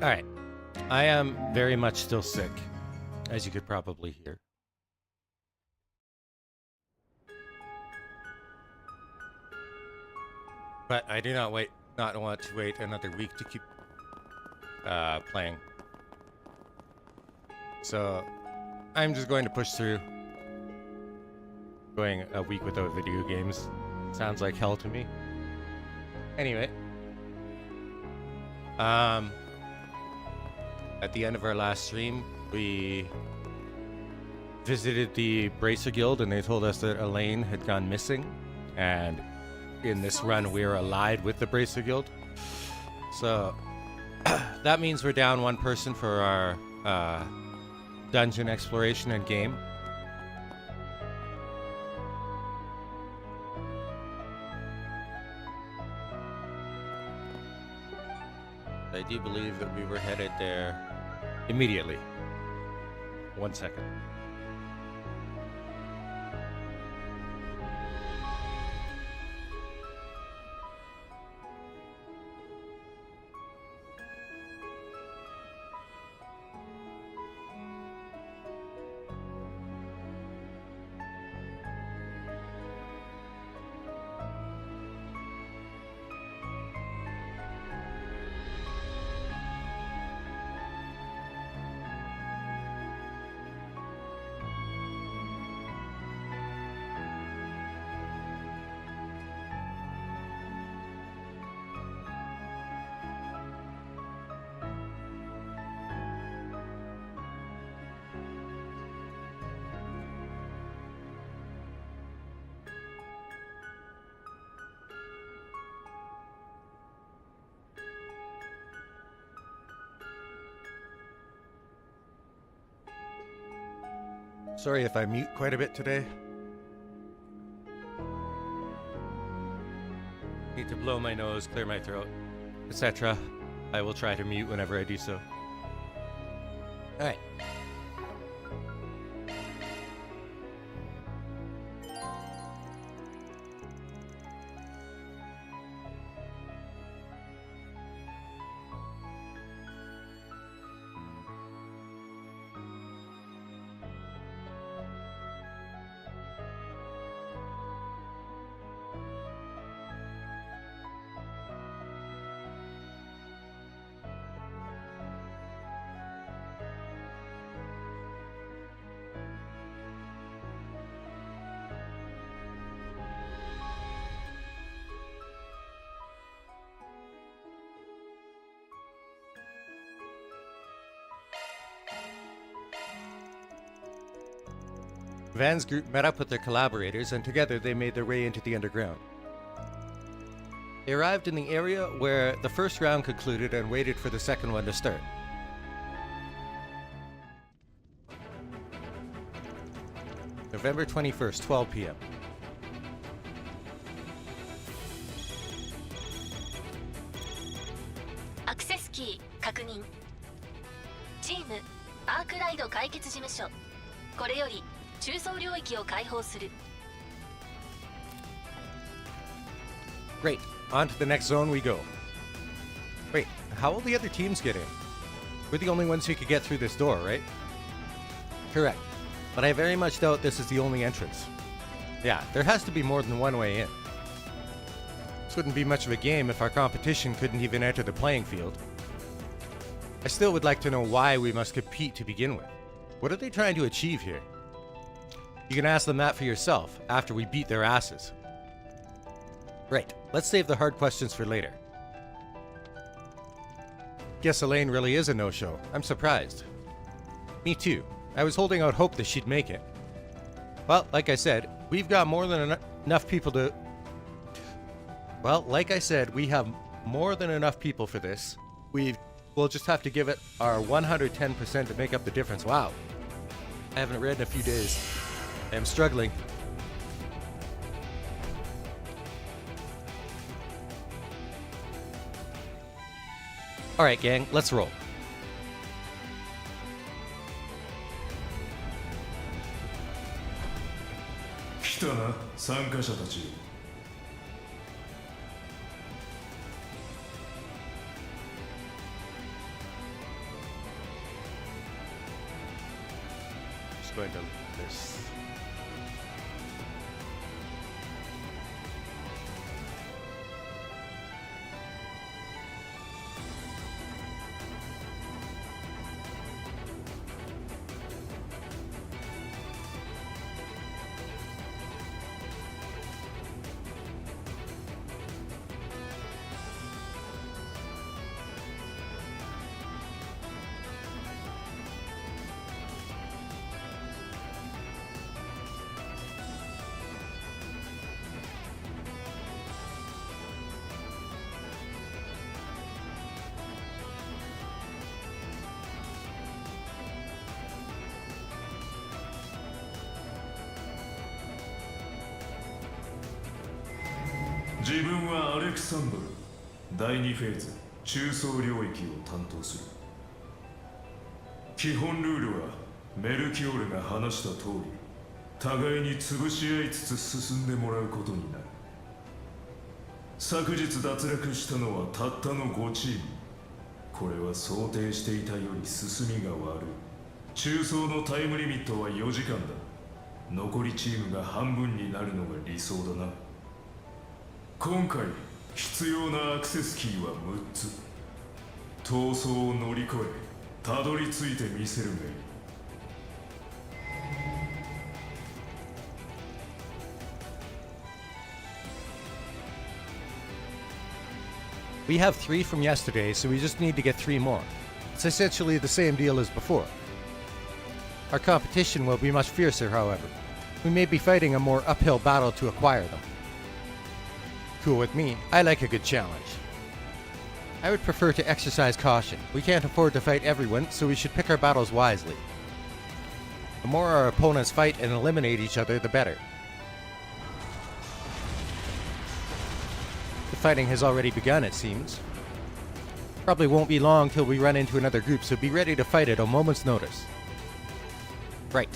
Alright. I am very much still sick, as you could probably hear. But I do not want to wait another week to keep playing. So I'm just going to push through. Going a week without video games sounds like hell to me. Anyway. At the end of our last stream, we visited the Bracer Guild and they told us that Elaine had gone missing. And in this run, we are allied with the Bracer Guild. So that means we're down one person for our dungeon exploration and game. I do believe that we were headed there immediately. 1 second. Sorry if I mute quite a bit today. Need to blow my nose, clear my throat, etc. I will try to mute whenever I do so. Alright. Van's group met up with their collaborators, and together they made their way into the underground. They arrived in the area where the first round concluded and waited for the second one to start. November 21st, 12 p.m. Access key 確認。チームアークライド解決事務所。これより中層領域を開放する。Great. On to the next zone we go. Wait, how will the other teams get in? We're the only ones who could get through this door, right? Correct. But I very much doubt this is the only entrance. Yeah, there has to be more than one way in. This wouldn't be much of a game if our competition couldn't even enter the playing field. I still would like to know why we must compete to begin with. What are they trying to achieve here? You can ask them that for yourself after we beat their asses. Right, let's save the hard questions for later. Guess Elaine really is a no-show. I'm surprised. Me too. I was holding out hope that she'd make it. Well, like I said, we've got more than enough people to... Well, like I said, we have more than enough people for this. We'll just have to give it our 110% to make up the difference. Wow. I haven't read in a few days. I am struggling. Alright, gang, let's roll. just going to look at this.自分はアレクサンドル第2フェーズ中層領域を担当する。基本ルールはメルキオールが話した通り互いに潰し合いつつ進んでもらうことになる。昨日脱落したのはたったの5チーム。これは想定していたより進みが悪い。中層のタイムリミットは4時間だ。残りチームが半分になるのが理想だな。今回必要なアクセスキーは6つ。闘争を乗り越えたどり着いてみせるがいい。We have 3 from yesterday, so we just need to get 3 more. It's essentially the same deal as before. Our competition will be much fiercer, however. We may be fighting a more uphill battle to acquire them. Cool with me. I like a good challenge. I would prefer to exercise caution. We can't afford to fight everyone, so we should pick our battles wisely. The more our opponents fight and eliminate each other, the better. The fighting has already begun, it seems. Probably won't be long till we run into another group, so be ready to fight at a moment's notice. Right.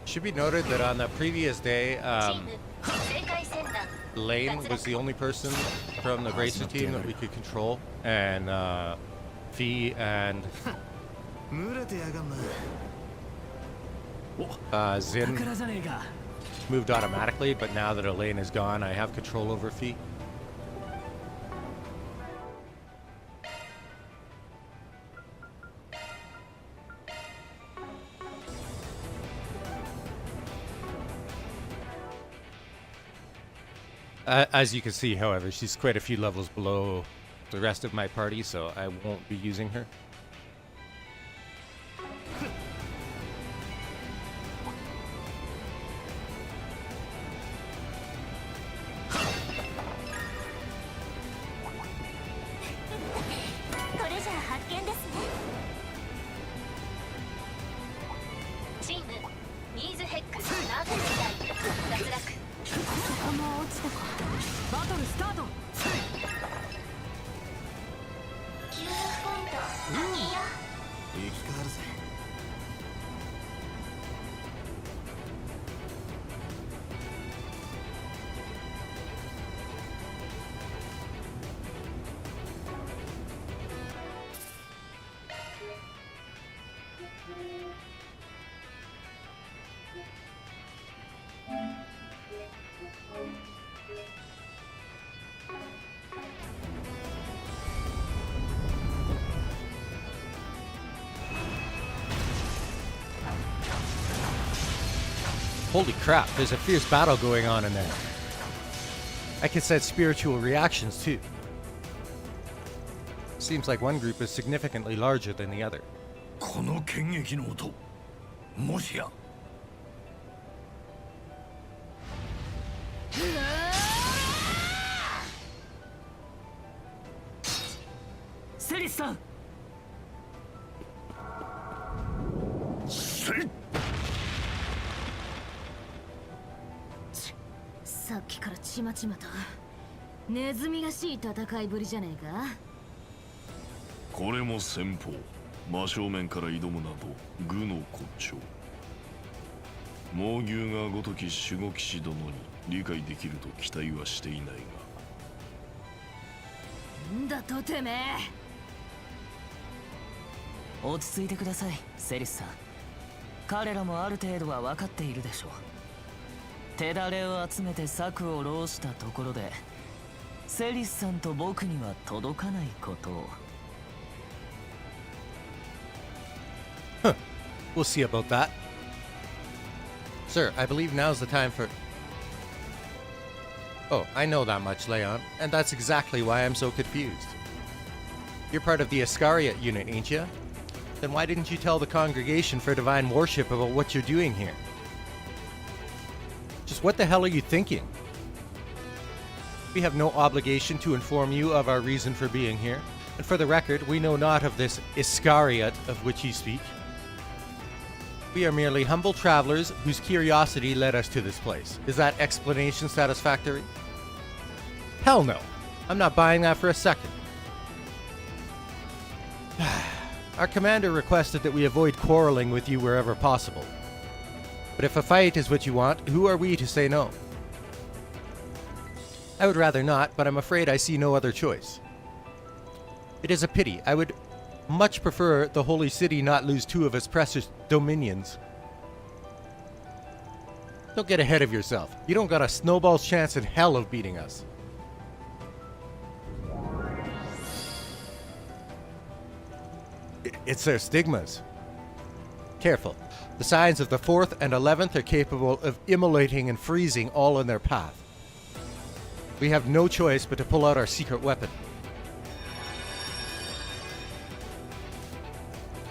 Should be noted that on the previous day, Lane was the only person from the Bracer team that we could control, and Fee and Zin moved automatically, but now that Elaine is gone, I have control over Fee. As you can see, however, she's quite a few levels below the rest of my party, so I won't be using her. Holy crap, there's a fierce battle going on in there. I can sense spiritual reactions too. Seems like one group is significantly larger than the other. この剣撃の音、もしや。セリスさん。さっきからちまちまとネズミらしい戦いぶりじゃねえか。これも戦法。真正面から挑むなど愚の骨頂。猛牛がごとき守護騎士殿に理解できると期待はしていないが。んだとてめえ。落ち着いてください、セリスさん。彼らもある程度は分かっているでしょう。手だれを集めて策を浪したところでセリスさんと僕には届かないことを。We'll see about that. Sir, I believe now's the time for... Oh, I know that much, Leon, and that's exactly why I'm so confused. You're part of the Iscariot unit, ain't you? Then why didn't you tell the Congregation for Divine Worship about what you're doing here? Just what the hell are you thinking? We have no obligation to inform you of our reason for being here, and for the record, we know not of this Iscariot of which you speak. We are merely humble travelers whose curiosity led us to this place. Is that explanation satisfactory? Hell no. I'm not buying that for a second. Our commander requested that we avoid quarreling with you wherever possible. But if a fight is what you want, who are we to say no? I would rather not, but I'm afraid I see no other choice. It is a pity. I would much prefer the Holy City not lose two of its precious dominions. Don't get ahead of yourself. You don't got a snowball's chance in hell of beating us. It's their stigmas. Careful. The signs of the 4th and 11th are capable of immolating and freezing all in their path. We have no choice but to pull out our secret weapon.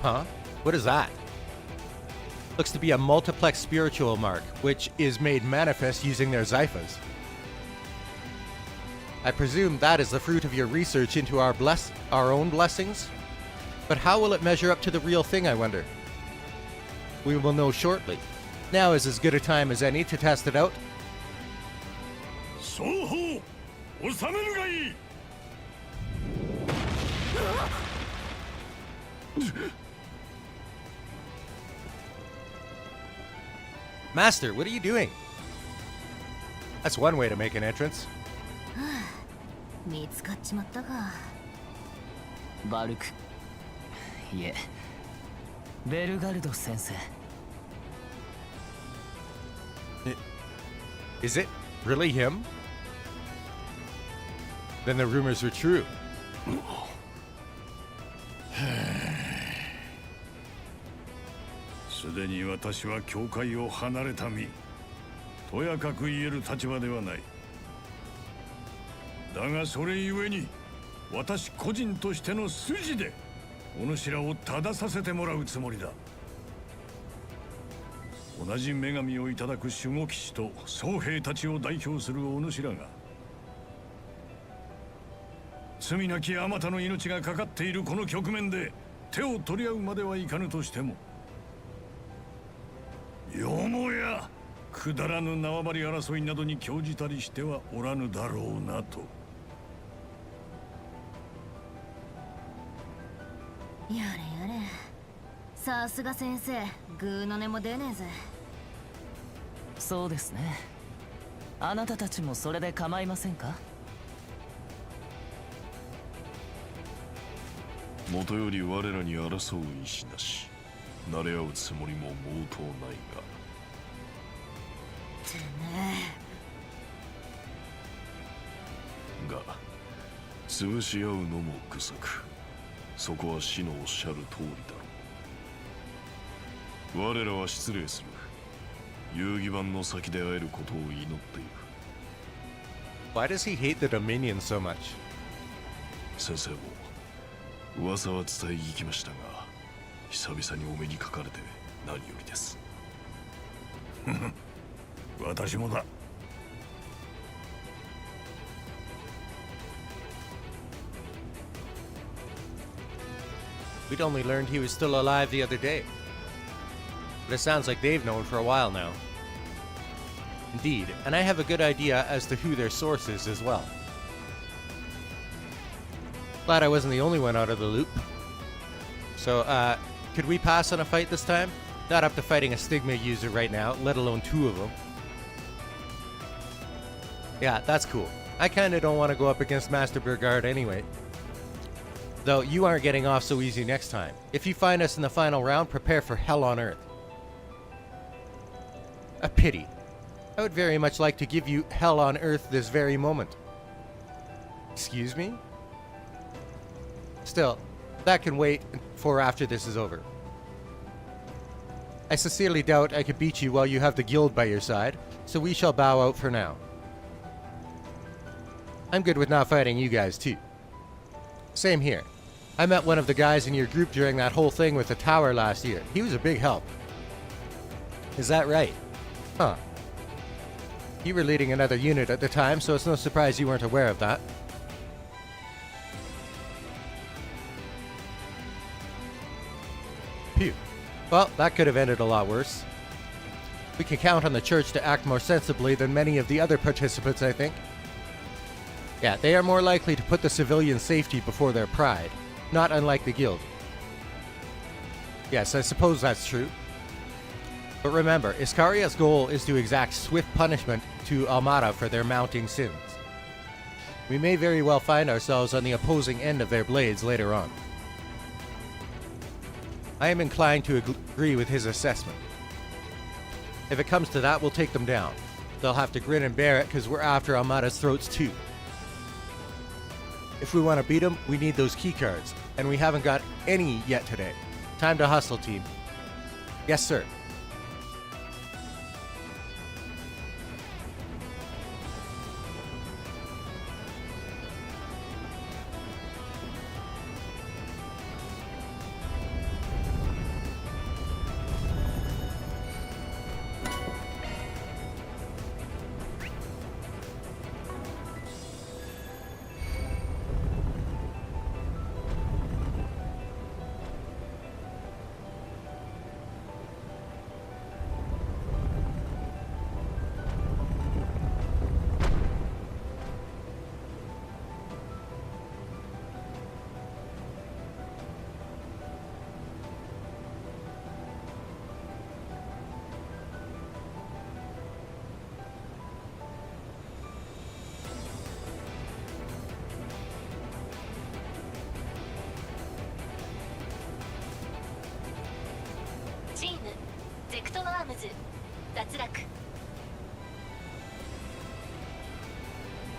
Huh? What is that? Looks to be a multiplex spiritual mark, which is made manifest using their xiphas. I presume that is the fruit of your research into our own blessings? But how will it measure up to the real thing, I wonder? We will know shortly. Now is as good a time as any to test it out. 双方収めるがいい。Master, what are you doing? That's one way to make an entrance. 見つかっちまったか。バルク、いえ、ベルガルド先生。Is it really him? Then the rumors were true. すでに私は教会を離れた身、とやかく言える立場ではない。だがそれゆえに私個人としての筋でお主らを正させてもらうつもりだ。同じ女神をいただく守護騎士と僧兵たちを代表するお主らが、罪なきあまたの命がかかっているこの局面で手を取り合うまではいかぬとしても、よもやくだらぬ縄張り争いなどに興じたりしてはおらぬだろうなと。やれやれ。さすが先生、グーの音も出ねえぜ。そうですね。あなたたちもそれで構いませんか？もとより我らに争う意志なし、慣れ合うつもりも毛頭ないが。てめえ。が潰し合うのも愚策。そこは死のおっしゃる通りだろう。我らは失礼する。遊戯版の先で会えることを祈っている。Why does he hate the Dominion so much? 先生も噂は伝え聞きましたが、久々にお目にかかれて何よりです。私もだ。We'd only learned he was still alive the other day. But it sounds like they've known for a while now. Indeed, and I have a good idea as to who their source is as well. Glad I wasn't the only one out of the loop. So, could we pass on a fight this time? Not up to fighting a Stigma user right now, let alone 2 of them. Yeah, that's cool. I kinda don't want to go up against Master Burgard anyway. Though, you aren't getting off so easy next time. If you find us in the final round, prepare for hell on earth. A pity. I would very much like to give you hell on earth this very moment. Excuse me? Still, that can wait for after this is over. I sincerely doubt I could beat you while you have the guild by your side, so we shall bow out for now. I'm good with not fighting you guys too. Same here. I met one of the guys in your group during that whole thing with the tower last year. He was a big help. Is that right? Huh. You were leading another unit at the time, so it's no surprise you weren't aware of that. Phew. Well, that could have ended a lot worse. We can count on the church to act more sensibly than many of the other participants, I think. Yeah, they are more likely to put the civilian safety before their pride, not unlike the guild. Yes, I suppose that's true. But remember, Iskaria's goal is to exact swift punishment to Almada for their mounting sins. We may very well find ourselves on the opposing end of their blades later on. I am inclined to agree with his assessment. If it comes to that, we'll take them down. They'll have to grin and bear it because we're after Almada's throats too. If we want to beat them, we need those keycards, and we haven't got any yet today. Time to hustle, team. Yes, sir.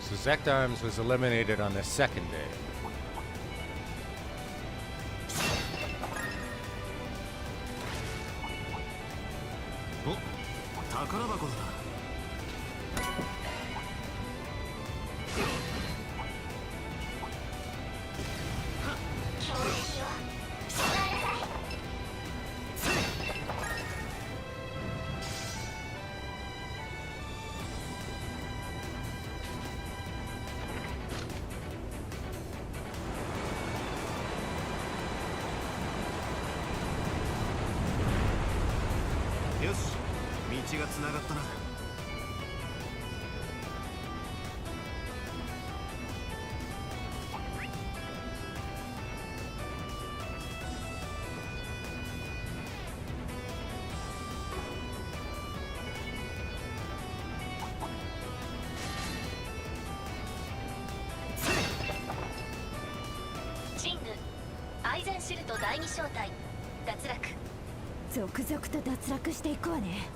So Zect Arms was eliminated on the second day.続々と脱落していくわね。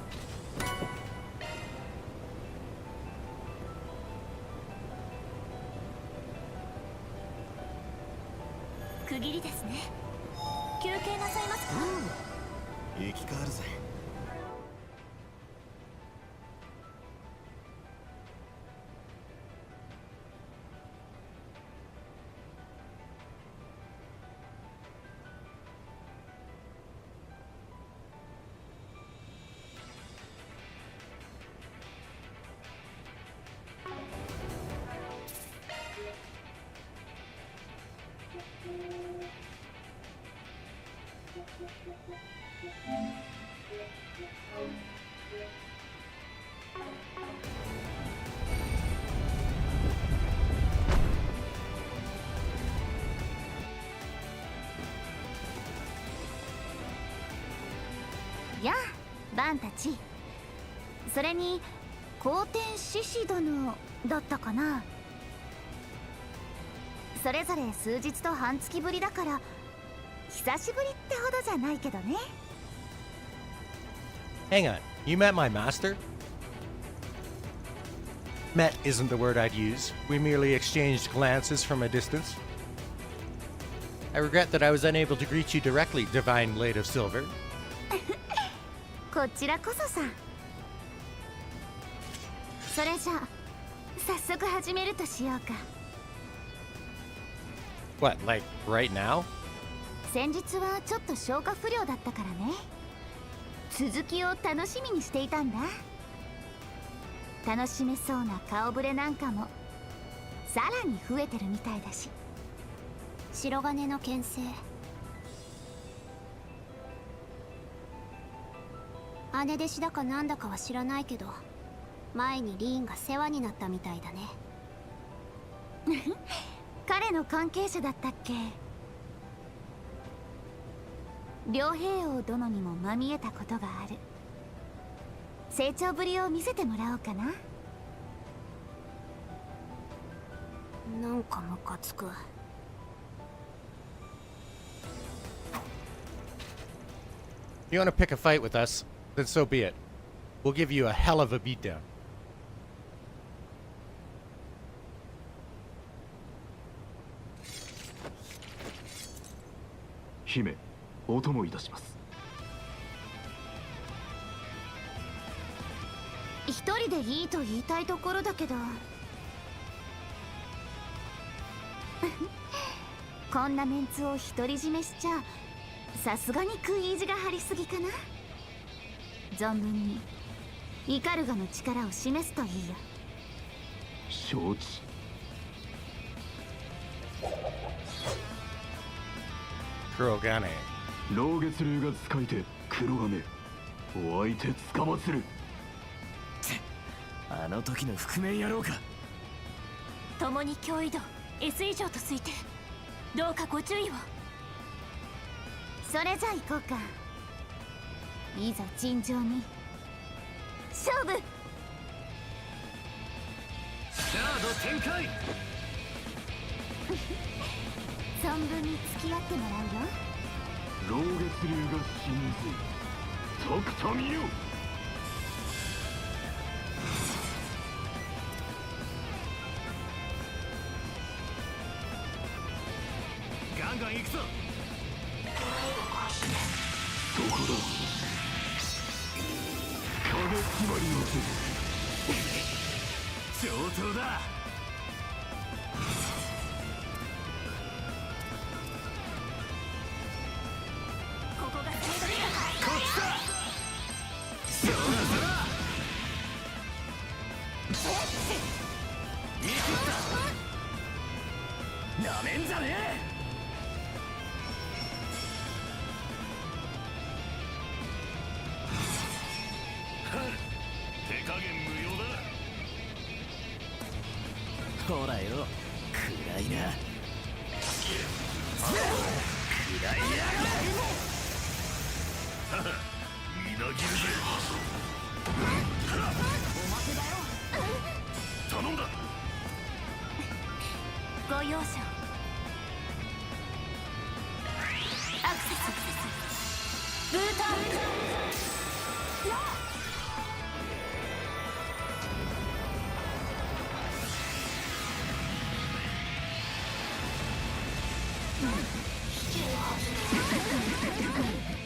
区切りですね。休憩なさいますか？生き返るぜ。バンたち、それに皇天獅子殿だったかな。それぞれ数日と半月ぶりだから久しぶりってほどじゃないけどね。 Hang on, you met my master? Met isn't the word I'd use. We merely exchanged glances from a distance. I regret that I was unable to greet you directly, Divine Blade of Silver. こちらこそさ。それじゃあ早速始めるとしようか。 What, like right now? 先日はちょっと消化不良だったからね。続きを楽しみにしていたんだ。楽しめそうな顔ぶれなんかもさらに増えてるみたいだし。白金の牽制、姉弟子だかなんだかは知らないけど、前にリーンが世話になったみたいだね。彼の関係者だったっけ。両兵王殿にもまみえたことがある。成長ぶりを見せてもらおうかな。なんかムカつく。You want to pick a fight with us? Then so be it. We'll give you a hell of a beatdown. 姫、お供いたします。一人でいいと言いたいところだけどこんなメンツを独り占めしちゃさすがに食い意地が張りすぎかな。存分にイカルガの力を示すといいよ。承知。Kurogane. 老月流が使いて黒金、お相手捕まつる。あの時の覆面野郎か。共に脅威度 S 以上と推定、どうかご注意を。それじゃあ行こうか。いざ尋常に勝負。シャード展開。存分に付き合ってもらうよ。老月流が真髄、とくと見よ。ガンガン行くぞ。どこだ。影決まりの手。上等だ。ここが攻め時だ。こっちだ。そらそら。見切った。なめんじゃねえ。手加減無用だ。ほらよ、暗いな。暗いやみなぎるぜ。頼んだ。ご容赦を。アクセスブートアップ。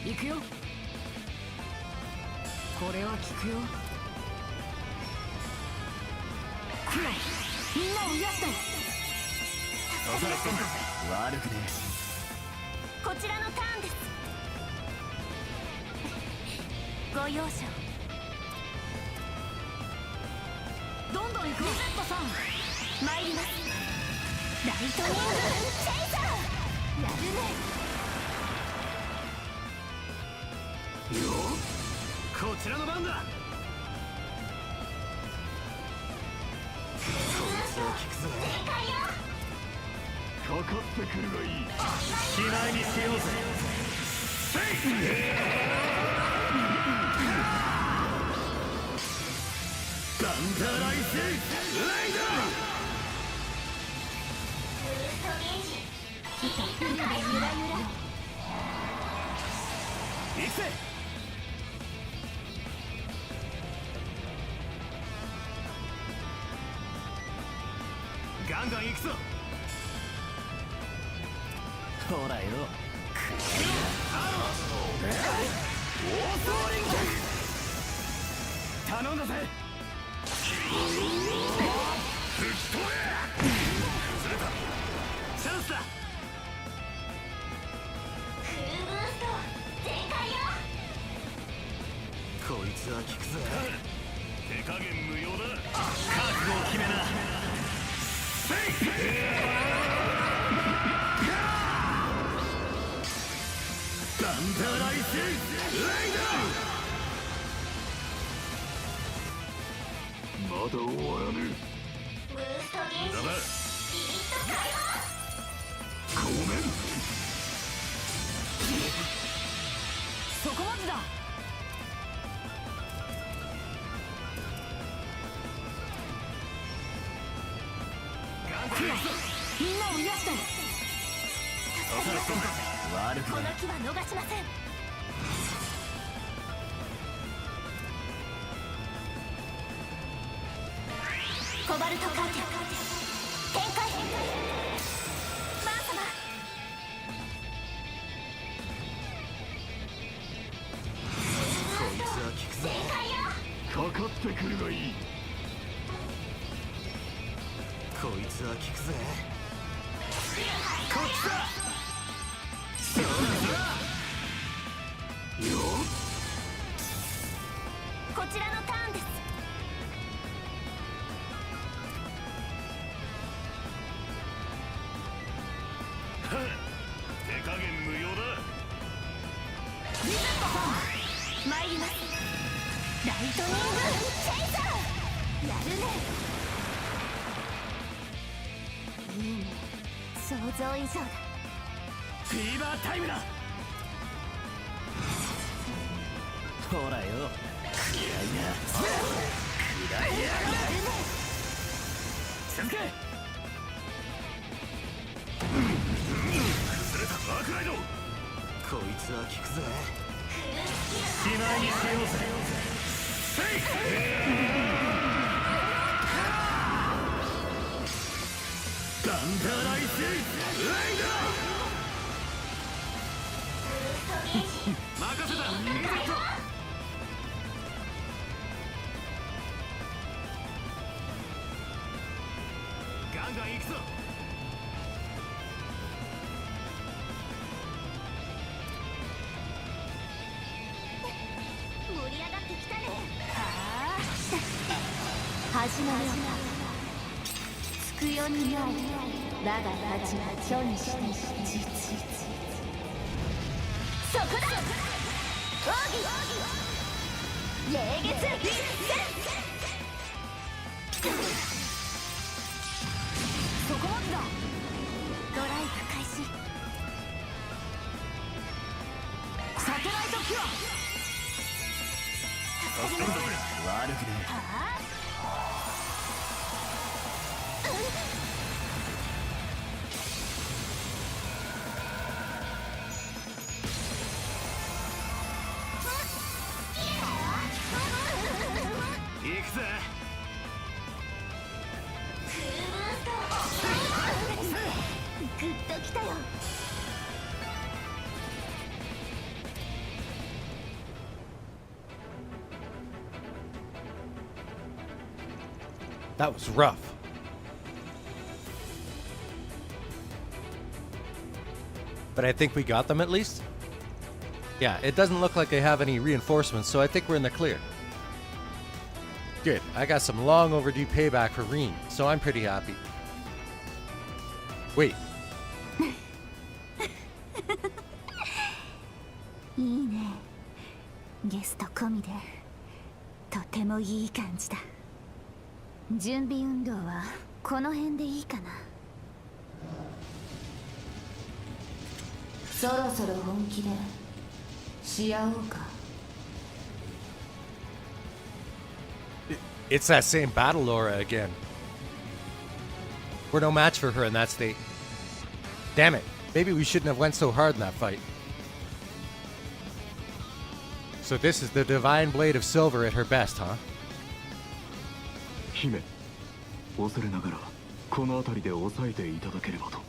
行くよ。これは効くよ。クロ、みんなを癒したよ。悪くねこちらのターンです。ご容赦を。どんどん行くよ。ゼットさん参ります。ライトニングチェイサー。やるね。こちらの番だ。こいつは効くぞ。かかってくるがいい。機内にしようぜ。せい。ガンガン行くぞ。ほらよ。頼んだぜ。チャンスだ。こいつは効くぜ。手加減無用だ。覚悟を決めな。ガンダライスレイダー。まだ終わらぬ。だな。ごめん。そこまでだ。みんなを癒して。悪くない。この機は逃しません。コバルトカーテン展開。マー様。こいつは効くぜ。かかってくるがいい。こいつは効くぜ。こっちだ。こちらのターンです。手加減無用だ。参ります。ライトニングチェイサー。やるね。いいね。想像以上だ。フィーバータイムだ。ほらよ。食らいやがれ。続け。崩れたアークライド。こいつは効くぜ。しまいにしようぜ。せい。ガンダライスレイダー。任せた。ガンガン行くぞ。盛り上がってきたね。始まるよ。つくよにない我がたちは虚にして実。そこだ。奥義霊月一閃。そこまでだ。ドライブ開始。サテライトキュア。悪くない。行くぜ。グッときたよ。That was rough. But I think we got them at least. Yeah, it doesn't look like they have any reinforcements, so I think we're in the clear. Good. I got some long overdue payback for Reen, so I'm pretty happy. Wait. いいね。ゲスト込みでとてもいい感じだ。準備運動はこの辺でいいかな。そろそろ本気でし合おうか。It's that same battle aura again. We're no match for her in that state. Damn it. Maybe we shouldn't have went so hard in that fight. So this is the Divine Blade of Silver at her best, huh? 姫、恐れながらこの辺りで抑えていただければと。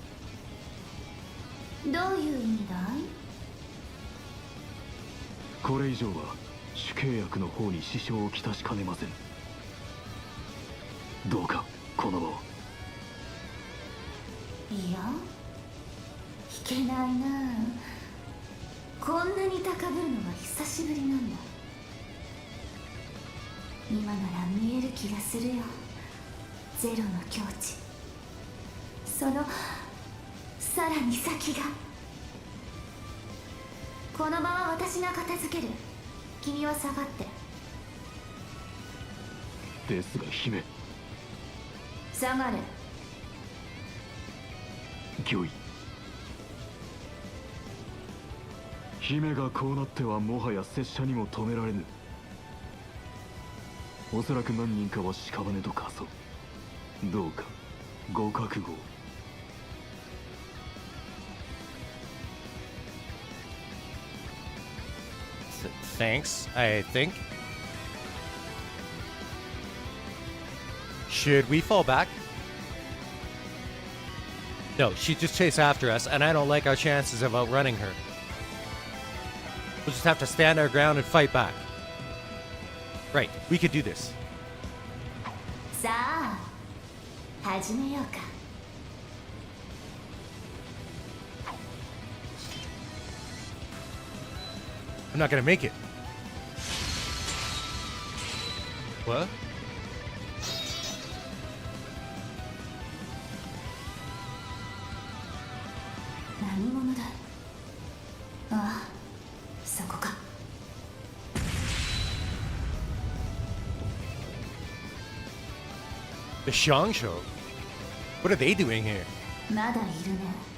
どういう意味だい？これ以上は主契約の方に支障をきたしかねません。どうかこの場を。いや、いけないなあ。こんなに高ぶるのは久しぶりなんだ。今なら見える気がするよ。ゼロの境地。そのさらに先が。この場は私が片付ける。君は下がって。ですが姫。下がれ。御意。姫がこうなってはもはや拙者にも止められぬ。おそらく何人かは屍と化そう。どうかご覚悟を。Thanks, I think. Should we fall back? No, she'd just chase after us, and I don't like our chances of outrunning her. We'll just have to stand our ground and fight back. Right, we could do this. さあ、始めようか。I'm not gonna make it. What? 何者だ。ああ、そこか。The Xiang Show? What are they doing here? まだいるね。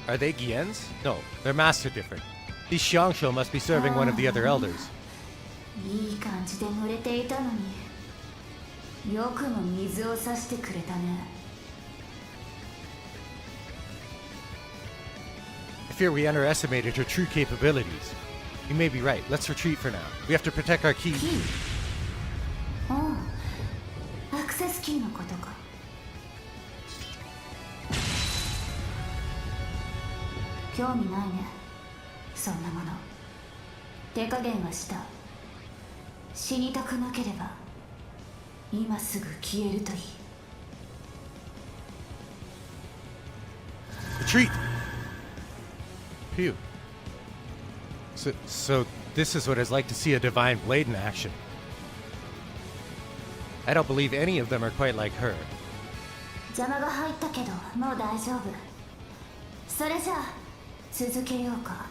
Are they Giens? No, their masks are different. These Xiangsho must be serving one of the other elders. いい感じで濡れていたのに、よくも水を差してくれたね。I fear we underestimated her true capabilities. You may be right. Let's retreat for now. We have to protect our key. キー？ああ、アクセスキーのことか。興味ないね、そんなもの。手加減はした。死にたくなければ今すぐ消えるといい。Retreat! Phew. So this is what it's like to see a divine blade in action. I don't believe any of them are quite like her. 邪魔が入ったけどもう大丈夫。それじゃあ続けようか。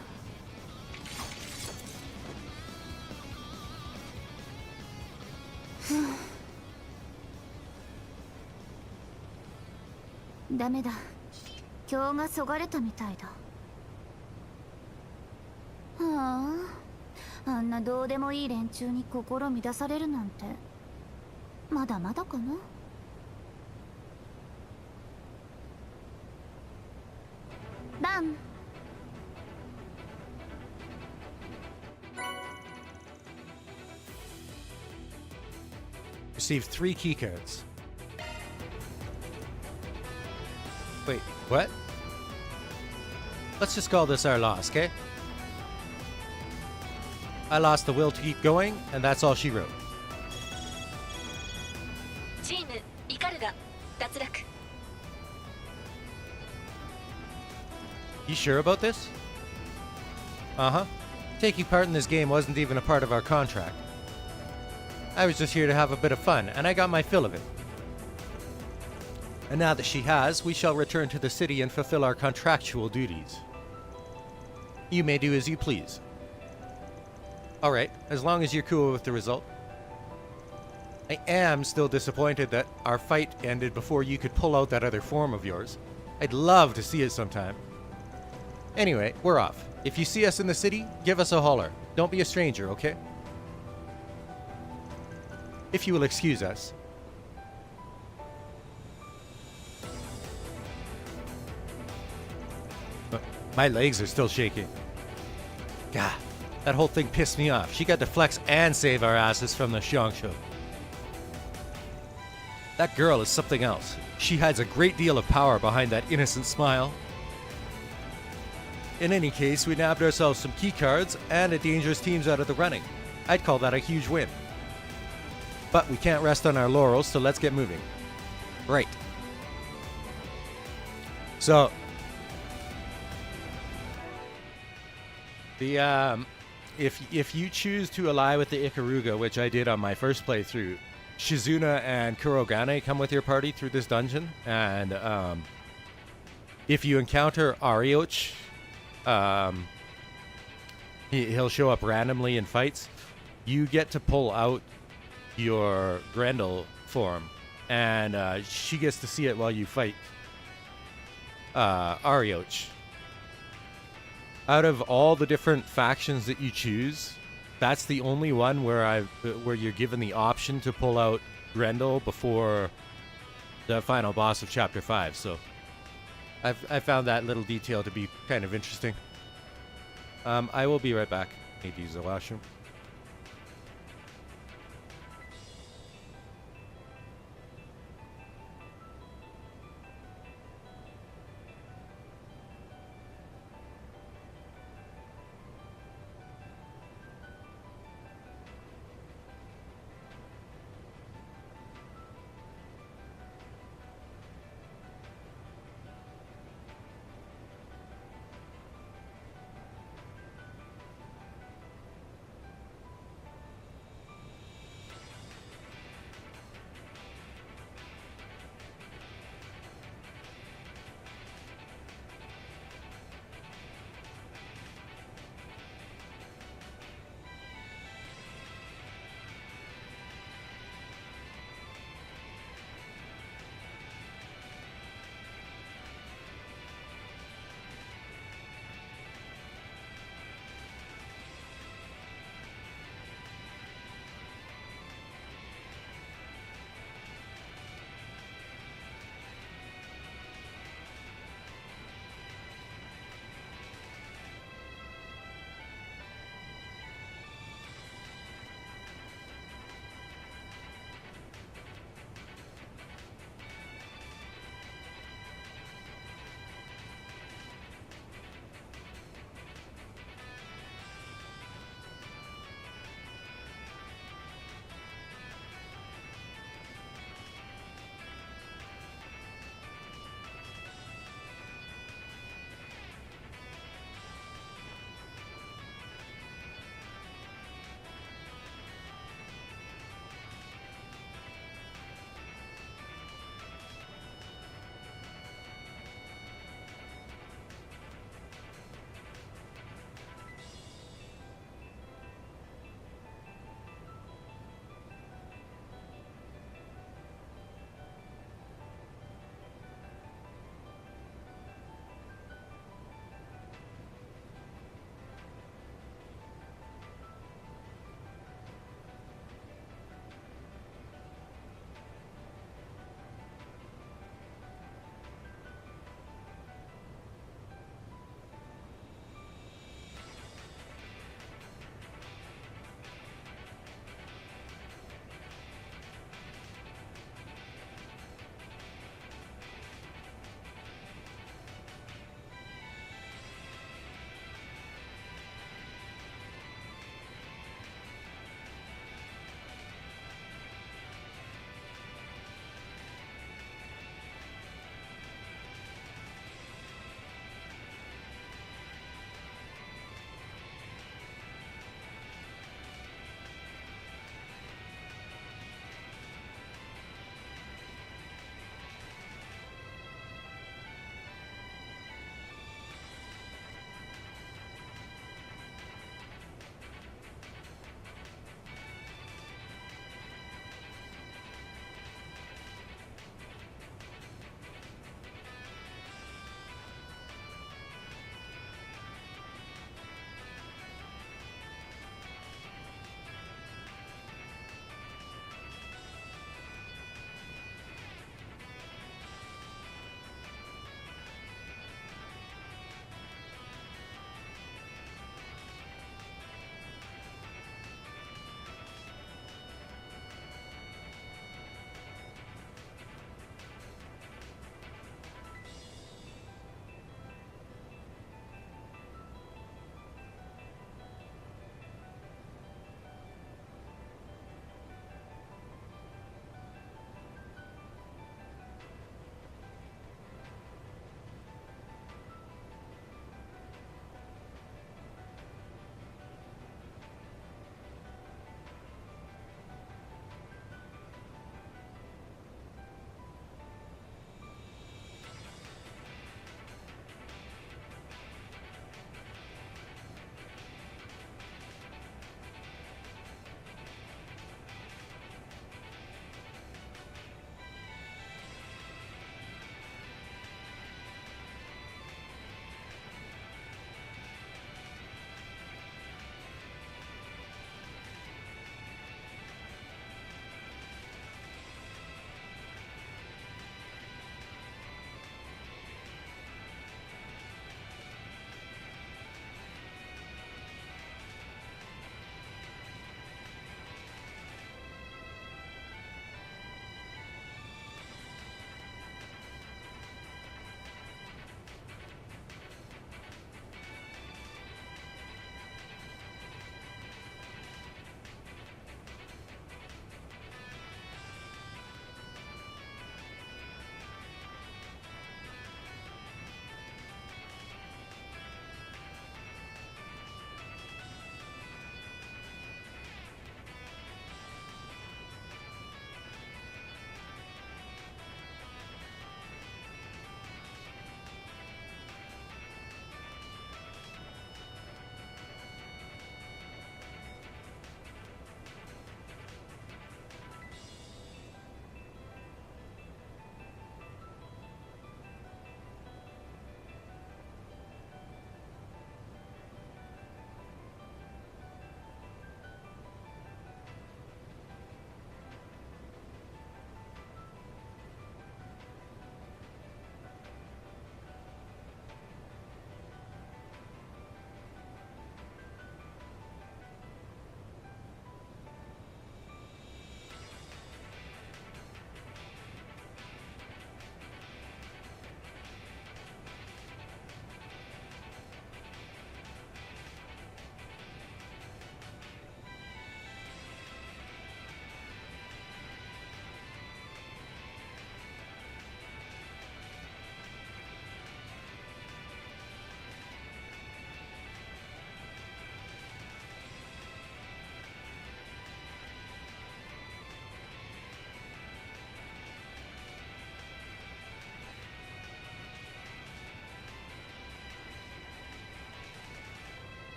ダメだ。今日がそがれたみたいだ。はあ、あんなどうでもいい連中に心乱されるなんてまだまだかな。バン。Received 3 keycards. Wait, what? Let's just call this our loss, okay? I lost the will to keep going, and that's all she wrote. チームイカルガ脱落。 You sure about this? Uh-huh. Taking part in this game wasn't even a part of our contract. I was just here to have a bit of fun, and I got my fill of it. And now that she has, we shall return to the city and fulfill our contractual duties. You may do as you please. Alright, as long as you're cool with the result. I am still disappointed that our fight ended before you could pull out that other form of yours. I'd love to see it sometime. Anyway, we're off. If you see us in the city, give us a holler. Don't be a stranger, okay? If you will excuse us. My legs are still shaking. God, that whole thing pissed me off. She got to flex and save our asses from the Xiangshu. That girl is something else. She hides a great deal of power behind that innocent smile. In any case, we nabbed ourselves some key cards and a dangerous team's out of the running. I'd call that a huge win. But we can't rest on our laurels, so let's get moving. Right. So, if you choose to ally with the Ikaruga, which I did on my first playthrough, Shizuna and Kurogane come with your party through this dungeon, and if you encounter Arioch, he'll show up randomly in fights. You get to pull out your Grendel form, and she gets to see it while you fight Arioch. Out of all the different factions that you choose, that's the only one where you're given the option to pull out Grendel before the final boss of Chapter 5. So I found that little detail to be kind of interesting. I will be right back. Need to use the washroom.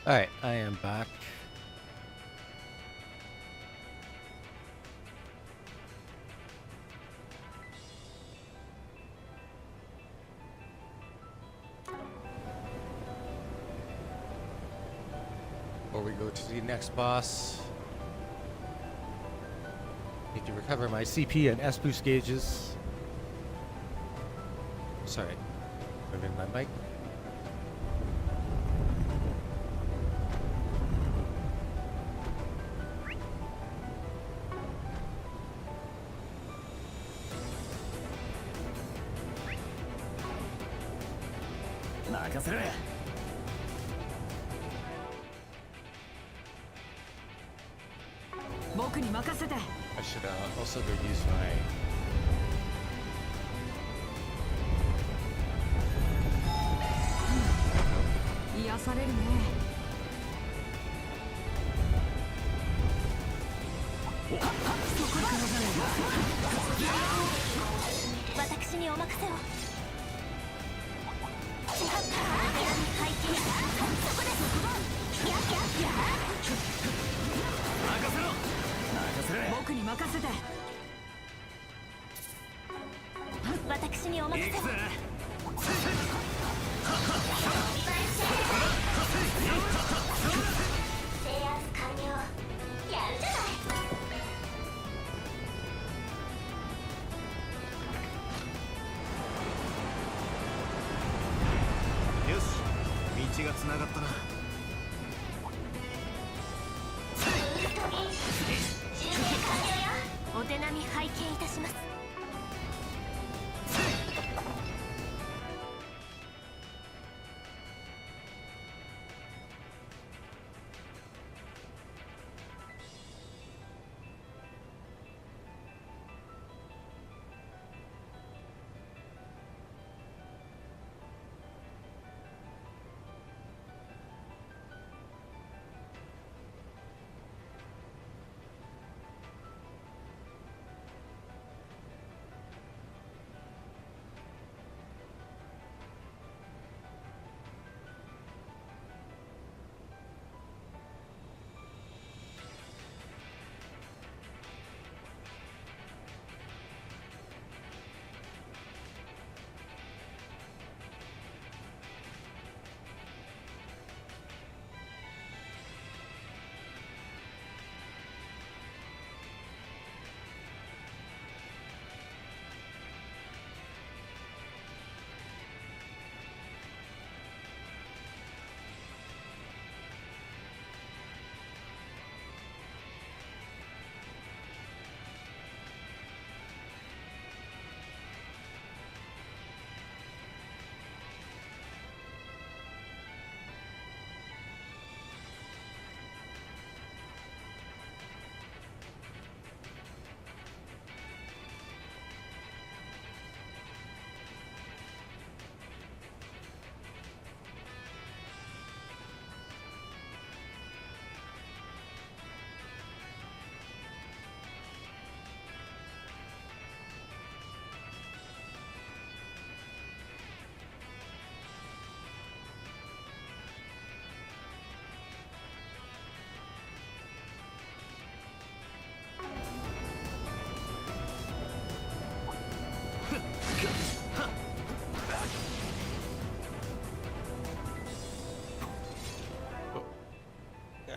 Alright, I am back. Before we go to the next boss, need to recover my CP and S boost gauges. Sorry, moving my mic. I should also go use my...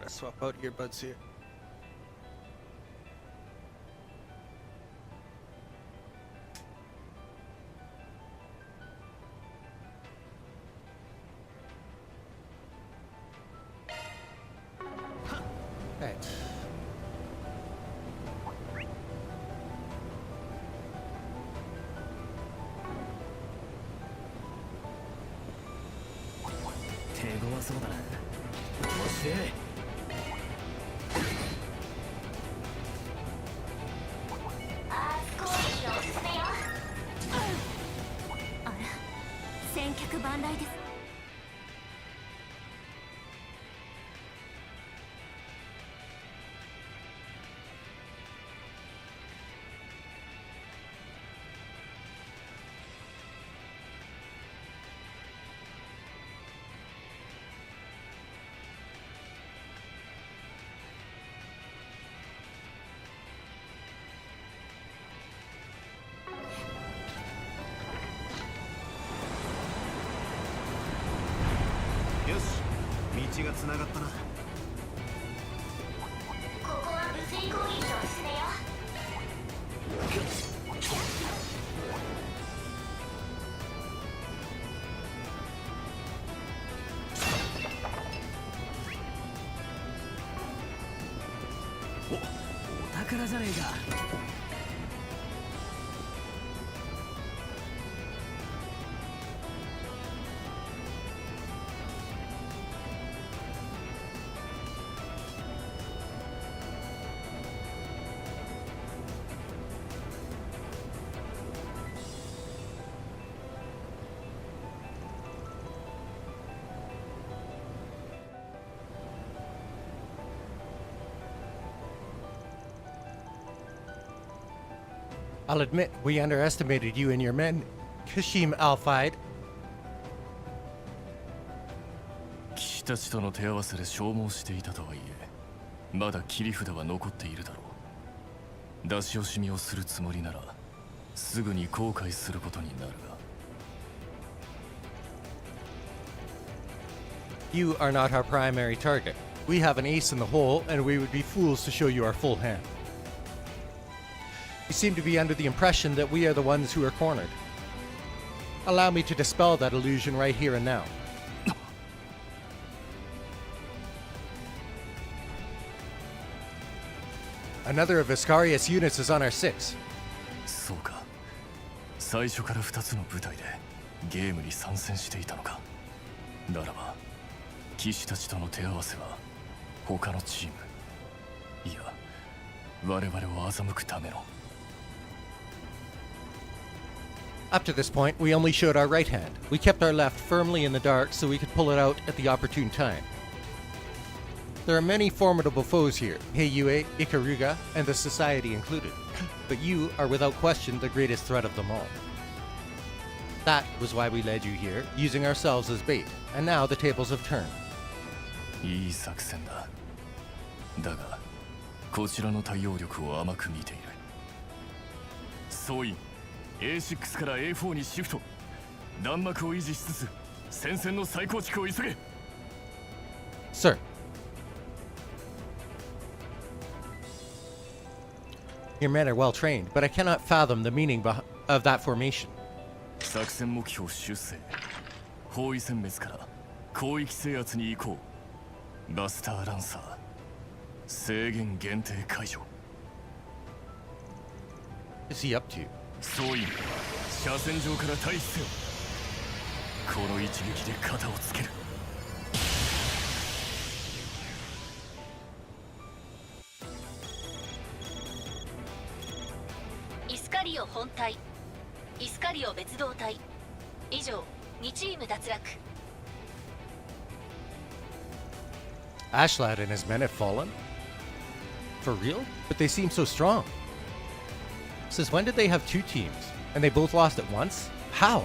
Gotta swap out earbuds here. Right. がつながったな。ここは物理攻撃を捨てよ。お宝じゃねえか。I'll admit, we underestimated you and your men, Kashim Alfide. 騎士たちとの手合わせで消耗していたとはいえ、まだ切り札は残っているだろう。出し惜しみをするつもりなら、すぐに後悔することになるが。You are not our primary target. We have an ace in the hole, and we would be fools to show you our full hand. You seem to be under the impression that we are the ones who are cornered. Allow me to dispel that illusion right here and now. Another of Iscarius' units is on our 6. そうか。最初から2つの部隊でゲームに参戦していたのか。ならば、騎士たちとの手合わせは他のチーム、いや、我々を欺くための。Up to this point, we only showed our right hand. We kept our left firmly in the dark so we could pull it out at the opportune time. There are many formidable foes here, Heiyue, Ikaruga, and the Society included. But you are without question the greatest threat of them all. That was why we led you here, using ourselves as bait, and now the tables have turned. いい作戦だ。だが、こちらの対応力を甘く見ている。総員、A6 から A4 にシフト。弾幕を維持しつつ、戦線の再構築を急げ。Sir. Your men are well trained, but I cannot fathom the meaning of that formation. 作戦目標修正。包囲殲滅から広域制圧に移行。バスターランサー。制限限定解除。Is he up to? 総員、車線上から退避せよ。この一撃で肩をつける。イスカリオ本隊、イスカリオ別動隊、以上2チーム脱落。Ashlad and his men have fallen? For real? But they seem so strong. Since when did they have two teams? And they both lost at once? How?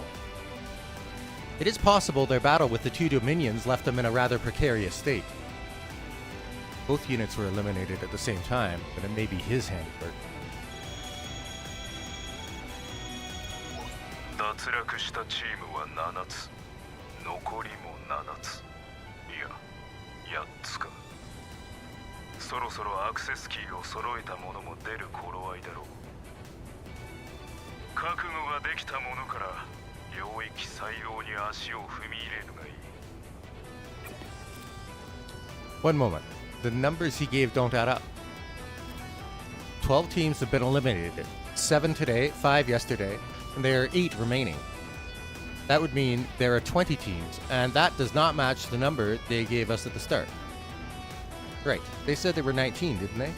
It is possible their battle with the two Dominions left them in a rather precarious state. Both units were eliminated at the same time, but it may be his handiwork. 脱落したチームは7つ。残りも7つ。いや、8つか。そろそろアクセスキーを揃えた者も出る頃合いだろう。覚悟ができた者から領域採用に足を踏み入れるがいい。One moment. The numbers he gave don't add up. 12 teams have been eliminated. 7 today, 5 yesterday, and there are 8 remaining. That would mean there are 20 teams, and that does not match the number they gave us at the start. Right, they said there were 19, didn't they?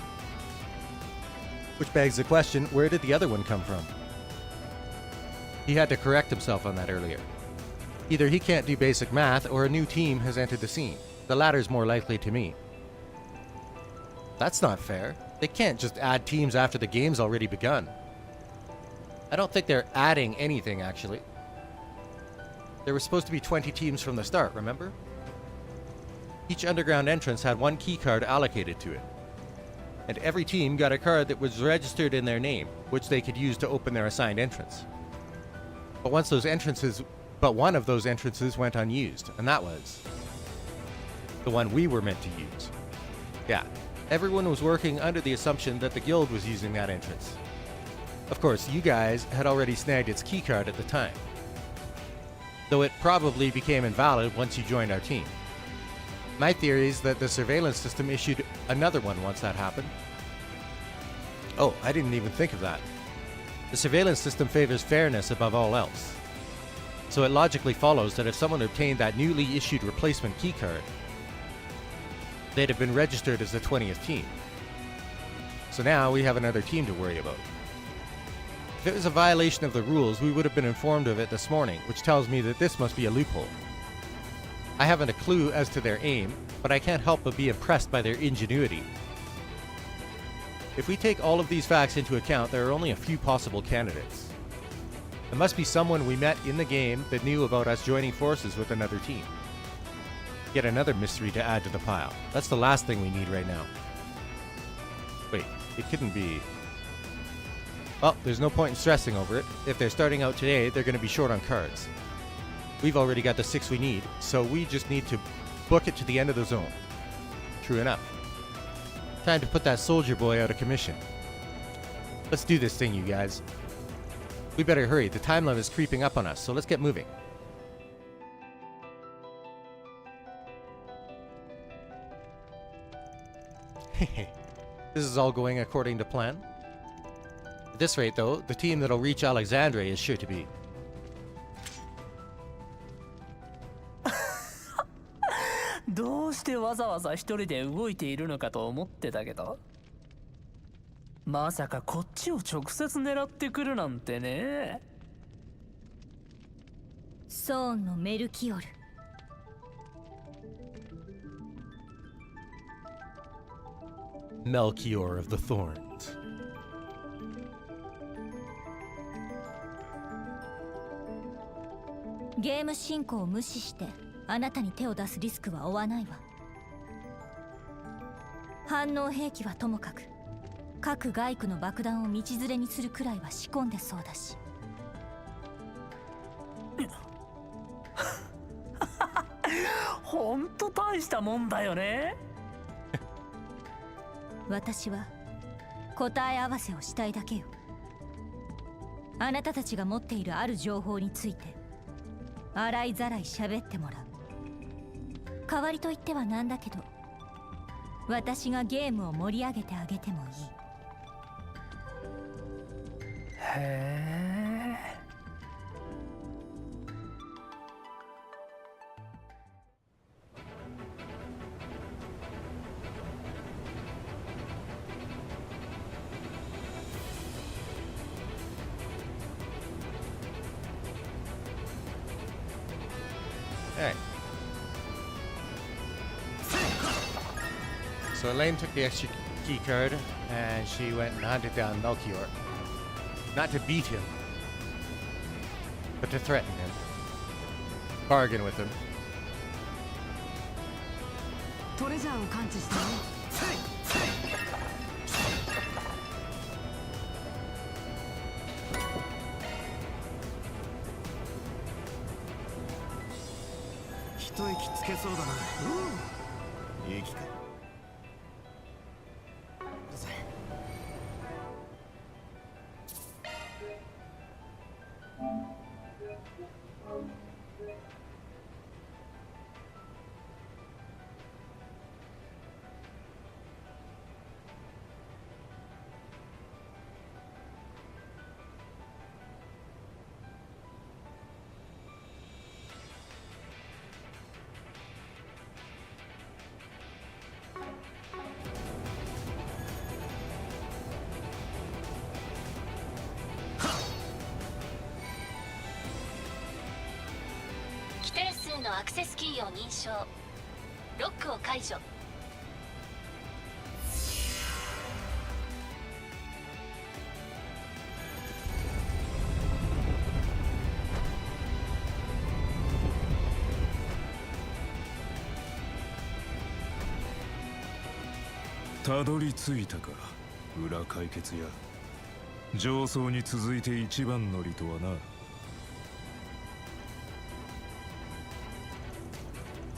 Which begs the question, where did the other one come from? He had to correct himself on that earlier. Either he can't do basic math, or a new team has entered the scene. The latter's more likely to me. That's not fair. They can't just add teams after the game's already begun. I don't think they're adding anything, actually. There were supposed to be 20 teams from the start, remember? Each underground entrance had one key card allocated to it. And every team got a card that was registered in their name, which they could use to open their assigned entrance. But one of those entrances went unused, and that was The one we were meant to use. Yeah, everyone was working under the assumption that the guild was using that entrance. Of course, you guys had already snagged its keycard at the time, though it probably became invalid once you joined our team. My theory is that the surveillance system issued another one once that happened. Oh, I didn't even think of that. The surveillance system favors fairness above all else. So it logically follows that if someone obtained that newly issued replacement keycard, they'd have been registered as the 20th team. So now we have another team to worry about. If it was a violation of the rules, we would have been informed of it this morning, which tells me that this must be a loophole. I haven't a clue as to their aim, but I can't help but be impressed by their ingenuity. If we take all of these facts into account, there are only a few possible candidates. There must be someone we met in the game that knew about us joining forces with another team. Yet another mystery to add to the pile. That's the last thing we need right now. Wait, it couldn't be... Well, there's no point in stressing over it. If they're starting out today, they're going to be short on cards. We've already got the 6 we need, so we just need to book it to the end of the zone. True enough. Time to put that soldier boy out of commission. Let's do this thing, you guys. We better hurry. The time limit is creeping up on us, so let's get moving. This is all going according to plan. At this rate, though, the team that'll reach Alexandria is sure to be. どうしてわざわざ一人で動いているのかと思ってたけど、まさかこっちを直接狙ってくるなんてね。ソーンのメルキオル。Melchior of the Thorns. ゲーム進行を無視してあなたに手を出すリスクは負わないわ。反応兵器はともかく各外区の爆弾を道連れにするくらいは仕込んでそうだし。ほんと大したもんだよね。私は答え合わせをしたいだけよ。あなたたちが持っているある情報について洗いざらい喋ってもらう。代わりと言ってはなんだけど、私がゲームを盛り上げてあげてもいい。へえ。Alright. So Elaine took the extra key card and she went and hunted down Melchior. Not to beat him, but to threaten him. Bargain with him. トレジャーを感知してね。一息つけそうだな。息か。規定数のアクセスキーを認証。ロックを解除。たどり着いたか、裏解決や。上層に続いて一番乗りとはな。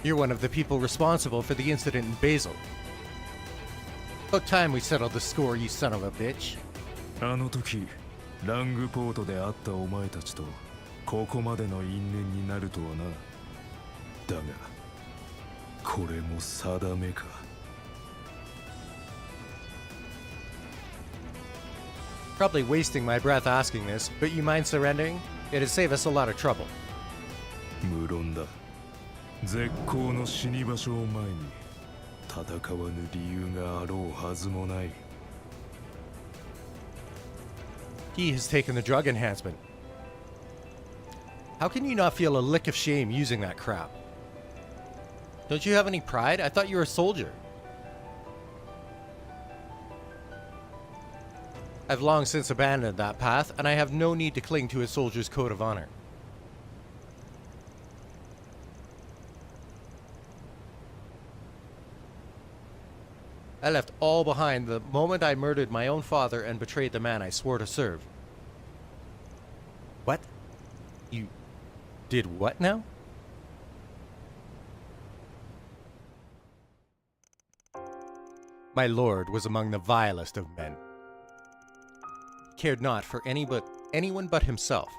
You're one of the people responsible for the incident in Basel. About time we settled the score, you son of a bitch. あの時ラングポートで会ったお前たちとここまでの因縁になるとはな。だがこれも定めか。Probably wasting my breath asking this, but you mind surrendering? It'd save us a lot of trouble. 無論だ。絶好の死に場所を前に戦わぬ理由があろうはずもない。He has taken the drug enhancement. How can you not feel a lick of shame using that crap? Don't you have any pride? I thought you were a soldier. I've long since abandoned that path, and I have no need to cling to a soldier's code of honor. I left all behind the moment I murdered my own father and betrayed the man I swore to serve. What? You did what now? My lord was among the vilest of men. He cared not for anyone but himself.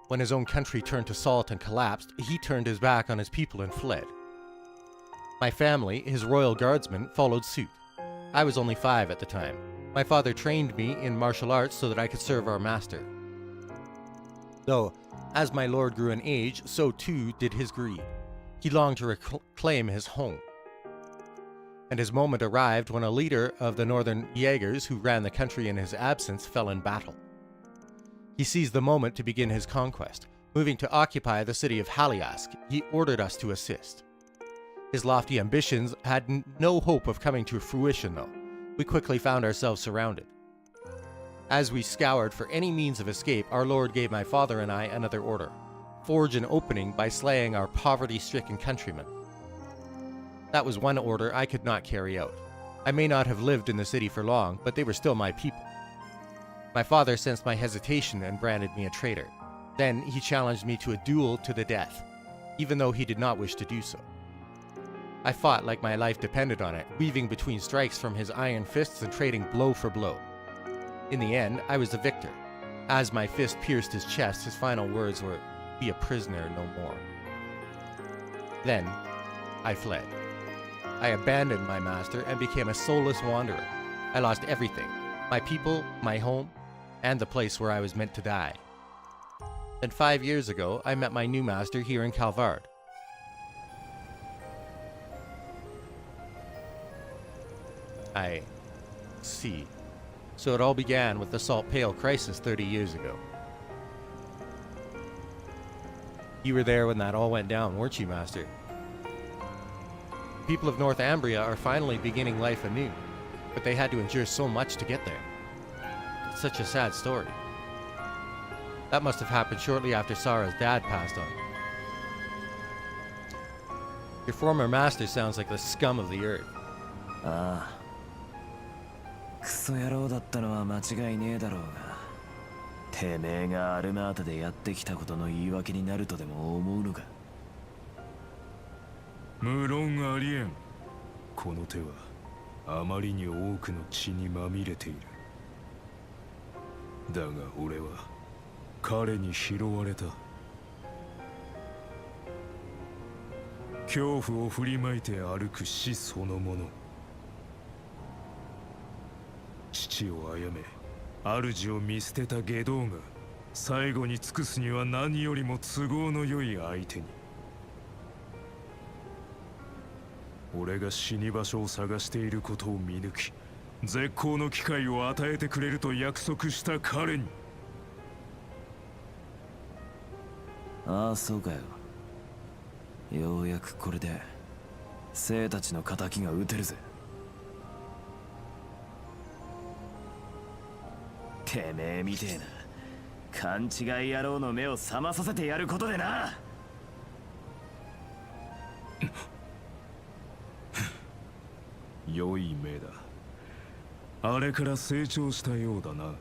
When his own country turned to salt and collapsed, he turned his back on his people and fled. My family, his royal guardsmen, followed suit. I was only 5 at the time. My father trained me in martial arts so that I could serve our master. Though, as my lord grew in age, so too did his greed. He longed to reclaim his home. And his moment arrived when a leader of the northern Jaegers who ran the country in his absence fell in battle. He seized the moment to begin his conquest. Moving to occupy the city of Haliask, he ordered us to assist. His lofty ambitions had no hope of coming to fruition, though. We quickly found ourselves surrounded. As we scoured for any means of escape, our lord gave my father and I another order: forge an opening by slaying our poverty-stricken countrymen. That was one order I could not carry out. I may not have lived in the city for long, but they were still my people. My father sensed my hesitation and branded me a traitor. Then he challenged me to a duel to the death, even though he did not wish to do so. I fought like my life depended on it, weaving between strikes from his iron fists and trading blow for blow. In the end, I was the victor. As my fist pierced his chest, his final words were, "Be a prisoner no more." Then, I fled. I abandoned my master and became a soulless wanderer. I lost everything: my people, my home, and the place where I was meant to die. Then 5 years ago, I met my new master here in Calvard. I see. So it all began with the Salt Pail crisis 30 years ago. You were there when that all went down, weren't you, Master? People of North Ambria are finally beginning life anew, but they had to endure so much to get there. It's such a sad story. That must have happened shortly after Sarah's dad passed on. Your former master sounds like the scum of the earth. ああクソ野郎だったのは間違いねえだろうが、てめえがアルマータでやってきたことの言い訳になるとでも思うのか。無論ありえん。この手はあまりに多くの血にまみれている。だが俺は彼に拾われた。恐怖を振りまいて歩く死そのもの。父を殺め主を見捨てた外道が最後に尽くすには何よりも都合の良い相手に。俺が死に場所を探していることを見抜き、絶好の機会を与えてくれると約束した彼に。ああそうかよ。ようやくこれで生たちの仇が討てるぜ。てめえみてえな勘違い野郎の目を覚まさせてやることでな。良い目だ。あれから成長したようだな。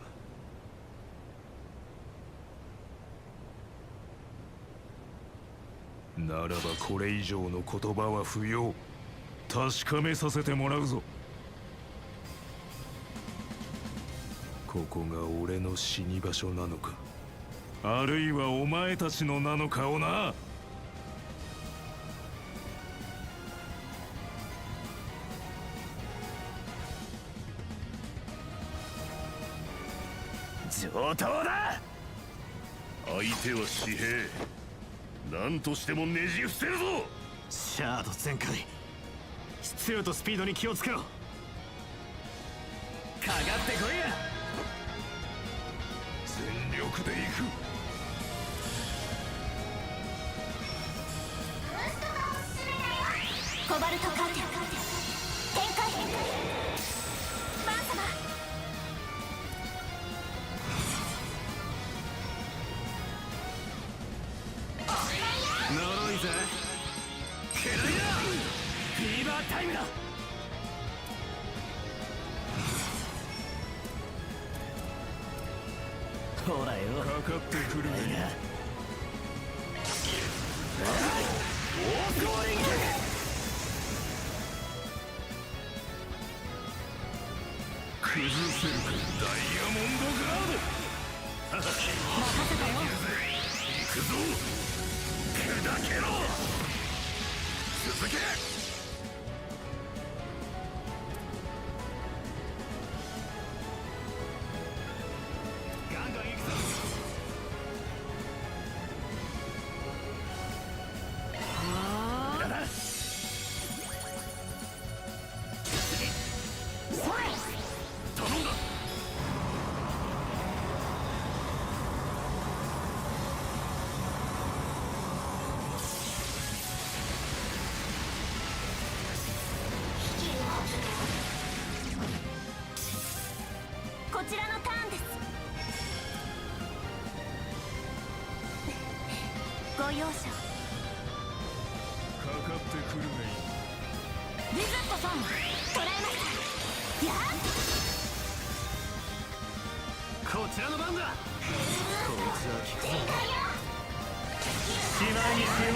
ならばこれ以上の言葉は不要。確かめさせてもらうぞ。ここが俺の死に場所なのか、あるいはお前たちのなのかをな。上等だ。相手は紙幣。何としてもねじ伏せるぞ。シャード全開。質量とスピードに気をつけろ。かかってこいや。全力で行く。コバルトカーテン展開。バン様。呪いぜ。けらいだ。フィーバータイムだ。ほらよ。かかってくるね。オーコーリング。崩せるかダイヤモンドガード。任せたよ。行くぞ。砕けろ。続け。ガンガン行くぞ。だな。頼んだ。こちらのターンです。ご容赦。かかってくるね。リズットさん捕らえました。やっこちらの番だ。こいつは効くぞ。しまいにしてよ。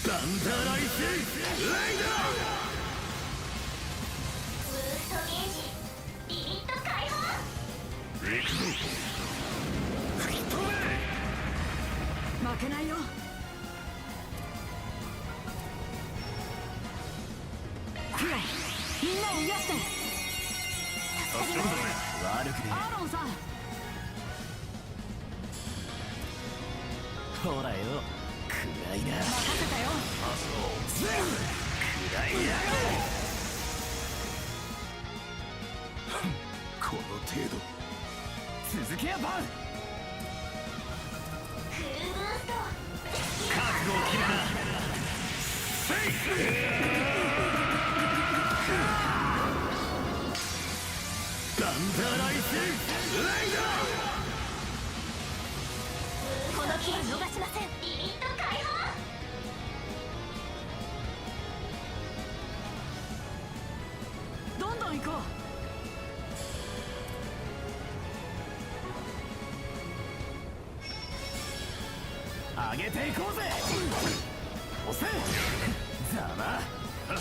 バンダーライスライダブーストゲージリミット解放。ー。行くぞ。吹き飛べ。負けないよ。クロ、みんなを癒して。助かるぞ。悪くねアーロンさん。ほらよ。暗いな。任せたよ。暗いやこの程度。続けやバン。フルブースト。覚悟を決めな。バンダーライスライダー。この機は逃しません。リミット解放。どんどん行こう。上げていこうぜ。押せ。ざま。み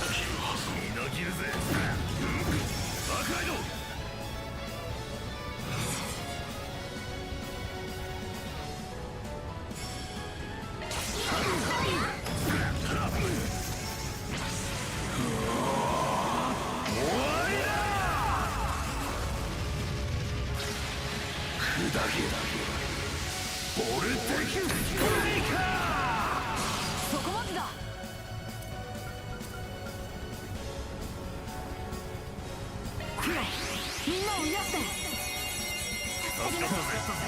のぎるぜ。バカライド。ボルテキスブレイカー。そこまでだ。クロ、みんなを癒して。助かったぜ。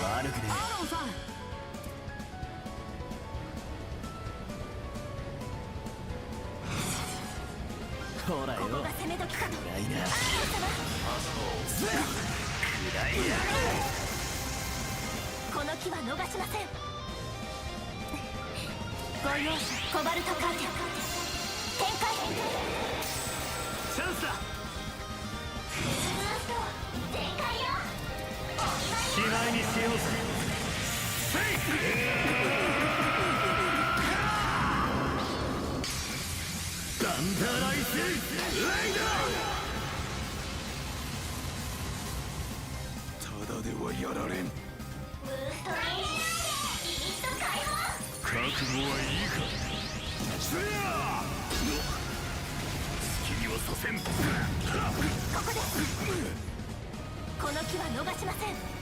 悪くねアーロンさん。ほらよ。ここが攻め時かと。暗いな。暗いやこの機は逃しません。ご容赦。コバルトカーテン展開。チャンスだ。ブースト全開よ。しまいにしようぜ。ダンダーライスレイダー。ただではやられん。ブーストゲージリミット解放。覚悟はいいか。そりゃ好きにはさせん。ここです。この木は逃しません。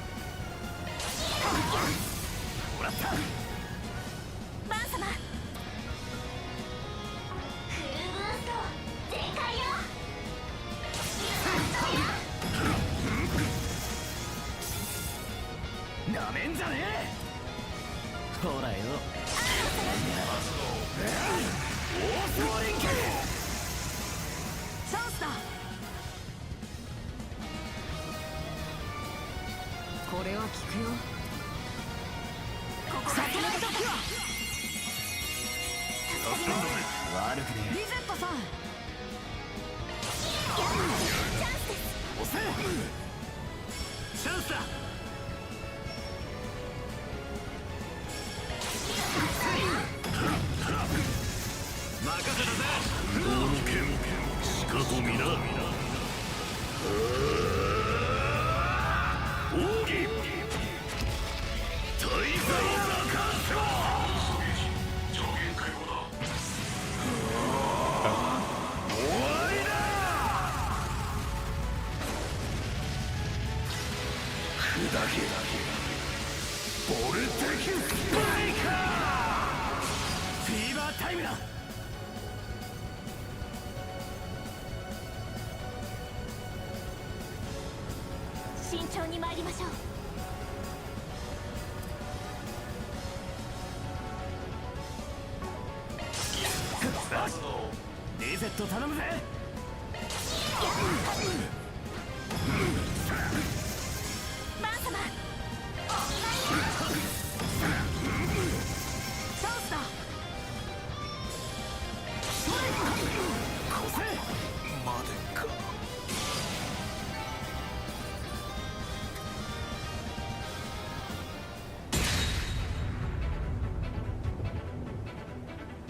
もらった。バン様。フルブースト全開よ。なめんじゃねえ。ほらよ。オースモリンケ。チャンスだ。これは効くよ。ここがその時は。悪くねリゼットさん。チャンスです。押せ。チャンスだ。任せたぜ。この剣しかと見な。奥義大罪な感謝。上限解放だ。終わりだ。砕けボルテキスパイカー。フィーバータイムだ。慎重に参りましょう。リゼット頼むぜ。バン様。チャンスだ。こせ。までか。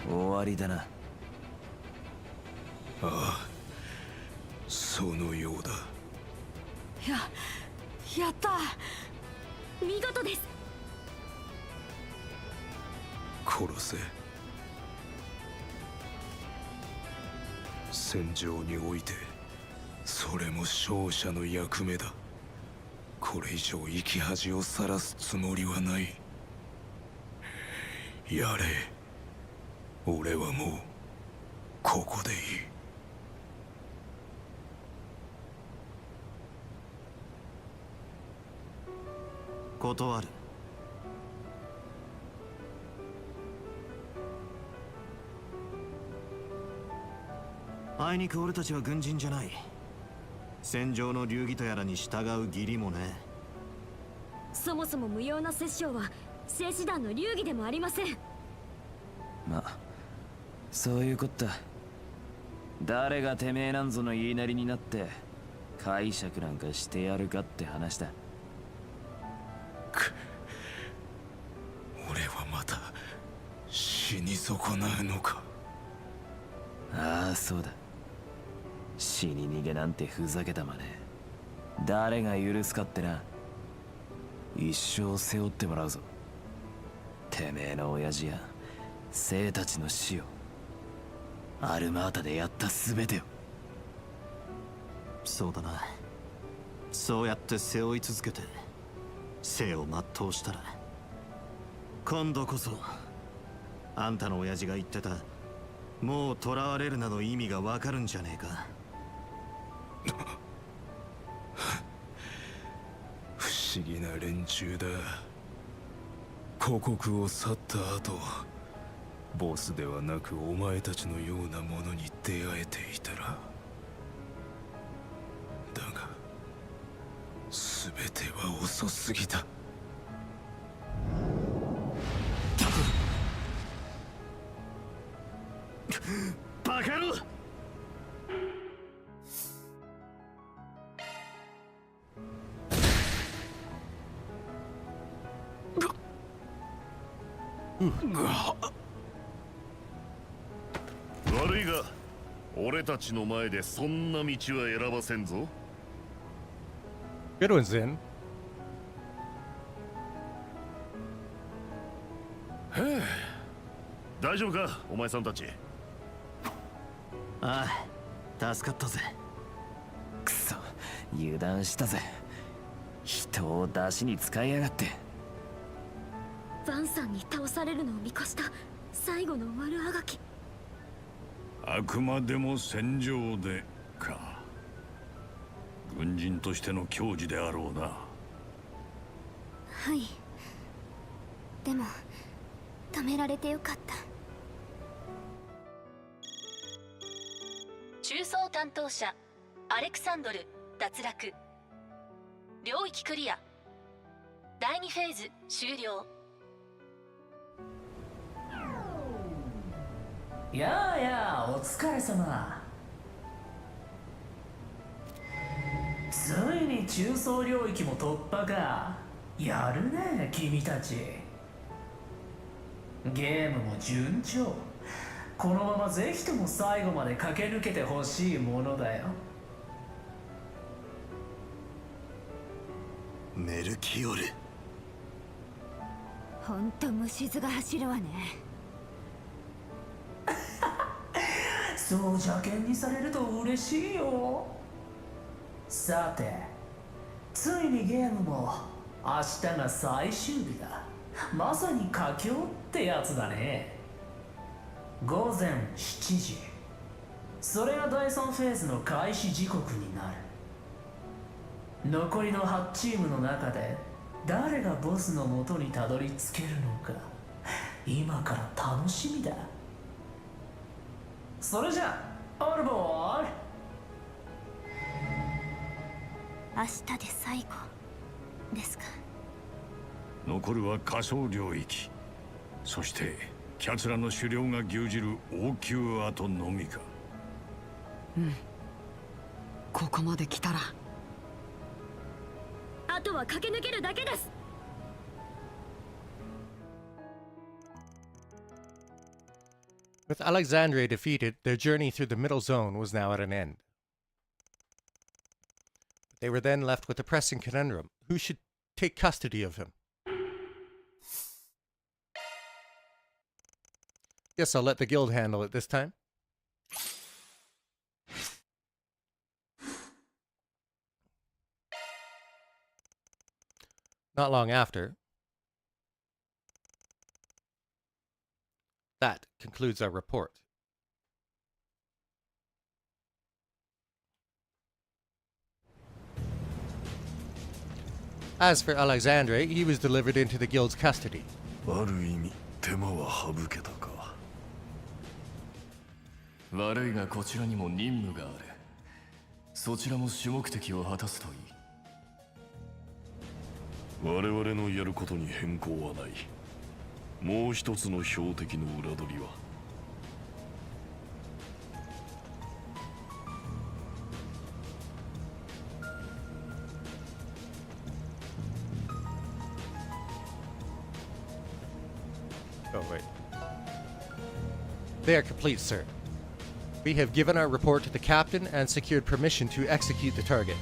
終わりだな。ああ、そのようだ。やった。見事です。殺せ。戦場においてそれも勝者の役目だ。これ以上生き恥をさらすつもりはない。やれ。俺はもうここでいい。断る。あいにく俺たちは軍人じゃない。戦場の流儀とやらに従う義理もね。そもそも無用な殺生は静止団の流儀でもありません。まあそういうこった。誰がてめえなんぞの言いなりになって解釈なんかしてやるかって話だ。俺はまた死に損なうのか。ああそうだ。死に逃げなんてふざけたまね。誰が許すかってな。一生背負ってもらうぞ。てめえの親父や生たちの死を。アルマータでやった全てを。そうだな。そうやって背負い続けて生を全うしたら、今度こそあんたの親父が言ってたもう囚われるなの意味がわかるんじゃねえか。不思議な連中だ。故国を去った後、ボスではなくお前たちのようなものに出会えていたら。だが全ては遅すぎた。バカ野郎。悪いが俺たちの前でそんな道は選ばせんぞ。 Good one's in. 大丈夫かお前さんたち。ああ、助かったぜ。くそ、油断したぜ。人を出しに使いやがって。ヴァンさんに倒されるのを見越した最後の悪あがき。あくまでも戦場でか。軍人としての矜持であろうな。はい。でも止められてよかった。中操担当者アレクサンドル脱落。領域クリア。第2フェーズ終了。やあやあ、お疲れ様。ついに中層領域も突破か。やるね君たち。ゲームも順調。このままぜひとも最後まで駆け抜けてほしいものだよ。メルキオル。ほんと虫唾が走るわね。そう邪険にされると嬉しいよ。さて、ついにゲームも明日が最終日だ。まさに佳境ってやつだね。午前7時、それが第3フェーズの開始時刻になる。残りの8チームの中で誰がボスの元にたどり着けるのか、今から楽しみだ。それじゃあ、オルボール。明日で最後ですか。残るは仮想領域、そしてキャツラの狩猟が牛耳る王宮跡のみか。ここまで来たらあとは駆け抜けるだけです。With Alexandre defeated, their journey through the middle zone was now at an end. They were then left with a pressing conundrum. Who should take custody of him? Guess I'll let the guild handle it this time. Not long after, that concludes our report. As for Alexandre, he was delivered into the guild's custody. ある意味手間は省けたか。悪いがこちらにも任務がある。そちらも主目的を果たすといい。我々のやることに変更はない。もう一つの標的の裏取りは。Oh, wait. They are complete, sir. We have given our report to the captain and secured permission to execute the target.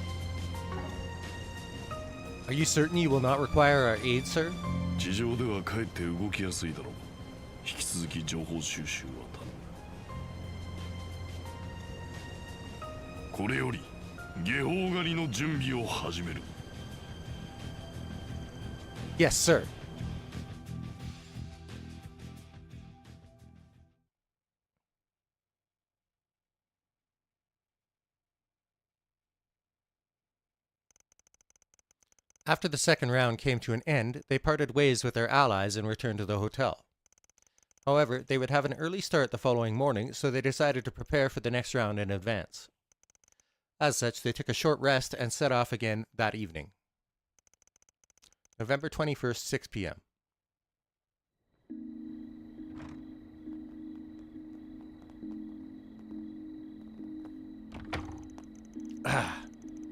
Are you certain you will not require our aid, sir? 地上ではかえって動きやすいだろう。引き続き情報収集は頼む。これより下方狩りの準備を始める。Yes, sir. After the second round came to an end, they parted ways with their allies and returned to the hotel. However, they would have an early start the following morning, so they decided to prepare for the next round in advance. As such, they took a short rest and set off again that evening. November 21st, 6 p.m.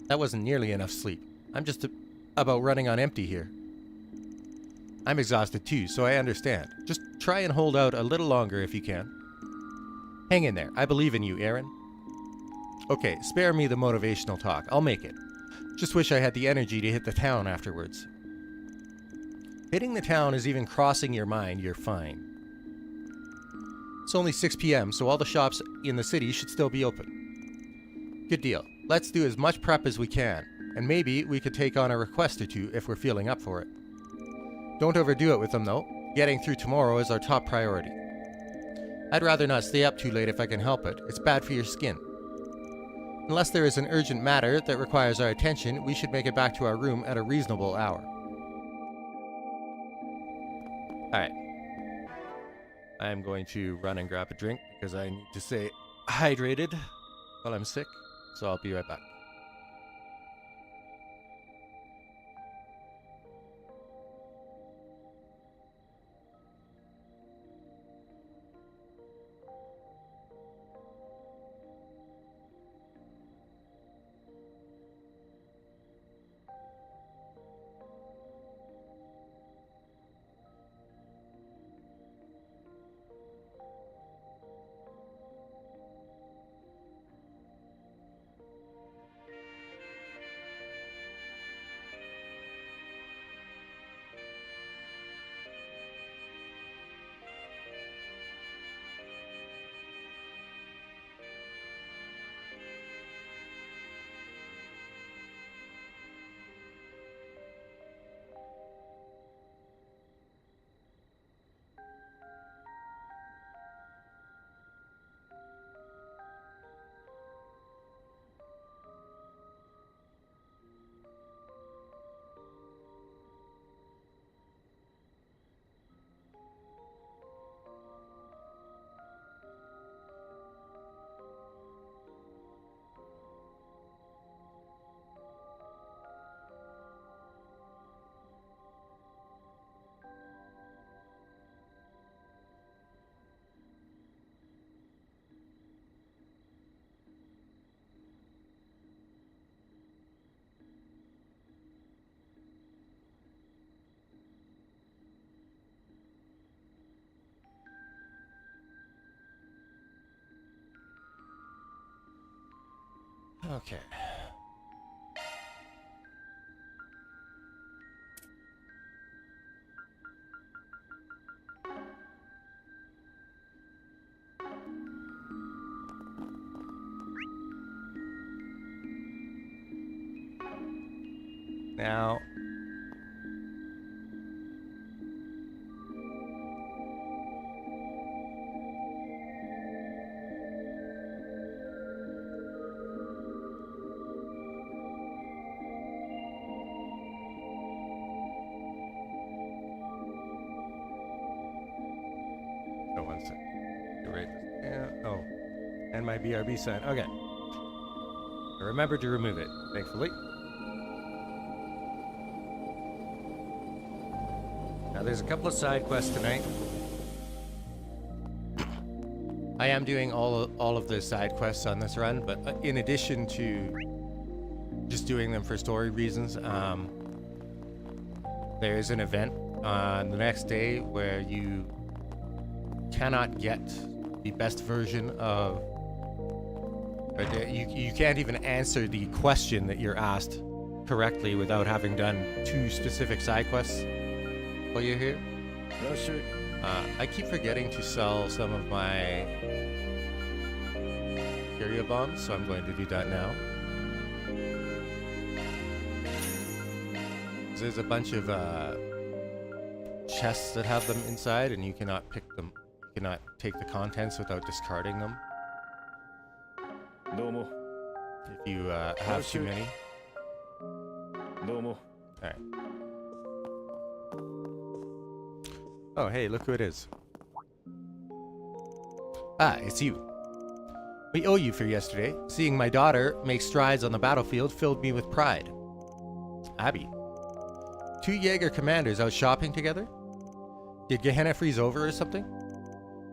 That wasn't nearly enough sleep. I'm just about running on empty here. I'm exhausted too, so I understand. Just try and hold out a little longer if you can. Hang in there. I believe in you, Aaron. Okay, spare me the motivational talk. I'll make it. Just wish I had the energy to hit the town afterwards. Hitting the town is even crossing your mind. You're fine. It's only 6 p.m., so all the shops in the city should still be open. Good deal. Let's do as much prep as we can, and maybe we could take on a request or two if we're feeling up for it. Don't overdo it with them, though. Getting through tomorrow is our top priority. I'd rather not stay up too late if I can help it. It's bad for your skin. Unless there is an urgent matter that requires our attention, we should make it back to our room at a reasonable hour. Alright. I am going to run and grab a drink because I need to stay hydrated while I'm sick. So I'll be right back. Okay. Now, oh, one sec. You're right. Yeah. Oh, and my BRB sign. Okay. I remembered to remove it, thankfully. Now, there's a couple of side quests tonight. I am doing all of the side quests on this run, but in addition to just doing them for story reasons, there's an event on the next day where you cannot get the best version of, or you can't even answer the question that you're asked correctly without having done 2 specific side quests while you're here. I keep forgetting to sell some of my Curio bombs, so I'm going to do that now. There's a bunch of chests that have them inside, and you cannot pick them. You cannot take the contents without discarding them. If you have too many. Alright. Oh, hey, look who it is. Ah, it's you. We owe you for yesterday. Seeing my daughter make strides on the battlefield filled me with pride. Abby. 2 Jaeger commanders out shopping together? Did Gehenna freeze over or something?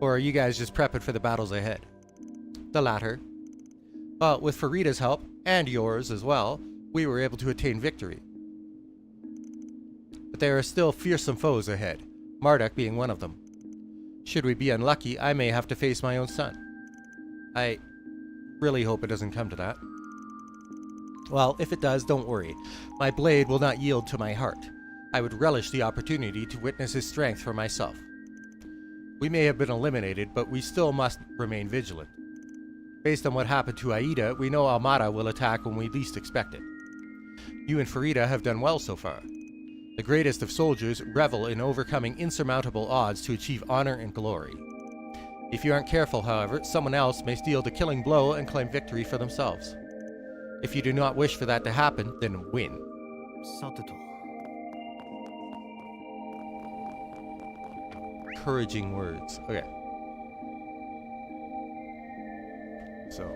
Or are you guys just prepping for the battles ahead? The latter. Well, with Farida's help, and yours as well, we were able to attain victory. but there are still fearsome foes ahead, Marduk being one of them. Should we be unlucky, I may have to face my own son. I really hope it doesn't come to that. Well, if it does, don't worry. My blade will not yield to my heart. I would relish the opportunity to witness his strength for myself. We may have been eliminated, but we still must remain vigilant. Based on what happened to Aida, we know Almada will attack when we least expect it. You and Farida have done well so far. The greatest of soldiers revel in overcoming insurmountable odds to achieve honor and glory. If you aren't careful, however, someone else may steal the killing blow and claim victory for themselves. If you do not wish for that to happen, then win. さてと Encouraging words. Okay. So.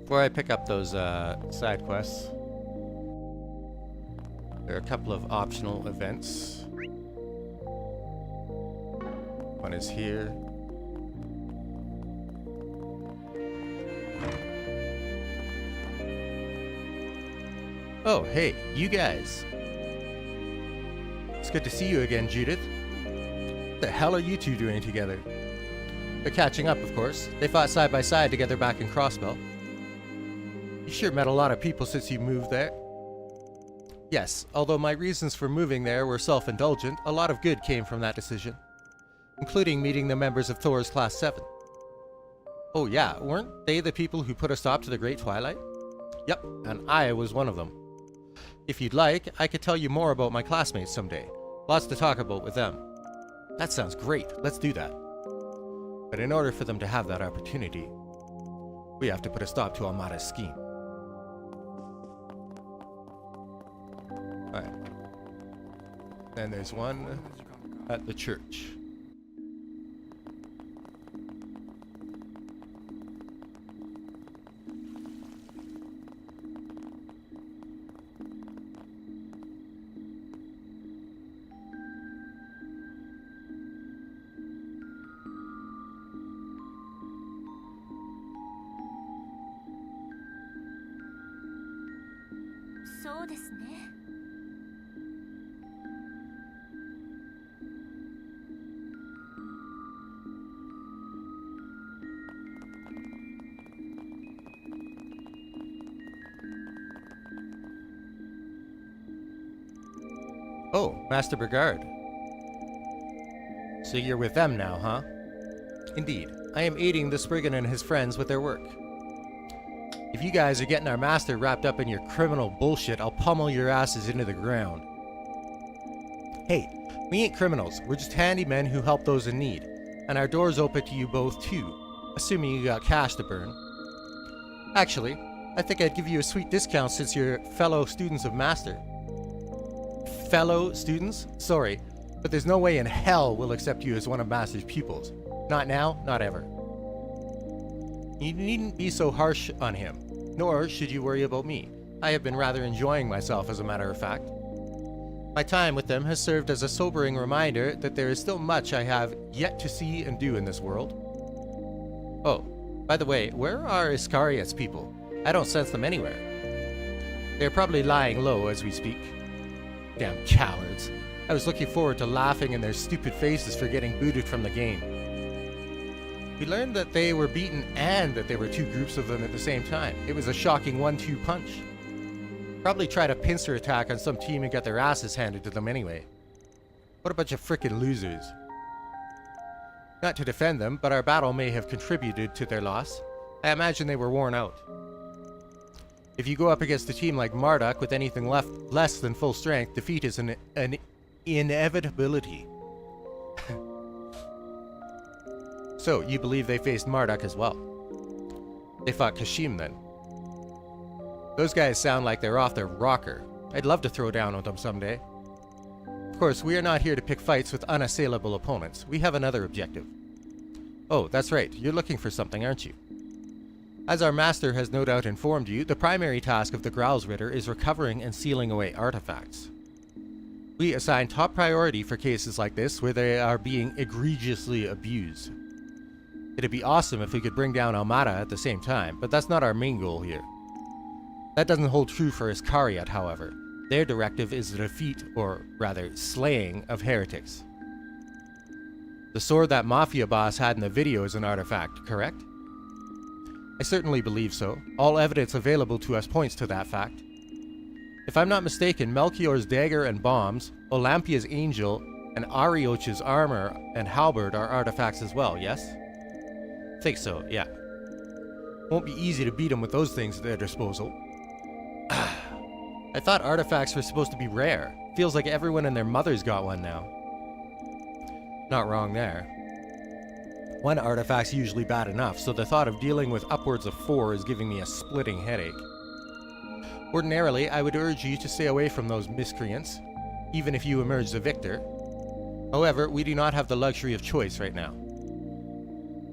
Before I pick up those side quests, there are a couple of optional events. One is here. Oh, hey, you guys. It's good to see you again, Judith. What the hell are you two doing together? They're catching up, of course. They fought side by side together back in Crossbell. You sure met a lot of people since you moved there. Yes, although my reasons for moving there were self-indulgent, a lot of good came from that decision, including meeting the members of Thor's Class 7. Oh yeah, weren't they the people who put a stop to the Great Twilight? Yep, and I was one of them. If you'd like, I could tell you more about my classmates someday. Lots to talk about with them. That sounds great, let's do that. But in order for them to have that opportunity, we have to put a stop to Almada's scheme. Alright. And there's one at the church.そうですね。Oh, Master Brigard. So you're with them now, huh? Indeed. I am aiding the Spriggan and his friends with their work. If you guys are getting our master wrapped up in your criminal bullshit, I'll pummel your asses into the ground. Hey, we ain't criminals. We're just handy men who help those in need. And our door's open to you both, too. Assuming you got cash to burn. Actually, I think I'd give you a sweet discount since you're fellow students of Master. Fellow students? Sorry, but there's no way in hell we'll accept you as one of Master's pupils. Not now, not ever. You needn't be so harsh on him, nor should you worry about me. I have been rather enjoying myself, as a matter of fact. My time with them has served as a sobering reminder that there is still much I have yet to see and do in this world. Oh, by the way, where are Iscariot's people? I don't sense them anywhere. They're probably lying low as we speak. Damn cowards. I was looking forward to laughing in their stupid faces for getting booted from the game. We learned that they were beaten and that there were two groups of them at the same time. It was a shocking 1-2 punch. Probably tried a pincer attack on some team and got their asses handed to them anyway. What a bunch of frickin' losers. Not to defend them, but our battle may have contributed to their loss. I imagine they were worn out. If you go up against a team like Marduk with anything less than full strength, defeat is an inevitability. So, you believe they faced Marduk as well? They fought Kashim then. Those guys sound like they're off their rocker. I'd love to throw down with them someday. Of course, we are not here to pick fights with unassailable opponents. We have another objective. Oh, that's right. You're looking for something, aren't you? As our master has no doubt informed you, the primary task of the Growlsritter is recovering and sealing away artifacts. We assign top priority for cases like this where they are being egregiously abused. It'd be awesome if we could bring down Almada at the same time, but that's not our main goal here. That doesn't hold true for Iscariot, however. Their directive is the defeat, or rather, slaying of heretics. The sword that Mafia boss had in the video is an artifact, correct? I certainly believe so. All evidence available to us points to that fact. If I'm not mistaken, Melchior's dagger and bombs, Olampia's angel, and Arioch's armor and halberd are artifacts as well, yes? Think so, yeah. Won't be easy to beat them with those things at their disposal. I thought artifacts were supposed to be rare. Feels like everyone and their mother's got one now. Not wrong there. One artifact's usually bad enough, so the thought of dealing with upwards of 4 is giving me a splitting headache. Ordinarily, I would urge you to stay away from those miscreants, even if you emerge the victor. However, we do not have the luxury of choice right now.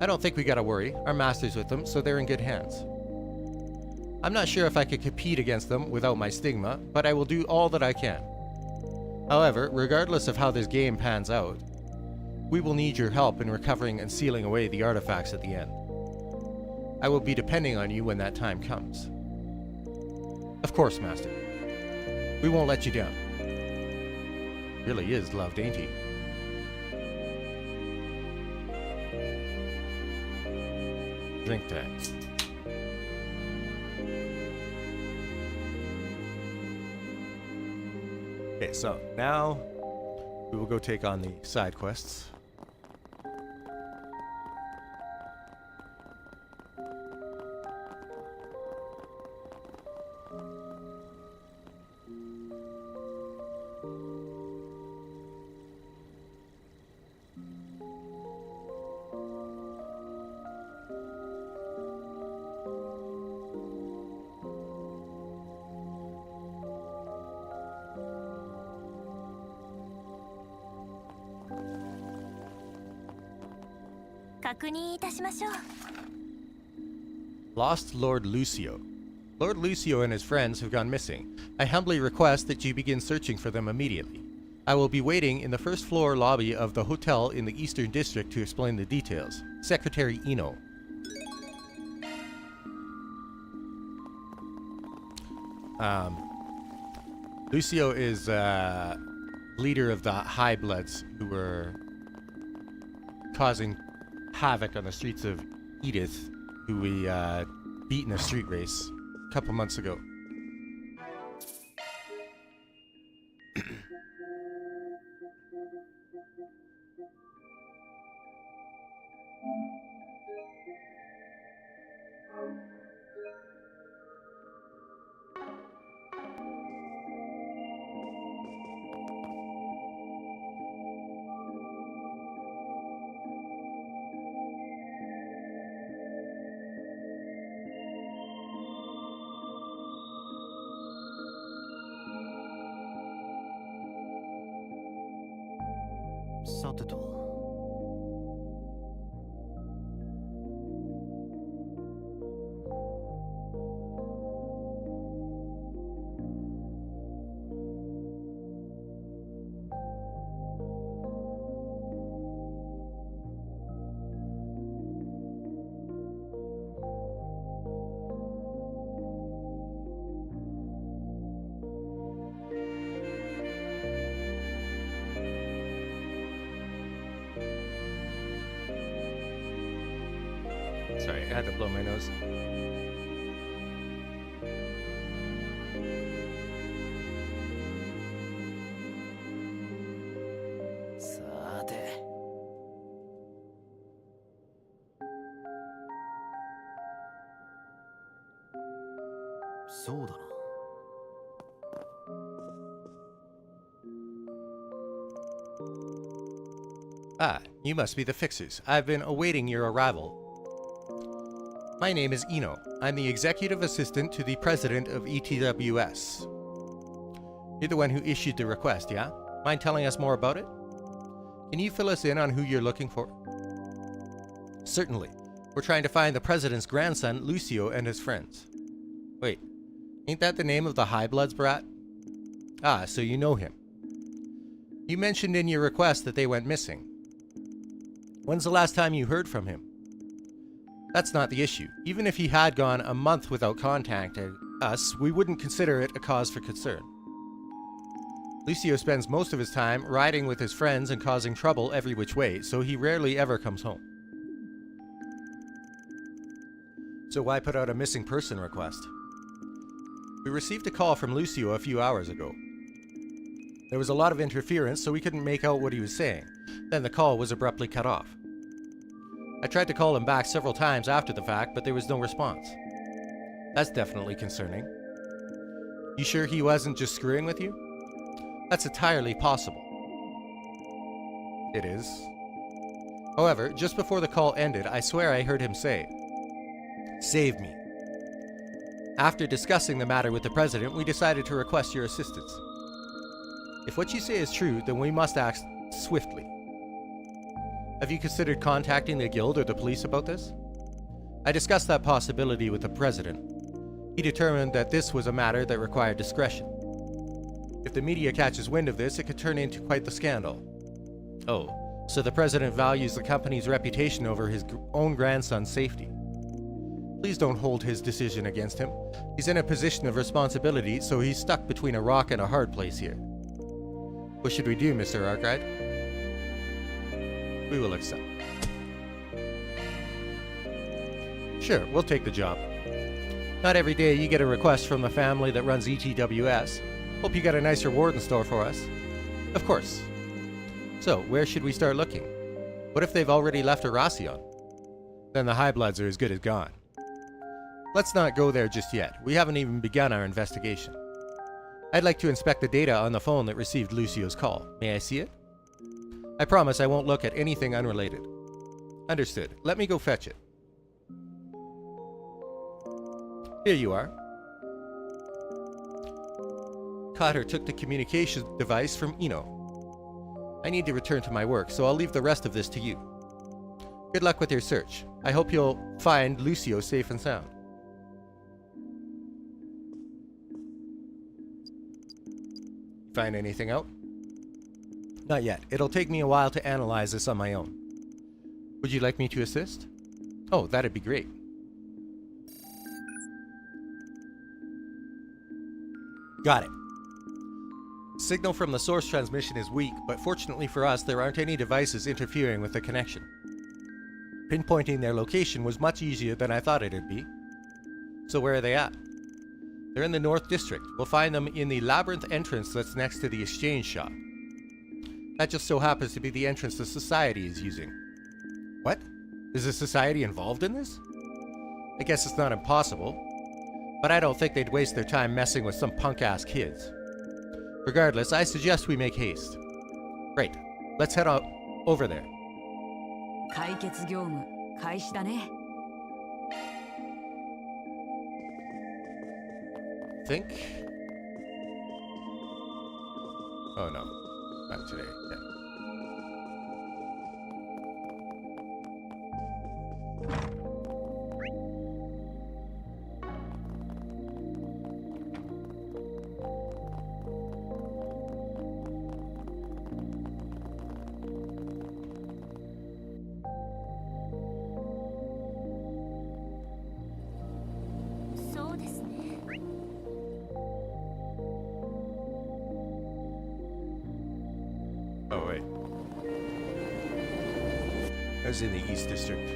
I don't think we gotta worry. Our master's with them, so they're in good hands. I'm not sure if I could compete against them without my stigma, but I will do all that I can. However, regardless of how this game pans out, we will need your help in recovering and sealing away the artifacts at the end. I will be depending on you when that time comes. Of course, Master. We won't let you down. Really is loved, ain't he? Drink time. Okay, so now we will go take on the side quests. Lost Lord Lucio. Lord Lucio and his friends have gone missing. I humbly request that you begin searching for them immediately. I will be waiting in the first floor lobby of the hotel in the Eastern District to explain the details. Secretary Ino. Lucio is leader of the High Bloods who were causing havoc on the streets of Edith, who we beat in a street race a couple months ago.さてとSorry, I had to blow my nose.さてそうだな Ah, you must be the fixers. I've been awaiting your arrival. My name is Ino. I'm the executive assistant to the president of ETWS. You're the one who issued the request, yeah? Mind telling us more about it? Can you fill us in on who you're looking for? Certainly. We're trying to find the president's grandson, Lucio, and his friends. Wait, ain't that the name of the High Bloods brat? Ah, so you know him. You mentioned in your request that they went missing. When's the last time you heard from him? That's not the issue. Even if he had gone a month without contacting us, we wouldn't consider it a cause for concern. Lucio spends most of his time riding with his friends and causing trouble every which way, so he rarely ever comes home. So why put out a missing person request? We received a call from Lucio a few hours ago. There was a lot of interference, so we couldn't make out what he was saying. Then the call was abruptly cut off. I tried to call him back several times after the fact, but there was no response. That's definitely concerning. You sure he wasn't just screwing with you? That's entirely possible. It is. However, just before the call ended, I swear I heard him say, "Save me." After discussing the matter with the president, we decided to request your assistance. If what you say is true, then we must act swiftly. Have you considered contacting the guild or the police about this? I discussed that possibility with the president. He determined that this was a matter that required discretion. If the media catches wind of this, it could turn into quite the scandal. Oh, so the president values the company's reputation over his own grandson's safety. Please don't hold his decision against him. He's in a position of responsibility, so he's stuck between a rock and a hard place here. What should we do, Mr. Arkwright? We will accept. Sure, we'll take the job. Not every day you get a request from the family that runs ETWS. Hope you got a nice reward in store for us. Of course. So, where should we start looking? What if they've already left Erasion? Then the High Bloods are as good as gone. Let's not go there just yet. We haven't even begun our investigation. I'd like to inspect the data on the phone that received Lucio's call. May I see it? I promise I won't look at anything unrelated. Understood. Let me go fetch it. Here you are. Cotter took the communication device from Ino. I need to return to my work, so I'll leave the rest of this to you. Good luck with your search. I hope you'll find Lucio safe and sound. Find anything out? Not yet. It'll take me a while to analyze this on my own. Would you like me to assist? Oh, that'd be great. Got it. Signal from the source transmission is weak, but fortunately for us, there aren't any devices interfering with the connection. Pinpointing their location was much easier than I thought it'd be. So where are they at? They're in the North District. We'll find them in the labyrinth entrance that's next to the exchange shop. That just so happens to be the entrance the Society is using. What? Is the Society involved in this? I guess it's not impossible, but I don't think they'd waste their time messing with some punk-ass kids. Regardless, I suggest we make haste. Great. Let's head out over there. 解決業務開始だね。Think? Oh no, not today. Yeah. Oh wait. I was in the East District.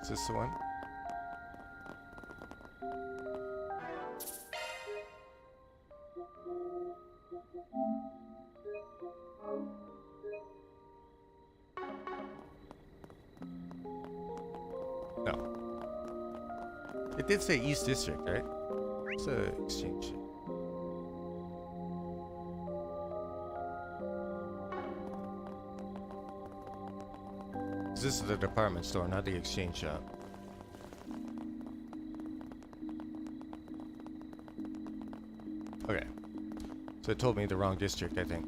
Is this the one? No. It did say East District, right? It's a exchange. this is the department store, not the exchange shop. Okay. So it told me the wrong district, I think.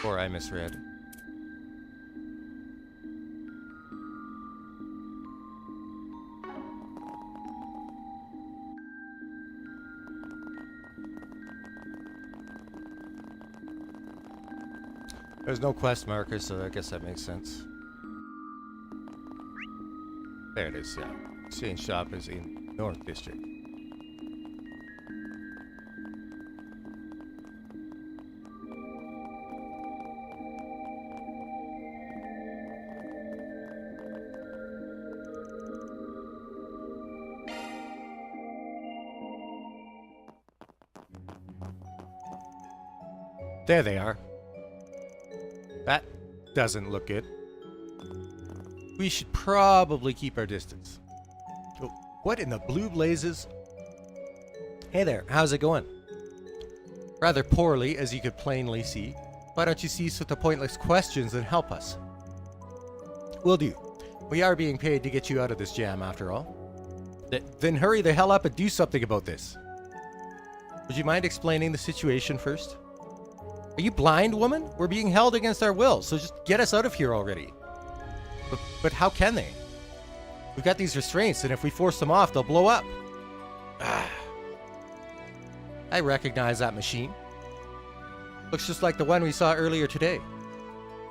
Or I misread. There's no quest marker, so I guess that makes sense. There it is, yeah. Exchange shop is in North District. There they are. That doesn't look good. We should probably keep our distance. Oh, what in the blue blazes? Hey there, how's it going? Rather poorly, as you could plainly see. Why don't you cease with the pointless questions and help us? Will do. We are being paid to get you out of this jam, after all. Then hurry the hell up and do something about this. Would you mind explaining the situation first? Are you blind, woman? We're being held against our will, so just get us out of here already. But how can they? We've got these restraints, and if we force them off, they'll blow up. I recognize that machine. Looks just like the one we saw earlier today.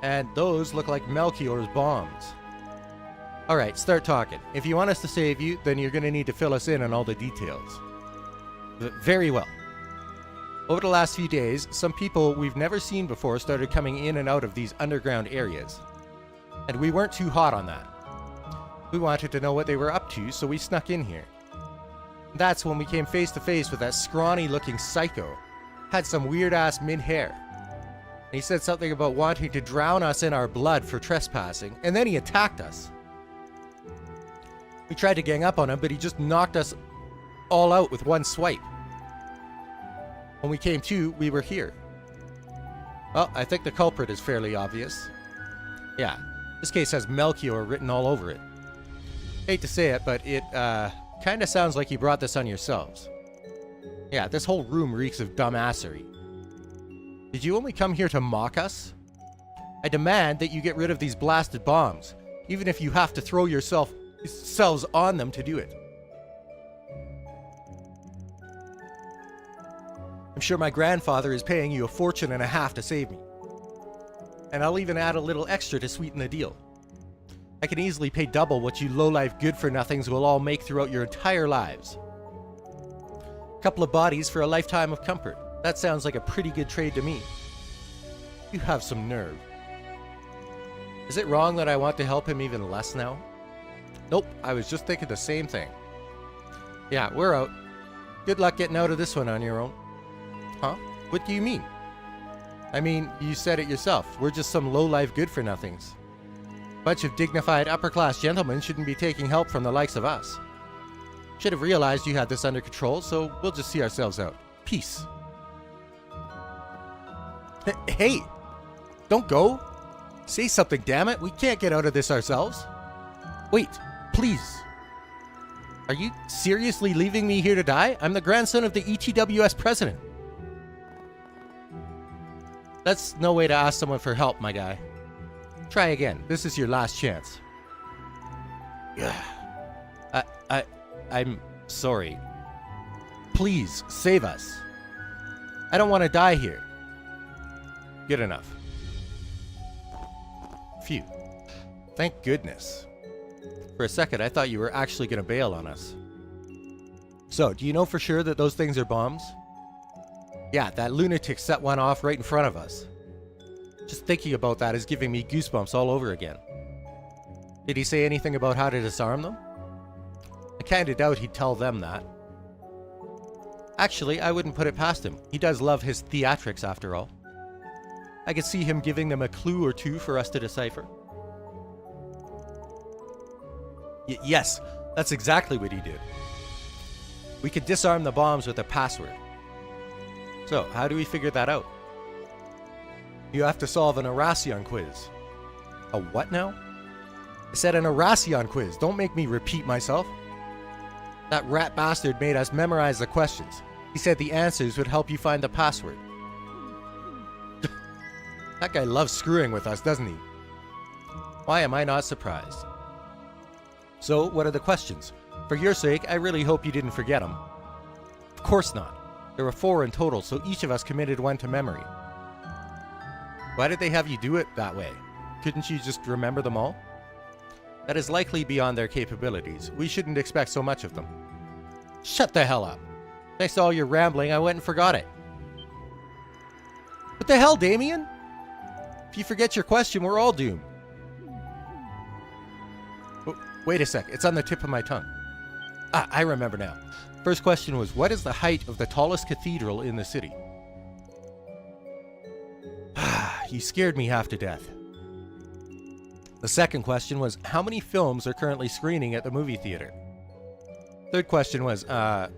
And those look like Melchior's bombs. Alright, start talking. If you want us to save you, then you're going to need to fill us in on all the details. Very well. Over the last few days, some people we've never seen before started coming in and out of these underground areas. And we weren't too hot on that. We wanted to know what they were up to, so we snuck in here. That's when we came face to face with that scrawny-looking psycho. Had some weird-ass mid-hair. And he said something about wanting to drown us in our blood for trespassing, and then he attacked us. We tried to gang up on him, but he just knocked us all out with one swipe. When we came to, we were here. Well, I think the culprit is fairly obvious. Yeah, this case has Melchior written all over it. Hate to say it, but it, kinda sounds like you brought this on yourselves. Yeah, this whole room reeks of dumbassery. Did you only come here to mock us? I demand that you get rid of these blasted bombs, even if you have to throw yourselves on them to do it. I'm sure my grandfather is paying you 1.5 fortunes to save me. And I'll even add a little extra to sweeten the deal. I can easily pay double what you low-life good-for-nothings will all make throughout your entire lives. A couple of bodies for a lifetime of comfort. That sounds like a pretty good trade to me. You have some nerve. Is it wrong that I want to help him even less now? Nope, I was just thinking the same thing. Yeah, we're out. Good luck getting out of this one on your own. Huh? What do you mean? I mean, you said it yourself. We're just some low-life good-for-nothings. Bunch of dignified upper-class gentlemen shouldn't be taking help from the likes of us. Should have realized you had this under control, so we'll just see ourselves out. Peace. Hey! Don't go! Say something, damn it! We can't get out of this ourselves. Wait, please. Are you seriously leaving me here to die? I'm the grandson of the ETWS president. That's no way to ask someone for help, my guy. Try again. This is your last chance. I'm sorry. Please, save us. I don't want to die here. Good enough. Phew. Thank goodness. For a second, I thought you were actually going to bail on us. So, do you know for sure that those things are bombs? Yeah, that lunatic set one off right in front of us. Just thinking about that is giving me goosebumps all over again. Did he say anything about how to disarm them? I kinda doubt he'd tell them that. Actually, I wouldn't put it past him. He does love his theatrics after all. I could see him giving them a clue or two for us to decipher. Yes, that's exactly what he did. We could disarm the bombs with a password. So, how do we figure that out? You have to solve an Erasion quiz. A what now? I said an Erasion quiz. Don't make me repeat myself. That rat bastard made us memorize the questions. He said the answers would help you find the password. That guy loves screwing with us, doesn't he? Why am I not surprised? So, what are the questions? For your sake, I really hope you didn't forget them. Of course not. There were 4 in total, so each of us committed one to memory. Why did they have you do it that way? Couldn't you just remember them all? That is likely beyond their capabilities. We shouldn't expect so much of them. Shut the hell up. Thanks to all your rambling, I went and forgot it. What the hell, Damien? If you forget your question, we're all doomed. Oh, wait a sec, it's on the tip of my tongue. Ah, I remember now. First question was, what is the height of the tallest cathedral in the city? You scared me half to death. The second question was, how many films are currently screening at the movie theater? Third question was, how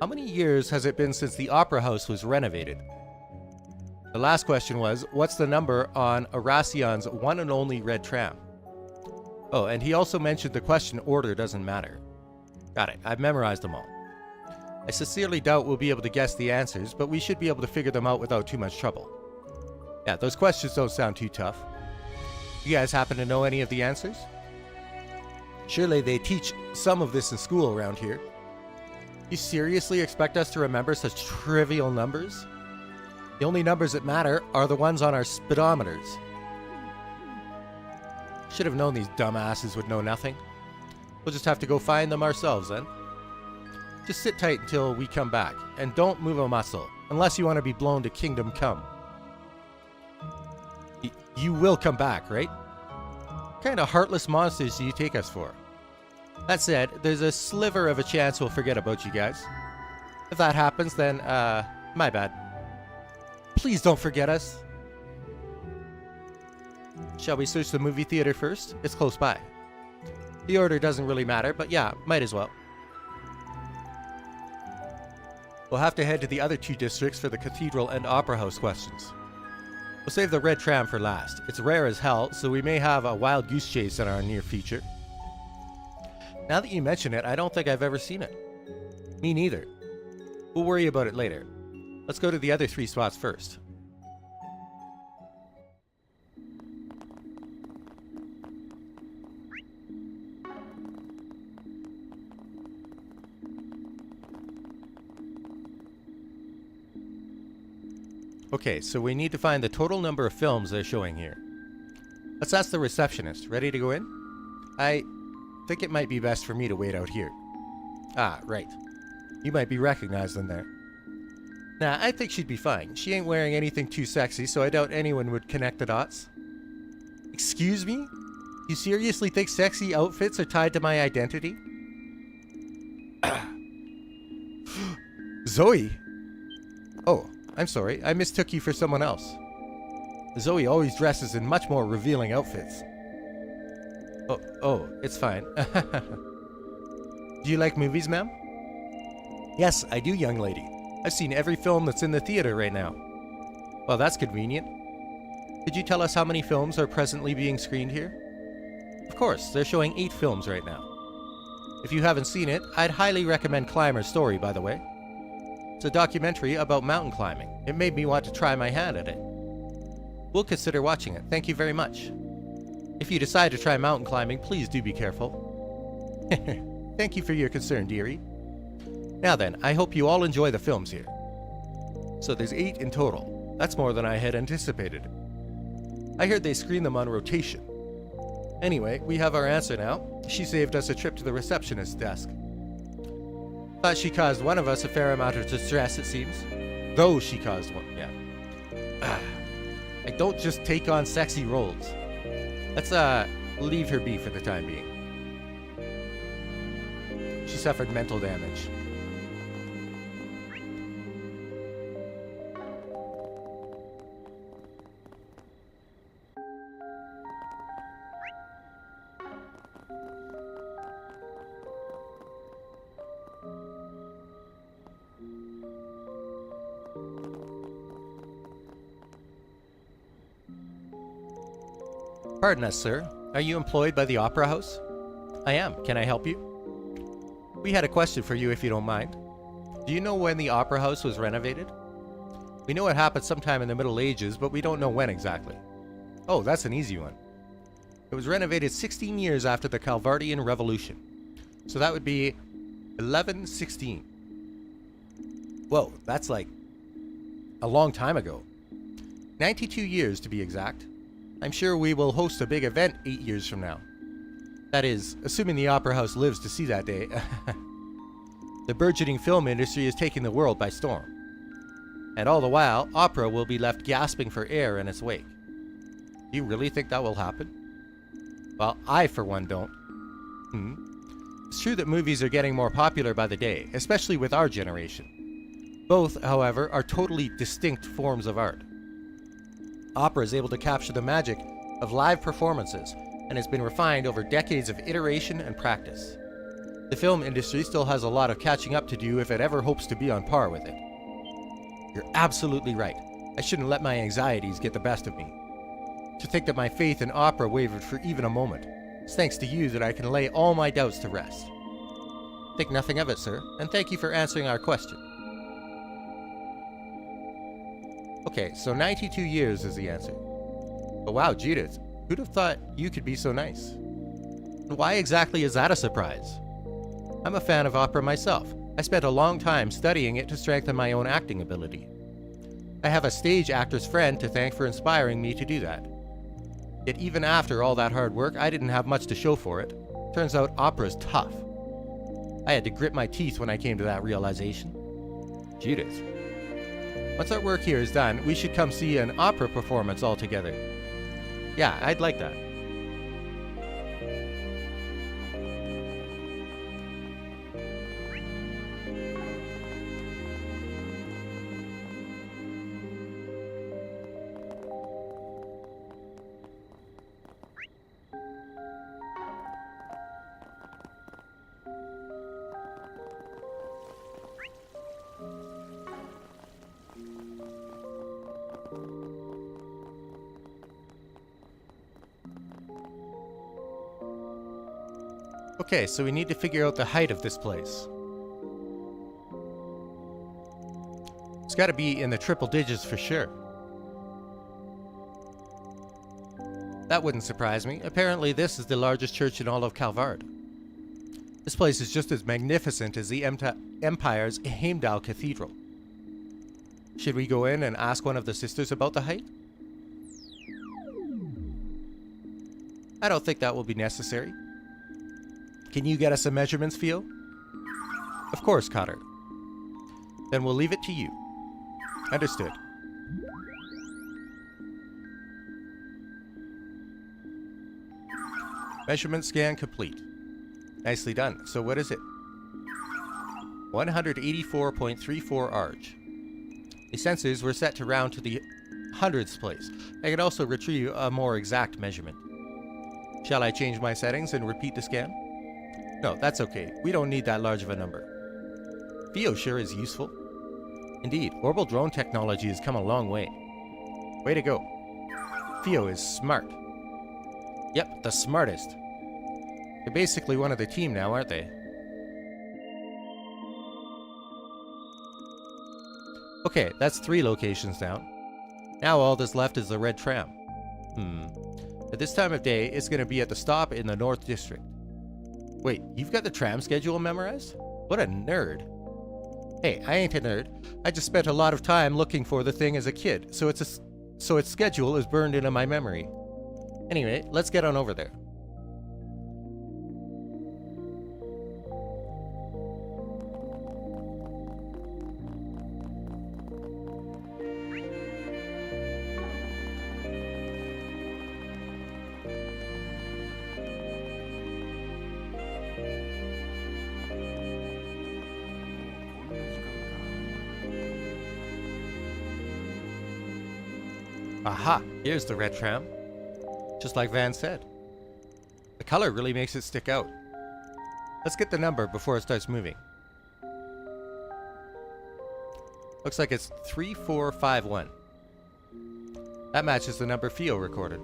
many years has it been since the Opera House was renovated? The last question was, what's the number on Erasion's one and only red tram? Oh, and he also mentioned the question order doesn't matter. Got it, I've memorized them all. I sincerely doubt we'll be able to guess the answers, but we should be able to figure them out without too much trouble. Yeah, those questions don't sound too tough. You guys happen to know any of the answers? Surely they teach some of this in school around here. You seriously expect us to remember such trivial numbers? The only numbers that matter are the ones on our speedometers. Should have known these dumbasses would know nothing. We'll just have to go find them ourselves then. Just sit tight until we come back, and don't move a muscle, unless you want to be blown to Kingdom Come. You will come back, right? What kind of heartless monsters do you take us for? That said, there's a sliver of a chance we'll forget about you guys. If that happens, then, my bad. Please don't forget us. Shall we search the movie theater first? It's close by. The order doesn't really matter, but yeah, might as well. We'll have to head to the other 2 districts for the Cathedral and Opera House questions. We'll save the red tram for last. It's rare as hell, so we may have a wild goose chase in our near future. Now that you mention it, I don't think I've ever seen it. Me neither. We'll worry about it later. Let's go to the other 3 spots first. Okay, so we need to find the total number of films they're showing here. Let's ask the receptionist. Ready to go in? I think it might be best for me to wait out here. Ah, right. You might be recognized in there. Nah, I think she'd be fine. She ain't wearing anything too sexy, so I doubt anyone would connect the dots. Excuse me? You seriously think sexy outfits are tied to my identity? Zoe! Oh, I'm sorry. I mistook you for someone else. Zoe always dresses in much more revealing outfits. Oh, it's fine. Do you like movies, ma'am? Yes, I do, young lady. I've seen every film that's in the theater right now. Well, that's convenient. Could you tell us how many films are presently being screened here? Of course, they're showing 8 films right now. If you haven't seen it, I'd highly recommend Climber's Story, by the way. It's a documentary about mountain climbing. It made me want to try my hand at it. We'll consider watching it. Thank you very much. If you decide to try mountain climbing, please do be careful. Thank you for your concern, dearie. Now then, I hope you all enjoy the films here. So there's 8 in total. That's more than I had anticipated. I heard they screen them on rotation. Anyway, we have our answer now. She saved us a trip to the receptionist's desk. Thought she caused one of us a fair amount of distress, it seems. Though she caused one, yeah. I don't just take on sexy roles. Let's, leave her be for the time being. She suffered mental damage. Pardon us, sir. Are you employed by the Opera House? I am. Can I help you? We had a question for you if you don't mind. Do you know when the Opera House was renovated? We know it happened sometime in the Middle Ages, but we don't know when exactly. Oh, that's an easy one. It was renovated 16 years after the Calvardian Revolution. So that would be 1116. Whoa, that's like a long time ago. 92 years to be exact. I'm sure we will host a big event 8 years from now. That is, assuming the Opera House lives to see that day. The burgeoning film industry is taking the world by storm. And all the while, opera will be left gasping for air in its wake. Do you really think that will happen? Well, I for one don't. It's true that movies are getting more popular by the day, especially with our generation. Both, however, are totally distinct forms of art. Opera is able to capture the magic of live performances and has been refined over decades of iteration and practice. The film industry still has a lot of catching up to do if it ever hopes to be on par with it. You're absolutely right. I shouldn't let my anxieties get the best of me. To think that my faith in opera wavered for even a moment. It's thanks to you that I can lay all my doubts to rest. Think nothing of it, sir, and thank you for answering our question. Okay, so 92 years is the answer. But wow, Judith, who'd have thought you could be so nice? Why exactly is that a surprise? I'm a fan of opera myself. I spent a long time studying it to strengthen my own acting ability. I have a stage actor's friend to thank for inspiring me to do that. Yet even after all that hard work, I didn't have much to show for it. Turns out opera's tough. I had to grit my teeth when I came to that realization. Judith. Once our work here is done, we should come see an opera performance all together. Yeah, I'd like that. Okay, so we need to figure out the height of this place. It's got to be in the triple digits for sure. That wouldn't surprise me. Apparently this is the largest church in all of Calvard. This place is just as magnificent as the Empire's Heimdall Cathedral. Should we go in and ask one of the sisters about the height? I don't think that will be necessary. Can you get us some measurements, Theo? Of course, Cotter. Then we'll leave it to you. Understood. Measurement scan complete. Nicely done. So what is it? 184.34 arch. The sensors were set to round to the hundredths place. I can also retrieve a more exact measurement. Shall I change my settings and repeat the scan? No, that's okay. We don't need that large of a number. Theo sure is useful. Indeed, orbital drone technology has come a long way. Way to go. Theo is smart. Yep, the smartest. They're basically one of the team now, aren't they? Okay, that's 3 locations down. Now all that's left is the red tram. At this time of day, it's going to be at the stop in the North District. Wait, you've got the tram schedule memorized? What a nerd. Hey, I ain't a nerd. I just spent a lot of time looking for the thing as a kid, so its schedule is burned into my memory. Anyway, let's get on over there. Aha! Here's the red tram. Just like Van said. The color really makes it stick out. Let's get the number before it starts moving. Looks like it's 3451. That matches the number Theo recorded.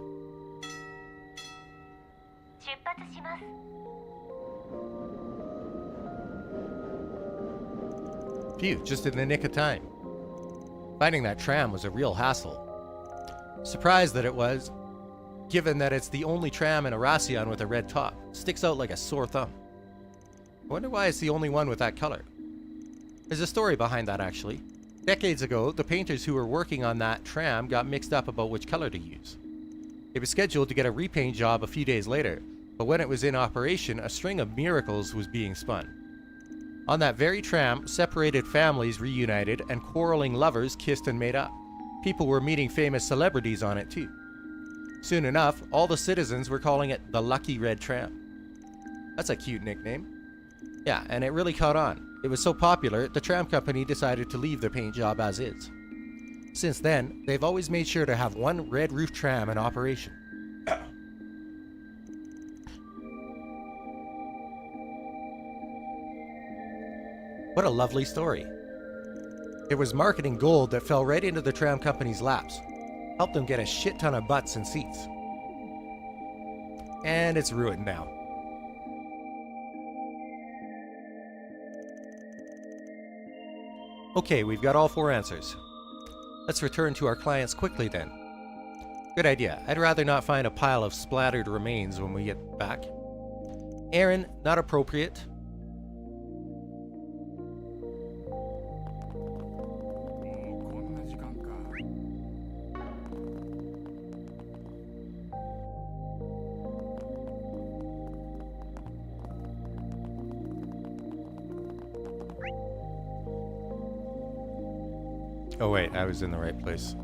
Phew, just in the nick of time. Finding that tram was a real hassle. Surprised that it was, given that it's the only tram in Arasion with a red top. Sticks out like a sore thumb. I wonder why it's the only one with that color. There's a story behind that, actually. Decades ago, the painters who were working on that tram got mixed up about which color to use. It was scheduled to get a repaint job a few days later, but when it was in operation, a string of miracles was being spun. On that very tram, separated families reunited and quarreling lovers kissed and made up. People were meeting famous celebrities on it too. Soon enough, all the citizens were calling it the Lucky Red Tram. That's a cute nickname. Yeah, and it really caught on. It was so popular, the tram company decided to leave the paint job as is. Since then, they've always made sure to have one red roof tram in operation. What a lovely story. It was marketing gold that fell right into the tram company's laps. Helped them get a shit ton of butts and seats. And it's ruined now. Okay, we've got all 4 answers. Let's return to our clients quickly then. Good idea. I'd rather not find a pile of splattered remains when we get back. Aaron, not appropriate. Oh wait, I was in the right place.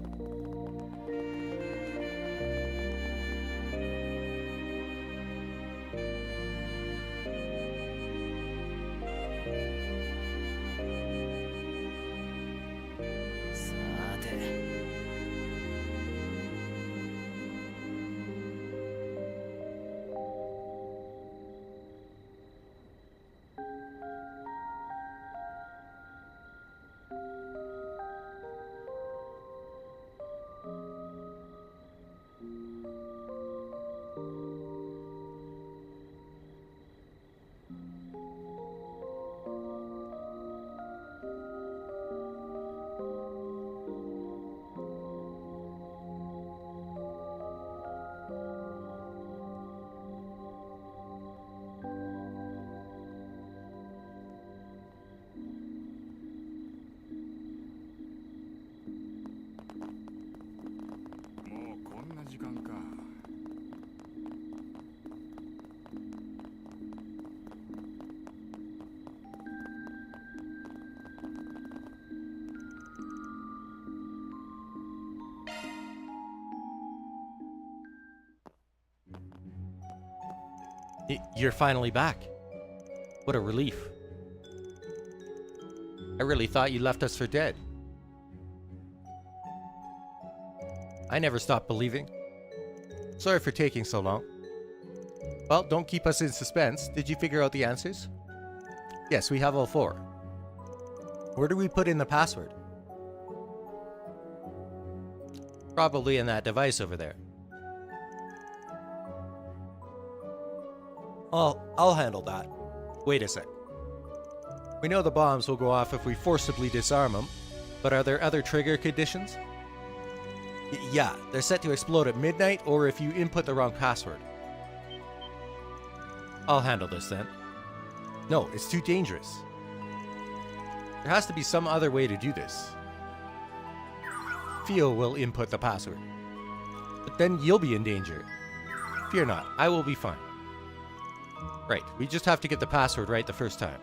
You're finally back. What a relief. I really thought you left us for dead. I never stopped believing. Sorry for taking so long. Well, don't keep us in suspense. Did you figure out the answers? Yes, we have all 4. Where do we put in the password? Probably in that device over there. I'll handle that. Wait a sec. We know the bombs will go off if we forcibly disarm them, but are there other trigger conditions? Yeah, they're set to explode at midnight or if you input the wrong password. I'll handle this then. No, it's too dangerous. There has to be some other way to do this. Theo will input the password. But then you'll be in danger. Fear not, I will be fine. Right, we just have to get the password right the first time.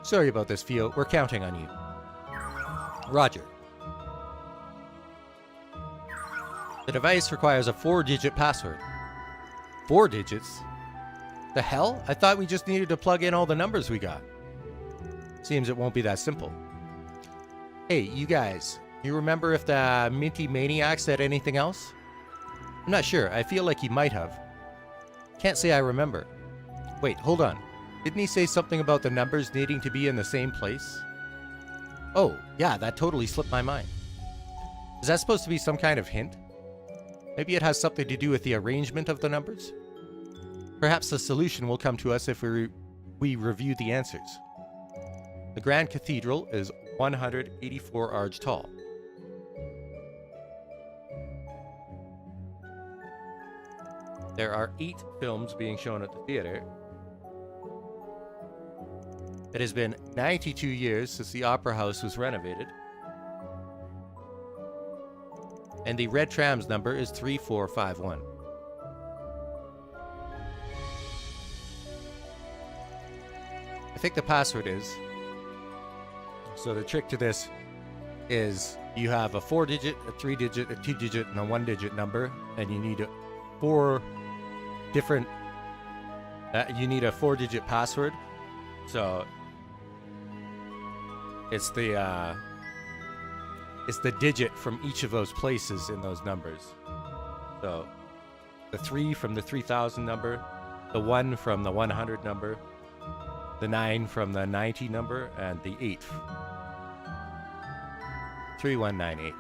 Sorry about this, Theo. We're counting on you. Roger. The device requires a 4-digit password. 4 digits? The hell? I thought we just needed to plug in all the numbers we got. Seems it won't be that simple. Hey, you guys. You remember if the Minty Maniac said anything else? I'm not sure. I feel like he might have. Can't say I remember. Wait, hold on. Didn't he say something about the numbers needing to be in the same place? Oh, yeah, that totally slipped my mind. Is that supposed to be some kind of hint? Maybe it has something to do with the arrangement of the numbers? Perhaps the solution will come to us if we review the answers. The Grand Cathedral is 184 arch tall. There are 8 films being shown at the theater. It has been 92 years since the Opera House was renovated. And the red tram's number is 3451. I think the password is... So the trick to this is you have a 4-digit, a 3-digit, a 2-digit, and a 1-digit number, and you need 4 different... you need a 4-digit password. So it's the digit from each of those places in those numbers. So the 3 from the 3000 number, the 1 from the 100 number, the 9 from the 90 number, and the 8. 3198.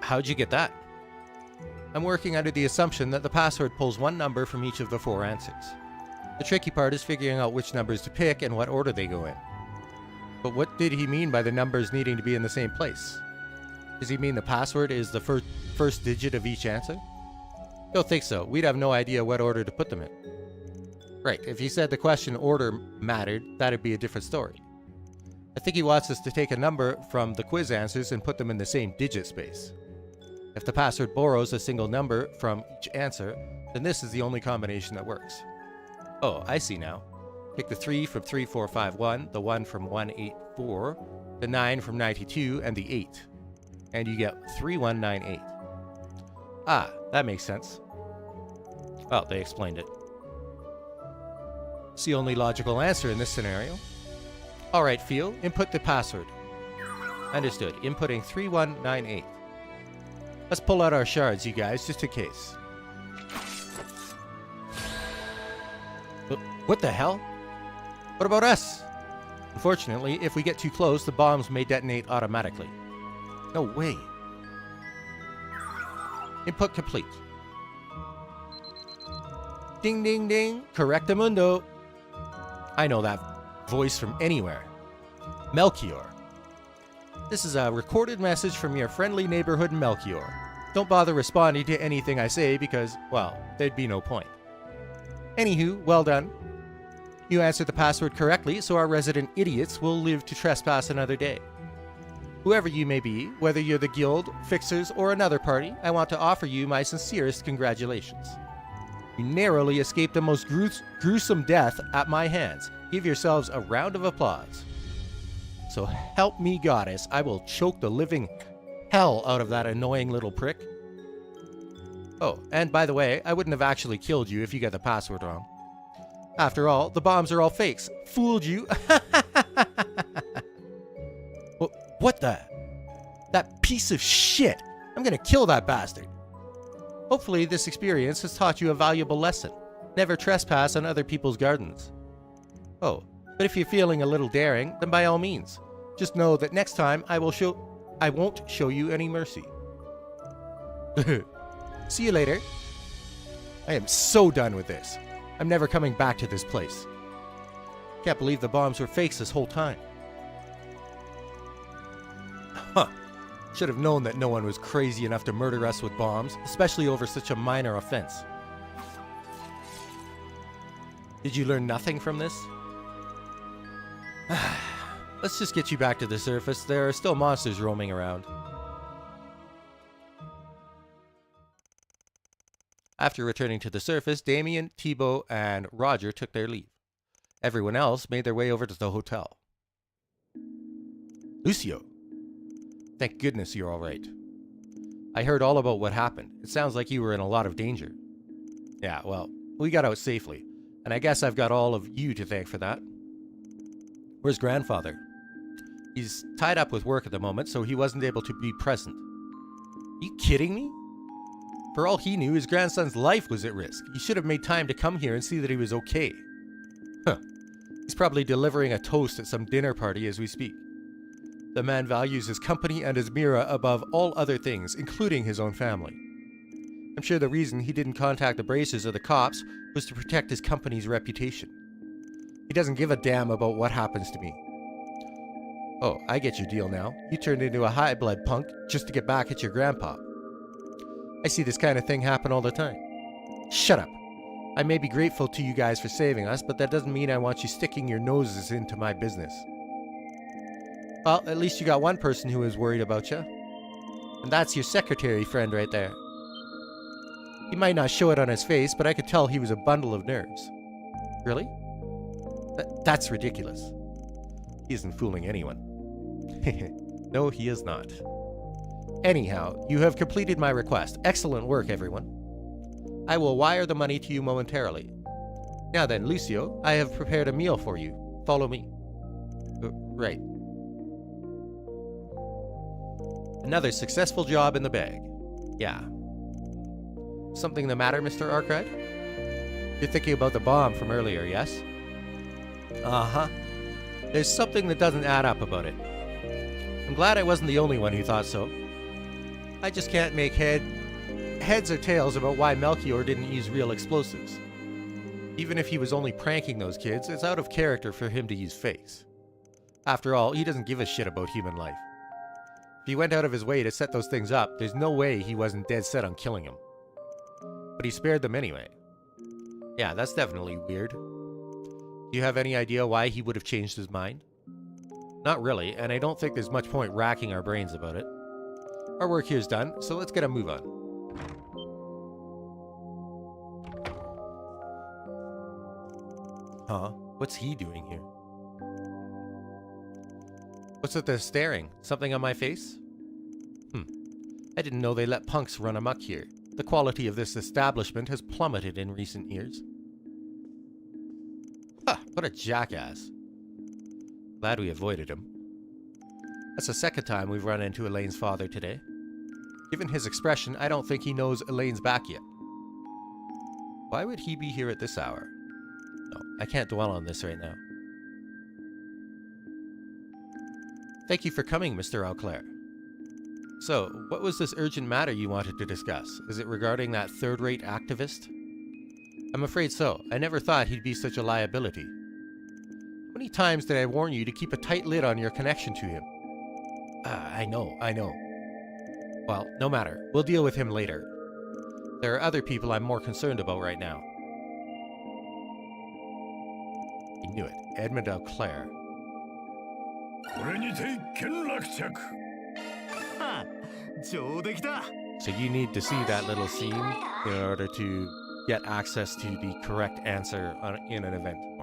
How'd you get that? I'm working under the assumption that the password pulls one number from each of the 4 answers. The tricky part is figuring out which numbers to pick and what order they go in. But what did he mean by the numbers needing to be in the same place? Does he mean the password is the first digit of each answer? Don't think so. We'd have no idea what order to put them in. Right, if he said the question order mattered, that'd be a different story. I think he wants us to take a number from the quiz answers and put them in the same digit space. If the password borrows a single number from each answer, then this is the only combination that works. Oh, I see now. Pick the 3 from 3451, the 1 from 184, the 9 from 92, and the 8. And you get 3198. Ah, that makes sense. Well, they explained it. It's the only logical answer in this scenario. Alright, Phil, input the password. Understood. Inputting 3198. Let's pull out our shards, you guys, just in case. What the hell? What about us? Unfortunately, if we get too close, the bombs may detonate automatically. No way. Input complete. Ding, ding, ding. Correctamundo. I know that voice from anywhere. Melchior. This is a recorded message from your friendly neighborhood Melchior. Don't bother responding to anything I say because, well, there'd be no point. Anywho, well done. You answered the password correctly, so our resident idiots will live to trespass another day. Whoever you may be, whether you're the guild, fixers, or another party, I want to offer you my sincerest congratulations. You narrowly escaped the most gruesome death at my hands. Give yourselves a round of applause. So help me goddess, I will choke the living hell out of that annoying little prick. Oh, and by the way, I wouldn't have actually killed you if you got the password wrong. After all, the bombs are all fakes. Fooled you. What the? That piece of shit. I'm gonna kill that bastard. Hopefully this experience has taught you a valuable lesson. Never trespass on other people's gardens. Oh, but if you're feeling a little daring, then by all means. Just know that next time I won't show you any mercy. See you later. I am so done with this. I'm never coming back to this place. Can't believe the bombs were fakes this whole time. Huh. Should have known that no one was crazy enough to murder us with bombs, especially over such a minor offense. Did you learn nothing from this? Let's just get you back to the surface. There are still monsters roaming around. After returning to the surface, Damien, Thibaut, and Roger took their leave. Everyone else made their way over to the hotel. Lucio. Thank goodness you're all right. I heard all about what happened. It sounds like you were in a lot of danger. Yeah, well, we got out safely, and I guess I've got all of you to thank for that. Where's grandfather? He's tied up with work at the moment, so he wasn't able to be present. Are you kidding me? For all he knew, his grandson's life was at risk. He should have made time to come here and see that he was okay. Huh. He's probably delivering a toast at some dinner party as we speak. The man values his company and his Mira above all other things, including his own family. I'm sure the reason he didn't contact the Bracers or the cops was to protect his company's reputation. He doesn't give a damn about what happens to me. Oh, I get your deal now. You turned into a high-blood punk just to get back at your grandpa. I see this kind of thing happen all the time. Shut up. I may be grateful to you guys for saving us, but that doesn't mean I want you sticking your noses into my business. Well, at least you got one person who is worried about you. And that's your secretary friend right there. He might not show it on his face, but I could tell he was a bundle of nerves. Really? That's ridiculous. He isn't fooling anyone. No, he is not. Anyhow, you have completed my request. Excellent work, everyone. I will wire the money to you momentarily. Now then, Lucio, I have prepared a meal for you. Follow me. Right. Another successful job in the bag. Yeah. Something the matter, Mr. Arkwright? You're thinking about the bomb from earlier, yes? Uh-huh. There's something that doesn't add up about it. I'm glad I wasn't the only one who thought so. I just can't make heads or tails about why Melchior didn't use real explosives. Even if he was only pranking those kids, it's out of character for him to use fakes. After all, he doesn't give a shit about human life. If he went out of his way to set those things up, there's no way he wasn't dead set on killing them. But he spared them anyway. Yeah, that's definitely weird. Do you have any idea why he would have changed his mind? Not really, and I don't think there's much point racking our brains about it. Our work here's done, so let's get a move on. Huh? What's he doing here? What's with the staring? Something on my face? I didn't know they let punks run amok here. The quality of this establishment has plummeted in recent years. Huh, what a jackass. Glad we avoided him. That's the second time we've run into Elaine's father today. Given his expression, I don't think he knows Elaine's back yet. Why would he be here at this hour? No, I can't dwell on this right now. Thank you for coming, Mr. Auclair. So, what was this urgent matter you wanted to discuss? Is it regarding that third-rate activist? I'm afraid so. I never thought he'd be such a liability. How many times did I warn you to keep a tight lid on your connection to him? I know. Well, no matter. We'll deal with him later. There are other people I'm more concerned about right now. I knew it. Edmund Auclair. So you need to see that little scene in order to get access to the correct answer in an event tomorrow.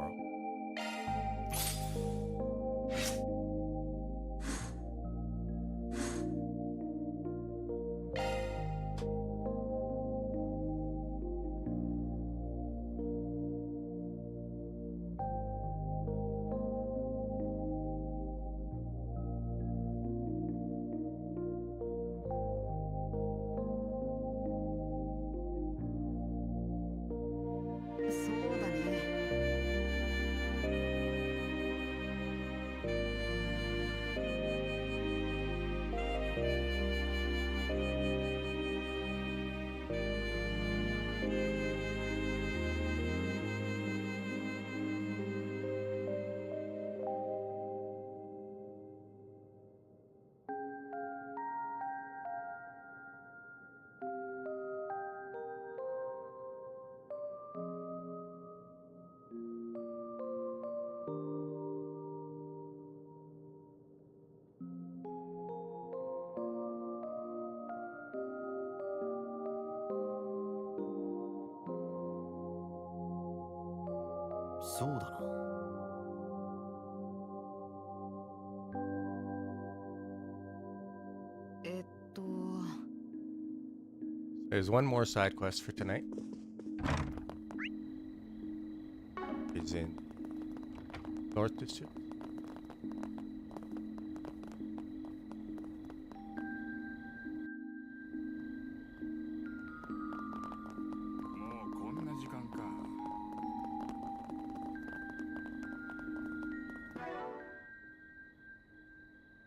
There's one more side quest for tonight. It's in North District.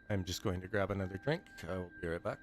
I'm just going to grab another drink. I will be right back.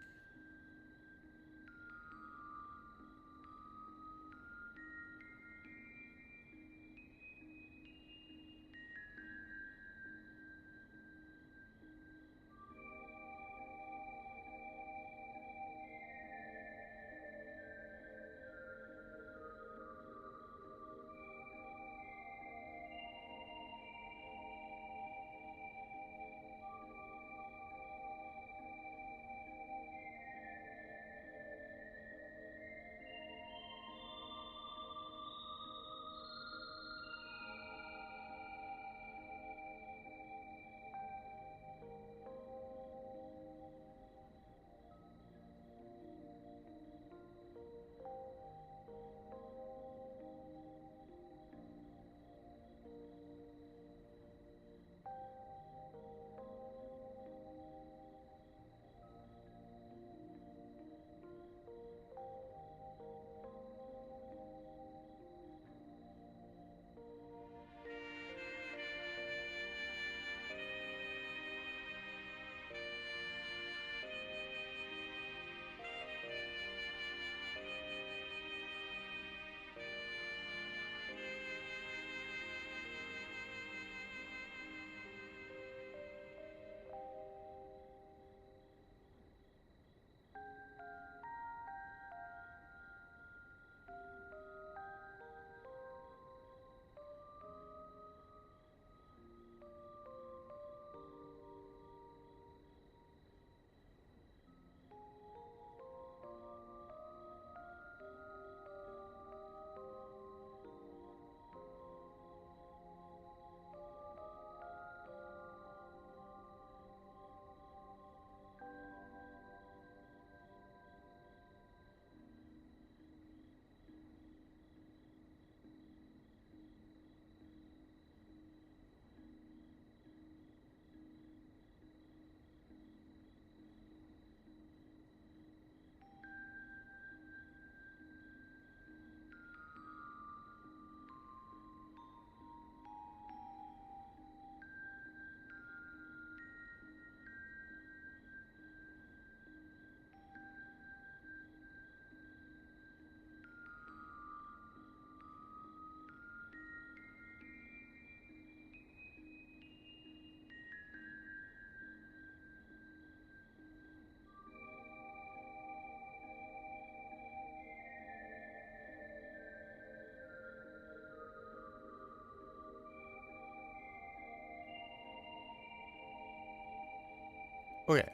Okay.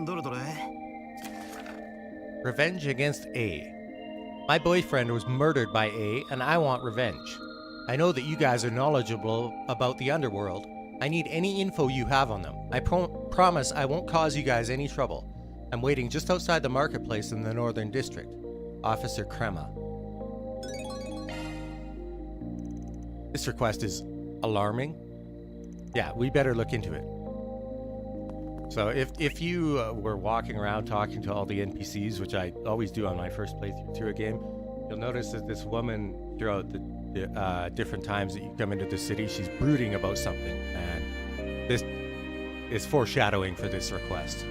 どれどれ Revenge against A. My boyfriend was murdered by A, and I want revenge. I know that you guys are knowledgeable about the underworld. I need any info you have on them. I promise I won't cause you guys any trouble. I'm waiting just outside the marketplace in the Northern District. Officer Crema. This request is alarming. Yeah, we better look into it. So if you were walking around talking to all the NPCs, which I always do on my first playthrough through a game, you'll notice that this woman, throughout the different times that you come into the city, she's brooding about something, and this is foreshadowing for this request.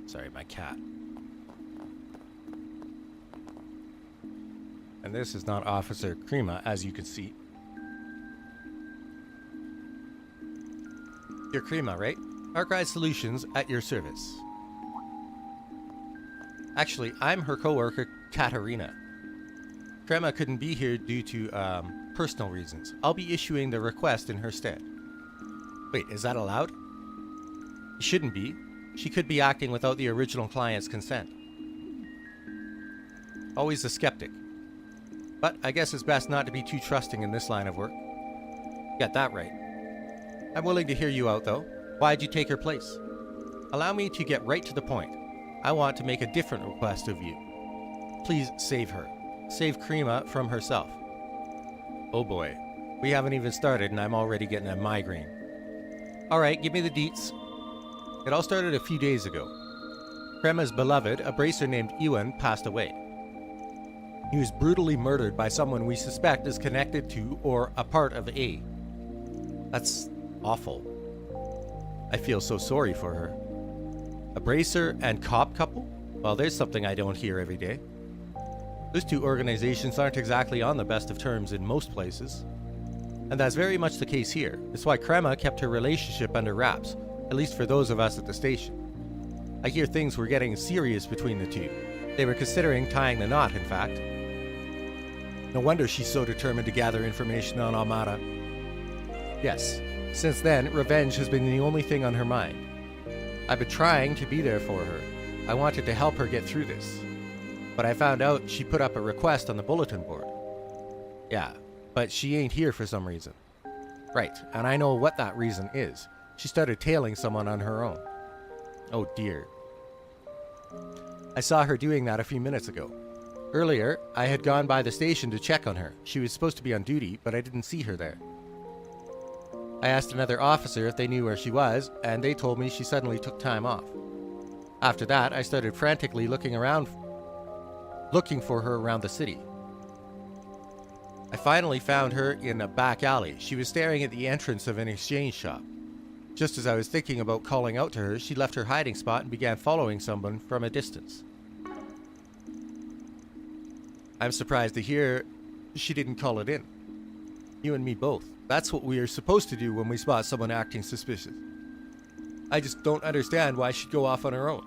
Sorry, my cat. And this is not Officer Crema, as you can see. You're Crema, right? Archive Solutions at your service. Actually, I'm her coworker, Katarina. Crema couldn't be here due to personal reasons. I'll be issuing the request in her stead. Wait, is that allowed? It shouldn't be. She could be acting without the original client's consent. Always a skeptic. But I guess it's best not to be too trusting in this line of work. Got that right. I'm willing to hear you out, though. Why'd you take her place? Allow me to get right to the point. I want to make a different request of you. Please save her. Save Crema from herself. Oh boy. We haven't even started and I'm already getting a migraine. Alright, give me the deets. It all started a few days ago. Crema's beloved, a bracer named Ewan, passed away. He was brutally murdered by someone we suspect is connected to or a part of A. That's awful. I feel so sorry for her. A bracer and cop couple? Well, there's something I don't hear every day. Those two organizations aren't exactly on the best of terms in most places. And that's very much the case here. It's why Crema kept her relationship under wraps, at least for those of us at the station. I hear things were getting serious between the two. They were considering tying the knot, in fact. No wonder she's so determined to gather information on Almada. Yes, since then, revenge has been the only thing on her mind. I've been trying to be there for her. I wanted to help her get through this. But I found out she put up a request on the bulletin board. Yeah, but she ain't here for some reason. Right, and I know what that reason is. She started tailing someone on her own. Oh dear. I saw her doing that a few minutes ago. Earlier, I had gone by the station to check on her. She was supposed to be on duty, but I didn't see her there. I asked another officer if they knew where she was, and they told me she suddenly took time off. After that, I started frantically looking for her around the city. I finally found her in a back alley. She was staring at the entrance of an exchange shop. Just as I was thinking about calling out to her, she left her hiding spot and began following someone from a distance. I'm surprised to hear she didn't call it in. You and me both. That's what we are supposed to do when we spot someone acting suspicious. I just don't understand why she'd go off on her own.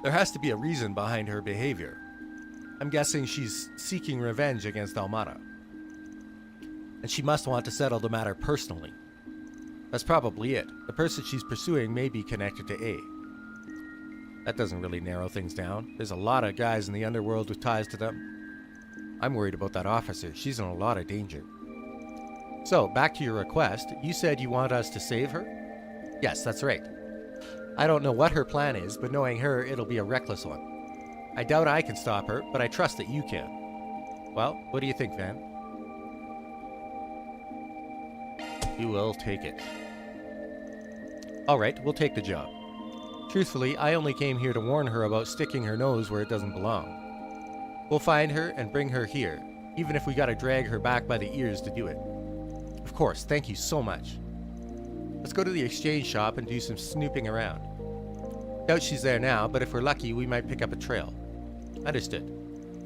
There has to be a reason behind her behavior. I'm guessing she's seeking revenge against Almada. And she must want to settle the matter personally. That's probably it. The person she's pursuing may be connected to A. That doesn't really narrow things down. There's a lot of guys in the underworld with ties to them. I'm worried about that officer. She's in a lot of danger. So, back to your request. You said you want us to save her? Yes, that's right. I don't know what her plan is, but knowing her, it'll be a reckless one. I doubt I can stop her, but I trust that you can. Well, what do you think, Van? You will take it. Alright, we'll take the job. Truthfully, I only came here to warn her about sticking her nose where it doesn't belong. We'll find her and bring her here, even if we gotta drag her back by the ears to do it. Of course, thank you so much. Let's go to the exchange shop and do some snooping around. Doubt she's there now, but if we're lucky, we might pick up a trail. Understood.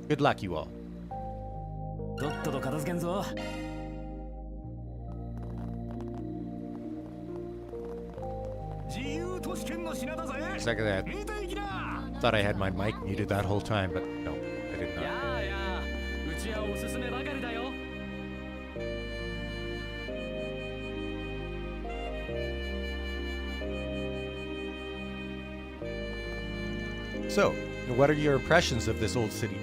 Good luck, you all. とっとと片付けんぞ。Second that. Thought I had my mic muted that whole time, but no, I did not. やあやあ、うちはおすすめばかりだよ。So, what are your impressions of this old city?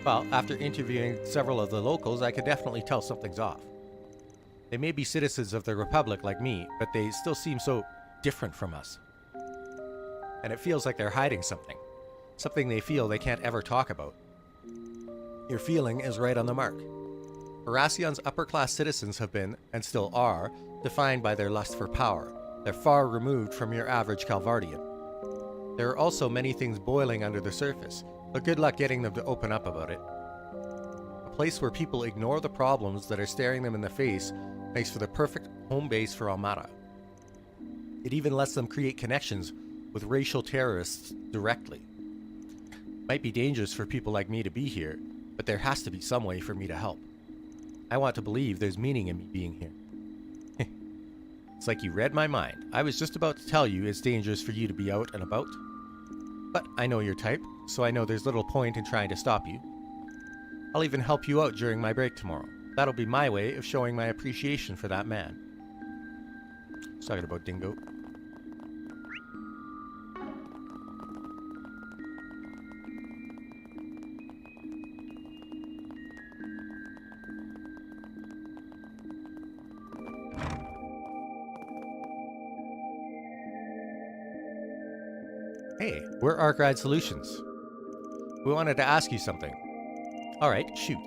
Well, after interviewing several of the locals, I could definitely tell something's off. They may be citizens of the Republic like me, but they still seem so different from us. And it feels like they're hiding something. Something they feel they can't ever talk about. Your feeling is right on the mark. Harasion's upper-class citizens have been, and still are, defined by their lust for power. They're far removed from your average Calvardian. There are also many things boiling under the surface, but good luck getting them to open up about it. A place where people ignore the problems that are staring them in the face makes for the perfect home base for Almada. It even lets them create connections with racial terrorists directly. Might be dangerous for people like me to be here, but there has to be some way for me to help. I want to believe there's meaning in me being here. It's like you read my mind. I was just about to tell you it's dangerous for you to be out and about. But I know your type, so I know there's little point in trying to stop you. I'll even help you out during my break tomorrow. That'll be my way of showing my appreciation for that man. I was talking about Dingo. Hey, we're Arkride Solutions. We wanted to ask you something. Alright, shoot.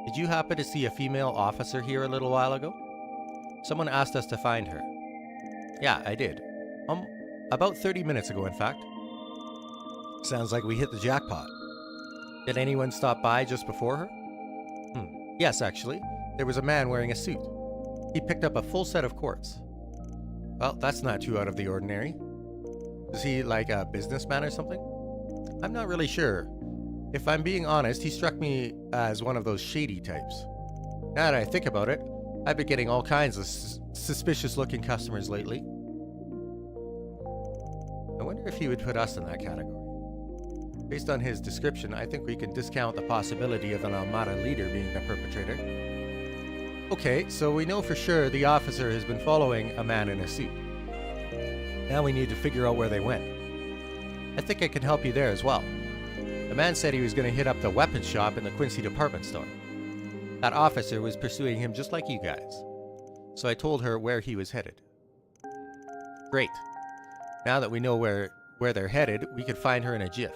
Did you happen to see a female officer here a little while ago? Someone asked us to find her. Yeah, I did. About 30 minutes ago, in fact. Sounds like we hit the jackpot. Did anyone stop by just before her? Yes, actually. There was a man wearing a suit. He picked up a full set of quartz. Well, that's not too out of the ordinary. Is he like a businessman or something? I'm not really sure. If I'm being honest, he struck me as one of those shady types. Now that I think about it, I've been getting all kinds of suspicious-looking customers lately. I wonder if he would put us in that category. Based on his description, I think we can discount the possibility of an Almada leader being the perpetrator. Okay, so we know for sure the officer has been following a man in a suit. Now we need to figure out where they went. I think I can help you there as well. The man said he was going to hit up the weapons shop in the Quincy department store. That officer was pursuing him just like you guys. So I told her where he was headed. Great. Now that we know where they're headed, we can find her in a jiff.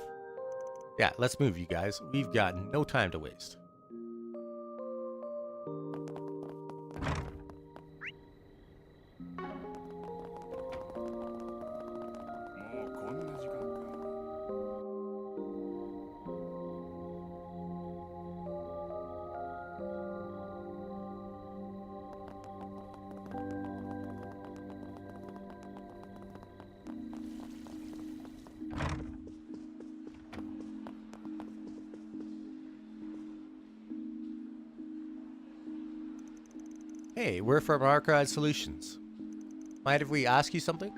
Yeah, let's move, you guys. We've got no time to waste. Hey, we're from Arkride Solutions. Mind if we ask you something?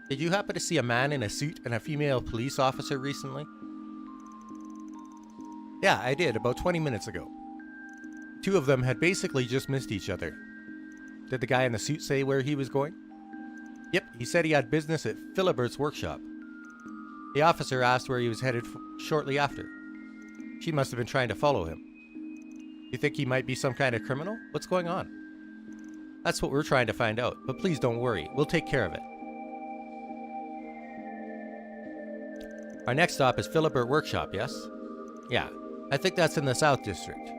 Did you happen to see a man in a suit and a female police officer recently? Yeah, I did, about 20 minutes ago. Two of them had basically just missed each other. Did the guy in the suit say where he was going? Yep, he said he had business at Philibert's workshop. The officer asked where he was headed shortly after. She must have been trying to follow him. You think he might be some kind of criminal? What's going on? That's what we're trying to find out, but please don't worry, we'll take care of it. Our next stop is Philibert Workshop, yes? Yeah, I think that's in the South District.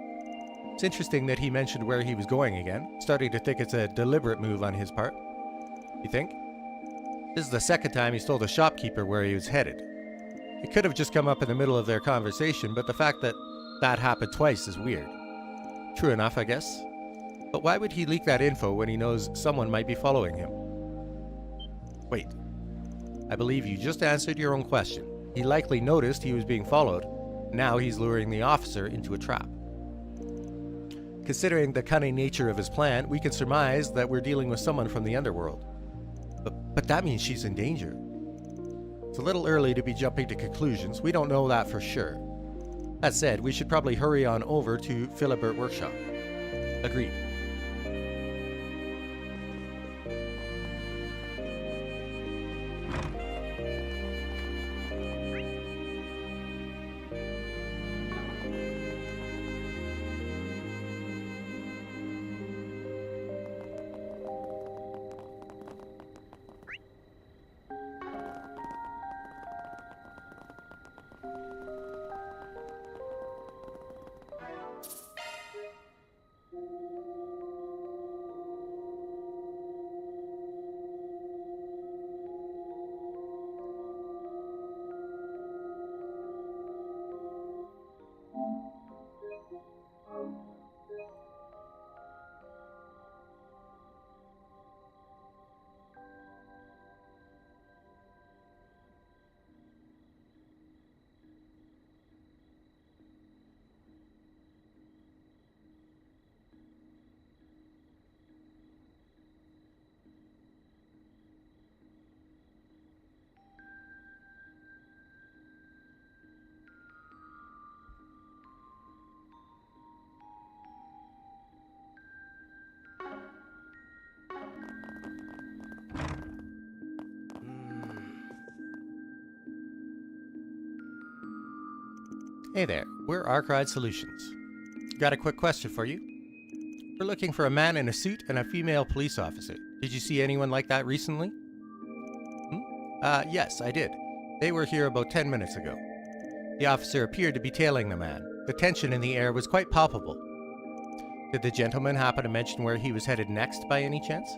It's interesting that he mentioned where he was going again. Starting to think it's a deliberate move on his part. You think? This is the second time he's told a shopkeeper where he was headed. It could have just come up in the middle of their conversation, but the fact that that happened twice is weird. True enough, I guess. But why would he leak that info when he knows someone might be following him? Wait. I believe you just answered your own question. He likely noticed he was being followed. Now he's luring the officer into a trap. Considering the cunning nature of his plan, we can surmise that we're dealing with someone from the underworld. But that means she's in danger. It's a little early to be jumping to conclusions. We don't know that for sure. That said, we should probably hurry on over to Philibert Workshop. Agreed. Hey there, we're Arkride Solutions. Got a quick question for you. We're looking for a man in a suit and a female police officer. Did you see anyone like that recently? Yes, I did. They were here about 10 minutes ago. The officer appeared to be tailing the man. The tension in the air was quite palpable. Did the gentleman happen to mention where he was headed next by any chance?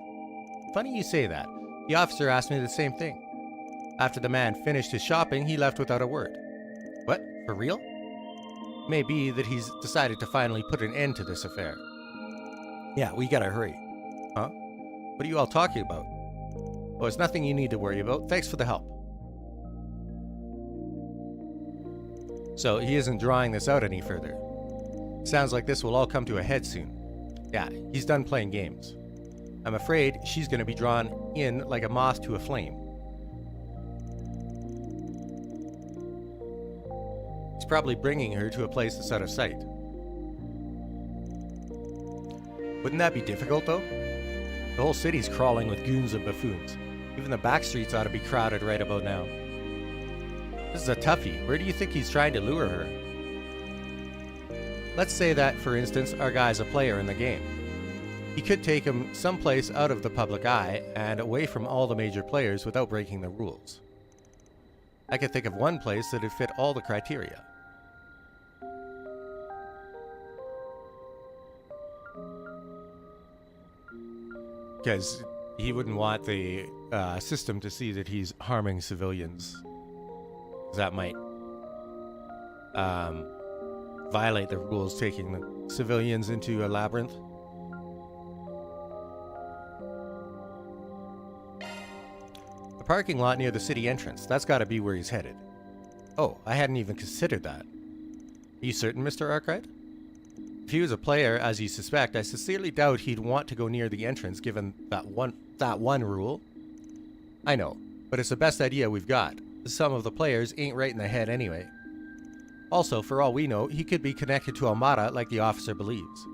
Funny you say that. The officer asked me the same thing. After the man finished his shopping, he left without a word. What? For real? May be that he's decided to finally put an end to this affair. Yeah, we gotta hurry. Huh? What are you all talking about? Oh, it's nothing you need to worry about. Thanks for the help. So he isn't drawing this out any further. Sounds like this will all come to a head soon. Yeah, he's done playing games. I'm afraid she's gonna be drawn in like a moth to a flame. He's probably bringing her to a place that's out of sight. Wouldn't that be difficult, though? The whole city's crawling with goons and buffoons. Even the back streets ought to be crowded right about now. This is a toughie. Where do you think he's trying to lure her? Let's say that, for instance, our guy's a player in the game. He could take him someplace out of the public eye and away from all the major players without breaking the rules. I could think of one place that'd fit all the criteria. Because he wouldn't want the system to see that he's harming civilians. That might violate the rules, taking the civilians into a labyrinth. The parking lot near the city entrance. That's got to be where he's headed. Oh, I hadn't even considered that. Are you certain, Mr. Arkwright? If he was a player, as you suspect, I sincerely doubt he'd want to go near the entrance given that one rule. I know, but it's the best idea we've got. Some of the players ain't right in the head anyway. Also, for all we know, he could be connected to Almada like the officer believes.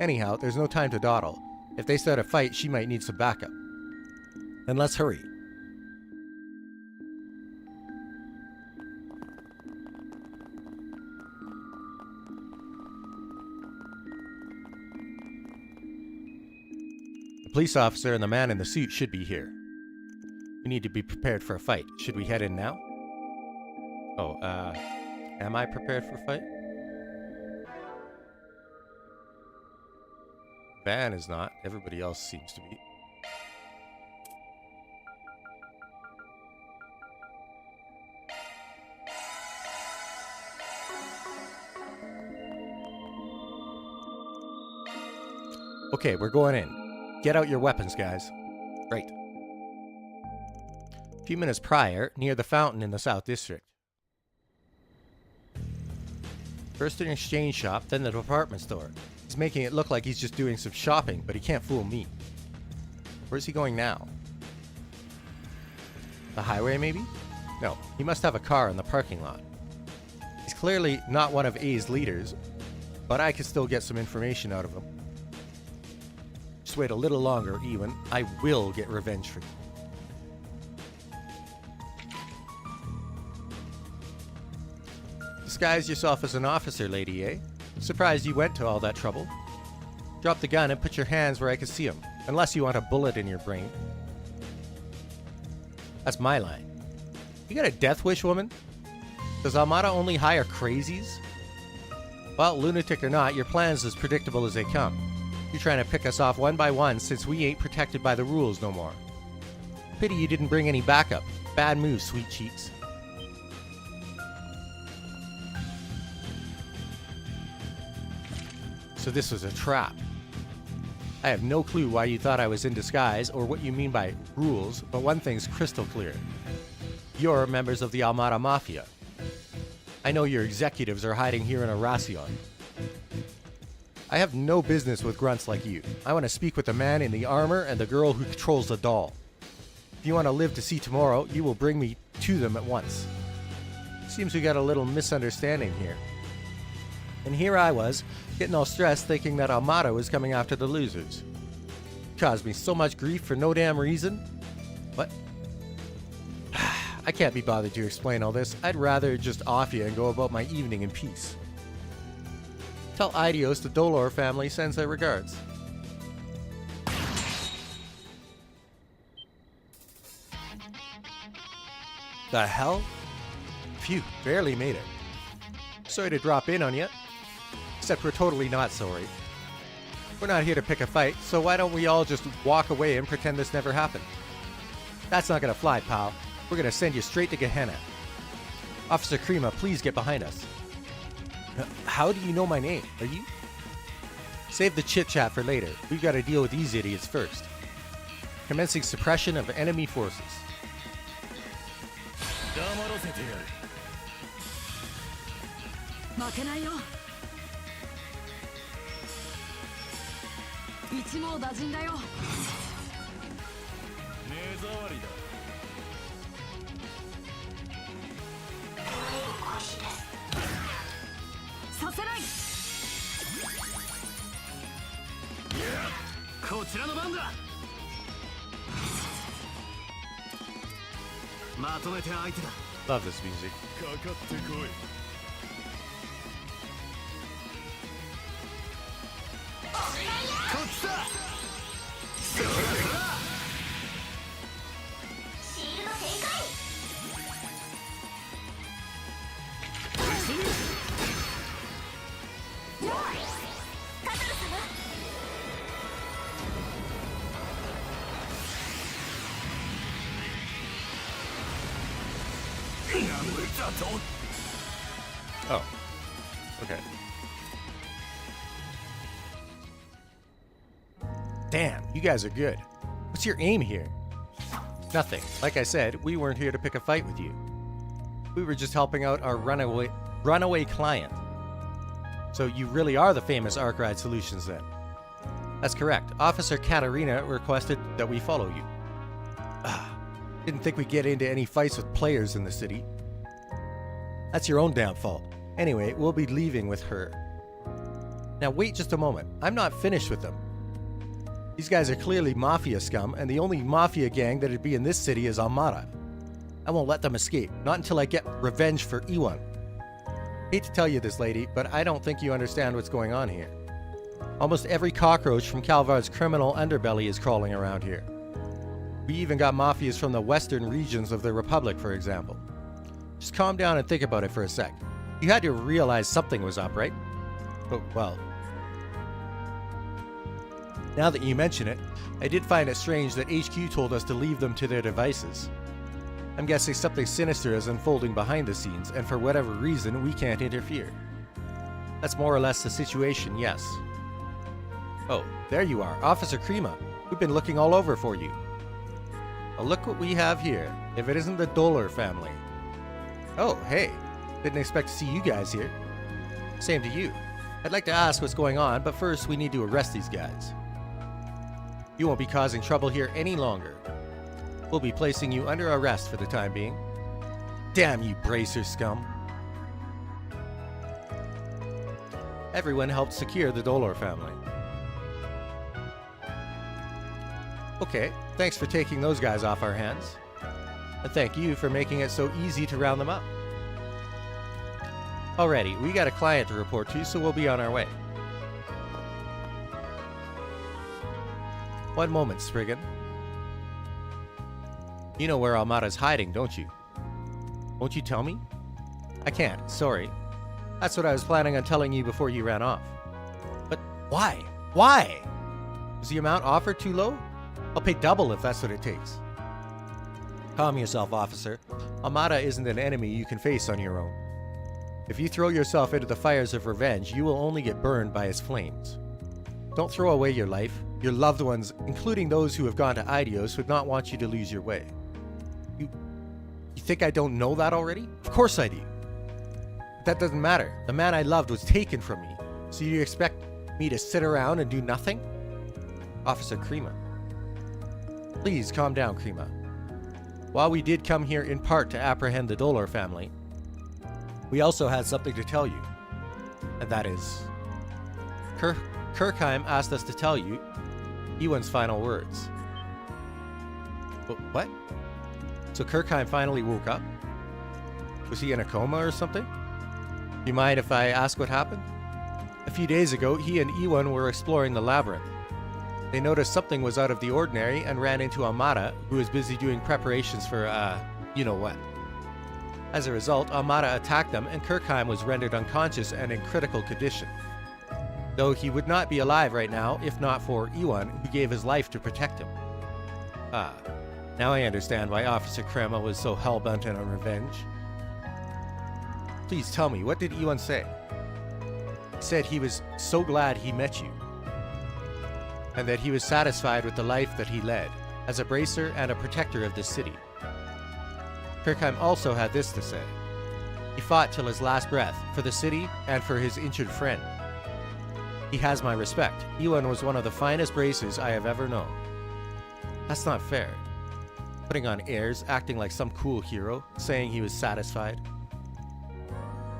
Anyhow, there's no time to dawdle. If they start a fight, she might need some backup. Then let's hurry. The police officer and the man in the suit should be here. We need to be prepared for a fight. Should we head in now? Oh, am I prepared for fight? Van is not. Everybody else seems to be. Okay, we're going in. Get out your weapons, guys. Right. A few minutes prior, near the fountain in the South District. First an exchange shop, then the department store. He's making it look like he's just doing some shopping, but he can't fool me. Where's he going now? The highway, maybe? No, he must have a car in the parking lot. He's clearly not one of A's leaders, but I can still get some information out of him. Just wait a little longer, Ewan. I will get revenge for you. Disguise yourself as an officer, lady, eh? Surprised you went to all that trouble. Drop the gun and put your hands where I can see them, unless you want a bullet in your brain. That's my line. You got a death wish, woman? Does Armada only hire crazies? Well, lunatic or not, your plan's as predictable as they come. You're trying to pick us off one by one since we ain't protected by the rules no more. Pity you didn't bring any backup. Bad move, sweet cheeks. So this was a trap. I have no clue why you thought I was in disguise or what you mean by rules, but one thing's crystal clear. You're members of the Armada Mafia. I know your executives are hiding here in Arasion. I have no business with grunts like you. I want to speak with the man in the armor and the girl who controls the doll. If you want to live to see tomorrow, you will bring me to them at once. Seems we got a little misunderstanding here. And here I was, getting all stressed thinking that Armada was coming after the losers. Caused me so much grief for no damn reason. What? I can't be bothered to explain all this. I'd rather just off you and go about my evening in peace. Tell Idios the Dolor family sends their regards. The hell? Phew, barely made it. Sorry to drop in on you. Except we're totally not sorry. We're not here to pick a fight, so why don't we all just walk away and pretend this never happened? That's not gonna fly, pal. We're gonna send you straight to Gehenna. Officer Krima, please get behind us. How do you know my name? Are you? Save the chit-chat for later. We've got to deal with these idiots first. Commencing suppression of enemy forces. 負けないよ。一網打尽だよ。目障りだ。させない。こちらの番だ。まとめて相手だ。 Love this music. かかってこい。こっちだ。シールド展開。カトル様。Oh. Okay. Damn, you guys are good. What's your aim here? Nothing. Like I said, we weren't here to pick a fight with you. We were just helping out our runaway client. So you really are the famous Arkride Solutions then? That's correct. Officer Katarina requested that we follow you. Didn't think we'd get into any fights with players in the city. That's your own damn fault. Anyway, we'll be leaving with her. Now wait just a moment. I'm not finished with them. These guys are clearly Mafia scum, and the only Mafia gang that'd be in this city is Armada. I won't let them escape, not until I get revenge for Ewan. Hate to tell you this, lady, but I don't think you understand what's going on here. Almost every cockroach from Calvard's criminal underbelly is crawling around here. We even got Mafias from the western regions of the Republic, for example. Just calm down and think about it for a sec. You had to realize something was up, right? Oh, well. Now that you mention it, I did find it strange that HQ told us to leave them to their devices. I'm guessing something sinister is unfolding behind the scenes, and for whatever reason, we can't interfere. That's more or less the situation, yes. Oh, there you are, Officer Krima. We've been looking all over for you. Well, look what we have here, if it isn't the Dollar family. Oh, hey. Didn't expect to see you guys here. Same to you. I'd like to ask what's going on, but first we need to arrest these guys. You won't be causing trouble here any longer. We'll be placing you under arrest for the time being. Damn you, Bracer scum. Everyone helped secure the Dolor family. Okay, thanks for taking those guys off our hands. And thank you for making it so easy to round them up. Alrighty, we got a client to report to, so we'll be on our way. One moment, Spriggan. You know where Almada's hiding, don't you? Won't you tell me? I can't, sorry. That's what I was planning on telling you before you ran off. But why? Why? Was the amount offered too low? I'll pay double if that's what it takes. Calm yourself, officer. Almada isn't an enemy you can face on your own. If you throw yourself into the fires of revenge, you will only get burned by its flames. Don't throw away your life. Your loved ones, including those who have gone to Idios, would not want you to lose your way. You think I don't know that already? Of course I do. But that doesn't matter. The man I loved was taken from me. So you expect me to sit around and do nothing? Officer Krima. Please calm down, Krima. While we did come here in part to apprehend the Dolor family, we also had something to tell you. And that is... Kirkheim asked us to tell you Ewan's final words. But what? So Kirkheim finally woke up? Was he in a coma or something? You mind if I ask what happened? A few days ago, he and Ewan were exploring the labyrinth. They noticed something was out of the ordinary and ran into Almada, who was busy doing preparations for, you-know-what. As a result, Almada attacked them and Kirkheim was rendered unconscious and in critical condition. Though he would not be alive right now if not for Ewan, who gave his life to protect him. Ah, now I understand why Officer Krema was so hell-bent on revenge. Please tell me, what did Ewan say? He said he was so glad he met you, and that he was satisfied with the life that he led, as a bracer and a protector of this city. Kirkheim also had this to say. He fought till his last breath, for the city and for his injured friend. He has my respect. Ewan was one of the finest bracers I have ever known. That's not fair. Putting on airs, acting like some cool hero, saying he was satisfied.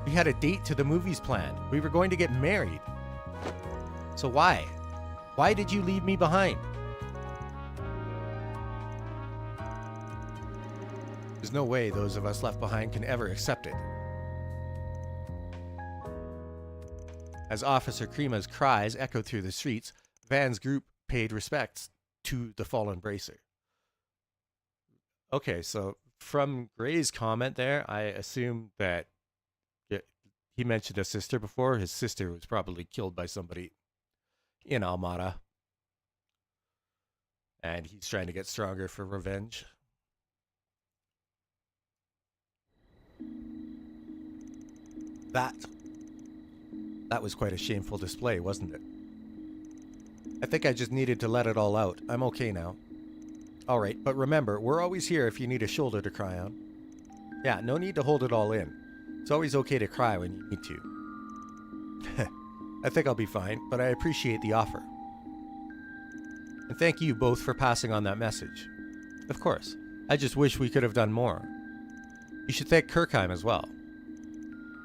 We had a date to the movies planned. We were going to get married. So why? Why did you leave me behind? There's no way those of us left behind can ever accept it. As Officer Krima's cries echoed through the streets, Van's group paid respects to the fallen bracer. Okay, so from Gray's comment there, I assume that he mentioned a sister before. His sister was probably killed by somebody in Almada. And he's trying to get stronger for revenge. That was quite a shameful display, wasn't it? I think I just needed to let it all out. I'm okay now. Alright, but remember, we're always here if you need a shoulder to cry on. Yeah, no need to hold it all in. It's always okay to cry when you need to. I think I'll be fine, but I appreciate the offer. And thank you both for passing on that message. Of course, I just wish we could have done more. You should thank Kirkheim as well.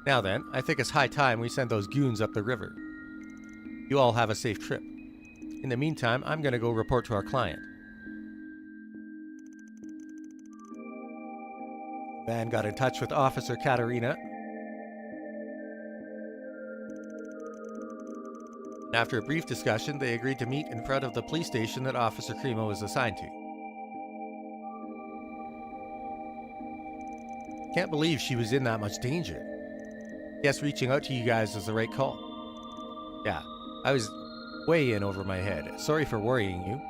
Now then, I think it's high time we send those goons up the river. You all have a safe trip. In the meantime, I'm gonna go report to our client. Van got in touch with Officer Katarina. After a brief discussion, they agreed to meet in front of the police station that Officer Krima was assigned to. Can't believe she was in that much danger. Guess reaching out to you guys was the right call. Yeah, I was way in over my head. Sorry for worrying you.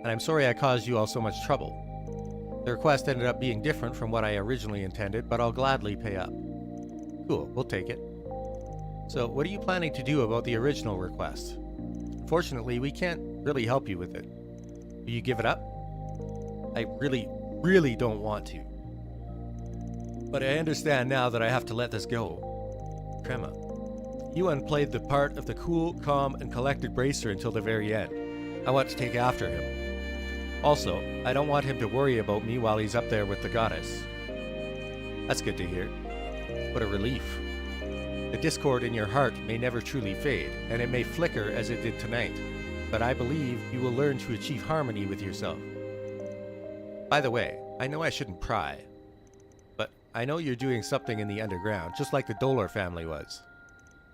And I'm sorry I caused you all so much trouble. The request ended up being different from what I originally intended, but I'll gladly pay up. Cool, we'll take it. So, what are you planning to do about the original request? Unfortunately, we can't really help you with it. Will you give it up? I really don't want to. But I understand now that I have to let this go. Crema, you unplayed the part of the cool, calm, and collected bracer until the very end. I want to take after him. Also, I don't want him to worry about me while he's up there with the goddess. That's good to hear. What a relief. The discord in your heart may never truly fade, and it may flicker as it did tonight, but I believe you will learn to achieve harmony with yourself. By the way, I know I shouldn't pry, but I know you're doing something in the underground, just like the Dolar family was.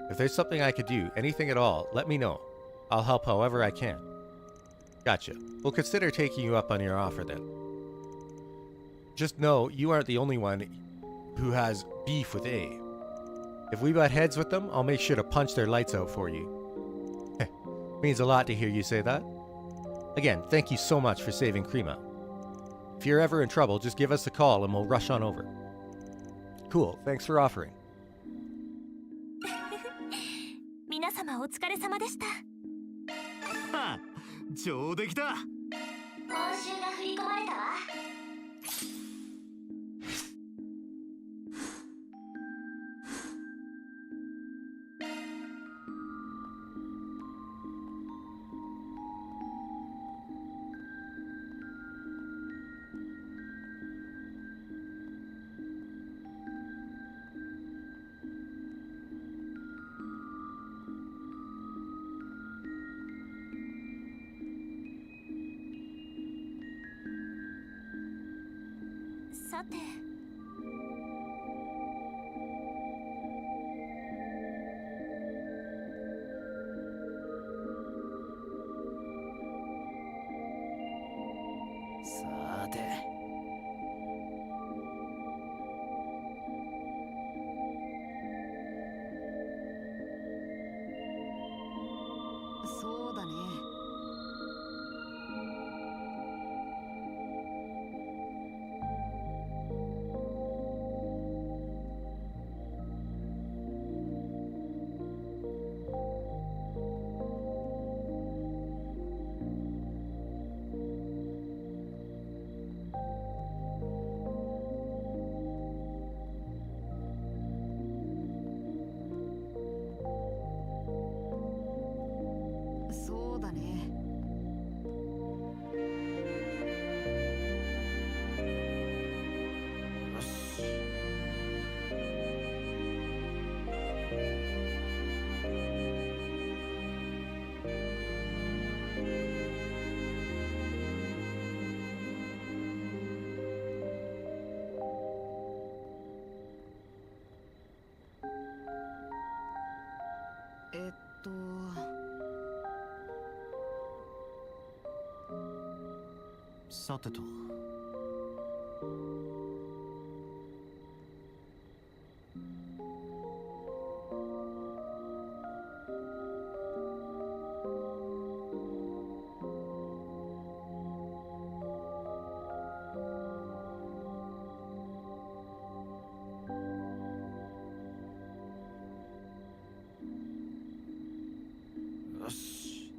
If there's something I could do, anything at all, let me know. I'll help however I can. Gotcha. We'll consider taking you up on your offer then. Just know you aren't the only one who has beef with A. If we butt heads with them, I'll make sure to punch their lights out for you. Means a lot to hear you say that. Again, thank you so much for saving Crema. If you're ever in trouble, just give us a call and we'll rush on over. Cool, thanks for offering. 皆様お疲れ様でした。はあ、上出来だ。報酬が振り込まれたわ。さて。さて。そうだね。そうだね。よし。えっとさてと。よし。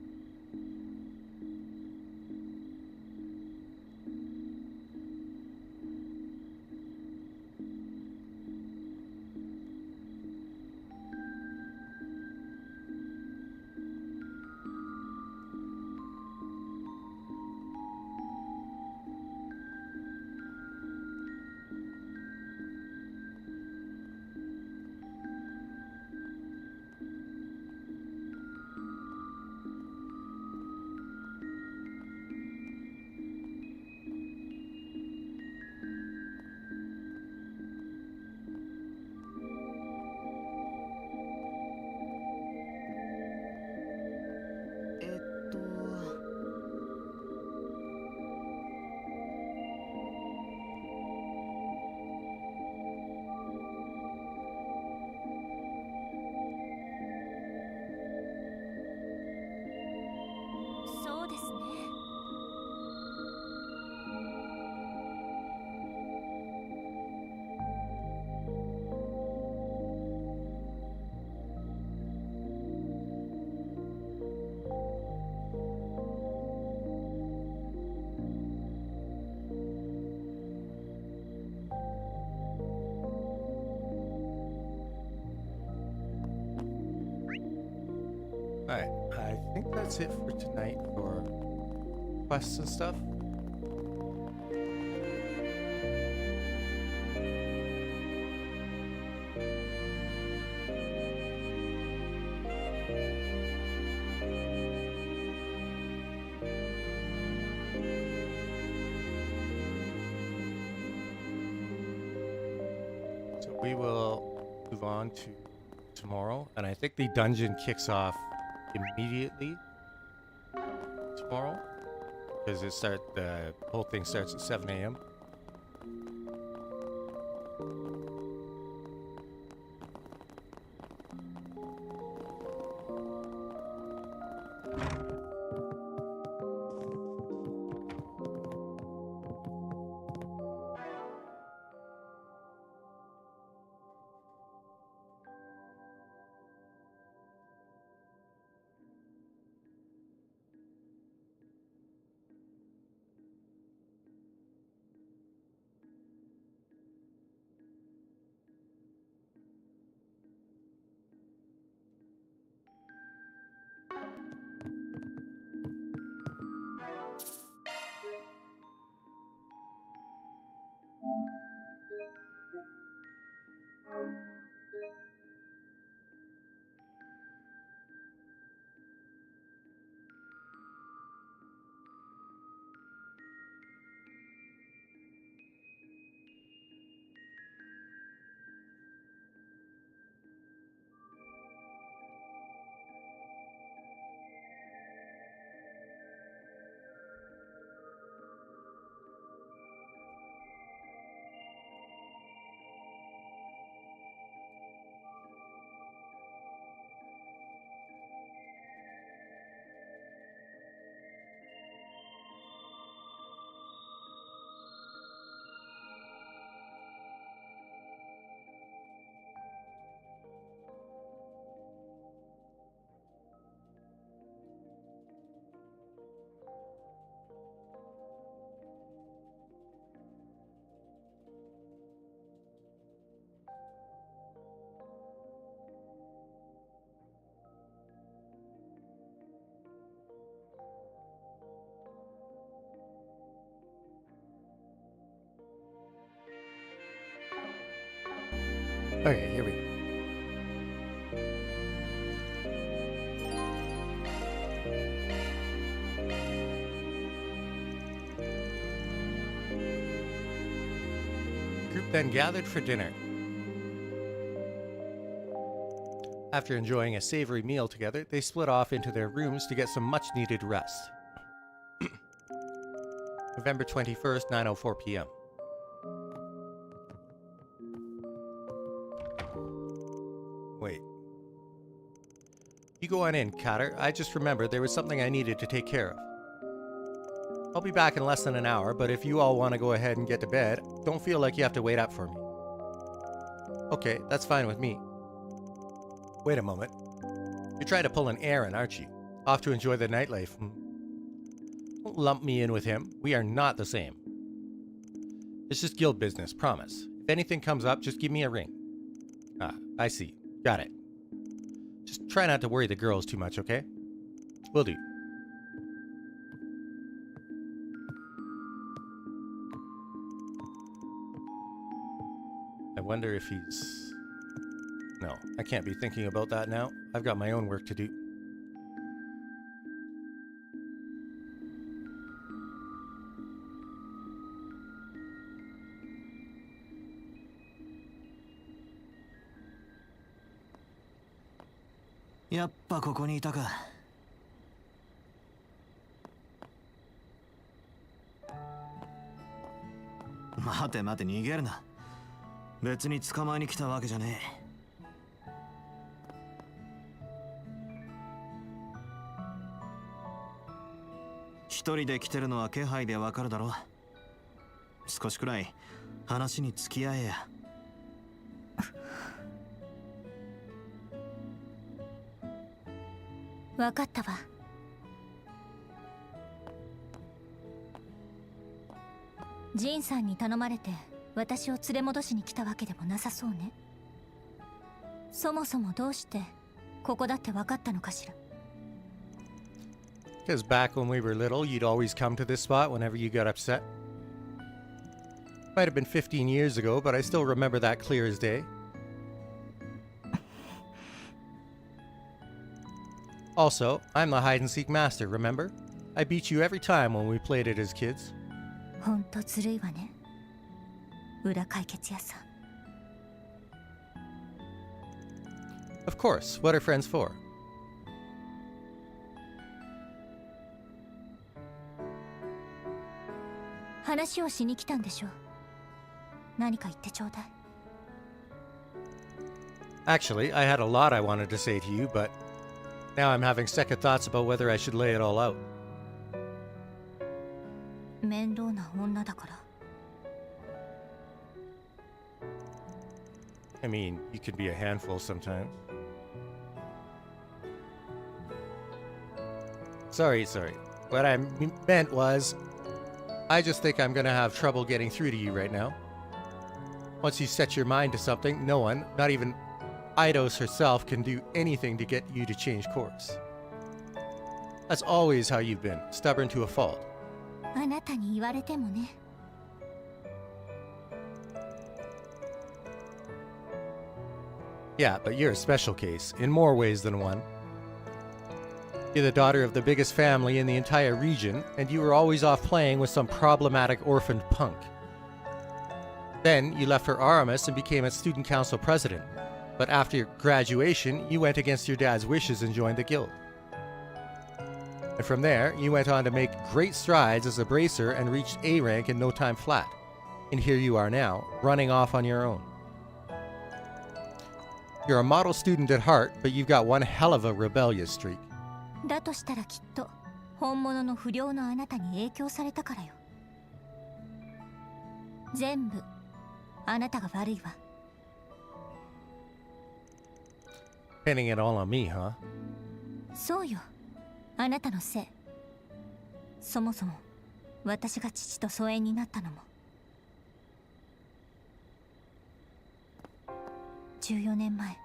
Alright, I think that's it for tonight for quests and stuff. So we will move on to tomorrow, and I think the dungeon kicks off immediately tomorrow because the whole thing starts at 7 a.m. Okay, here we go. The group then gathered for dinner. After enjoying a savory meal together, they split off into their rooms to get some much-needed rest. November 21st, 9:04 p.m. Wait. You go on in, Catter. I just remembered there was something I needed to take care of. I'll be back in less than an hour, but if you all want to go ahead and get to bed, don't feel like you have to wait up for me. Okay, that's fine with me. Wait a moment. You're trying to pull an Aaron, aren't you? Off to enjoy the nightlife. Don't lump me in with him. We are not the same. It's just guild business, promise. If anything comes up, just give me a ring. Ah, I see. Got it. Just try not to worry the girls too much, okay? Will do. I wonder if he's... No, I can't be thinking about that now. I've got my own work to do.やっぱここにいたか。待て待て、逃げるな。別に捕まえに来たわけじゃねえ。一人で来てるのは気配でわかるだろ。少しくらい話に付き合えや。わかったわ。ジンさんに頼まれて私を連れ戻しに来たわけでもなさそうね。そもそもどうしてここだってわかったのかしら。Because back when we were little, you'd always come to this spot whenever you got upset. Might have been 15 years ago, but I still remember that clear as day. Also, I'm the hide-and-seek master, remember? I beat you every time when we played it as kids. ほんとずるいわね。裏解決屋さん。Of course, what are friends for? 話をしに来たんでしょ。何か言ってちょうだい。Actually, I had a lot I wanted to say to you, but now I'm having second thoughts about whether I should lay it all out. 面倒な女だから。I mean, you could be a handful sometimes. Sorry. What I meant was, I just think I'm gonna have trouble getting through to you right now. Once you set your mind to something, no one, not even Eidos herself, can do anything to get you to change course. That's always how you've been, stubborn to a fault. あなたに言われてもね。Yeah, but you're a special case, in more ways than one. You're the daughter of the biggest family in the entire region, and you were always off playing with some problematic orphaned punk. Then, you left for Aramis and became its student council president. But after your graduation, you went against your dad's wishes and joined the guild. And from there, you went on to make great strides as a bracer and reached A rank in no time flat. And here you are now, running off on your own. You're a model student at heart, but you've got one hell of a rebellious streak. だとしたらきっと本物の不良のあなたに影響されたからよ。全部あなたが悪いわ。Pinning it all on me, huh? そうよ。あなたのせい。そもそも私が父と疎遠になったのも。14年前、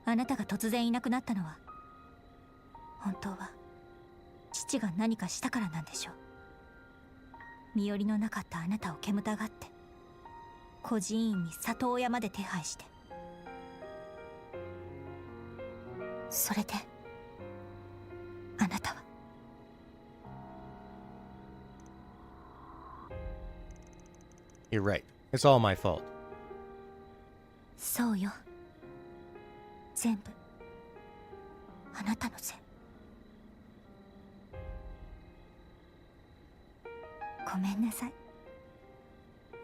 あなたが突然いなくなったのは本当は父が何かしたからなんでしょう。身寄りのなかったあなたを煙たがって孤児院に里親まで手配して、それであなたは。You're right. It's all my fault. そうよ。全部あなたのせい。ごめんなさい。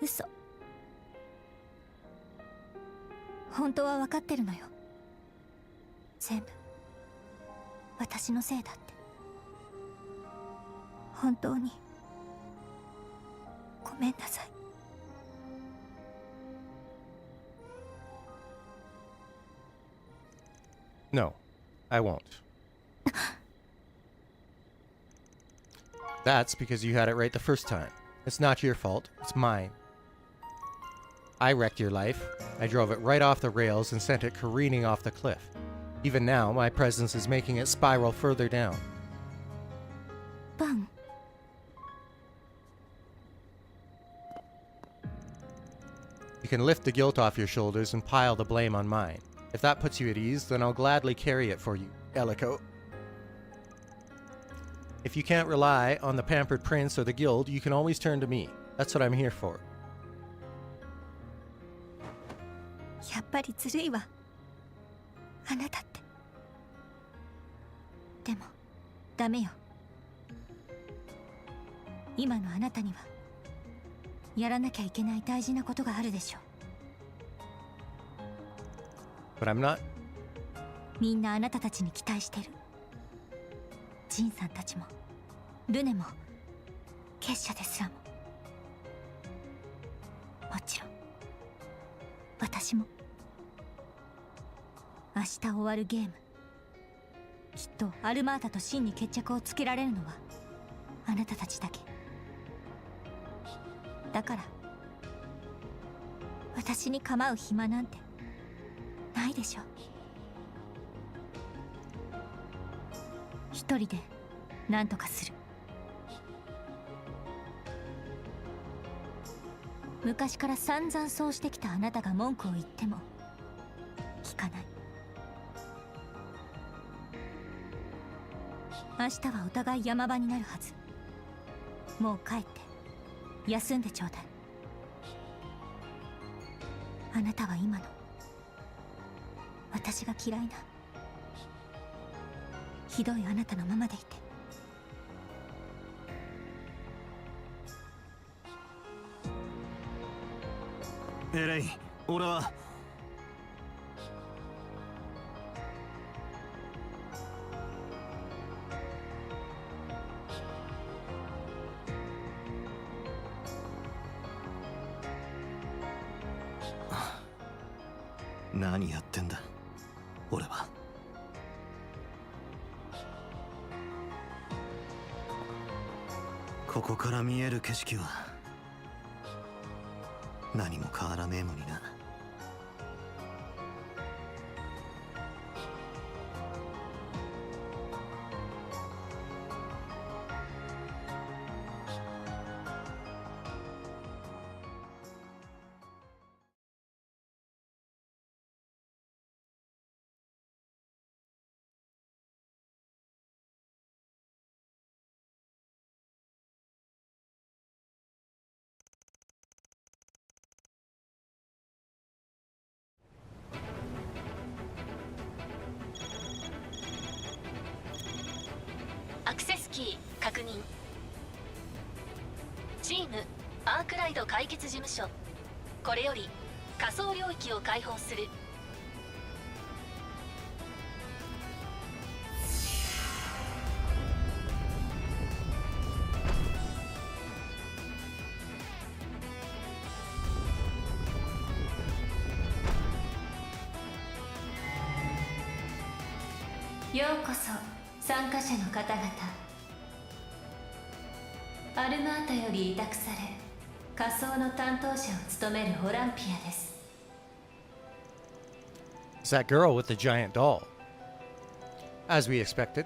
嘘。本当は分かってるのよ。全部私のせいだって。本当にごめんなさい。No, I won't. That's because you had it right the first time. It's not your fault, it's mine. I wrecked your life. I drove it right off the rails and sent it careening off the cliff. Even now, my presence is making it spiral further down. バン。You can lift the guilt off your shoulders and pile the blame on mine. If that puts you at ease, then I'll gladly carry it for you, Eliko. If you can't rely on the pampered prince or the guild, you can always turn to me. That's what I'm here for. やっぱりずるいわ。あなたって。でも、ダメよ。今のあなたには、やらなきゃいけない大事なことがあるでしょう。But I'm not. みんなあなたたちに期待してる。ジンさんたちも、ルネも、結社ですらも。もちろん、私も。明日終わるゲーム。きっとアルマータと真に決着をつけられるのは、あなたたちだけ。だから、私に構う暇なんて、ないでしょ。一人でなんとかする。昔から散々そうしてきたあなたが文句を言っても聞かない。明日はお互い山場になるはず。もう帰って休んでちょうだい。あなたは今の私が嫌いなひどいあなたのままでいて。エレイン、俺は何やってんだ俺は。ここから見える景色は何も変わらねえのにな。アクセスキー確認。チームアークライド解決事務所、これより仮想領域を開放する。ようこそ参加者の方々。アルマータより委託され仮想の担当者を務めるオランピアです。 It's that girl with the giant doll. As we expected.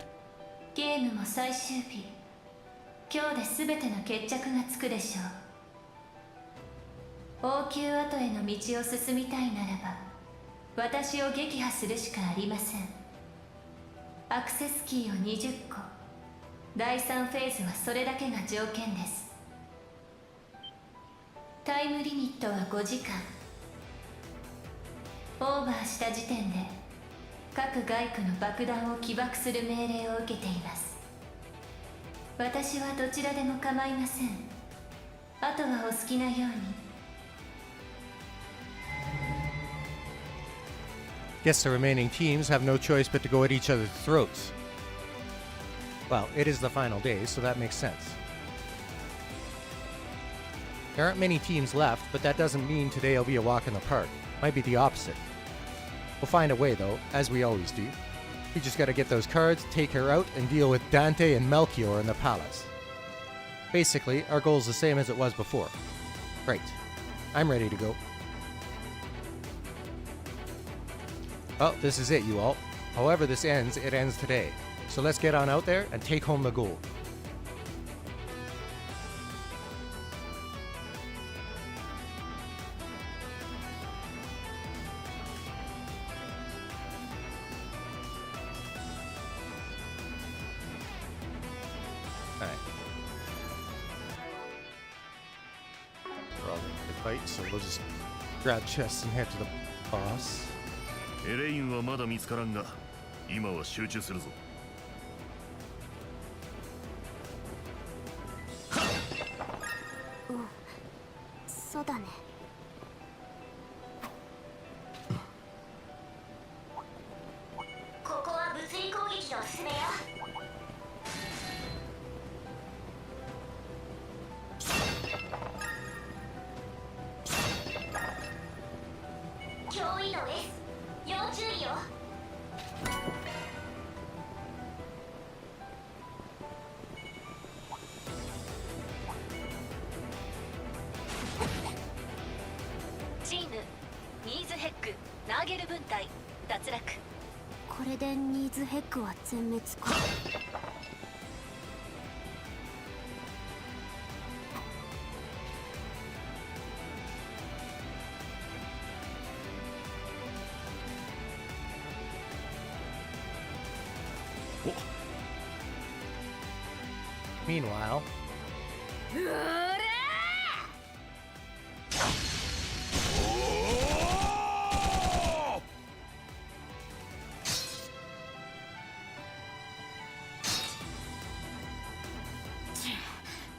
ゲームも最終日。今日で全ての決着がつくでしょう。王宮跡への道を進みたいならば私を撃破するしかありません。アクセスキーを20個。第3フェーズはそれだけが条件です。タイムリミットは5時間。オーバーした時点で各外区の爆弾を起爆する命令を受けています。私はどちらでも構いません。あとはお好きなように。Guess the remaining teams have no choice but to go at each other's throats. Well, it is the final day, so that makes sense. There aren't many teams left, but that doesn't mean today will be a walk in the park. Might be the opposite. We'll find a way, though, as we always do. We just gotta get those cards, take her out, and deal with Dante and Melchior in the palace. Basically, our goal is the same as it was before. Right. I'm ready to go. Well, this is it, you all. However this ends, it ends today. So let's get on out there and take home the gold. Alright. We're all ready to fight, so we'll just grab chests and head to the boss. エレインはまだ見つからんが、今は集中するぞ。そうだね。ここは物理攻撃がおすすめよ。脅威度 S、 要注意よ。チームニーズヘックナーゲル分隊脱落。これでニーズヘッグは全滅か。Meanwhile,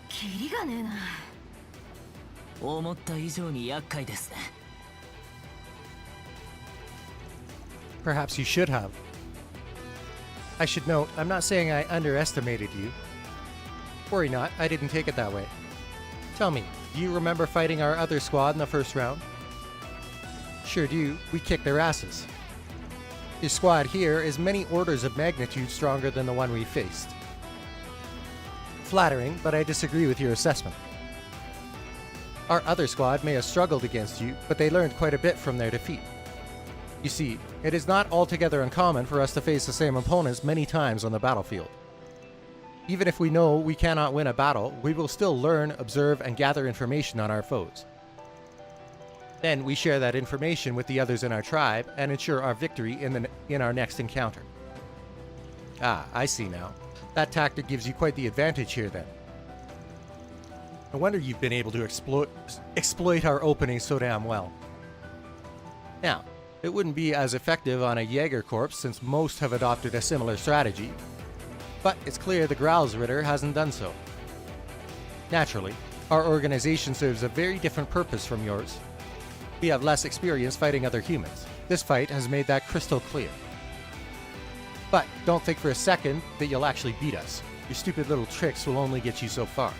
キリがねえな。思った以上に厄介ですね。 perhaps you should have. I should note, I'm not saying I underestimated you. Worry not, I didn't take it that way. Tell me, do you remember fighting our other squad in the first round? Sure do, we kicked their asses. Your squad here is many orders of magnitude stronger than the one we faced. Flattering, but I disagree with your assessment. Our other squad may have struggled against you, but they learned quite a bit from their defeat. You see, it is not altogether uncommon for us to face the same opponents many times on the battlefield. Even if we know we cannot win a battle, we will still learn, observe, and gather information on our foes. Then we share that information with the others in our tribe and ensure our victory in our next encounter. Ah, I see now. That tactic gives you quite the advantage here then. No wonder you've been able to exploit our opening so damn well. Now, it wouldn't be as effective on a Jaeger corps since most have adopted a similar strategy, but it's clear the Growlsritter hasn't done so. Naturally, our organization serves a very different purpose from yours. We have less experience fighting other humans. This fight has made that crystal clear. But don't think for a second that you'll actually beat us. Your stupid little tricks will only get you so far.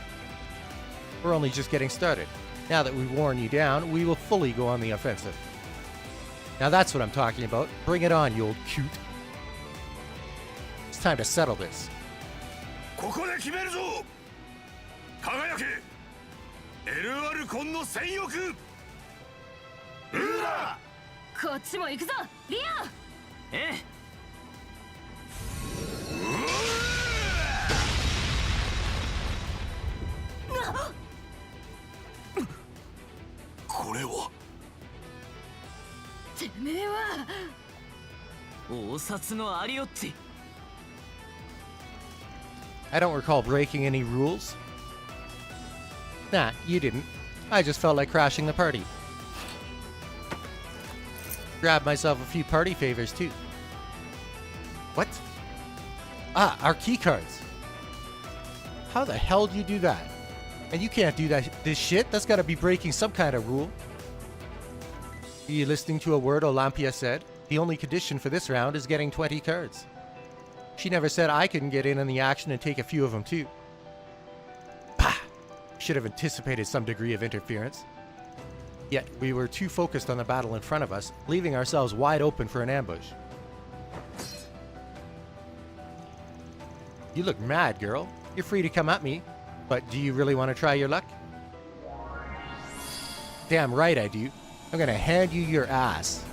We're only just getting started. Now that we've worn you down, we will fully go on the offensive. Now that's what I'm talking about. Bring it on, you old cute. It's time to settle this. ここで決めるぞ。輝け。LR コンの戦欲。うら。こっちも行くぞ、リア。ええ。これは。てめえは。王札のアリオッチ。 I don't recall breaking any rules. Nah, you didn't. I just felt like crashing the party. Grabbed myself a few party favors too. What? Ah, our key cards. How the hell do you do that? And you can't do this shit. That's gotta be breaking some kind of rule. Are you listening to a word Olympia said? The only condition for this round is getting 20 cards. She never said I couldn't get in on the action and take a few of them too. Pah! Should have anticipated some degree of interference. Yet, we were too focused on the battle in front of us, leaving ourselves wide open for an ambush. You look mad, girl. You're free to come at me, but do you really want to try your luck? Damn right I do. I'm gonna hand you your ass.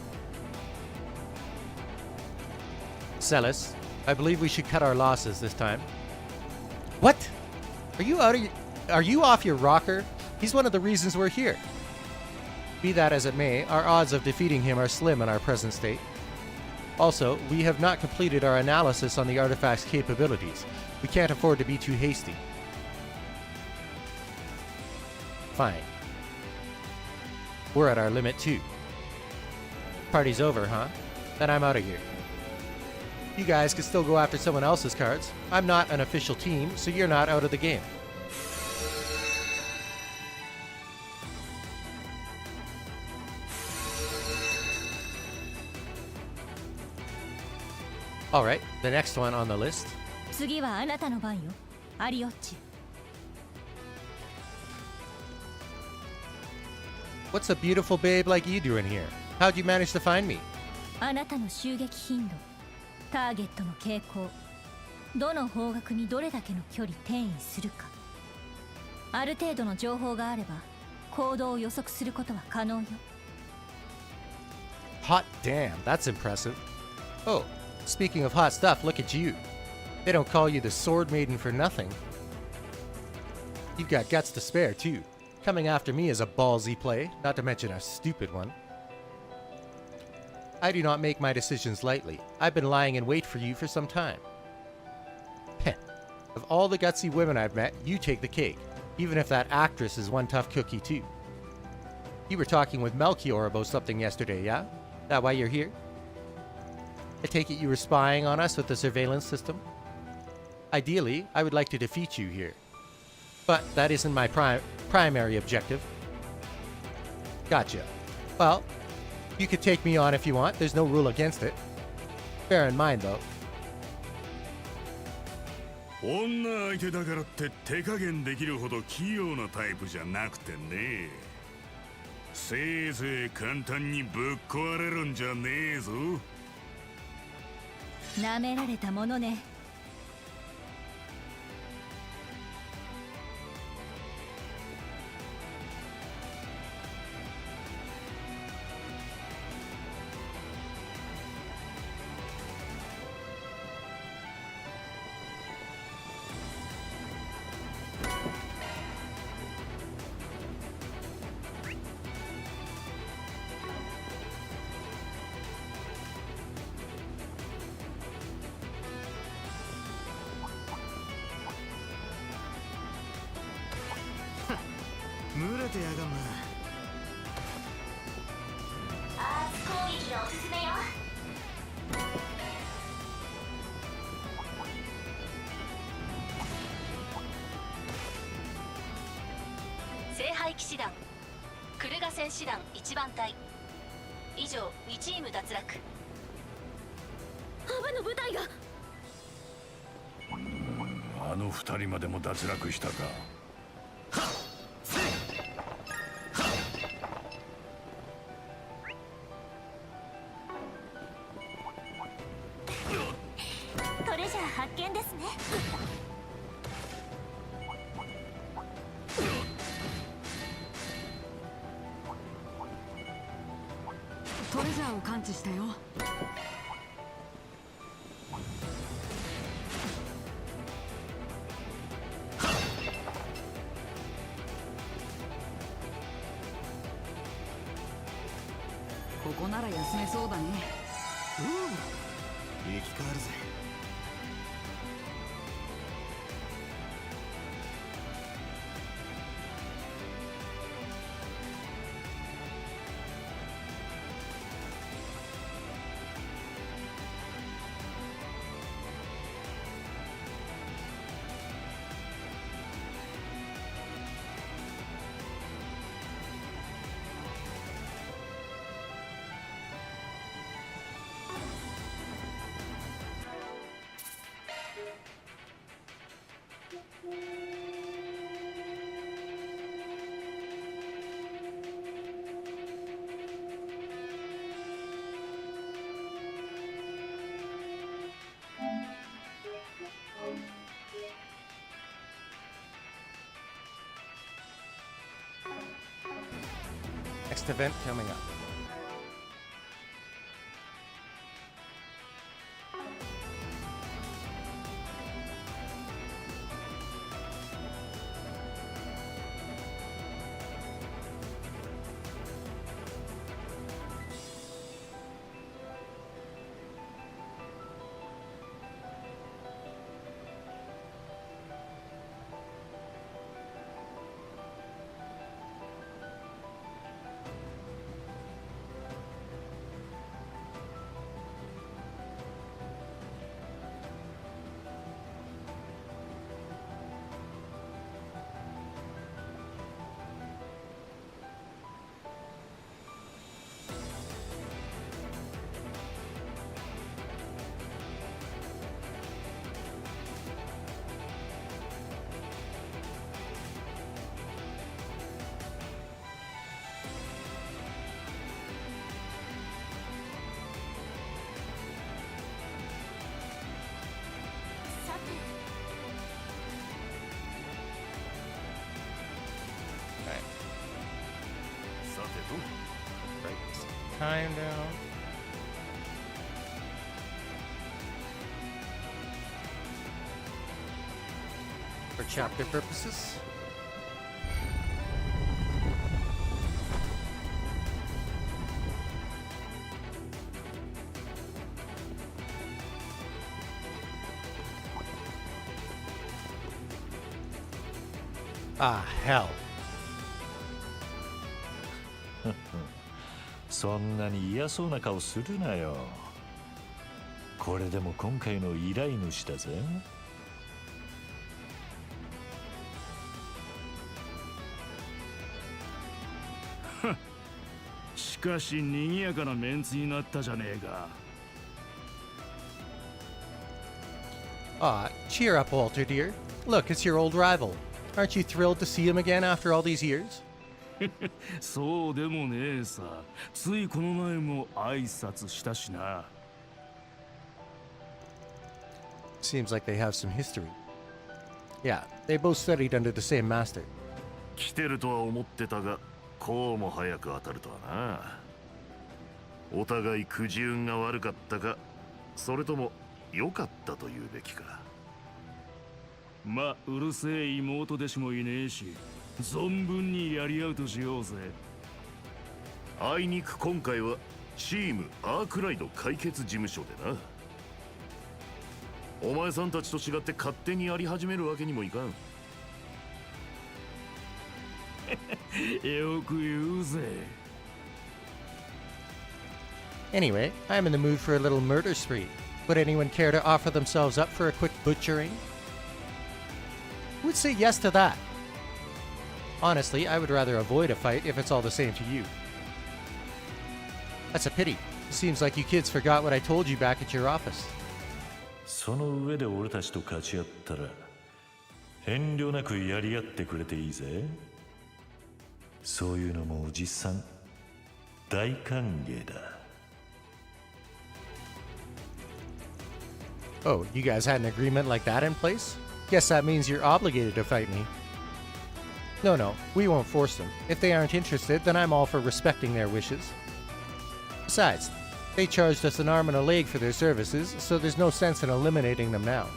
Celis, I believe we should cut our losses this time. What? Are you off your rocker? He's one of the reasons we're here. Be that as it may, our odds of defeating him are slim in our present state. Also, we have not completed our analysis on the artifact's capabilities. We can't afford to be too hasty. Fine. We're at our limit too. Party's over, huh? Then I'm out of here. You guys can still go after someone else's cards. I'm not an official team, so you're not out of the game. Alright, the next one on the list. 次はあなたの番よ、アリオッチ。 What's a beautiful babe like you doing here? How'd you manage to find me? あなたの襲撃頻度、ターゲットの傾向、どの方角にどれだけの距離転移するか、ある程度の情報があれば行動を予測することは可能よ。 Hot damn, that's impressive. Oh, speaking of hot stuff, look at you. They don't call you the Sword Maiden for nothing. You've got guts to spare too. Coming after me is a ballsy play, not to mention a stupid one. I do not make my decisions lightly. I've been lying in wait for you for some time. Heh. Of all the gutsy women I've met, you take the cake, even if that actress is one tough cookie too. You were talking with Melchior about something yesterday, yeah? That why you're here? I take it you were spying on us with the surveillance system? Ideally, I would like to defeat you here. But that isn't my primary objective. Gotcha. Well, you could take me on if you want. There's no rule against it. Bear in mind, though. 女相手だからって手加減できるほど器用なタイプじゃなくてね。せいぜい簡単にぶっ壊れるんじゃねえぞ。舐められたものね。群れてやがんな。アース攻撃がおすすめよ。聖杯騎士団クルガ戦士団1番隊以上2チーム脱落。ハブの部隊が。あの二人までも脱落したか。トレジャー発見ですね。トレジャーを感知したよ。ここなら休めそうだね。生き返るぜ。Next event coming up. Break this time down. For chapter purposes. Ah, hell. そんなに嫌そうな顔するなよ。これでも今回の依頼主だぜ。しかし賑やかなメンツになったじゃねえか。Ah, cheer up, Walter, dear. Look, it's your old rival. Aren't you thrilled to see him again after all these years? そうでもねえさ。ついこの前も挨拶したしな。Seems like they have some history. Yeah, they both studied under the same master. 来てるとは思ってたが、こうも早く当たるとはな。お互いくじ運が悪かったか、それとも良かったと言うべきか。まあ、うるせえ妹弟子もいねえし、存分にやり合うとしようぜ。あいにく今回はチームアークライド解決事務所でな。お前さんたちと違って勝手にやり始めるわけにもいかん。よく言うぜ。Anyway, I'm in the mood for a little murder spree. Would anyone care to offer themselves up for a quick butchering? Who would say yes to that? Honestly, I would rather avoid a fight if it's all the same to you. That's a pity. Seems like you kids forgot what I told you back at your office. その上で俺たちと勝ち合ったら遠慮なくやり合ってくれていいぜ。そういうのもおじさん大歓迎だ。Oh, you guys had an agreement like that in place? Guess that means you're obligated to fight me. No, we won't force them. If they aren't interested, then I'm all for respecting their wishes. Besides, they charged us an arm and a leg for their services, so there's no sense in eliminating them now.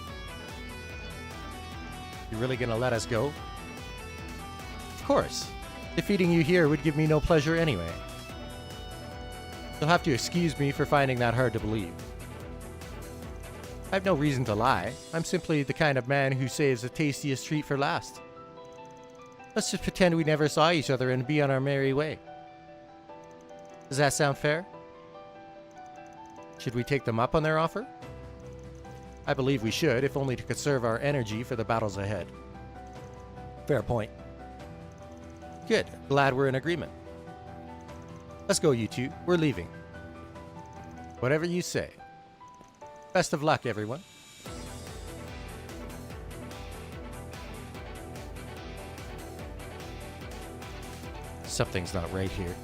You really gonna let us go? Of course. Defeating you here would give me no pleasure anyway. You'll have to excuse me for finding that hard to believe. I have no reason to lie. I'm simply the kind of man who saves the tastiest treat for last. Let's just pretend we never saw each other and be on our merry way. Does that sound fair? Should we take them up on their offer? I believe we should, if only to conserve our energy for the battles ahead. Fair point. Good. Glad we're in agreement. Let's go, you two. We're leaving. Whatever you say. Best of luck, everyone. Something's not right here.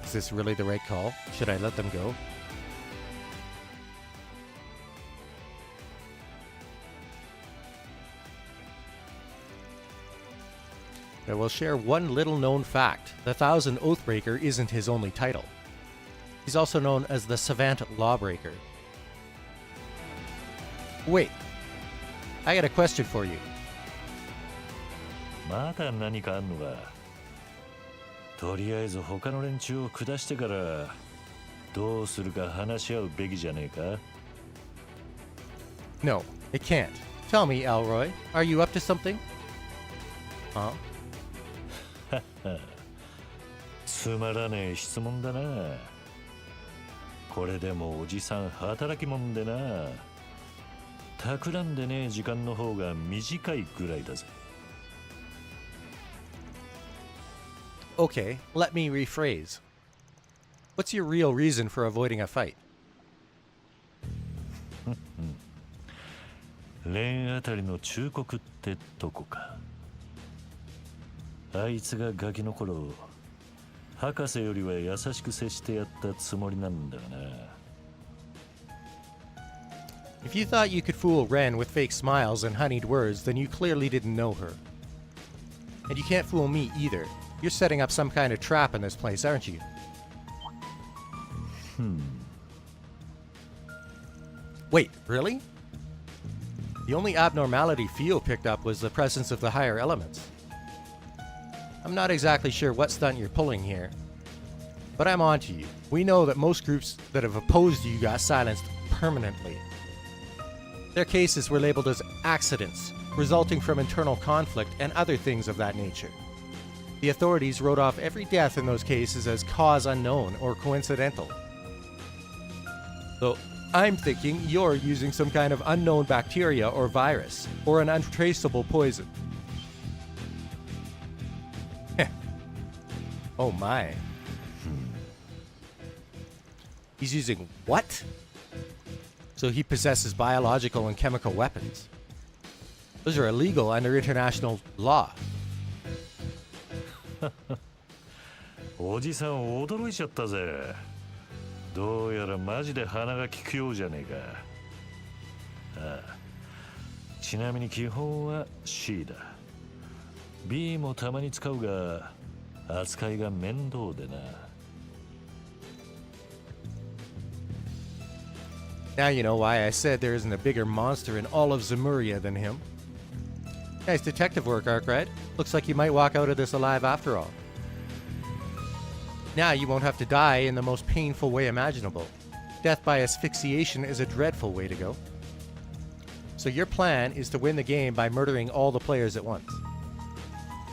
Is this really the right call? Should I let them go? I will share one little known fact. The Thousand Oathbreaker isn't his only title. He's also known as the Savant Lawbreaker. Wait. I got a question for you. まだ何かあんのか。とりあえず他の連中を下してからどうするか話し合うべきじゃねえか。No, it can't. Tell me, Alroy, are you up to something? Huh? つまらねえ質問だな。これでもおじさん働きもんでな。企んでねえ時間の方が短いぐらいだぜ。Okay, let me rephrase. What's your real reason for avoiding a fight? レンあたりの忠告ってとこか。あいつがガキの頃、博士よりは優しく接してやったつもりなんだがな。If you thought you could fool Ren with fake smiles and honeyed words, then you clearly didn't know her. And you can't fool me either. You're setting up some kind of trap in this place, aren't you? Wait, really? The only abnormality Theo picked up was the presence of the higher elements. I'm not exactly sure what stunt you're pulling here, but I'm on to you. We know that most groups that have opposed you got silenced permanently. Their cases were labeled as accidents, resulting from internal conflict and other things of that nature. The authorities wrote off every death in those cases as cause unknown or coincidental. Though I'm thinking you're using some kind of unknown bacteria or virus, or an untraceable poison. Oh my. He's using what? So he possesses biological and chemical weapons. Those are illegal under international law. おじさん驚いちゃったぜ。どうやらマジで鼻が利くようじゃねえか。ああ、ちなみに基本は C だ。B もたまに使うが扱いが面倒でな。Now you know why I said there isn't a bigger monster in all of Zemuria than him. Nice detective work, Arkwright. Looks like you might walk out of this alive after all. Now you won't have to die in the most painful way imaginable. Death by asphyxiation is a dreadful way to go. So your plan is to win the game by murdering all the players at once.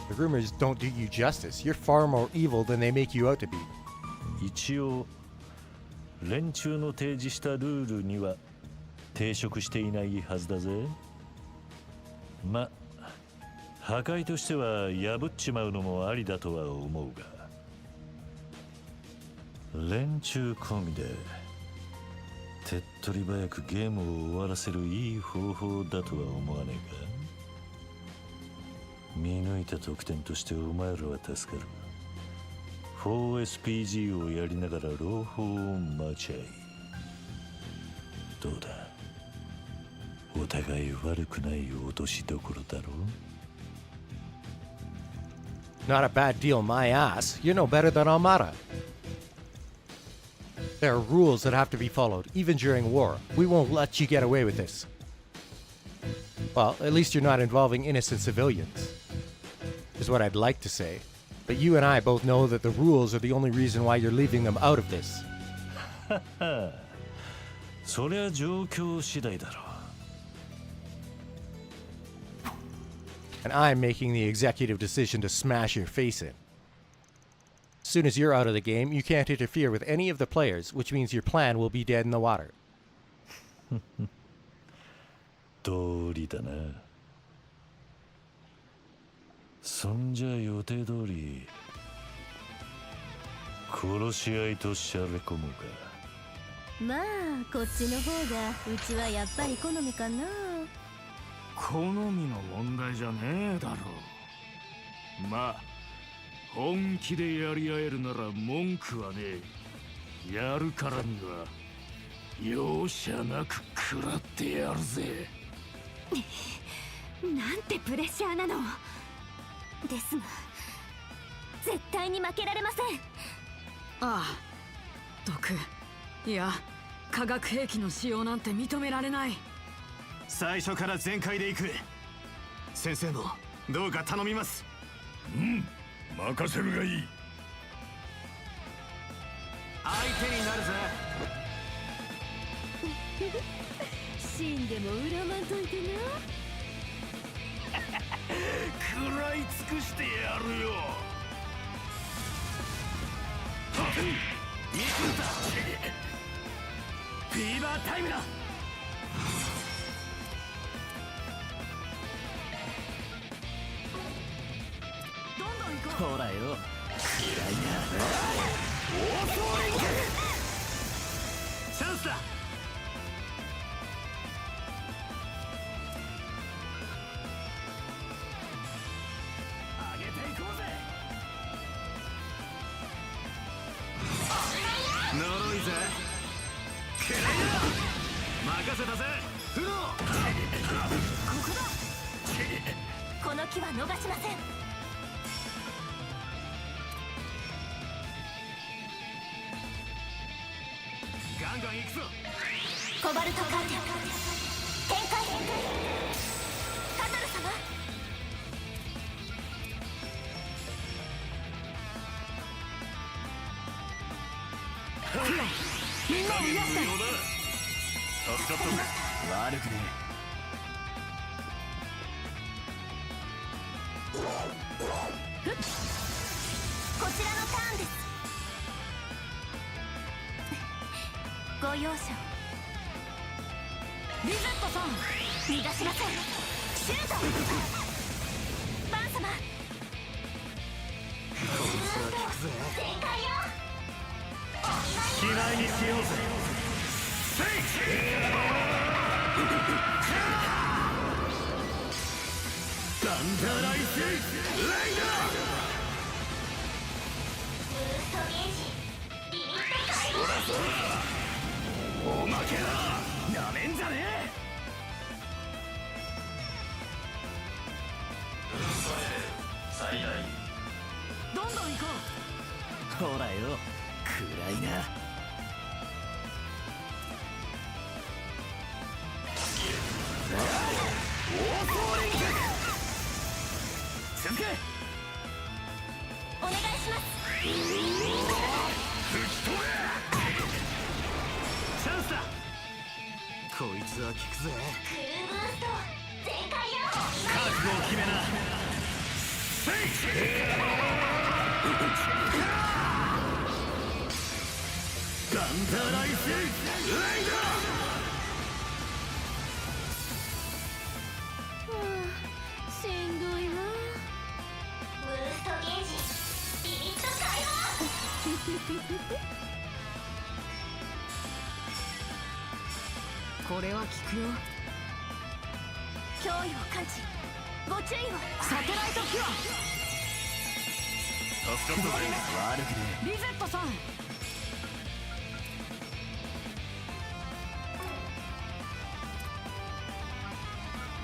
The rumors don't do you justice. You're far more evil than they make you out to be. 一応連中の提示したルールには抵触していないはずだぜ。ま、破壊としては破っちまうのもありだとは思うが、連中込みで手っ取り早くゲームを終わらせるいい方法だとは思わねえか。見抜いた得点としてお前らは助かる。4SPG をやりながら朗報を待ち合い。どうだ、お互い悪くない落としどころだろう。 Not a bad deal, my ass. You're no better than Almara. There are rules that have to be followed, even during war. We won't let you get away with this. Well, at least you're not involving innocent civilians, is what I'd like to say. But you and I both know that the rules are the only reason why you're leaving them out of this. そりゃ状況次第だろう。 And I'm making the executive decision to smash your face in. As soon as you're out of the game, you can't interfere with any of the players, which means your plan will be dead in the water. 通りだな。そんじゃ予定通り殺し合いとしゃれ込むか。まあこっちの方がうちはやっぱり好みかな。好みの問題じゃねえだろう。まあ本気でやり合えるなら文句はねえ。やるからには容赦なく食らってやるぜ。なんてプレッシャーなの。ですが絶対に負けられません。ああ、毒、いや化学兵器の使用なんて認められない。最初から全開で行く。先生もどうか頼みます。うん、任せるがいい。相手になるぜ。死んでも恨まんといてな。食らい尽くしてやるよ。見切った。フィーバータイムだ。どんどん行こう。ほらよ、嫌いな。チャンスだ。呪いぜ。くらいだ。任せたぜ。フロー。この木は逃しません。ガンガン行くぞ。コバルトカーテン展開。カタル様。みんなを逃がして。助かったぜ。悪くねえ。こちらのターンです。ご容赦を。リゼットさん、逃がしません。シュート。バン様。全開よ。機内にしようぜ。ダンダライスレイダブーストゲージリミット解放。ーおまけだ。なめんじゃね最大どんどん行こほらよ、暗いな。続け。お願いします。チャンスだ。こいつは効くぜ。クルーブースト全開よ。覚悟を決めな。ダンダライスレイダしんどいわ。ブーストゲージリミット解放。う。これは効くよ。脅威を感知。ご注意を。サテライトキュア。助かったぜ。悪くねリゼットさん、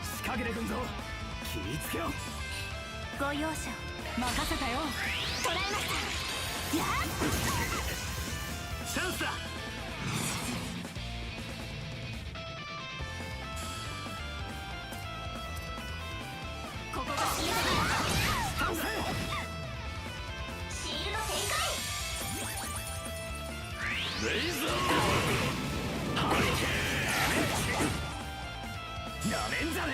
仕掛けてくんぞ。気ぃつけろ。ご容赦を。任せたよ。捕らえました。やっ。チャンスだ。ここがシールド。シールド展開。レイザーなめんじゃね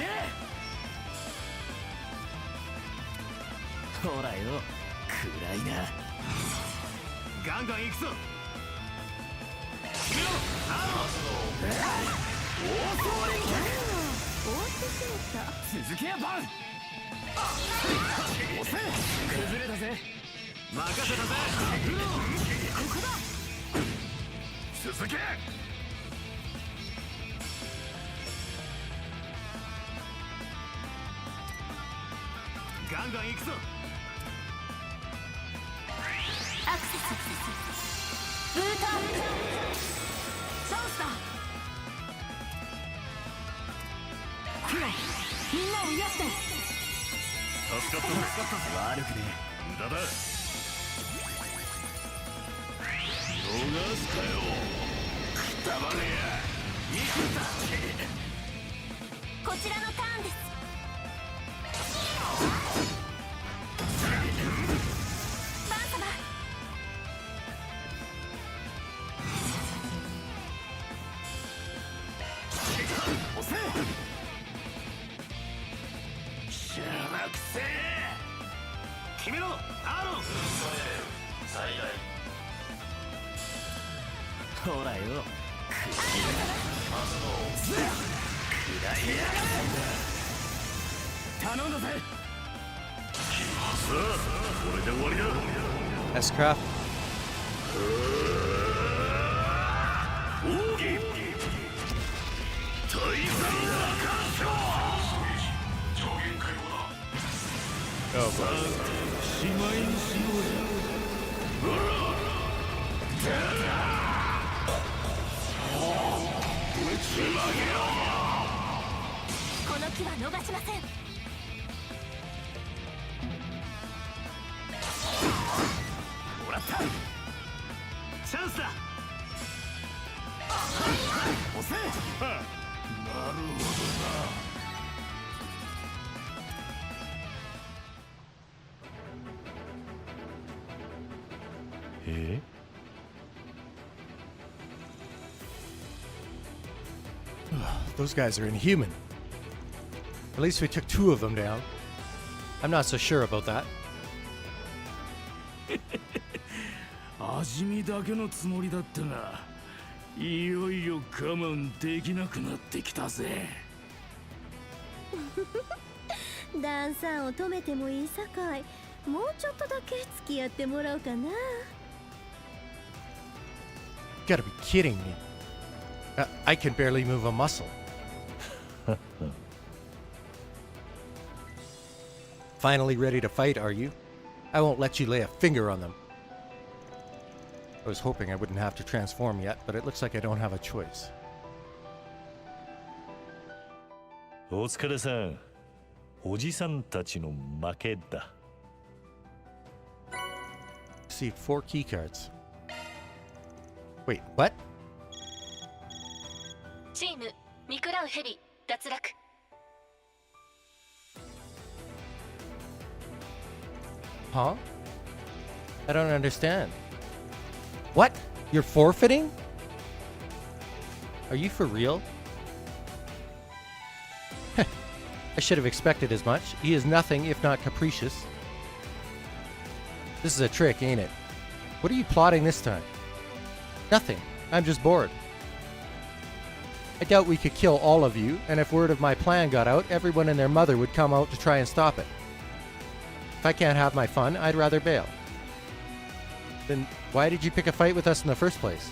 ほらよ、暗いな。え。ガンガン行くぞ。続けやバン。押せ。崩れたぜ。任せたぜ。ここだ。続け。ガンガン行くぞ。アクセス。ブート。チャンスだ。クロ、みんなを癒して。助かったぜ。悪くね無駄だ。逃したよ。くたばれや。こちらのターンです。バン様。押せ。しゃらくせえ。決めろアーロン。最大ほらよ、頼んだぜ。さあこれで終わりだ。 S-Craft. 奥義大山羅漢上限解放だ。 Oh, さあしまいにしようよ。この木は逃しません。もらった。チャンスだ。押せ。なるほどな。え？ Those guys are inhuman. At least we took 2 of them down. I'm not so sure about that. 味見だけのつもりだったが、いよいよ我慢できなくなってきたぜ。ダンサーを止めてもいいさかい、もうちょっとだけ付き合ってもらおうかな。You gotta be kidding me. I can barely move a muscle. Finally ready to fight, are you? I won't let you lay a finger on them. I was hoping I wouldn't have to transform yet, but it looks like I don't have a choice. お疲れさん。おじさんたちの負けだ。Received 4 keycards. Wait, what? チームミクラウヘビ脱落。 Huh? I don't understand. What? You're forfeiting? Are you for real? I should have expected as much. He is nothing if not capricious. This is a trick, ain't it? What are you plotting this time? Nothing. I'm just bored. I doubt we could kill all of you, and if word of my plan got out, everyone and their mother would come out to try and stop it. If I can't have my fun, I'd rather bail. Then why did you pick a fight with us in the first place?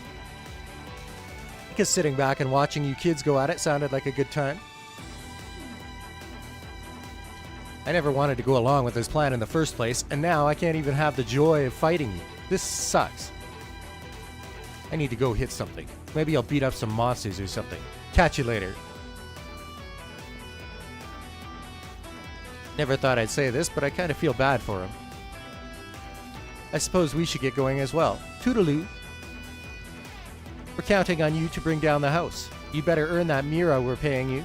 Because sitting back and watching you kids go at it sounded like a good time. I never wanted to go along with this plan in the first place, and now I can't even have the joy of fighting you. This sucks. I need to go hit something. Maybe I'll beat up some monsters or something. Catch you later. Never thought I'd say this, but I kind of feel bad for him. I suppose we should get going as well. Toodaloo. We're counting on you to bring down the house. You better earn that Mira we're paying you.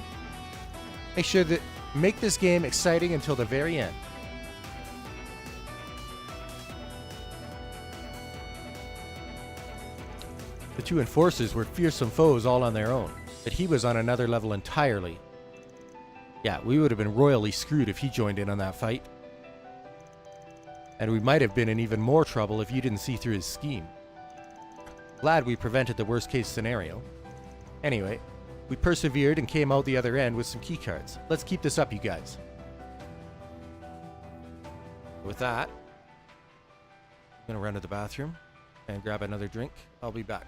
Make this game exciting until the very end. The 2 enforcers were fearsome foes all on their own, but he was on another level entirely. Yeah, we would have been royally screwed if he joined in on that fight. And we might have been in even more trouble if you didn't see through his scheme. Glad we prevented the worst case scenario. Anyway, we persevered and came out the other end with some keycards. Let's keep this up, you guys. With that, I'm gonna run to the bathroom and grab another drink. I'll be back.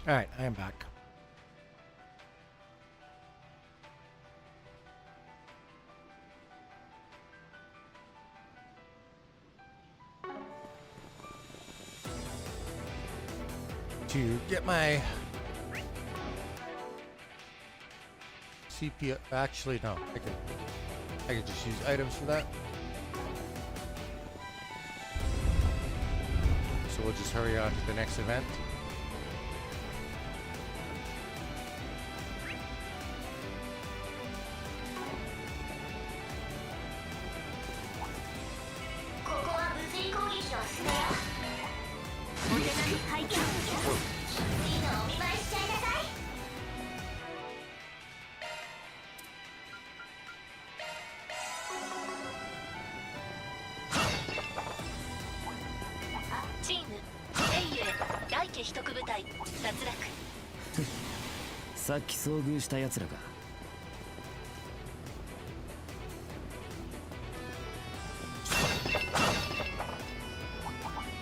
Alright, I am back. To get my CPU, actually no, I could just use items for that. So we'll just hurry on to the next event.さっき遭遇した奴らか。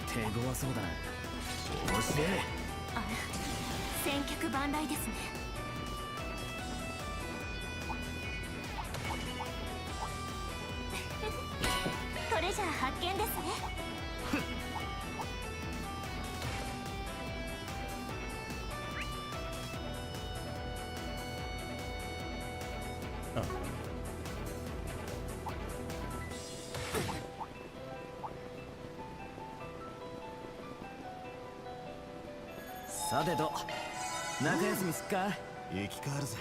手強そうだな。面白い。あら、千客万来ですね。トレジャー発見ですね。さてと、中休みすっか。生き返るぜ。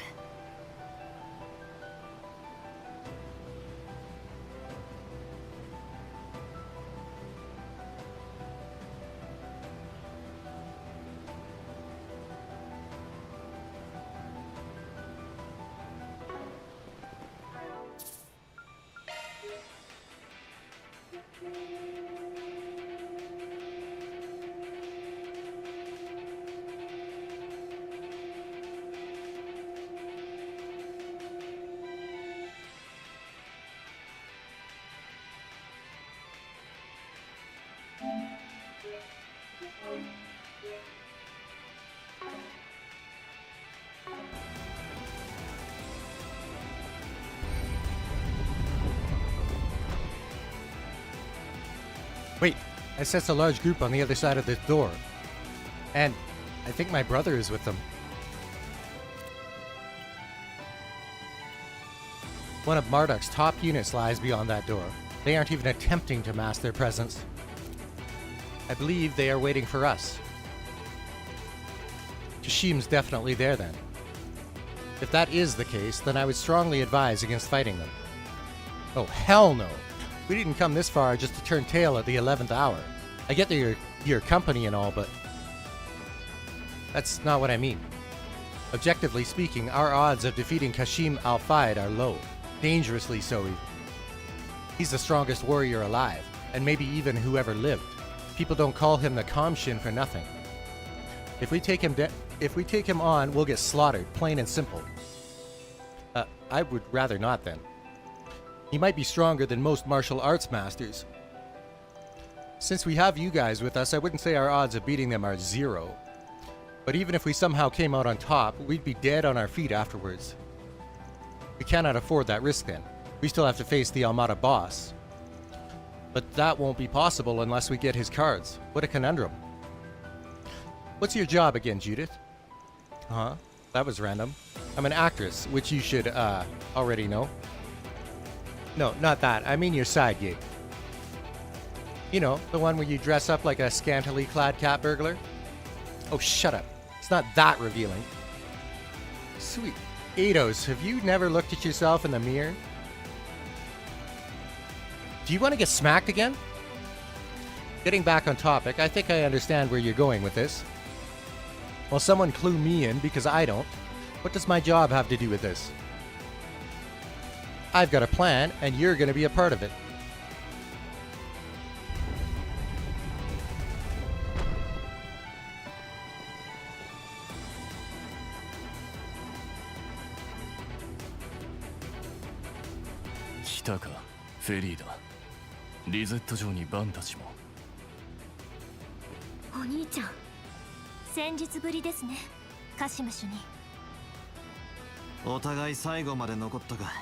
Wait, I sense a large group on the other side of this door. And I think my brother is with them. One of Marduk's top units lies beyond that door. They aren't even attempting to mask their presence. I believe they are waiting for us. Kashim's definitely there then. If that is the case, then I would strongly advise against fighting them. Oh, hell no! We didn't come this far just to turn tail at the 11th hour. I get that you're company and all, but that's not what I mean. Objectively speaking, our odds of defeating Kashim Al-Fayed are low. Dangerously so even. He's the strongest warrior alive, and maybe even who ever lived. People don't call him the Kamshin for nothing. If we take him on, we'll get slaughtered, plain and simple. I would rather not then. He might be stronger than most martial arts masters. Since we have you guys with us, I wouldn't say our odds of beating them are 0. But even if we somehow came out on top, we'd be dead on our feet afterwards. We cannot afford that risk then. We still have to face the Almada boss. But that won't be possible unless we get his cards. What a conundrum. What's your job again, Judith? Huh? That was random. I'm an actress, which you should, already know. No, not that. I mean your side gig. You know, the one where you dress up like a scantily clad cat burglar? Oh, shut up. It's not that revealing. Sweet. Eidos, have you never looked at yourself in the mirror? Do you want to get smacked again? Getting back on topic, I think I understand where you're going with this. Well, someone clue me in because I don't. What does my job have to do with this? I've got a plan, and you're going to be a part of it. Hitaka, フェリーだ。リゼット上にバンたちも。お兄ちゃん、先日ぶりですね、カシム主任。お互い最後まで残ったか。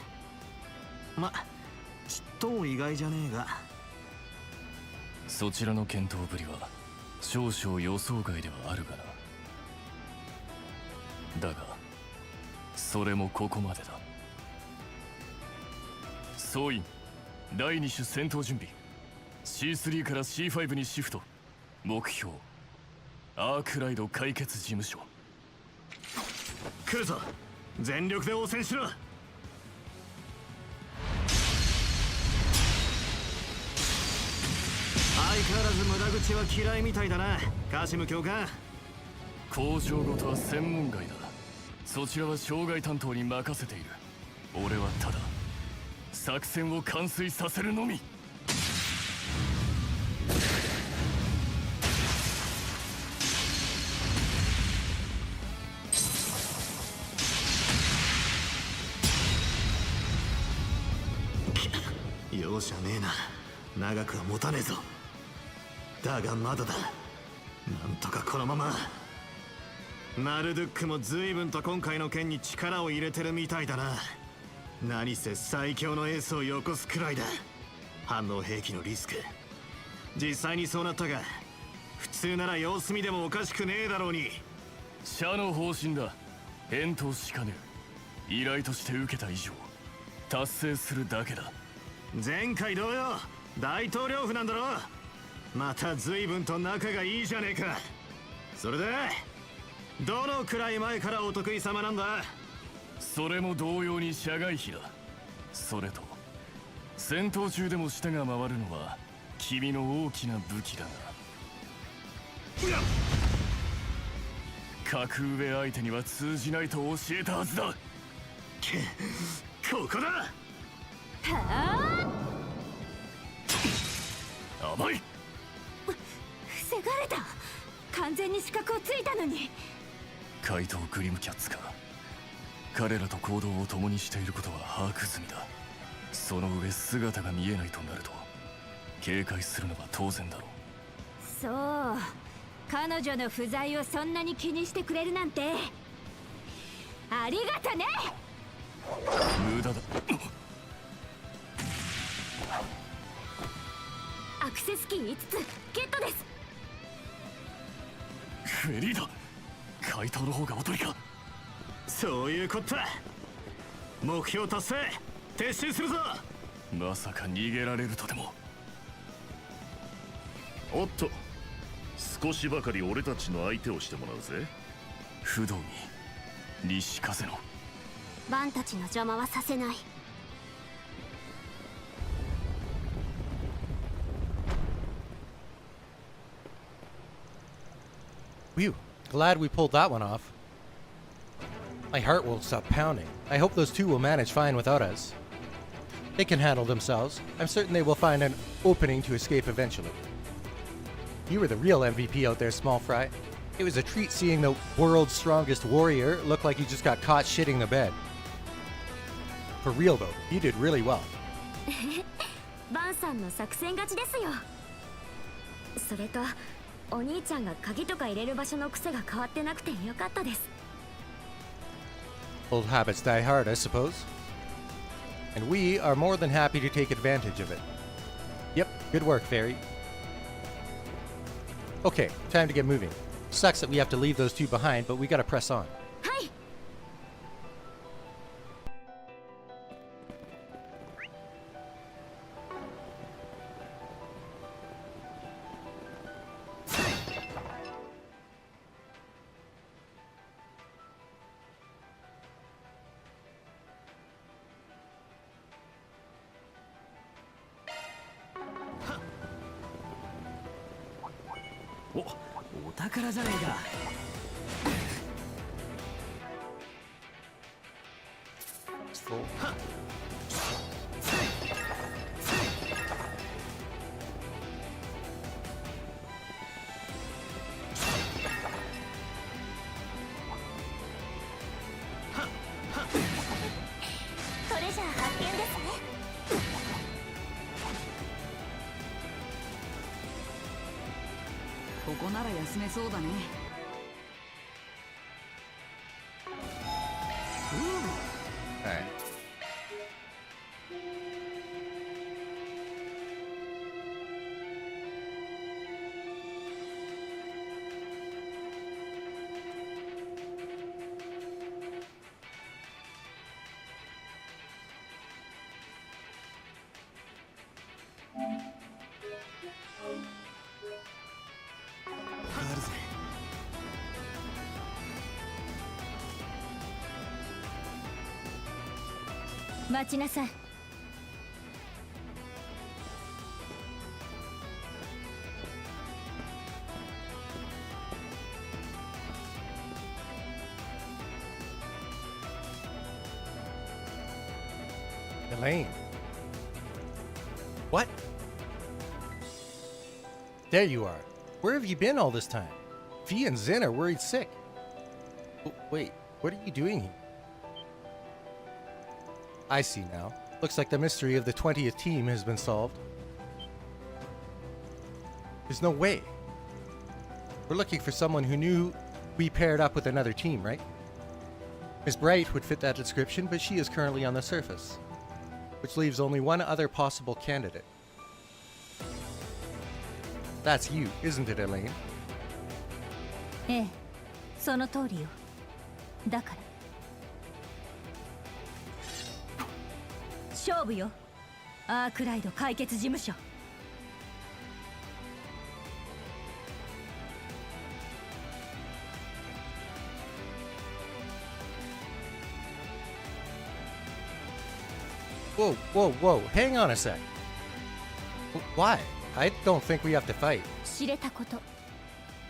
ま、ちっとも意外じゃねえが。そちらの健闘ぶりは少々予想外ではあるがな。だがそれもここまでだ。総員第2種戦闘準備。 C3 から C5 にシフト。目標アークライド解決事務所。来るぞ、全力で応戦しろ。相変わらず無駄口は嫌いみたいだな、カシム教官。工場ごとは専門外だ。そちらは障害担当に任せている。俺はただ作戦を完遂させるのみ。容赦ねえな、長くは持たねえぞ。だがまだだ、なんとかこのまま。マルドゥックも随分と今回の件に力を入れてるみたいだな。何せ最強のエースをよこすくらいだ。反応兵器のリスク、実際にそうなったが、普通なら様子見でもおかしくねえだろうに。社の方針だ。返答しかねる。依頼として受けた以上達成するだけだ。前回同様大統領府なんだろ。また随分と仲がいいじゃねえか。それでどのくらい前からお得意様なんだ。それも同様に社外費だ。それと戦闘中でも舌が回るのは君の大きな武器だな。格上相手には通じないと教えたはずだ。ここだ。甘い。防がれた。完全に死角をついたのに。怪盗グリムキャッツか。彼らと行動を共にしていることは把握済みだ。その上姿が見えないとなると警戒するのは当然だろう。そう、彼女の不在をそんなに気にしてくれるなんてありがとね。無駄だ。アクセスキー5つゲットです。フェリーだ。怪盗の方がおとりか。そういうこった。目標達成、撤収するぞ。まさか逃げられるとでも。おっと、少しばかり俺たちの相手をしてもらうぜ。不動に西風のバンたちの邪魔はさせない。Phew, glad we pulled that one off. My heart won't stop pounding. I hope those two will manage fine without us. They can handle themselves. I'm certain they will find an opening to escape eventually. You were the real MVP out there, Small Fry. It was a treat seeing the world's strongest warrior look like he just got caught shitting the bed. For real though, you did really well. バンさんの作戦勝ちですよ。それとお兄ちゃんが鍵とか入れる場所の癖が変わってなくてよかったです。Old habits die hard, I suppose. And we are more than happy to take advantage of it. Yep, good work, Fairy. Okay, time to get moving. Sucks that we have to leave those two behind, but we gotta press on. はい。お宝じゃねえか。トレジャー発見ですね。ここなら休めそうだね。待ちなさい。Elaine. What? There you are. Where have you been all this time? V and Zin are worried sick. Wait, what are you doing here? I see now. Looks like the mystery of the 20th team has been solved. There's no way. We're looking for someone who knew we paired up with another team, right? Miss Bright would fit that description, but she is currently on the surface, which leaves only one other possible candidate. That's you, isn't it, Elaine? ええ、その通りよ。だから勝負よ。アークライド解決事務所。Whoa, whoa, whoa, hang on a sec. Why? I don't think we have to fight. 知れたこと、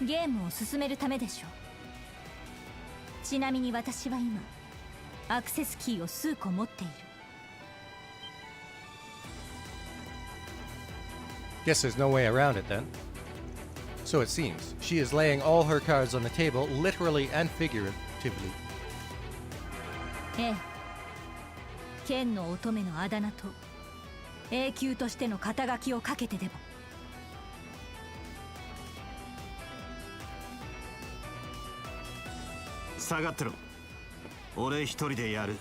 ゲームを進めるためでしょう。ちなみに私は今アクセスキーを数個持っている。Guess there's no way around it then. So it seems she is laying all her cards on the table, literally and figuratively. ええ、剣の乙女のあだ名と永久としての肩書きをかけてでも。下がってろ。俺一人でやる。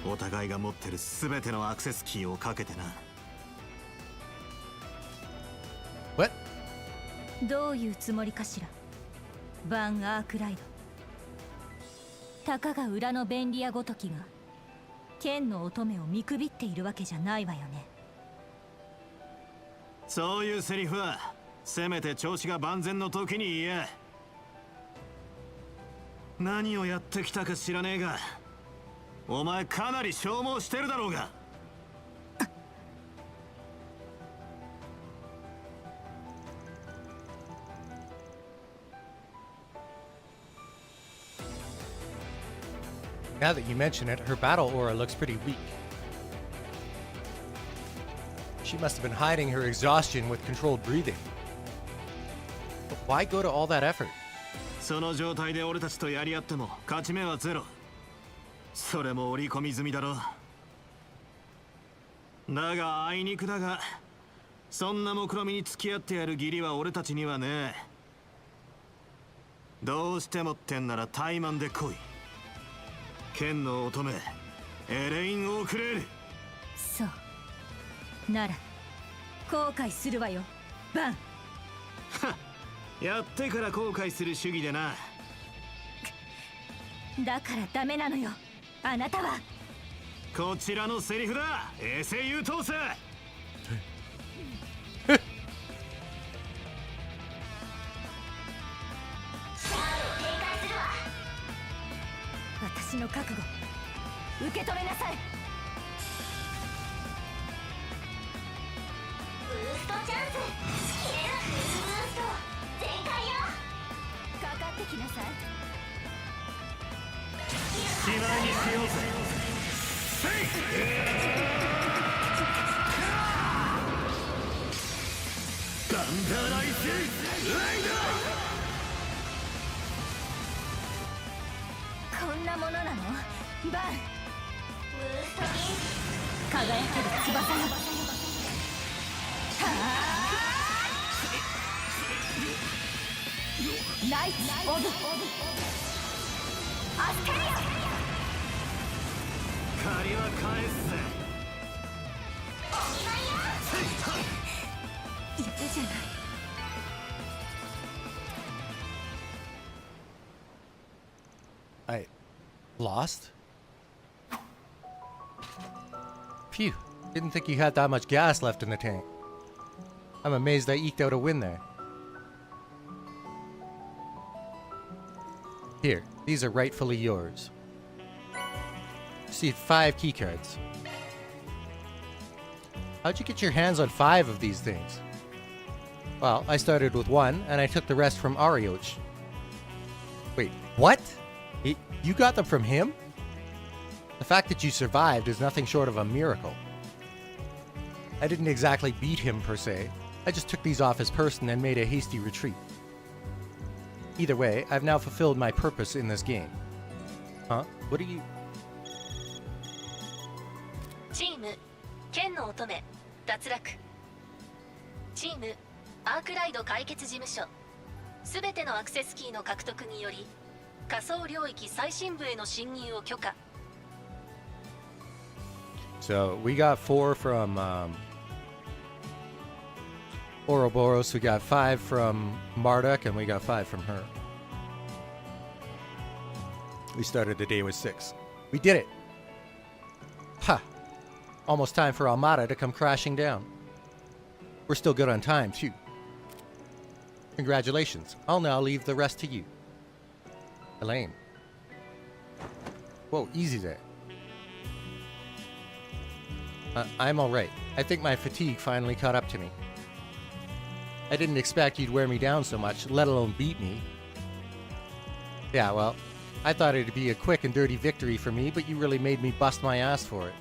お互いが持ってる全てのアクセスキーをかけてな。What? どういうつもりかしら、バン・アークライド。たかが裏の便利屋ごときが剣の乙女を見くびっているわけじゃないわよね。そういうセリフはせめて調子が万全の時に言え。何をやってきたか知らねえが、お前かなり消耗してるだろうが。Now that you mention it, her battle aura looks pretty weak. She must have been hiding her exhaustion with controlled breathing. But why go to all that effort? その状態で俺たちとやり合っても勝ち目はゼロ。それも織り込み済みだろ。だがあいにくだが、そんな目論見に付き合ってやる義理は俺たちにはねえ。どうしてもってんなら怠慢で来い。剣の乙女エレイン・オークレール。そうなら後悔するわよ、バン。やってから後悔する主義でな。だからダメなのよ、あなたは。こちらのセリフだ、衛星優等生。私の覚悟受け止めなさい。ブーストチャンス。消える。ブースト全開よ。かかってきなさい。しまいにしようぜ。ガンダライスライこんなものなの、バン。ブースト輝ける翼よ。ナイツ・オブ・アステリア。借りは返すぜ。いるじゃない。I lost? Phew, didn't think you had that much gas left in the tank. I'm amazed I eked out a win there. Here, These are rightfully yours. Received 5 keycards. How'd you get your hands on 5 of these things? Well, I started with 1, and I took the rest from Arioch. Wait, what? You got them from him? The fact that you survived is nothing short of a miracle. I didn't exactly beat him per se. I just took these off his person and made a hasty retreat. Either way, I've now fulfilled my purpose in this game. Huh? What are you... チーム剣の乙女脱落。チームアークライド解決事務所。すべてのアクセスキーの獲得により仮想領域最深部への侵入を許可。So, we got 4 from Ouroboros, we got 5 from Marduk, and we got 5 from her. We started the day with 6. We did it! Ha! Almost time for Almada to come crashing down. We're still good on time, too. Congratulations. I'll now leave the rest to you. Elaine. Whoa, easy there. I'm alright. I think my fatigue finally caught up to me. I didn't expect you'd wear me down so much, let alone beat me. Yeah, well, I thought it'd be a quick and dirty victory for me, but you really made me bust my ass for it.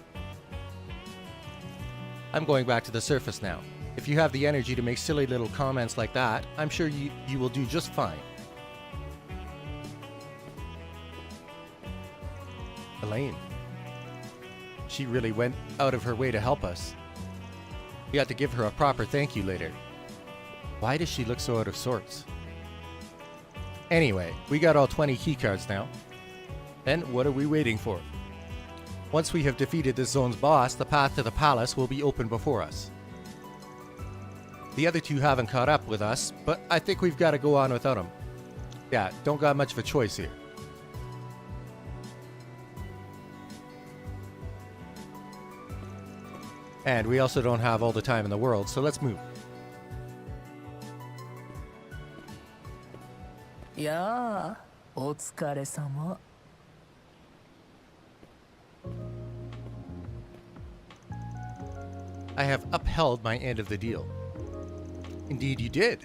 I'm going back to the surface now. If you have the energy to make silly little comments like that, I'm sure you will do just fine. Elaine. She really went out of her way to help us. We ought to give her a proper thank you later. Why does she look so out of sorts? Anyway, we got all 20 keycards now. Then what are we waiting for? Once we have defeated this zone's boss, the path to the palace will be open before us. The other 2 haven't caught up with us, but I think we've got to go on without them. Yeah, don't got much of a choice here. And we also don't have all the time in the world, so let's move. やあ、お疲れ様。I have upheld my end of the deal. Indeed you did.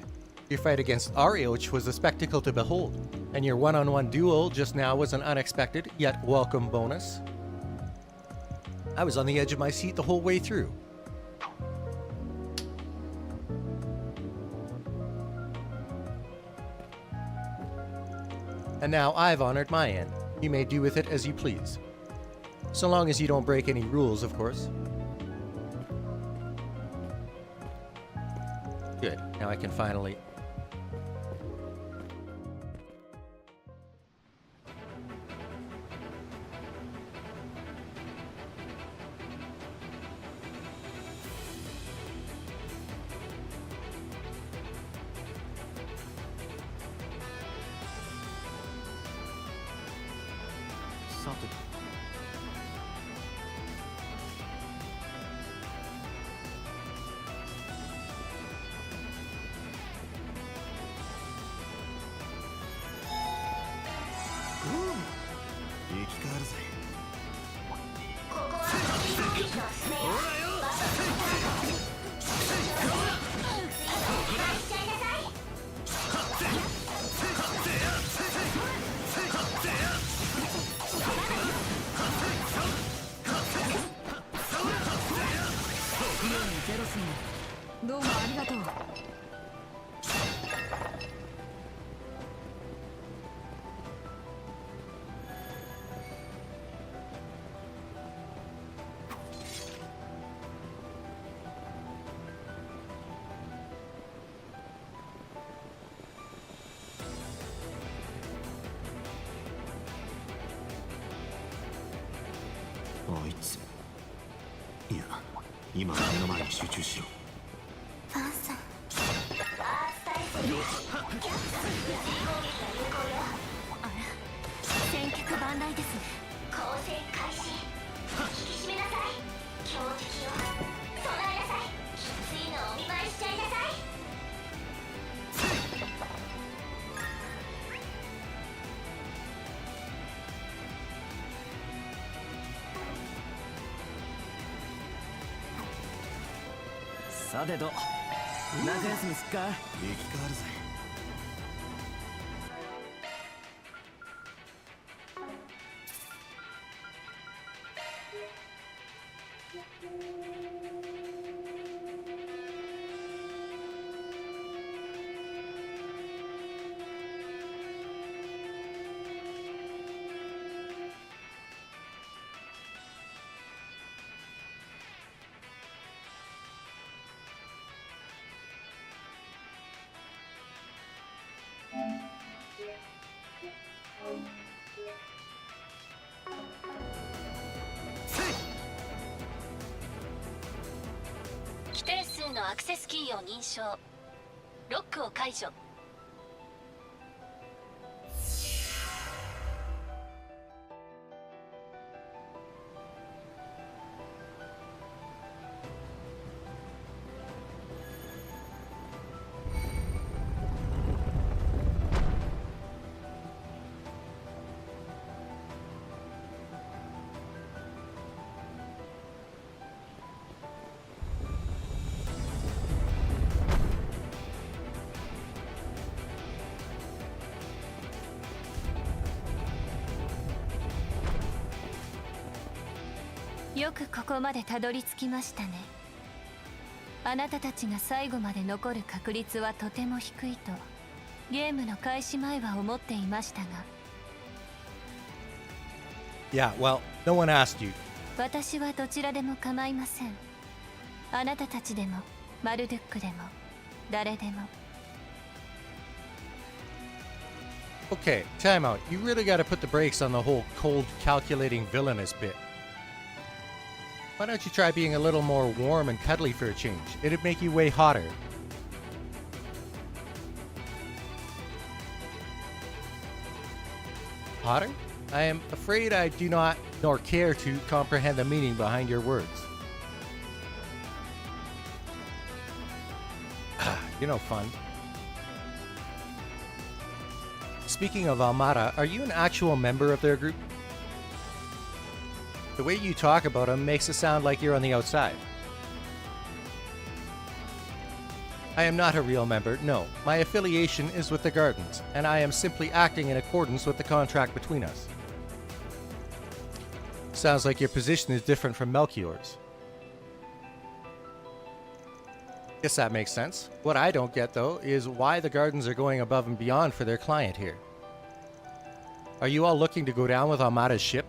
Your fight against Arioch was a spectacle to behold, and your one-on-one duel just now was an unexpected yet welcome bonus. I was on the edge of my seat the whole way through. And now I've honored my end. You may do with it as you please. So long as you don't break any rules, of course. Good. Now I can finally... さてと夏休みすっか。生き変わるぜ。規定数のアクセスキーを認証。ロックを解除。よくここまでたどり着きましたね。あなたたちが最後まで残る確率はとても低いとゲームの開始前は思っていましたが。 Yeah, well, no one asked you. 私はどちらでも構いません。あなたたちでもマルドゥックでも誰でも。 Okay, time out. You really gotta put the brakes on the whole cold, calculating villainous bit. Why don't you try being a little more warm and cuddly for a change? It'd make you way hotter. Hotter? I am afraid I do not nor care to comprehend the meaning behind your words. You're no fun. Speaking of Almada, are you an actual member of their group? The way you talk about them makes it sound like you're on the outside. I am not a real member, no. My affiliation is with the Gardens, and I am simply acting in accordance with the contract between us. Sounds like your position is different from Melchior's. Guess that makes sense. What I don't get, though, is why the Gardens are going above and beyond for their client here. Are you all looking to go down with Almada's ship?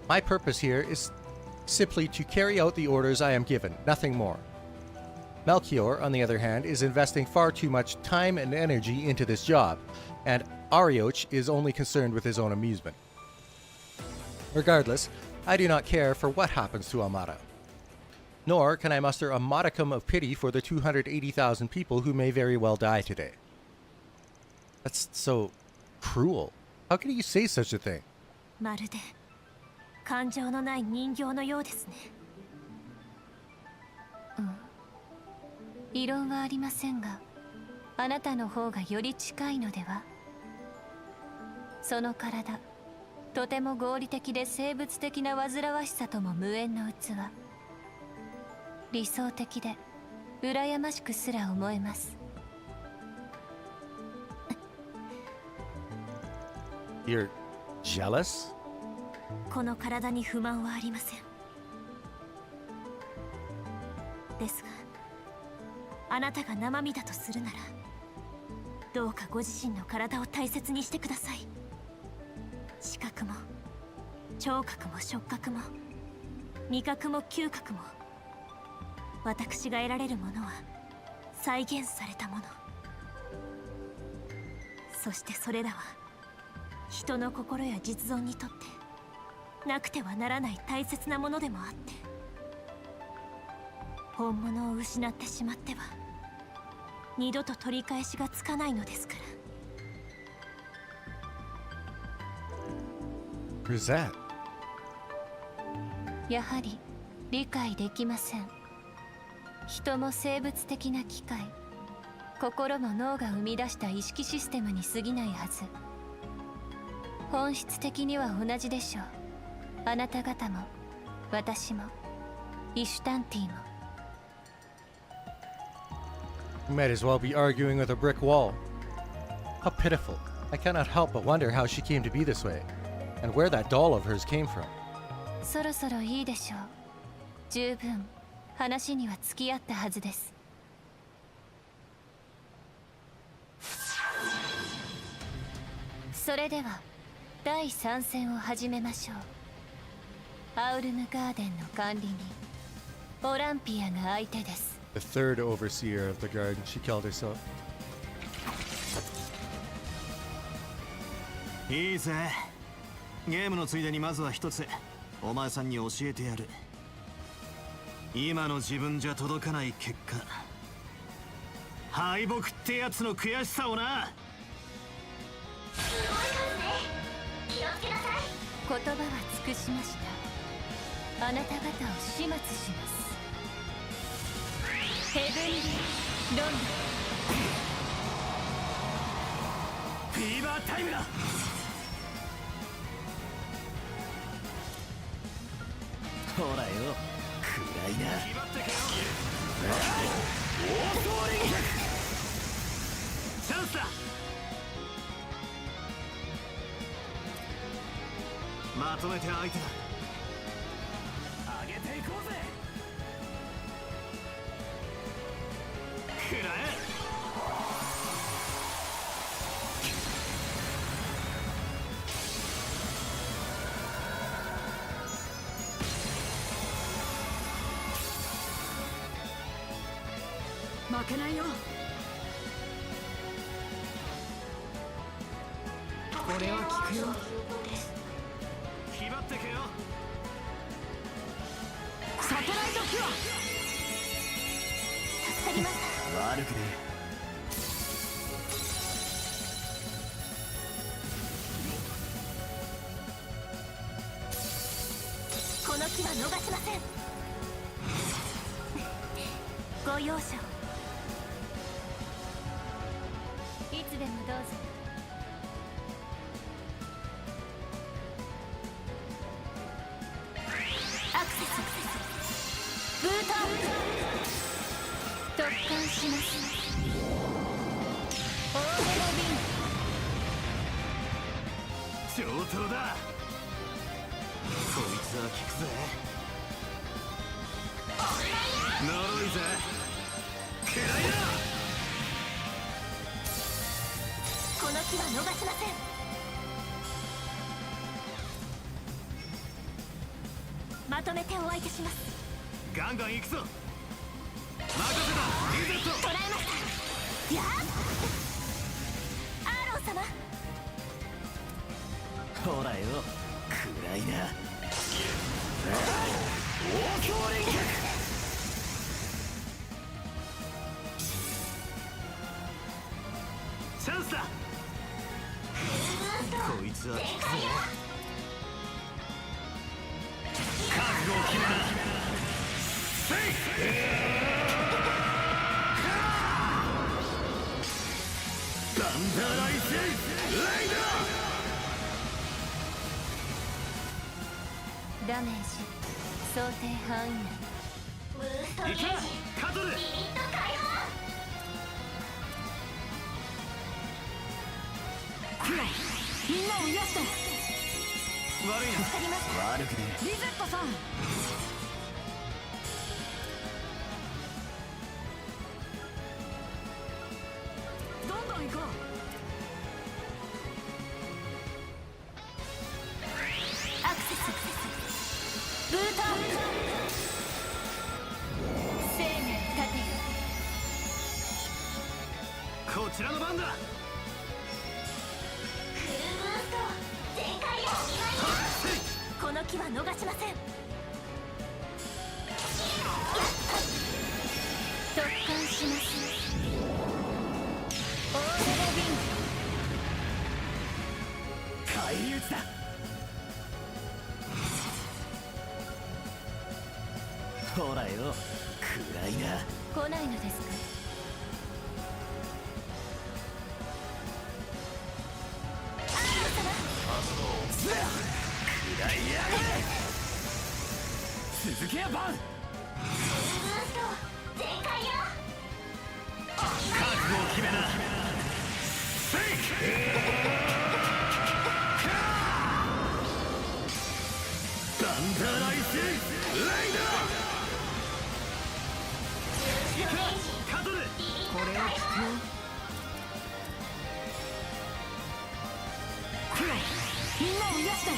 My purpose here is simply to carry out the orders I am given, nothing more. Melchior, on the other hand, is investing far too much time and energy into this job, and Arioch is only concerned with his own amusement. Regardless, I do not care for what happens to Almada. Nor can I muster a modicum of pity for the 280,000 people who may very well die today. That's so cruel. How can you say such a thing? まるで感情のない人形のようですね。異論はありませんが、あなたの方がより近いのでは。その体、とても合理的で生物的な煩わしさとも無縁の器。理想的で羨ましくすら思えます。You're jealous? この体に不満はありません。ですが、あなたが生身だとするなら、どうかご自身の体を大切にしてください。視覚も聴覚も触覚も味覚も嗅覚も、私が得られるものは再現されたもの。そしてそれらは人の心や実存にとってなくてはならない大切なものでもあって、本物を失ってしまっては二度と取り返しがつかないのですから。Who's that? やはり理解できません。人も生物的な機械、心も脳が生み出した意識システムに過ぎないはず。本質的には同じでしょう。あなた方も私もイシュタンティも You might as well be arguing with a brick wall. How pitiful. I cannot help but wonder how she came to be this way, and where that doll of hers came from. そろそろいいでしょう。十分話には付き合ったはずです。それでは第3戦を始めましょう。アウルムガーデンの管理人オランピアが相手です。 The third overseer of the garden, she called herself. いいぜ。ゲームのついでにまずは一つお前さんに教えてやる。今の自分じゃ届かない結果、敗北ってやつの悔しさをな。言葉は尽くしました。あなた方を始末します。ヘブンリーロンドンフィーバータイムだ。ほらよ、暗いな。オート連撃チャンスだ。まとめて相手だ。上げていこうぜ。食らえ。負けないよ。これは効くよ。決まってけよ。サテライトキュア。助かりました。悪くね。この機は逃しません。ご容赦を。いつでもどうぞ。アクセスブートアップ突貫します。オーデモビン上等だ。こいつは効くぜ。呪いぜ。食らいだ。この機は逃しません。まとめてお相手します。ガンガン行くぞ。任せた。リゼット。捕らえました。やアーロン様。ほらよ、暗いな。大強連撃。チャンスだ。こいつは効くぜ。覚悟を決めな。セイダンダライセイレイダー。ダメージ想定範囲内。ブーストゲージカトル。リミット解放。キュア、みんなを癒して。悪いな。助かりました。悪くね。リゼットさん。どんどん行こう。アクセスブートアップ生命立てよ。こちらの番だ。この機は逃しません。突貫します。オーデモビン返り討ちだ。ほらよ、暗いな。来ないのですか。食らいやがれ。続けやバン。ブースト全開よ。悟を決めな。サンダーライスライダー。カトル、これは効くよ。クロ、みんなを癒して。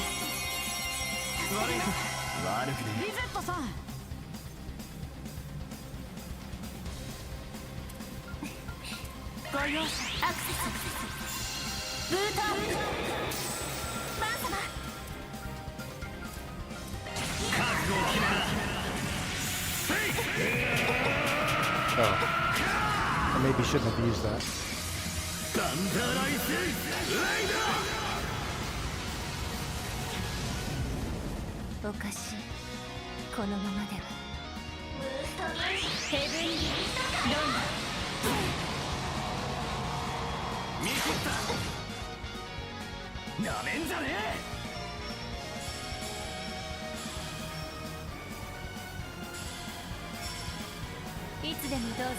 悪くね。リゼットさん。ご容赦。アクセスブートアップ。バー様。覚悟を決めな。Oh. I maybe shouldn't have used that. サンダーライスライダー。おかしい。このままでは。ヘブンリーロン見切った。なめんじゃねいつでもどうぞ。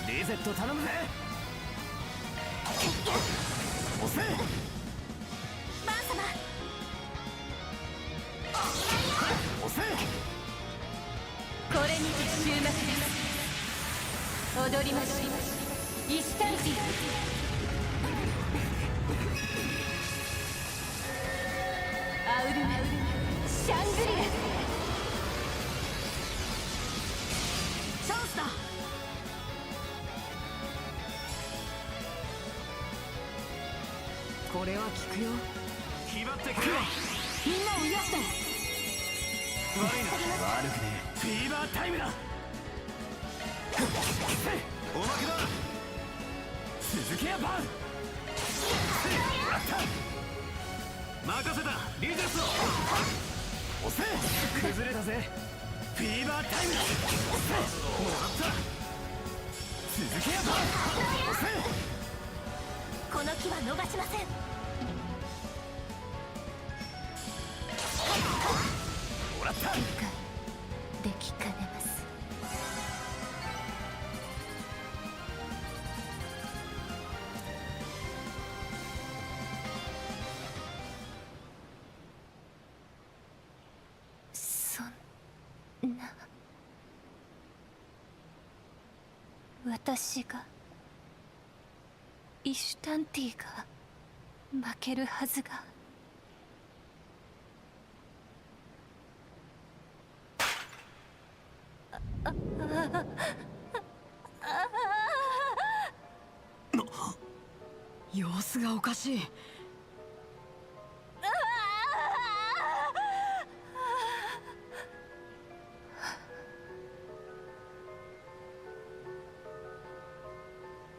リゼット頼むぜ。押せ。バー様。押せ。これにて終幕です。踊りましょう。イシタルティ。アウルメシャングリラ。チャンスだ。これは効くよ。決まってくれ。みんなを癒して。悪いな。悪くねえ。フィーバータイムだ。おまけだ。続けやバン。任せた。リゼット押せ。崩れたぜ。フィーバータイムだ。押せ。もらった。続けやバン。押せ。この木は逃しません。もらった。理解できかねます。そんな私がイシュタンティが負けるはずが。様子がおかしい。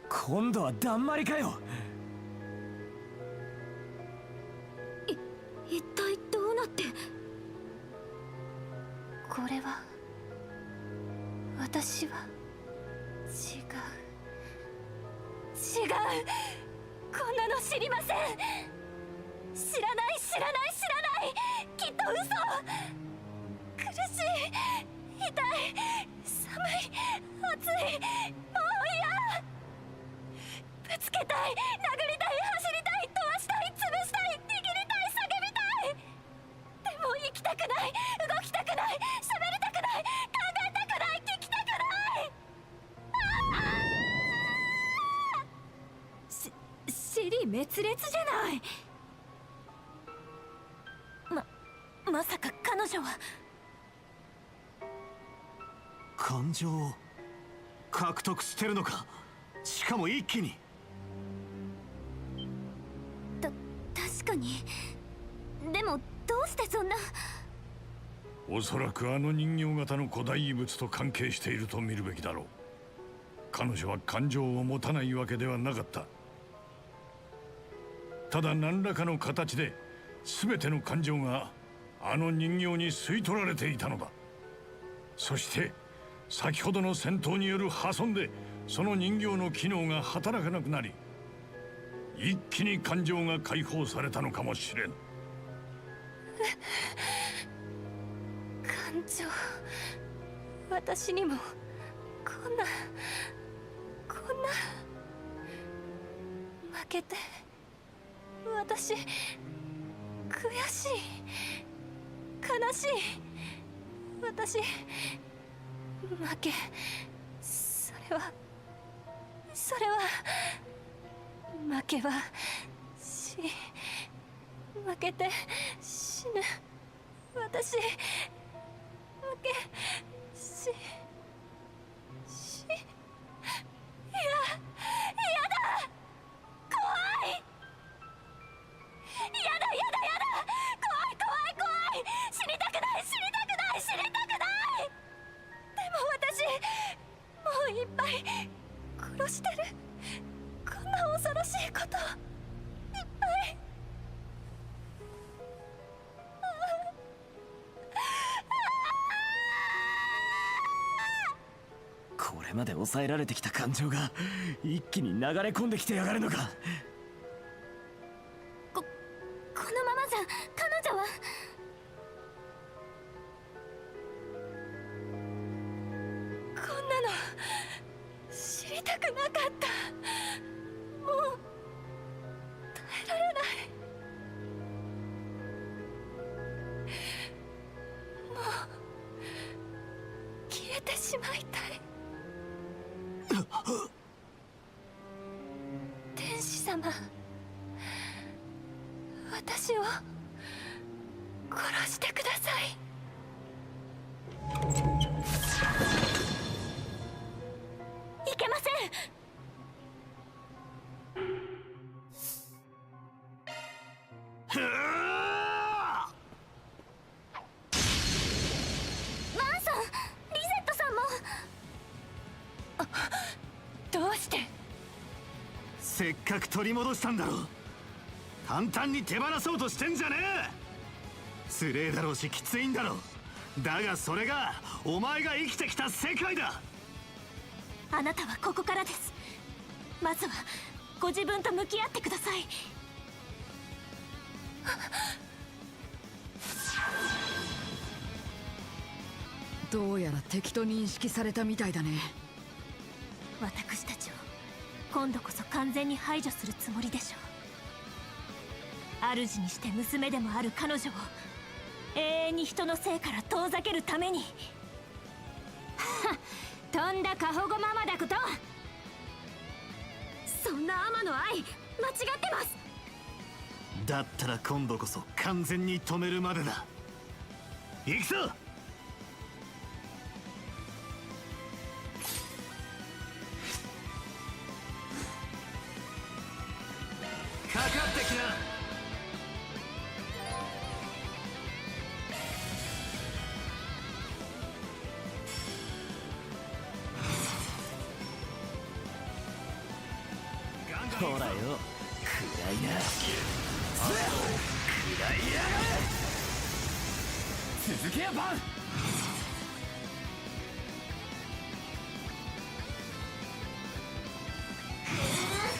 今度はだんまりかよ。一体どうなって。これは私は違う。こんなの知りません。知らないきっと嘘。苦しい、痛い、寒い、暑い、もう嫌。ぶつけたい、殴りたい、走りたい、飛ばしたい、潰したい、握りたい、叫びたい。でも生きたくない、動きたくない、喋りたくない、考えたくない、聞きたくない。尻滅裂じゃない。まさか彼女は。感情を獲得してるのか。しかも一気に。確かに。でもどうしてそんな。おそらくあの人形型の古代遺物と関係していると見るべきだろう。彼女は感情を持たないわけではなかった。ただ何らかの形で全ての感情があの人形に吸い取られていたのだ。そして先ほどの戦闘による破損でその人形の機能が働かなくなり、一気に感情が解放されたのかもしれん。感情私にもこんな負けて、私悔しい、悲しい、私負け、それは負けは負けて死ぬ、私負けしいやだ、怖い、やだ、怖い、死にたくない、でも私もういっぱい殺してる、こんな恐ろしいこといっぱい。これまで抑えられてきた感情が一気に流れ込んできてやがるのか。このままじゃ彼女は。こんなの知りたくなかった。もう耐えられない。もう消えてしまいたい。天使様、私を殺してください。いけません。ワンさん、リゼットさんも。どうして？せっかく取り戻したんだろう。簡単に手放そうとしてんじゃねえ。つれえだろうしきついんだろう。だがそれがお前が生きてきた世界だ。あなたはここからです。まずはご自分と向き合ってください。どうやら敵と認識されたみたいだね。私たちを今度こそ完全に排除するつもりでしょう。主にして娘でもある彼女を永遠に人のせいから遠ざけるために。とんだ過保護ママだこと。そんなアマの愛間違ってます。だったら今度こそ完全に止めるまでだ。行くぞ。かかってきな。ほらよ、暗いな。暗いやがれ。続けやバン。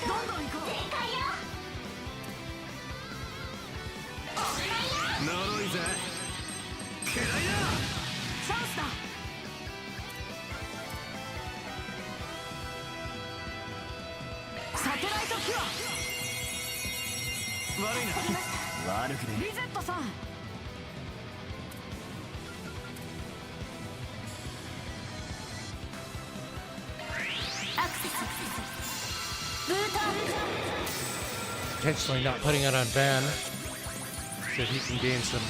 どんどん行こう。呪いぜ。暗いな。チャンスだ。サテライトキュ悪いな。悪くね。ア。リゼットさん。アクセスブートアップ。 Potentially not putting it on Van so he can gain some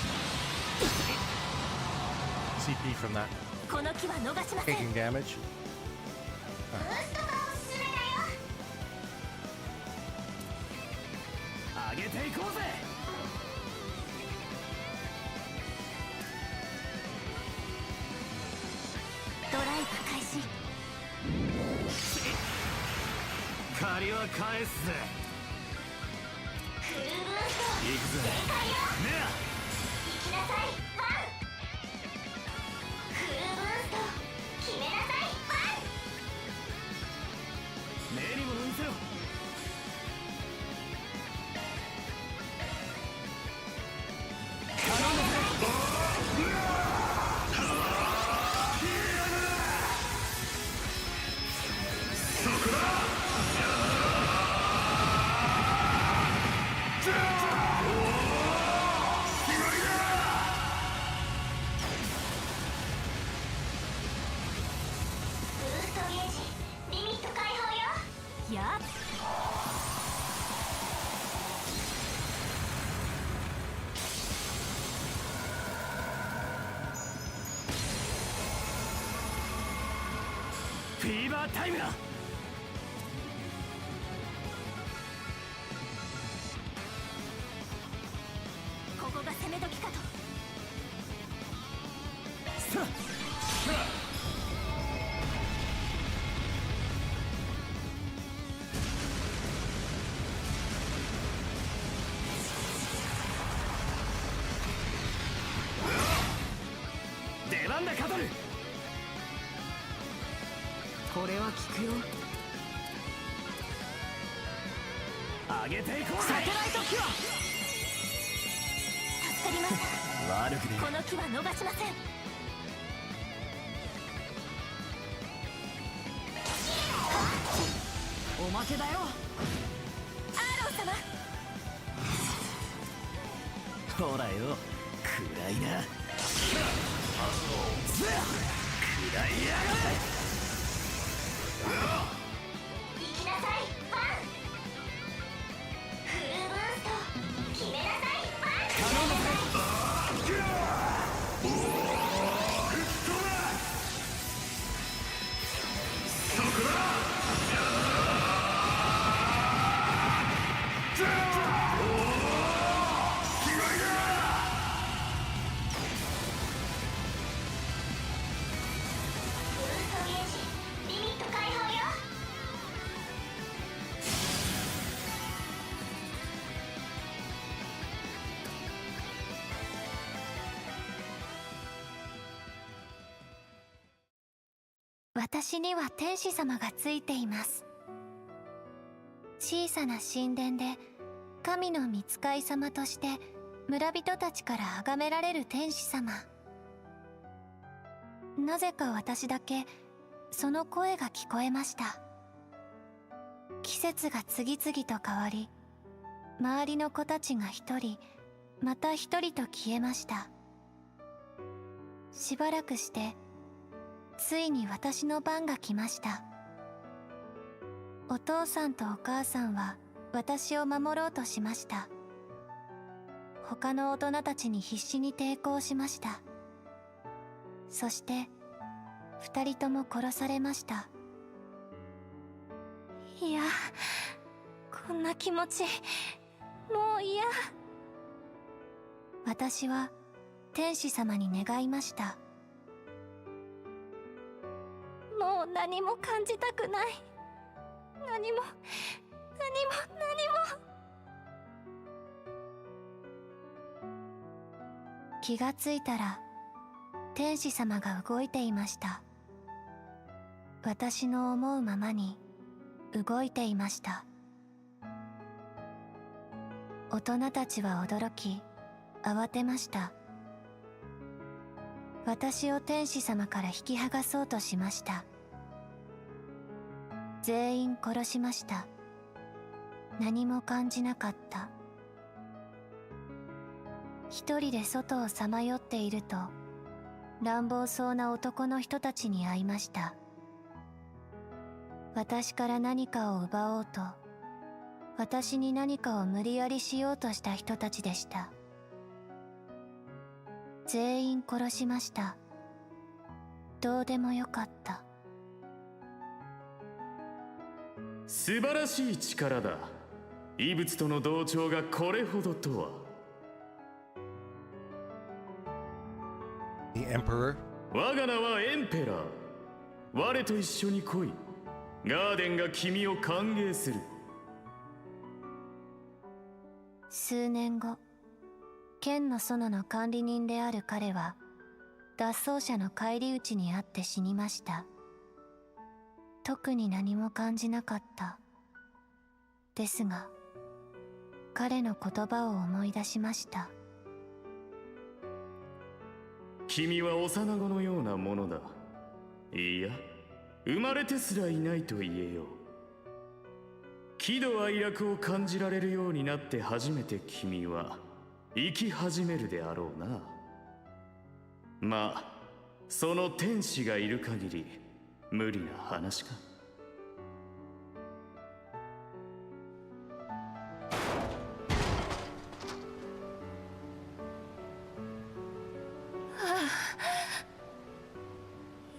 CP from that. この木は逃しません。 Taking damage. 上げていこうぜ。ドライブ開始。借りは返すぜ。行くぜ。ねえ。行きなさいワン。フルブースト決めなさいワン。目にもの見せろ。頼むぜ。ブーストゲージリミット解放よ。やっフィーバータイムだ。ここが攻め時かと。さあ出番だカトル。これは効くよ。上げていこうぜ。させない時は助かりました。悪くねこの木は逃しません。おまけだよ。アーロン様。ほらよ、暗いな。食らいやがれ。行きなさいファン。フルブースト決めなさいファン。頼むぜ。ブーストゲージリミット解放よ。私には天使様がついています。小さな神殿で神の御使い様として村人たちから崇められる天使様。なぜか私だけその声が聞こえました。季節が次々と変わり、周りの子たちが一人また一人と消えました。しばらくしてついに私の番が来ました。お父さんとお母さんは私を守ろうとしました。他の大人たちに必死に抵抗しました。そして二人とも殺されました。いや、こんな気持ちもう嫌。私は天使様に願いました。もう何も感じたくない。何も。気がついたら天使様が動いていました。私の思うままに動いていました。大人たちは驚き慌てました。私を天使様から引き剥がそうとしました。全員殺しました。何も感じなかった。一人で外をさまよっていると乱暴そうな男の人たちに会いました。私から何かを奪おうと、私に何かを無理やりしようとした人たちでした。全員殺しました。どうでもよかった。素晴らしい力だ。異物との同調がこれほどとは。The Emperor? 我が名はエンペラー。我と一緒に来い。ガーデンが君を歓迎する。数年後、剣の園の管理人である彼は脱走者の返り討ちにあって死にました。特に何も感じなかった。ですが彼の言葉を思い出しました。君は幼子のようなものだ。いや、生まれてすらいないと言えよう。喜怒哀楽を感じられるようになって初めて君は生き始めるであろうな。まあその天使がいる限り無理な話か。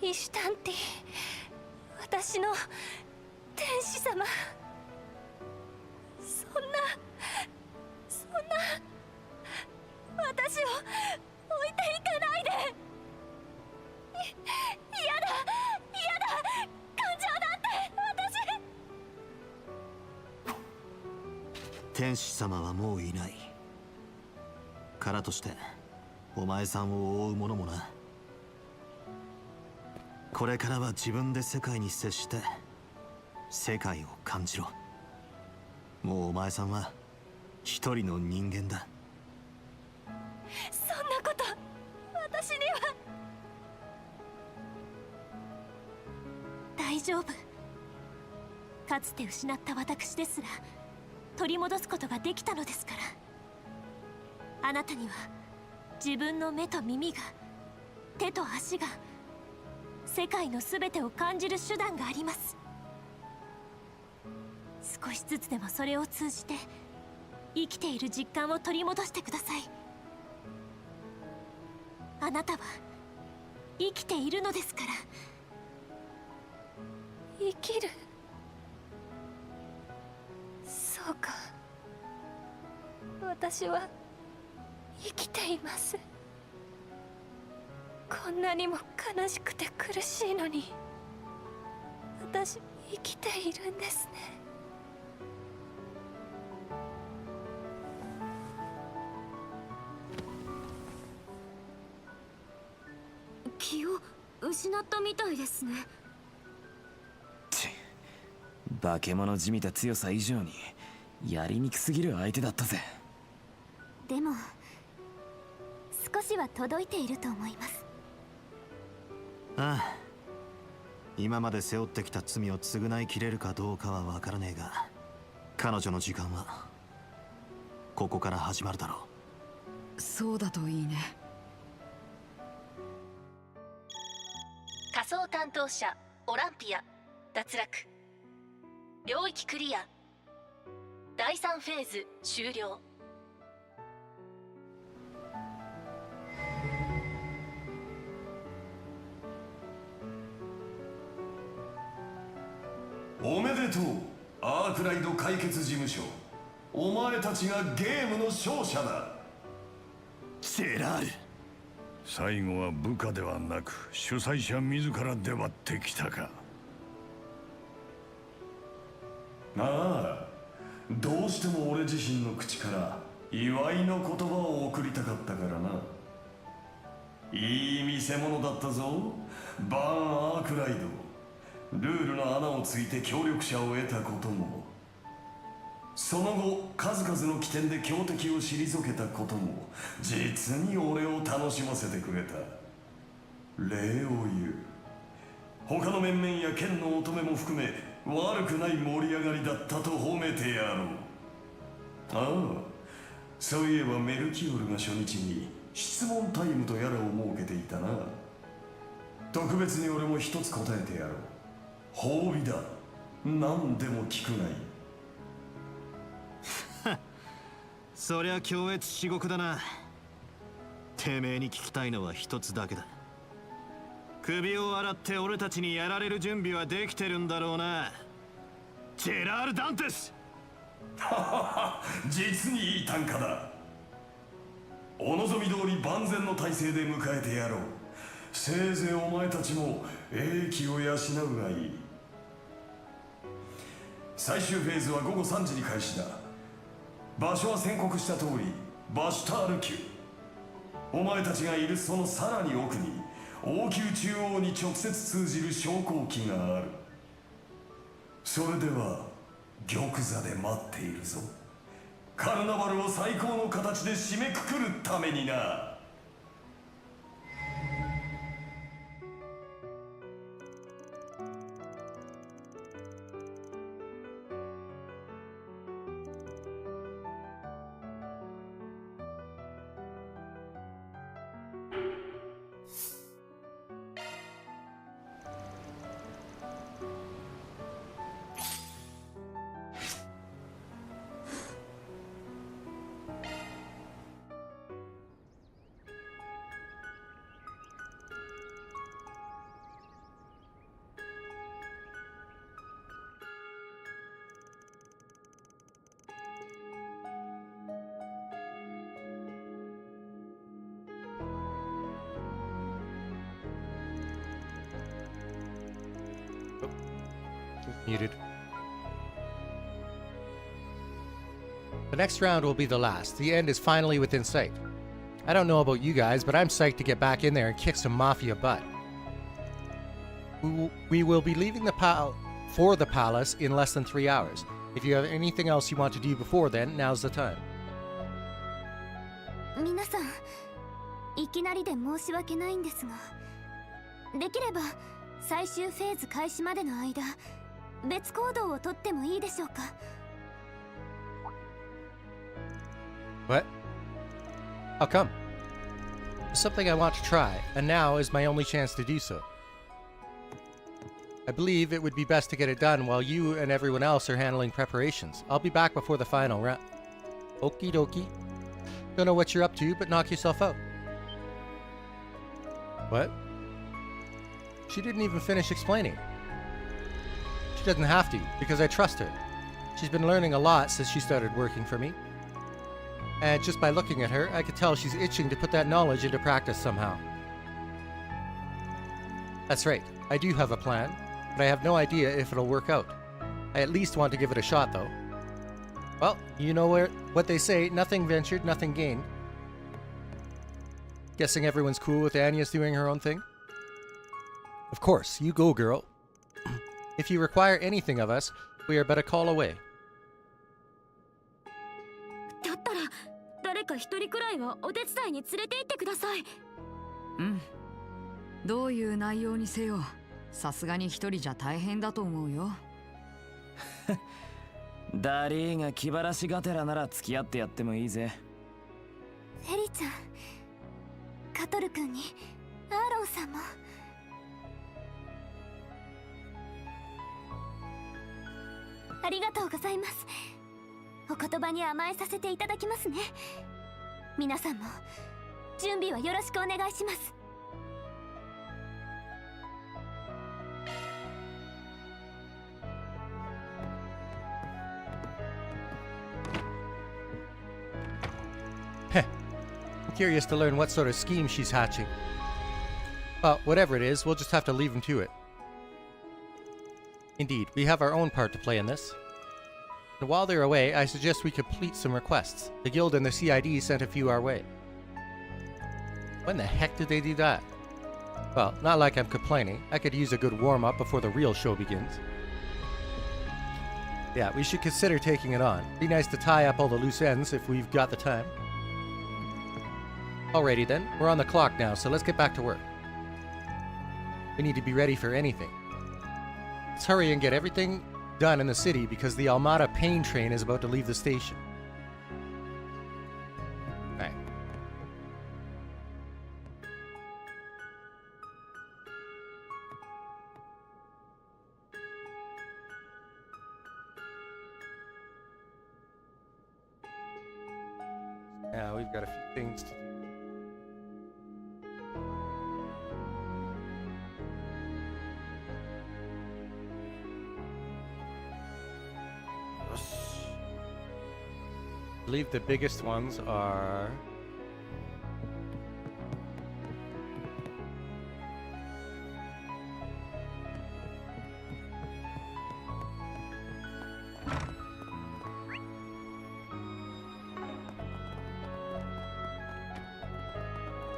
イシュタンティ、私の天使様、そんな私を置いていかないで。嫌だ感情なんて天使様はもういない。からとしてお前さんを覆うものもな。これからは自分で世界に接して世界を感じろ。もうお前さんは一人の人間だ。そんなこと私には。大丈夫。かつて失った私ですら取り戻すことができたのですから。あなたには自分の目と耳が、手と足が、世界の全てを感じる手段があります。少しずつでもそれを通じて生きている実感を取り戻してください。あなたは生きているのですから。生きる。そうか、私は生きています。こんなにも悲しくて苦しいのに私生きているんですね。気を失ったみたいですね。化け物じみた強さ以上にやりにくすぎる相手だったぜ。でも少しは届いていると思います。ああ、今まで背負ってきた罪を償いきれるかどうかは分からねえが、彼女の時間はここから始まるだろう。そうだといいね。仮想担当者オランピア脱落。領域クリア。第3フェーズ終了。おめでとう、アークライド解決事務所。お前たちがゲームの勝者だ。ジェラール。最後は部下ではなく主催者自ら出張ってきたか。ああ、どうしても俺自身の口から祝いの言葉を送りたかったからな。いい見せ物だったぞ、バーン・アークライド。ルールの穴をついて協力者を得たことも、その後数々の起点で強敵を退けたことも、実に俺を楽しませてくれた。礼を言う。他の面々や剣の乙女も含め悪くない盛り上がりだったと褒めてやろう。ああ、そういえばメルキオルが初日に質問タイムとやらを設けていたな。特別に俺も一つ答えてやろう。褒美だ。何でも聞くがいい。そりゃ強越至極だな。てめえに聞きたいのは一つだけだ。首を洗って俺たちにやられる準備はできてるんだろうな、ジェラール・ダンテス。実にいい単価だ。お望み通り万全の体制で迎えてやろう。せいぜいお前たちも英気を養うがいい。最終フェーズは午後3時に開始だ。場所は宣告した通りバシュタール宮。お前たちがいるそのさらに奥に王宮中央に直接通じる昇降機がある。それでは玉座で待っているぞ。カルナバルを最高の形で締めくくるためにな。Muted. The next round will be the last. The end is finally within sight. I don't know about you guys, but I'm psyched to get back in there and kick some Mafia butt. We will be leaving the palace in less than 3 hours. If you have anything else you want to do before then, now's the time. 皆さん、いきなりで申し訳ないんですが、できれば最終フェーズ開始までの間、別行動をとってもいいでしょうか。What? How come? It's something I want to try, and now is my only chance to do so. I believe it would be best to get it done while you and everyone else are handling preparations. I'll be back before the final round. Okie dokie. Don't know what you're up to, but knock yourself out. What? She didn't even finish explaining. She doesn't have to, because I trust her. She's been learning a lot since she started working for me. And just by looking at her, I could tell she's itching to put that knowledge into practice somehow. That's right, I do have a plan, but I have no idea if it'll work out. I at least want to give it a shot, though. Well, you know what they say, nothing ventured, nothing gained. Guessing everyone's cool with Anya's doing her own thing? Of course, you go, girl. If you require anything of us, we are but a call away. だったら誰か一人くらいはお手伝いに連れて行ってください。うん。どういう内容にせよ、さすがに一人じゃ大変だと思うよ。ダリーが気晴らしがてらなら付き合ってやってもいいぜ。エリちゃん、カトル君にアーロンさんも。ありがとうございます。お言葉に甘えさせていただきますね。皆さんも準備はよろしくお願いします。Heh. I'm curious to learn what sort of scheme she's hatching. Well, whatever it is, we'll just have to leave him to it. Indeed, we have our own part to play in this. And while they're away, I suggest we complete some requests. The guild and the CID sent a few our way. When the heck did they do that? Well, not like I'm complaining. I could use a good warm-up before the real show begins. Yeah, we should consider taking it on. Be nice to tie up all the loose ends if we've got the time. Alrighty then, we're on the clock now, so let's get back to work. We need to be ready for anything. Let's hurry and get everything done in the city because the Almada pain train is about to leave the station. Alright. Now we've got a few things to do. I believe the biggest ones are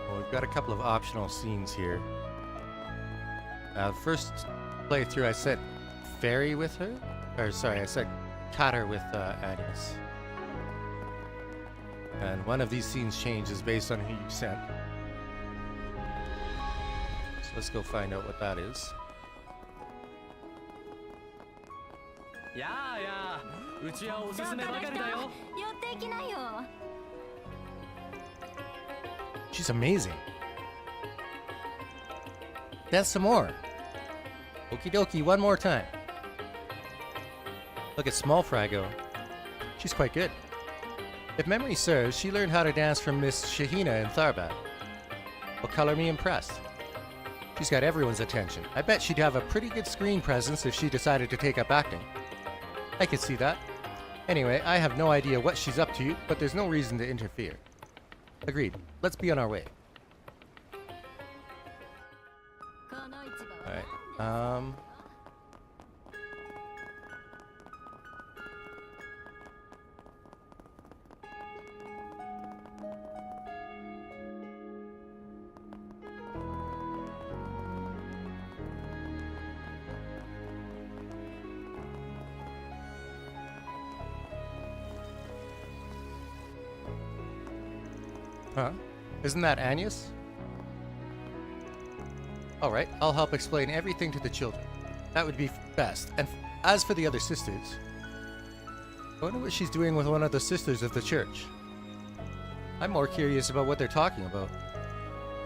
well, we've got a couple of optional scenes here. First playthrough I said Fairy with her, or sorry, I said Cutter with Agnes. And one of these scenes changes based on who you sent. So let's go find out what that is. She's amazing. Dance some more. Okie dokie, one more time. Look at Small Fry go. She's quite good. If memory serves, she learned how to dance from Miss Shahina in Tharbad. Well, color me impressed. She's got everyone's attention. I bet she'd have a pretty good screen presence if she decided to take up acting. I could see that. Anyway, I have no idea what she's up to, but there's no reason to interfere. Agreed. Let's be on our way. Alright, Huh? Isn't that Agnes? Alright, I'll help explain everything to the children. That would be best. And as for the other sisters, I wonder what she's doing with one of the sisters of the church. I'm more curious about what they're talking about.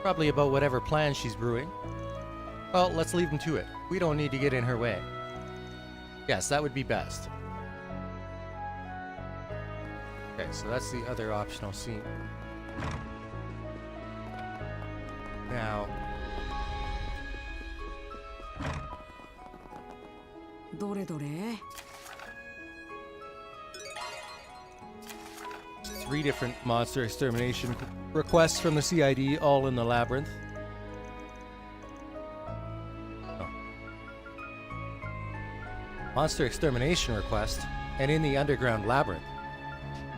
Probably about whatever plan she's brewing. Well, let's leave them to it. We don't need to get in her way. Yes, that would be best. Okay, so that's the other optional scene. Now... どれどれ 3 different monster extermination requests from the CID, all in the labyrinth. Oh. Monster extermination request, and in the underground labyrinth.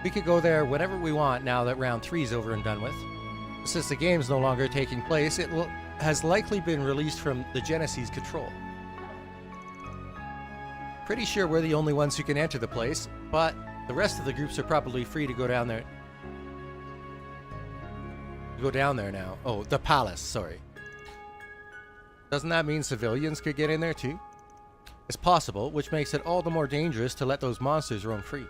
We could go there whenever we want now that round 3 is over and done with. Since the game's no longer taking place, it has likely been released from the Genesis control. Pretty sure we're the only ones who can enter the place, but the rest of the groups are probably free to go down there. Go down there now. Oh, the palace, sorry. Doesn't that mean civilians could get in there too? It's possible, which makes it all the more dangerous to let those monsters roam free.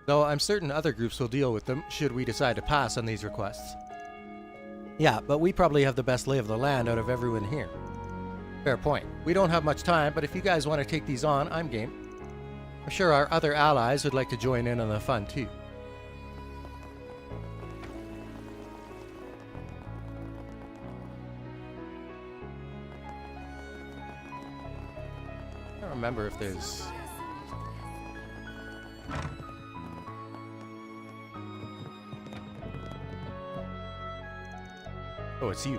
Though I'm certain other groups will deal with them should we decide to pass on these requests. Yeah, but we probably have the best lay of the land out of everyone here. Fair point. We don't have much time, but if you guys want to take these on, I'm game. I'm sure our other allies would like to join in on the fun too. I don't remember if there's... Oh, it's you.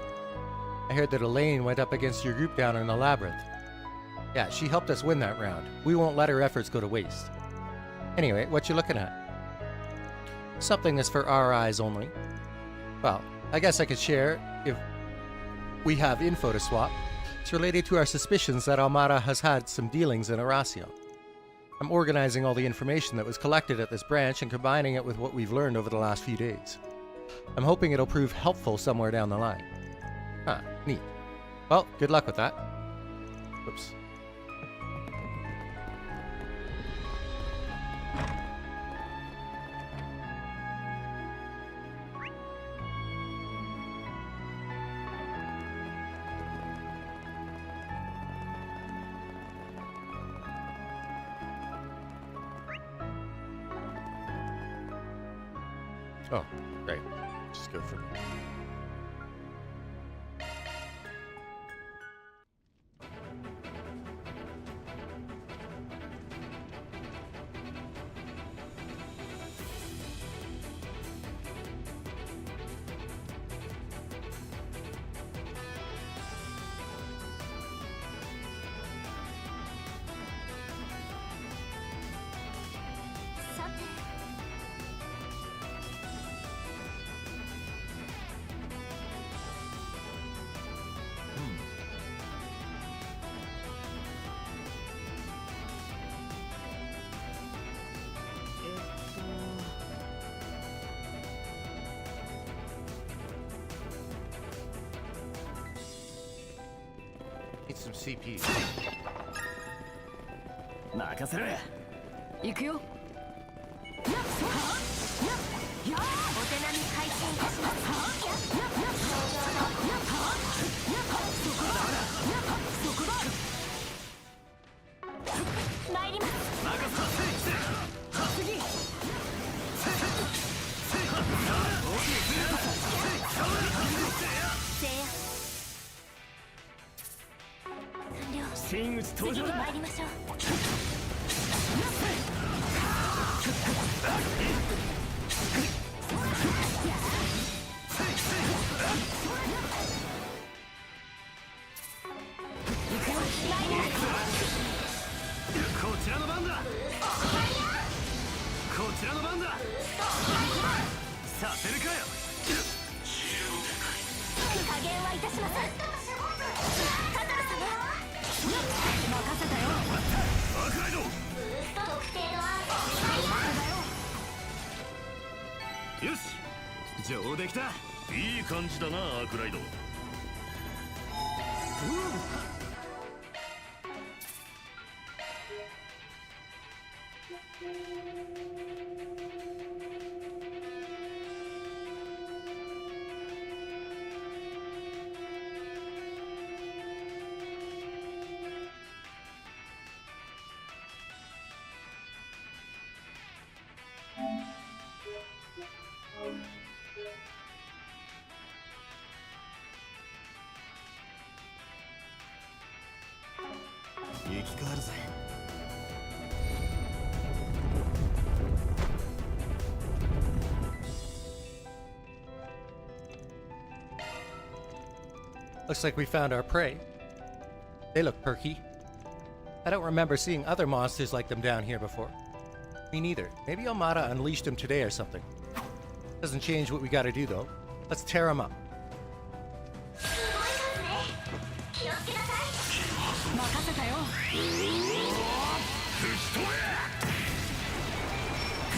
I heard that Elaine went up against your group down in the labyrinth. Yeah, she helped us win that round. We won't let her efforts go to waste. Anyway, what you looking at? Something that's for our eyes only. Well, I guess I could share if we have info to swap. It's related to our suspicions that Almara has had some dealings in Horacio. I'm organizing all the information that was collected at this branch and combining it with what we've learned over the last few days. I'm hoping it'll prove helpful somewhere down the line. Huh, neat. Well, good luck with that. Whoops. Oh, great. Just go for it. Need some CP. 任せろや。行くよ。お手並み開戦いたします参ります真打ち登場だ。参りましょうこちらの番だ。こちらの番だ。させるかよ。加減はいたしません。カトル様任せたよ。アクライド。特定の案よし、上出来た。いい感じだな、アークライド。生き返るぜ。Looks like we found our prey. They look perky. I don't remember seeing other monsters like them down here before. Me neither. Maybe Omada unleashed them today or something. Doesn't change what we gotta do though. Let's tear them up. 任せたよ。フ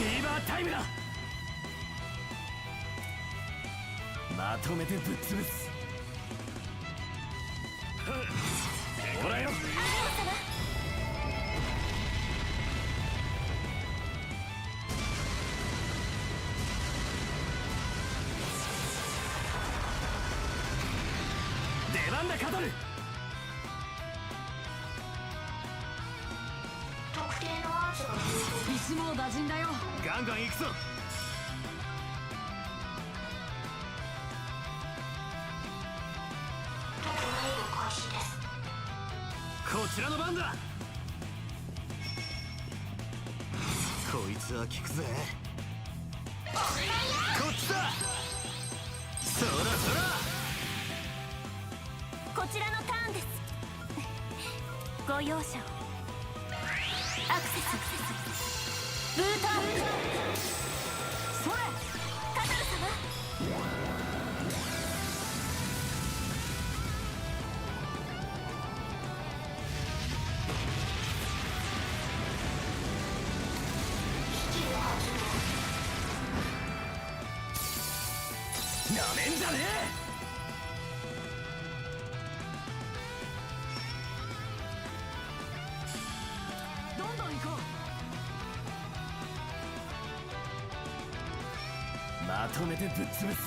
ィーバータイムだ。まとめてぶっ潰す。もらえろ。出番だカトル。石も打陣だよ。ガンガン行くぞ。こちらの番だ。こいつは効くぜ。こっちだ。そらそら。こちらのターンです。ご容赦を。アクセスブートアップ。それカトル様。なめんじゃねえ。どんどん行こう。まとめてぶっ潰す。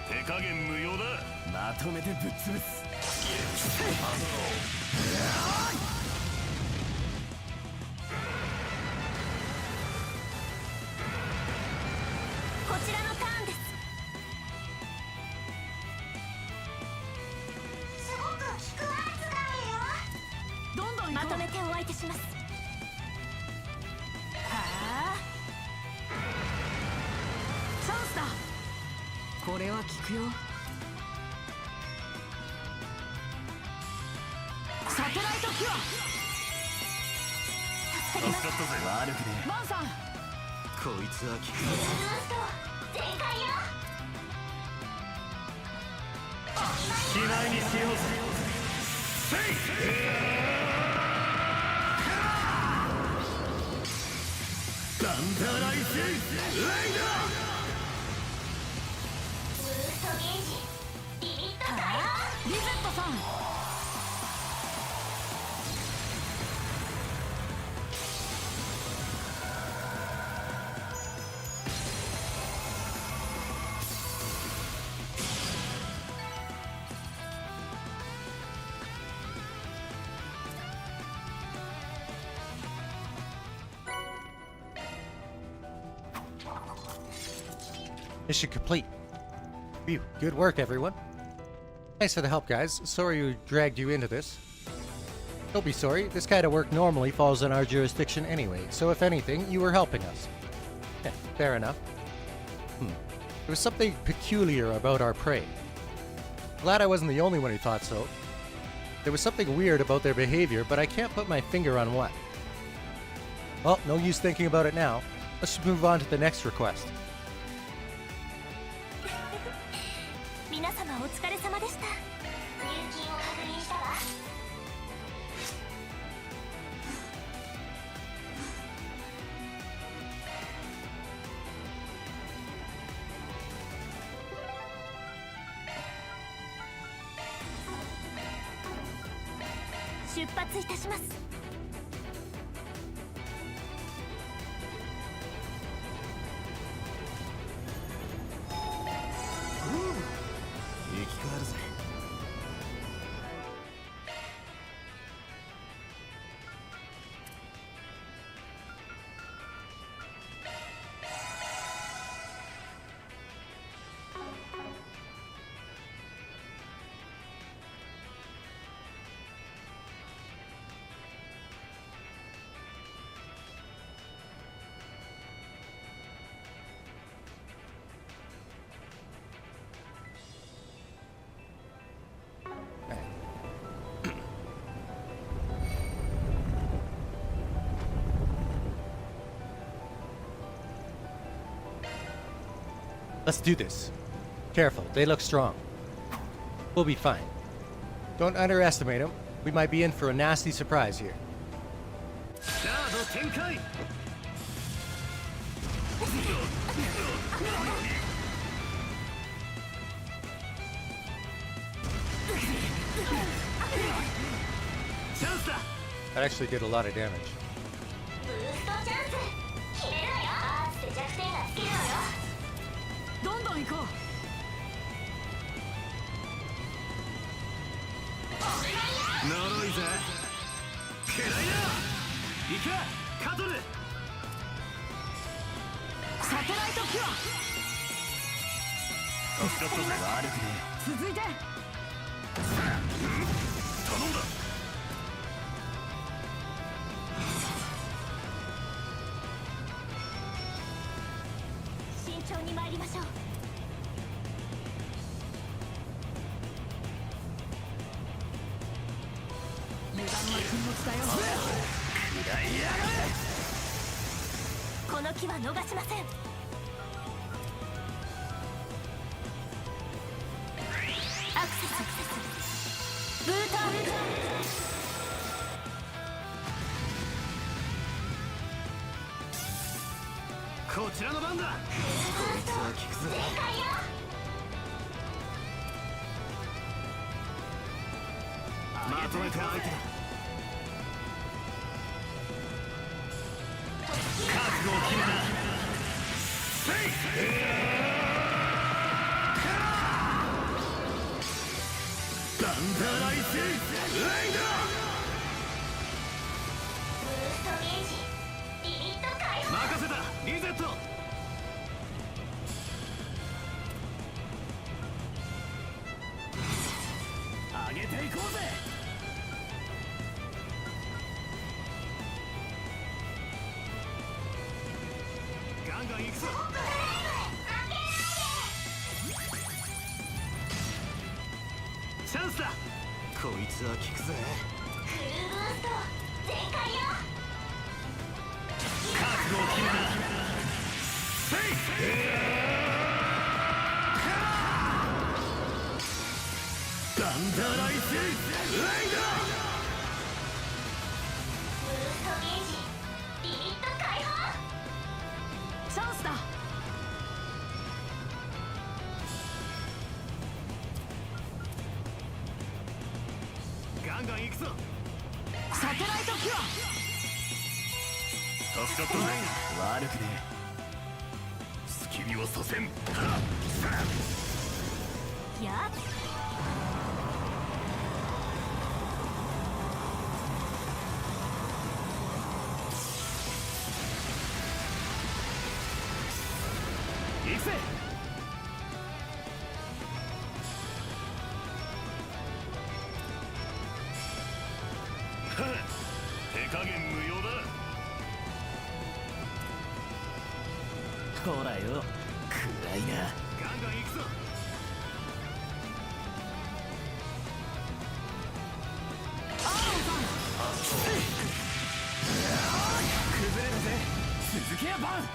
手加減無用だ。まとめてぶっ潰す。こちらのターンです。すごく効くアーツだよ。どんどん行こう。まとめてお相手します。はあ。チャンスだ。これは効くよ。サテライトキュア。助かります。悪くね。バンさん。こいつは効くぜ。全開よ。しまいにしようぜ。ガンダライスレイダー。ブーストゲージリミット解放。リゼットさん。Mission complete. Phew, good work, everyone. Thanks for the help, guys. Sorry we dragged you into this. Don't be sorry. This kind of work normally falls in our jurisdiction anyway, so if anything, you were helping us. Yeah, fair enough. There was something peculiar about our prey. Glad I wasn't the only one who thought so. There was something weird about their behavior, but I can't put my finger on what. Well, no use thinking about it now. Let's just move on to the next request. 皆様お疲れ様でした。入金を確認したわ。出発いたします。生き返るぜ。Let's do this. Careful, they look strong. We'll be fine. Don't underestimate them. We might be in for a nasty surprise here. That actually did a lot of damage. ブーストチャンス決めるわよ。アーツで弱点がつけるわよ。どんどん行こう。呪いぜ。くらいな。行けカトル。サテライトキュア。助かったぜ。悪くね続いて。頼んだ。慎重に参りましょう。油断は禁物だよ。食らいやがれ。この機は逃しません。アクセスブーターこちらの番だ。こいつは効くぜ。まとめて相手だ。覚悟を決めな。ダンダライスレイダブーストゲージリミット解放。任せた。リゼット。上げていこうぜ。ガンガン行くぞ。チャンスだ。こいつは効くぜ。フルブースト全開よ。覚悟を決めな。ダンダライスレイダブーストゲージリミット解放。チャンスだ。ガンガン行くぞ。サテライトキュア。助かったぜ。悪くね隙見はさせん。やっ行くぜ。手加減無用だ。ほらよ、暗いな。ガンガン行くぞ。崩れたぜ。続けやバン。こ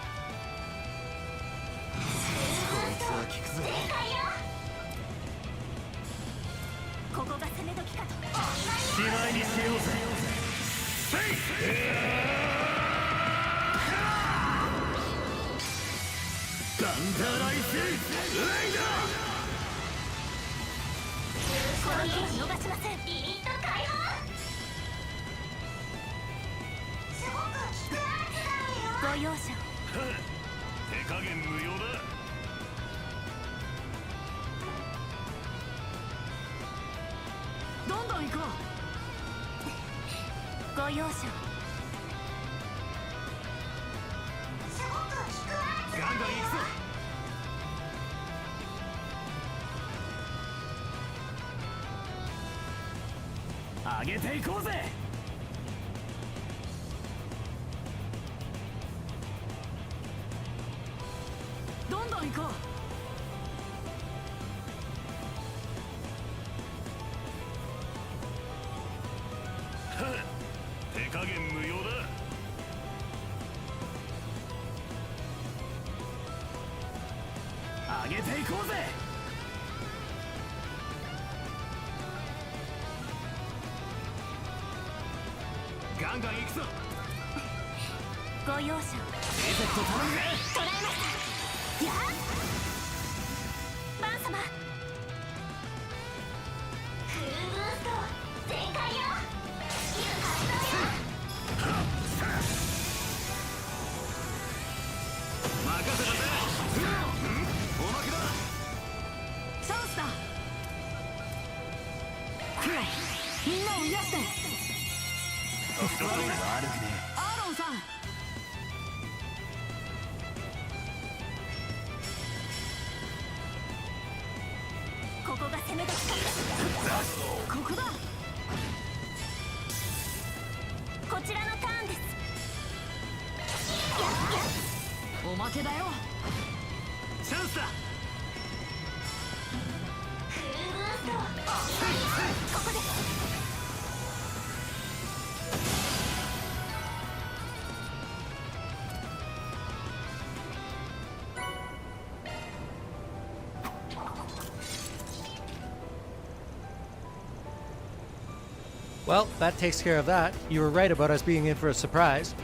いつは効くぜ。ここが攻め時かと。しまいにしようぜ。ダンダライスレイダこの機は逃しません。リミット解放。ご容赦を。手加減無用だ。どんどん行こご容赦を。ガンガン行くぞ。上げていこうぜ。う。どんどん行こ手加減無用だ。上げていこうぜ。ガンガン行くぞ。ご容赦を。エフェクト頼むぜ。捕らえました。やっバン様。フルブースト全開よ。スキル発動よ。任せたぜ。おまけだ。う。チャンスだ。クロ、みんなを癒して。悪くねアーロンさん。ここが攻め時か。ここだ。こちらのターンです。おまけだよ。チャンスだ。フルブースト。ここです。Well, that takes care of that. You were right about us being in for a surprise.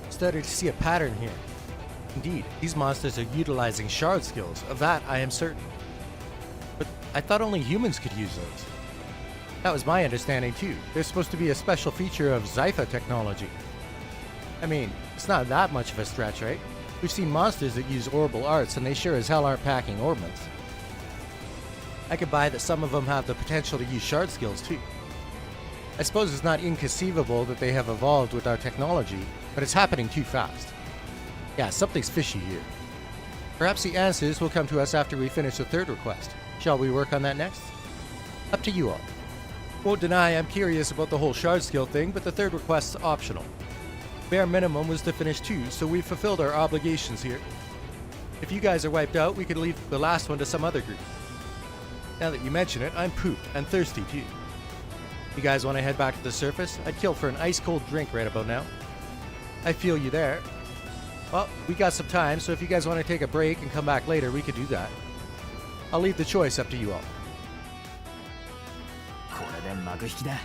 Started to see a pattern here. Indeed, these monsters are utilizing shard skills. Of that, I am certain. But I thought only humans could use those. That was my understanding too. They're supposed to be a special feature of Zypha technology. I mean, it's not that much of a stretch, right? We've seen monsters that use orbital arts, and they sure as hell aren't packing orbments. I could buy that some of them have the potential to use shard skills too. I suppose it's not inconceivable that they have evolved with our technology, but it's happening too fast. Yeah, something's fishy here. Perhaps the answers will come to us after we finish the third request. Shall we work on that next? Up to you all. Won't deny I'm curious about the whole shard skill thing, but the third request's optional. Bare minimum was to finish 2, so we've fulfilled our obligations here. If you guys are wiped out, we could leave the last one to some other group. Now that you mention it, I'm pooped and thirsty too. You guys want to head back to the surface? I'd kill for an ice-cold drink right about now. I feel you there. Well, we got some time, so if you guys want to take a break and come back later, we could do that. I'll leave the choice up to you all. これで幕引きだ。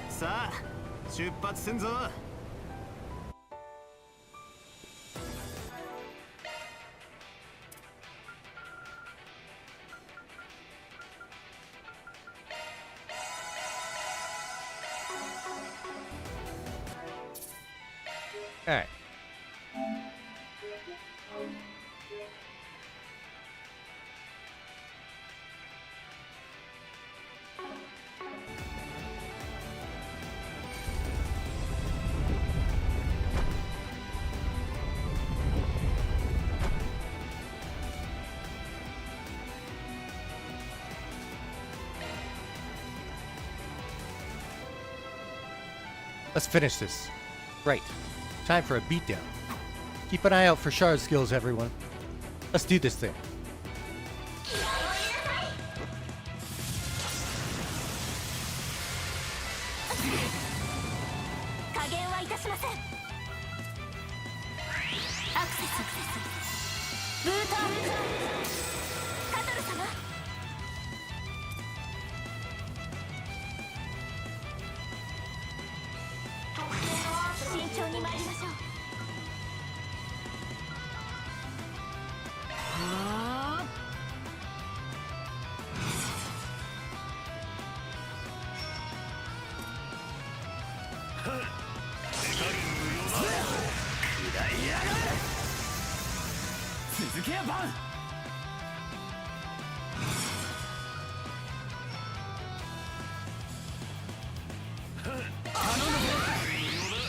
さあ出発すんぞ。Alright. Let's finish this. Right. Time for a beatdown. Keep an eye out for shard skills, everyone. Let's do this thing. はいたしません。アクセスブートアップカトル様。慎重に参りましょう。続けやバン。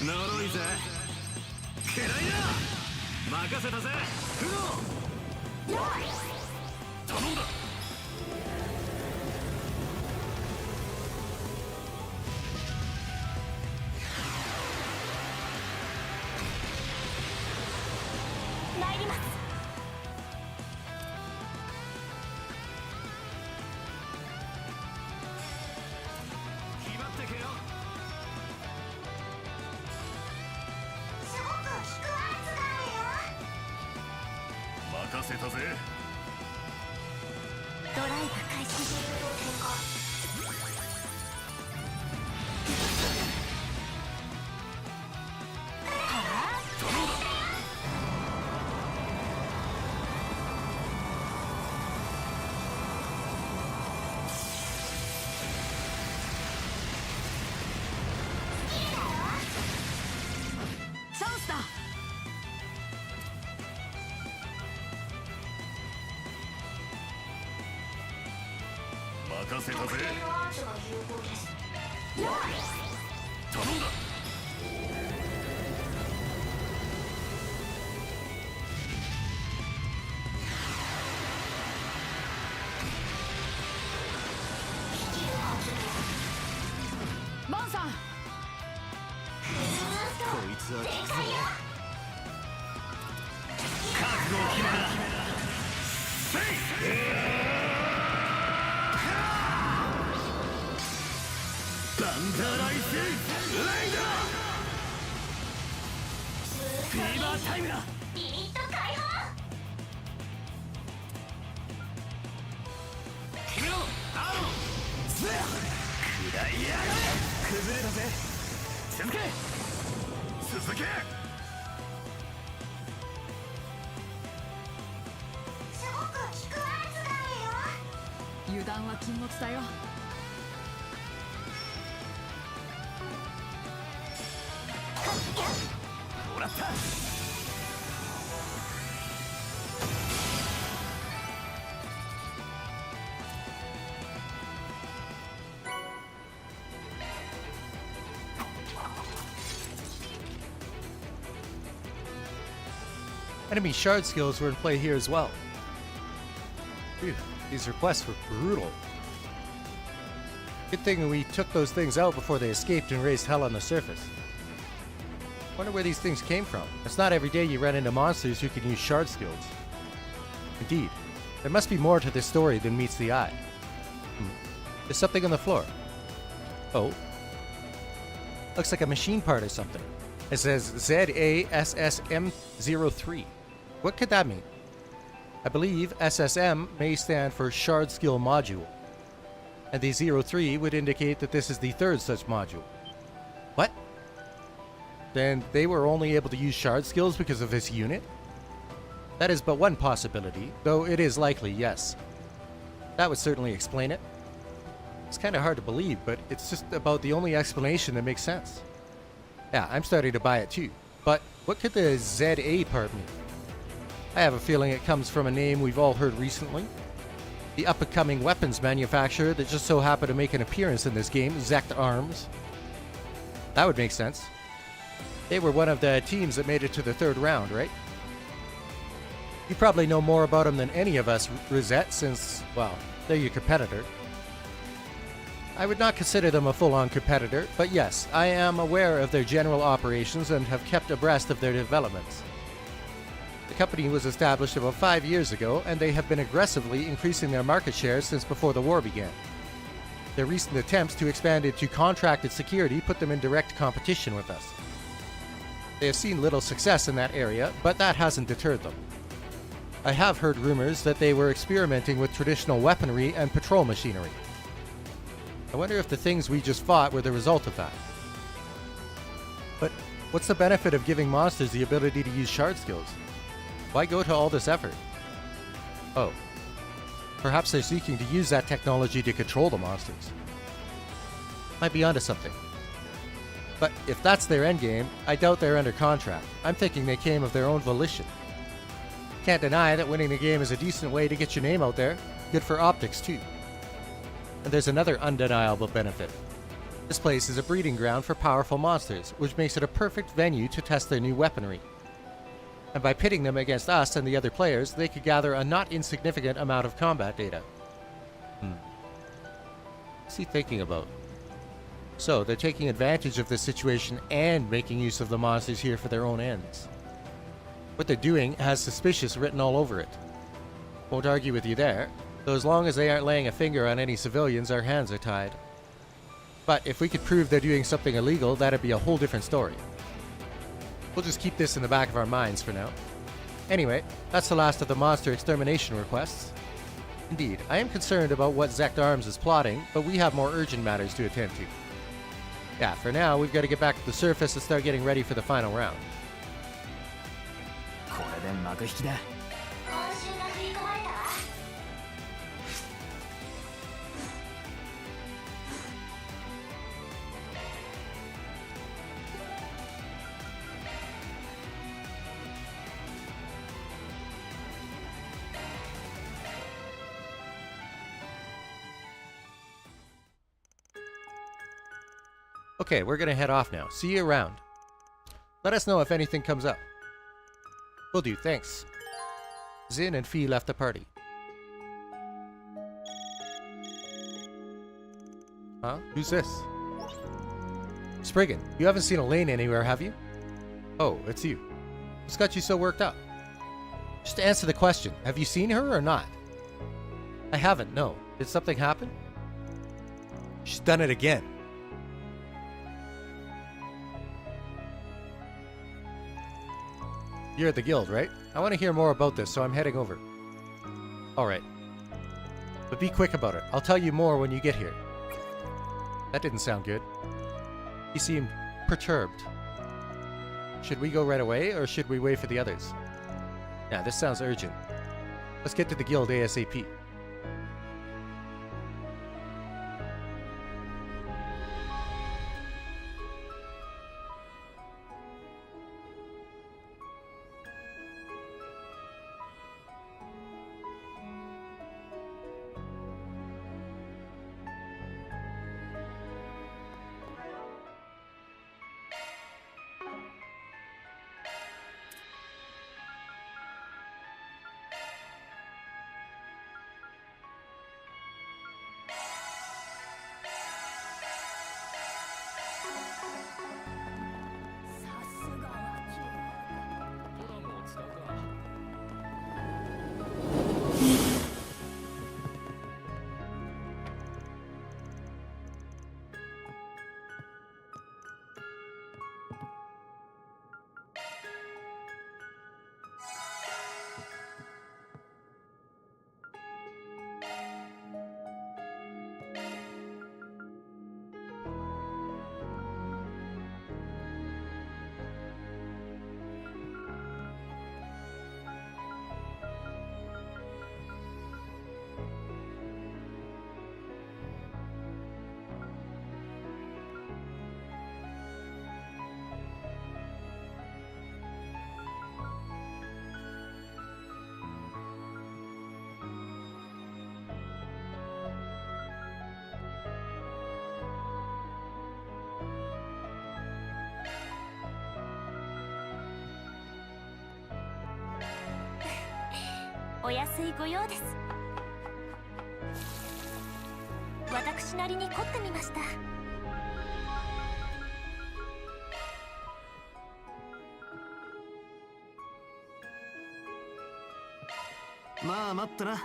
呪いぜ。くらいな。任せたぜクロ。頼んだ。参ります。決まってけよ。すごく引く圧があるよ。任せたぜ。ドライブ開始。チャンスだ。任せたぜ。頼んだ。バンさん。こいつはきつい。覚悟を決めな。バンダーライスレイダー。フィーバータイムだ。リミット解放。決めろアロン。くらいやがれ。崩れたぜ。続け続け。すごく引く圧があるよ。油断は禁物だよ。もらった。Enemy shard skills were in play here as well. Phew, these requests were brutal. Good thing we took those things out before they escaped and raised hell on the surface. Wonder where these things came from. It's not every day you run into monsters who can use shard skills. Indeed, there must be more to this story than meets the eye. There's something on the floor. Oh. Looks like a machine part or something. It says ZASSM03. What could that mean? I believe SSM may stand for Shard Skill Module. And the 03 would indicate that this is the third such module. What? Then they were only able to use shard skills because of this unit? That is but one possibility, though it is likely, yes. That would certainly explain it. It's kind of hard to believe, but it's just about the only explanation that makes sense. Yeah, I'm starting to buy it too. But what could the ZA part mean? I have a feeling it comes from a name we've all heard recently. The up-and-coming weapons manufacturer that just so happened to make an appearance in this game, Zect Arms. That would make sense. They were one of the teams that made it to the third round, right? You probably know more about them than any of us, Rosette, since, well, they're your competitor. I would not consider them a full-on competitor, but yes, I am aware of their general operations and have kept abreast of their developments. The company was established about 5 years ago, and they have been aggressively increasing their market share since before the war began. Their recent attempts to expand into contracted security put them in direct competition with us. They have seen little success in that area, but that hasn't deterred them. I have heard rumors that they were experimenting with traditional weaponry and patrol machinery. I wonder if the things we just fought were the result of that. But what's the benefit of giving monsters the ability to use shard skills? Why go to all this effort? Oh. Perhaps they're seeking to use that technology to control the monsters. Might be onto something. But if that's their endgame, I doubt they're under contract. I'm thinking they came of their own volition. Can't deny that winning the game is a decent way to get your name out there. Good for optics, too. And there's another undeniable benefit. This place is a breeding ground for powerful monsters, which makes it a perfect venue to test their new weaponry. And by pitting them against us and the other players, they could gather a not insignificant amount of combat data. What's he thinking about? So, they're taking advantage of this situation and making use of the monsters here for their own ends. What they're doing has suspicious written all over it. Won't argue with you there, though as long as they aren't laying a finger on any civilians, our hands are tied. But if we could prove they're doing something illegal, that'd be a whole different story. We'll just keep this in the back of our minds for now. Anyway, that's the last of the monster extermination requests. Indeed, I am concerned about what Zect Arms is plotting, but we have more urgent matters to attend to. Yeah, for now, we've got to get back to the surface and start getting ready for the final round. これで幕引きだ。 Okay, we're gonna head off now. See you around. Let us know if anything comes up. Will do, thanks. Zin and Fee left the party. Huh? Who's this? Spriggan, you haven't seen Elaine anywhere, have you? Oh, it's you. What's got you so worked up? Just to answer the question, have you seen her or not? I haven't, no. Did something happen? She's done it again. You're at the guild, right? I want to hear more about this, so I'm heading over. Alright. But be quick about it. I'll tell you more when you get here. That didn't sound good. He seemed perturbed. Should we go right away, or should we wait for the others? Yeah, this sounds urgent. Let's get to the guild ASAP.お安いご用です。私なりに凝ってみました。まあ待ってな。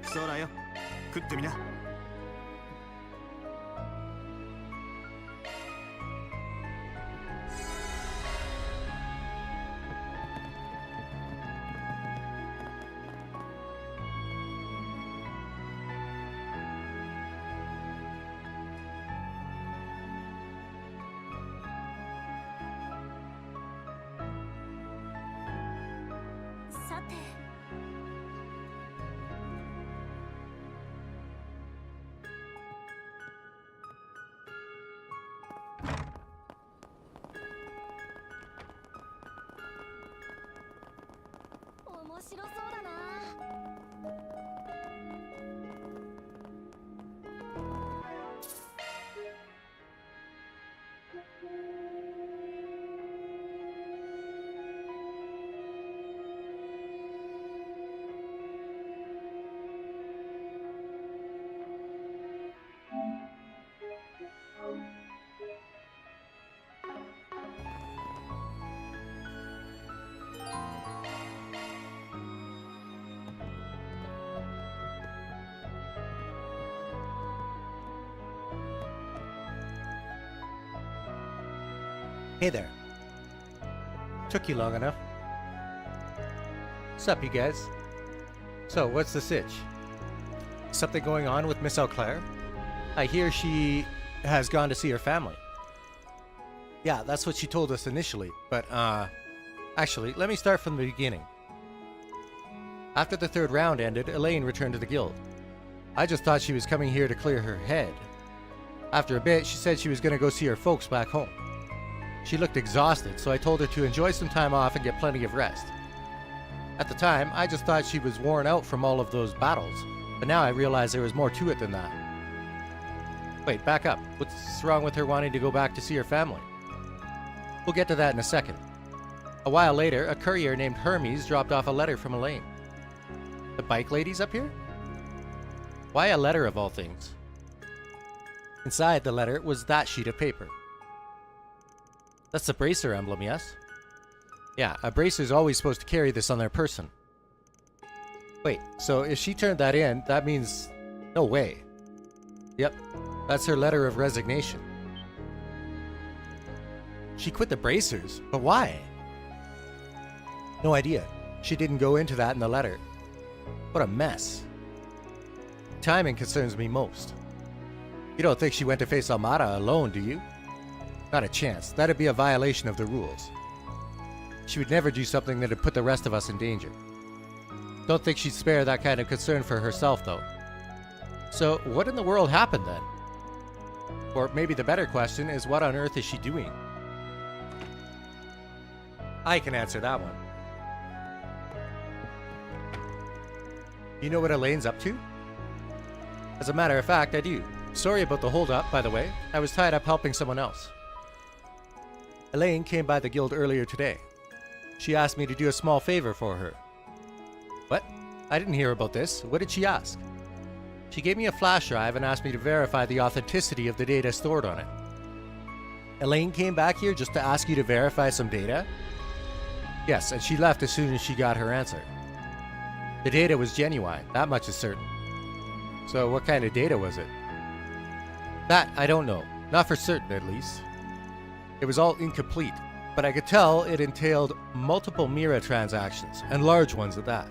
そうだよ、食ってみな。面白そうだな。Hey there. Took you long enough. Sup, you guys? So, what's the sitch? Something going on with Miss Eau-Claire? I hear she has gone to see her family. Yeah, that's what she told us initially, but, actually, let me start from the beginning. After the third round ended, Elaine returned to the guild. I just thought she was coming here to clear her head. After a bit, she said she was going to go see her folks back home. She looked exhausted, so I told her to enjoy some time off and get plenty of rest. At the time, I just thought she was worn out from all of those battles, but now I realize there was more to it than that. Wait, back up. What's wrong with her wanting to go back to see her family? We'll get to that in a second. A while later, a courier named Hermes dropped off a letter from Elaine. The bike lady's up here? Why a letter of all things? Inside the letter was that sheet of paper. That's the bracer emblem, yes? Yeah, a bracer's always supposed to carry this on their person. Wait, so if she turned that in, that means... no way. Yep, that's her letter of resignation. She quit the bracers, but why? No idea. She didn't go into that in the letter. What a mess. Timing concerns me most. You don't think she went to face Almada alone, do you? Not a chance. That'd be a violation of the rules. She would never do something that'd put the rest of us in danger. Don't think she'd spare that kind of concern for herself, though. So, what in the world happened then? Or maybe the better question is, what on earth is she doing? I can answer that one. You know what Elaine's up to? As a matter of fact, I do. Sorry about the hold-up, by the way. I was tied up helping someone else. Elaine came by the guild earlier today. She asked me to do a small favor for her. What? I didn't hear about this. What did she ask? She gave me a flash drive and asked me to verify the authenticity of the data stored on it. Elaine came back here just to ask you to verify some data? Yes, and she left as soon as she got her answer. The data was genuine, that much is certain. So what kind of data was it? That I don't know. Not for certain, at least. It was all incomplete, but I could tell it entailed multiple Mira transactions, and large ones at that.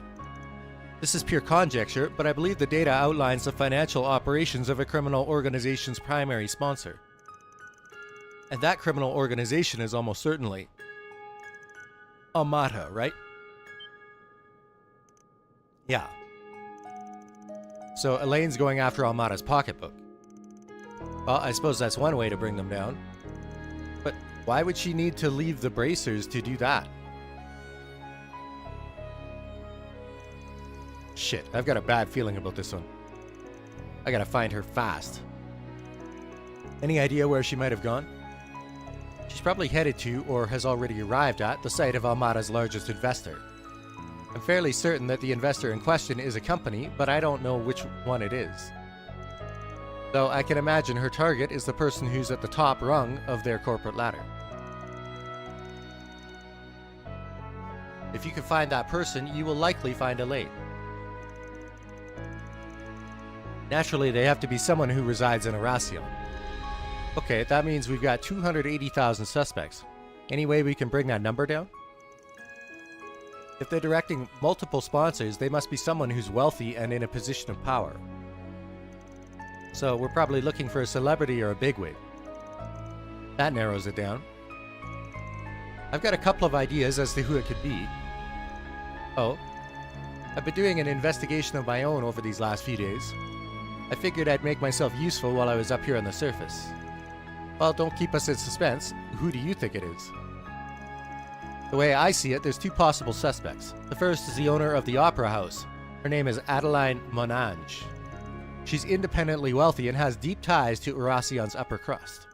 This is pure conjecture, but I believe the data outlines the financial operations of a criminal organization's primary sponsor. And that criminal organization is almost certainly Amata, right? Yeah. So Elaine's going after Almata's pocketbook. Well, I suppose that's one way to bring them down. But why would she need to leave the bracers to do that? Shit, I've got a bad feeling about this one. I gotta find her fast. Any idea where she might have gone? She's probably headed to, or has already arrived at, the site of Almata's largest investor. I'm fairly certain that the investor in question is a company, but I don't know which one it is. Though I can imagine her target is the person who's at the top rung of their corporate ladder. If you can find that person, you will likely find Elaine. Naturally, they have to be someone who resides in Arasion. Okay, that means we've got 280,000 suspects. Any way we can bring that number down? If they're directing multiple sponsors, they must be someone who's wealthy and in a position of power. So we're probably looking for a celebrity or a bigwig. That narrows it down. I've got a couple of ideas as to who it could be. Oh, I've been doing an investigation of my own over these last few days. I figured I'd make myself useful while I was up here on the surface. Well, don't keep us in suspense. Who do you think it is? The way I see it, there's two possible suspects. The first is the owner of the Opera House. Her name is Adeline Monange. She's independently wealthy and has deep ties to Urasion's upper crust.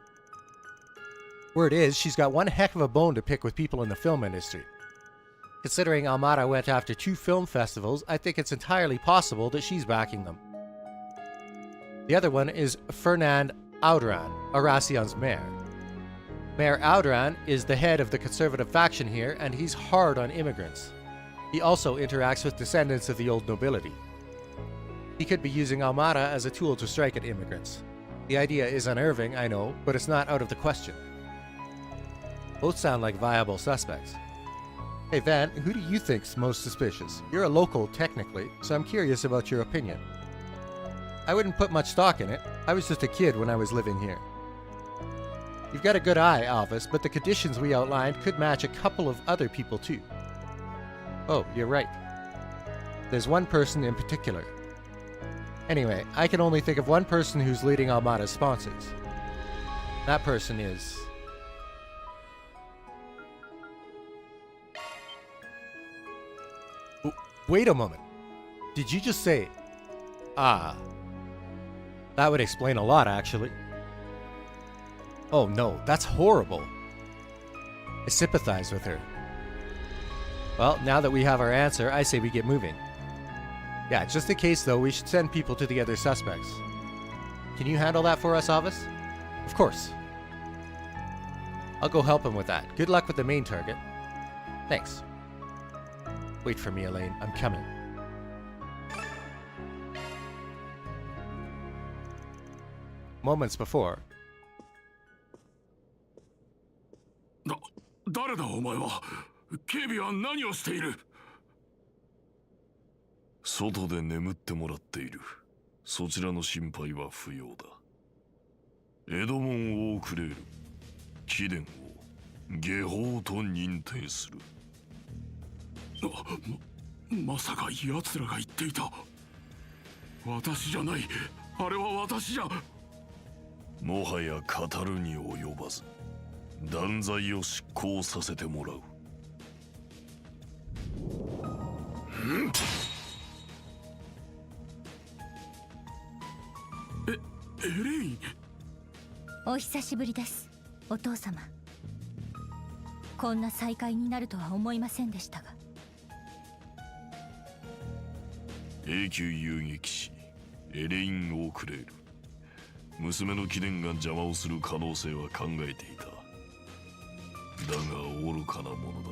Word is, she's got one heck of a bone to pick with people in the film industry. Considering Almara went after 2 film festivals, I think it's entirely possible that she's backing them. The other one is Fernand Audran, Urasion's mayor. Mayor Audran is the head of the conservative faction here, and he's hard on immigrants. He also interacts with descendants of the old nobility. He could be using Almara as a tool to strike at immigrants. The idea is unnerving, I know, but it's not out of the question. Both sound like viable suspects. Hey Van, who do you think's most suspicious? You're a local, technically, so I'm curious about your opinion. I wouldn't put much stock in it. I was just a kid when I was living here. You've got a good eye, Alvis, but the conditions we outlined could match a couple of other people too. Oh, you're right. There's one person in particular. Anyway, I can only think of one person who's leading Almada's sponsors. That person is... Wait a moment. Did you just say... Ah. That would explain a lot, actually. Oh no, that's horrible. I sympathize with her. Well, now that we have our answer, I say we get moving. Yeah, just in case though, we should send people to the other suspects. Can you handle that for us, Avis? Of course. I'll go help him with that. Good luck with the main target. Thanks. Wait for me, Elaine. I'm coming. Moments before. 誰だお前は。警備は何をしている。外で眠ってもらっている。そちらの心配は不要だ。エドモン・オークレール、貴殿を下法と認定する。まさか奴らが言っていた。私じゃない。あれは私じゃ。もはや語るに及ばず、断罪を執行させてもらう。エレイン。お久しぶりです、お父様。こんな再会になるとは思いませんでしたが。永久遊撃士エレイン・オークレール。娘の貴殿が邪魔をする可能性は考えていた。だが愚かなものだ。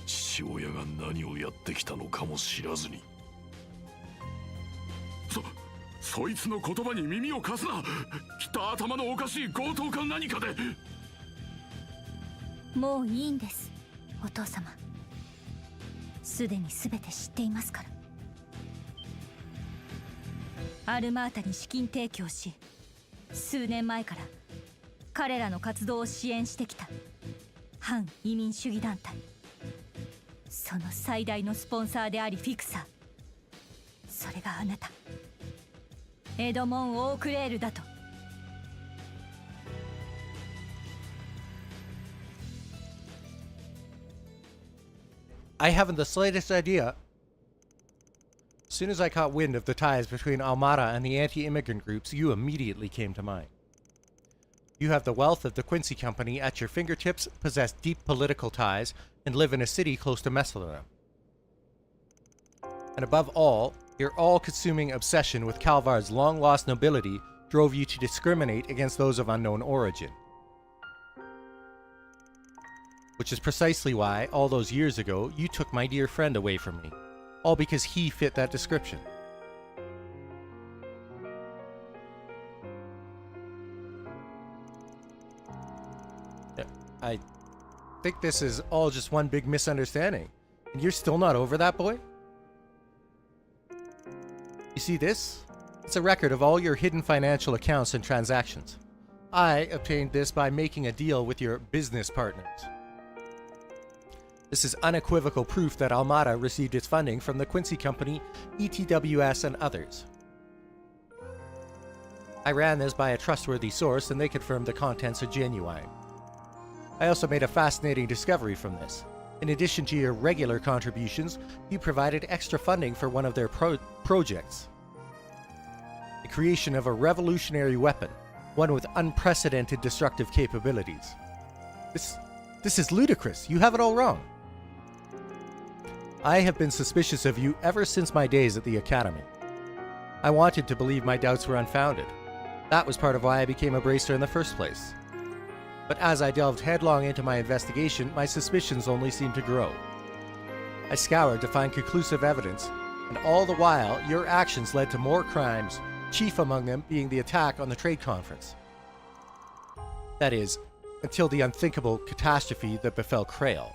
父親が何をやってきたのかも知らずに。そいつの言葉に耳を貸すな。きっと頭のおかしい強盗か何かで。もういいんです、お父様。すでに全て知っていますから。アルマータに資金提供し、数年前から彼らの活動を支援してきた反移民主義団体、その最大のスポンサーでありフィクサー、それがあなたエドモン・オークレールだと。I haven't the slightest idea. As soon as I caught wind of the ties between Almara and the anti-immigrant groups, you immediately came to mind. You have the wealth of the Quincy Company at your fingertips, possess deep political ties, and live in a city close to Messalina. And above all, your all-consuming obsession with Calvar's long-lost nobility drove you to discriminate against those of unknown origin. Which is precisely why, all those years ago, you took my dear friend away from me. All because he fit that description. I think this is all just one big misunderstanding. And you're still not over that, boy? You see this? It's a record of all your hidden financial accounts and transactions. I obtained this by making a deal with your business partners. This is unequivocal proof that Almada received its funding from the Quincy Company, ETWS, and others. I ran this by a trustworthy source and they confirmed the contents are genuine. I also made a fascinating discovery from this. In addition to your regular contributions, you provided extra funding for one of their projects. The creation of a revolutionary weapon, one with unprecedented destructive capabilities. This is ludicrous. You have it all wrong. I have been suspicious of you ever since my days at the Academy. I wanted to believe my doubts were unfounded. That was part of why I became a bracer in the first place. But as I delved headlong into my investigation, my suspicions only seemed to grow. I scoured to find conclusive evidence, and all the while, your actions led to more crimes, chief among them being the attack on the trade conference. That is, until the unthinkable catastrophe that befell Krail.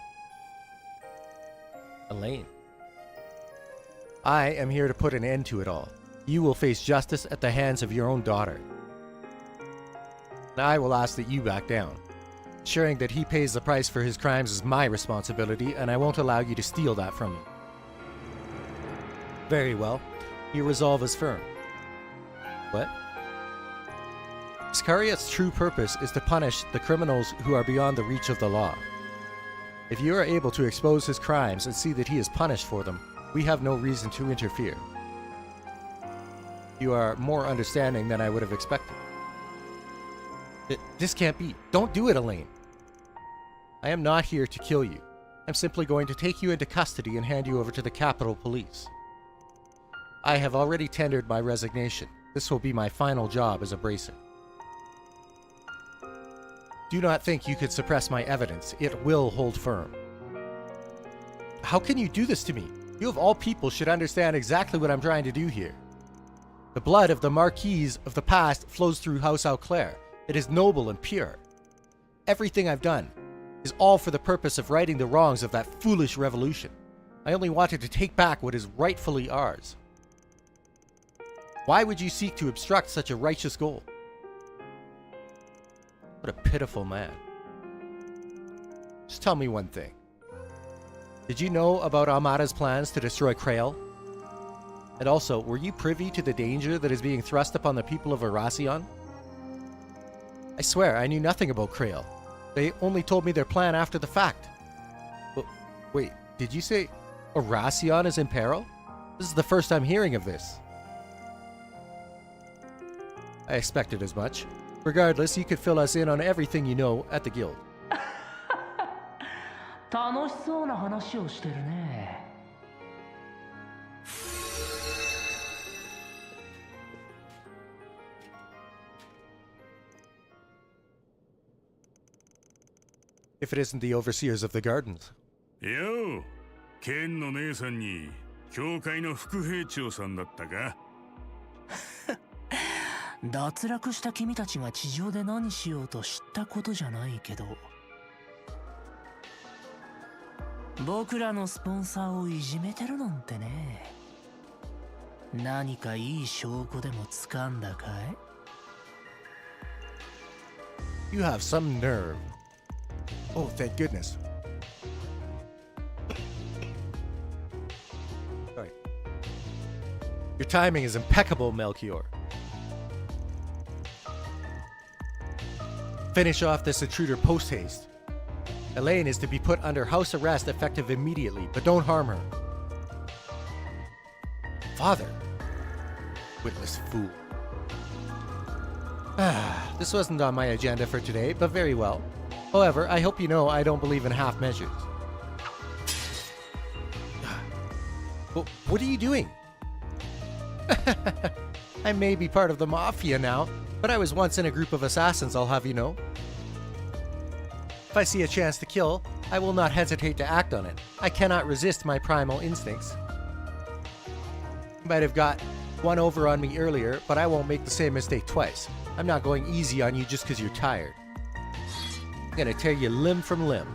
Elaine. I am here to put an end to it all. You will face justice at the hands of your own daughter. And I will ask that you back down. Ensuring that he pays the price for his crimes is my responsibility, and I won't allow you to steal that from me. Very well. Your resolve is firm. What? Iscariot's true purpose is to punish the criminals who are beyond the reach of the law. If you are able to expose his crimes and see that he is punished for them, we have no reason to interfere. You are more understanding than I would have expected. This can't be. Don't do it, Elaine. I am not here to kill you. I'm simply going to take you into custody and hand you over to the Capitol Police. I have already tendered my resignation. This will be my final job as a bracer. Do not think you could suppress my evidence. It will hold firm. How can you do this to me? You of all people should understand exactly what I'm trying to do here. The blood of the Marquise of the past flows through House Auclair. It is noble and pure. Everything I've done is all for the purpose of righting the wrongs of that foolish revolution. I only wanted to take back what is rightfully ours. Why would you seek to obstruct such a righteous goal? What a pitiful man. Just tell me one thing. Did you know about Almada's plans to destroy Krail? And also, were you privy to the danger that is being thrust upon the people of Erasion? I swear, I knew nothing about Krail. They only told me their plan after the fact. But, wait, did you say Erasion is in peril? This is the first I'm hearing of this. I expected as much. Regardless, you could fill us in on everything you know at the guild. 楽しそうな話をしてるね。If it isn't the overseers of the gardens. よう、ケンの姉さんに教会の副兵長さんだったか。脱落した君たちが地上で何しようと知ったことじゃないけど、僕らのスポンサーをいじめてるなんてね。何かいい証拠でも掴んだかい？ You have some nerve. Oh, thank goodness. Sorry. Your timing is impeccable, Melchior. Finish off this intruder post-haste. Elaine is to be put under house arrest effective immediately, but don't harm her. Father. Witless fool. This wasn't on my agenda for today, but very well. However, I hope you know I don't believe in half measures. What are you doing? I may be part of the Mafia now, but I was once in a group of assassins, I'll have you know. If I see a chance to kill, I will not hesitate to act on it. I cannot resist my primal instincts. You might have got one over on me earlier, but I won't make the same mistake twice. I'm not going easy on you just because you're tired. I'm gonna tear you limb from limb.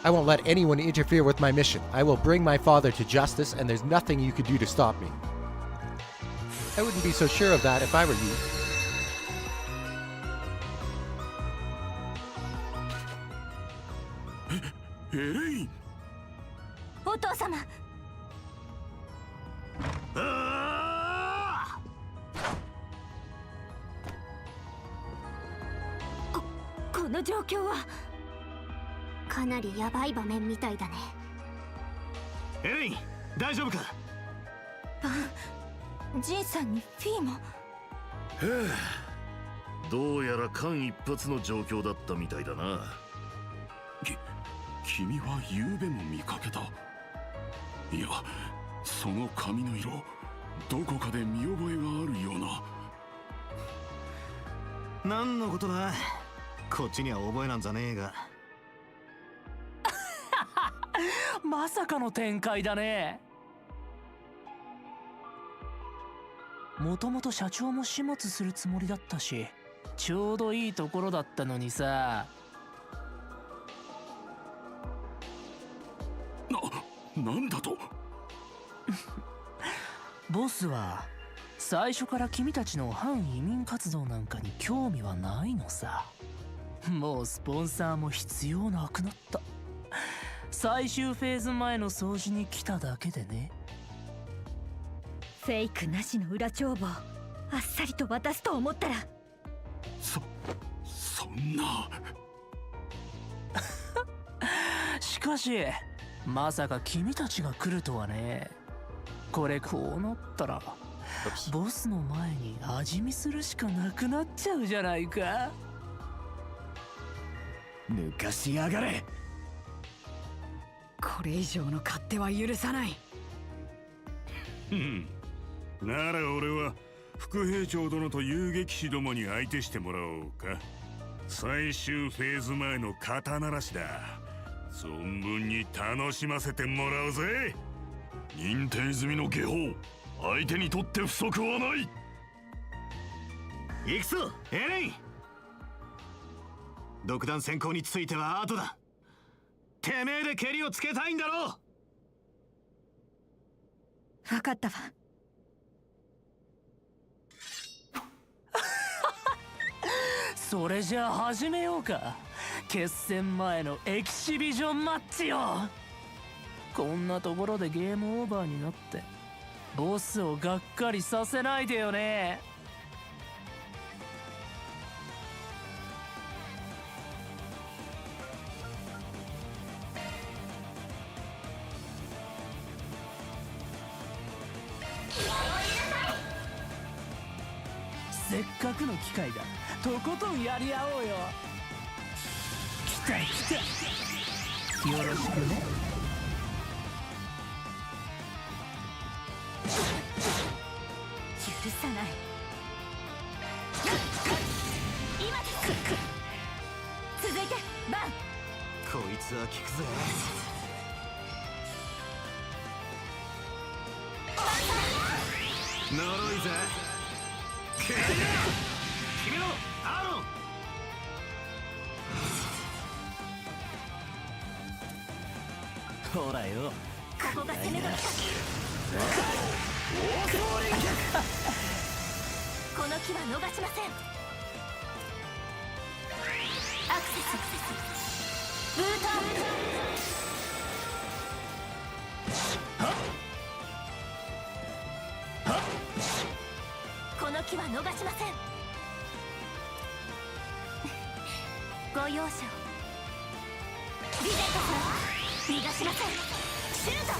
I won't let anyone interfere with my mission. I will bring my father to justice, and there's nothing you can do to stop me. I wouldn't be so sure of that if I were you. エレイン。お父様。この状況はかなりヤバい場面みたいだね。エレイン、大丈夫か？ジンさんにフィーも。どうやら間一髪の状況だったみたいだな。君は昨べも見かけた。いや、その髪の色、どこかで見覚えがあるような。何のことだ。こっちには覚えなんざねえが。まさかの展開だね。もともと社長も始末するつもりだったし、ちょうどいいところだったのにさ。なんだと？ボスは最初から君たちの反移民活動なんかに興味はないのさ。もうスポンサーも必要なくなった。最終フェーズ前の掃除に来ただけでね。フェイクなしの裏帳簿あっさりと渡すと思ったら、そんな。しかしまさか君たちが来るとはね。これこうなったらボスの前に味見するしかなくなっちゃうじゃないか。抜かしやがれ。これ以上の勝手は許さない。なら俺は副兵長殿と遊撃士どもに相手してもらおうか。最終フェーズ前の肩慣らしだ。存分に楽しませてもらうぜ。認定済みの下法、相手にとって不足はない。行くぞエレイン。独断専行については後だ。てめえで蹴りをつけたいんだろう。分かったわ。それじゃあ始めようか。決戦前のエキシビジョンマッチよ。こんなところでゲームオーバーになってボスをがっかりさせないでよね。せっかくの機会だ。とことんやり合おうよ。来た来た。よろしくね。許さない。今です。続いてバン。こいつは効くぜ。呪いぜ。決めろアーロン。ほらよ。ここが攻め時だ。この木は逃しません。アクセスブートこの木は逃しません。ご容赦を。リゼットさん逃がしません。シュート。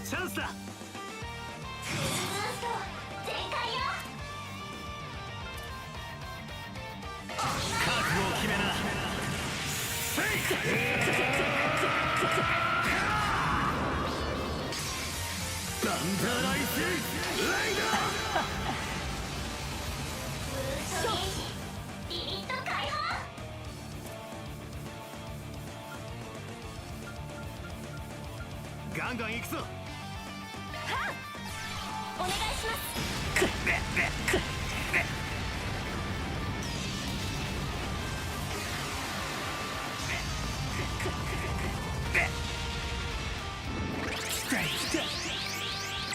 チャンスだ。全開よ。覚悟を決めな。バンダーライスライダー。リミット解放。ガンガン行くぞ。お願いします。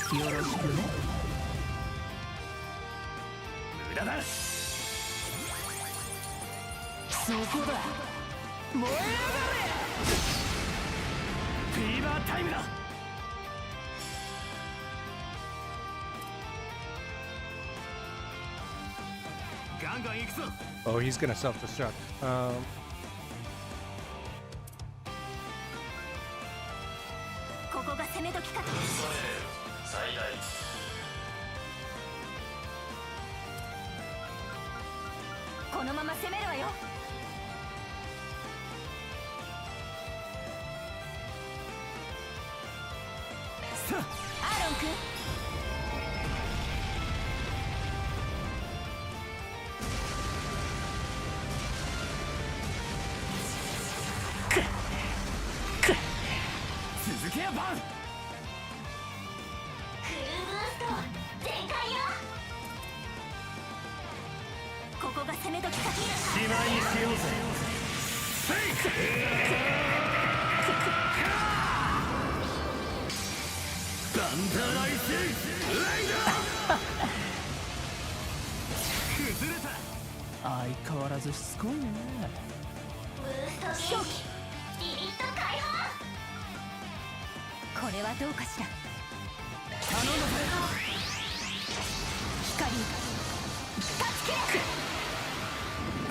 よろしくね。無駄だ。そこだ。燃え上がれ。フィーバータイムだ。ガンガン行くぞ。 Oh, he's gonna self-destruct. ここが攻め時かと。最大このまま攻めるわよ。アーロン君、続けやバン。クルーブースト全開よ。ここが攻め時か。しまいにしようぜ。バンダライスレイダー。崩れた。相変わらずしつこいね。ブーストゲージリミット解放。これはどうかしら。頼むぜ。光助け。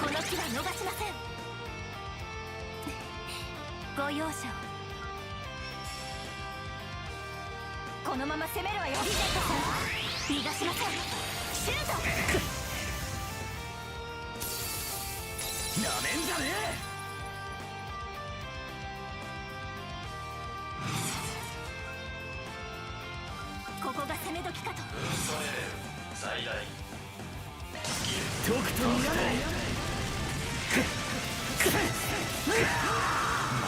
この木は逃しません。ご容赦を。このまま攻めるわよ。リゼットさん逃がしません。シュート。なめんじゃねえ。ここが攻め時かと。最大とくと見られ。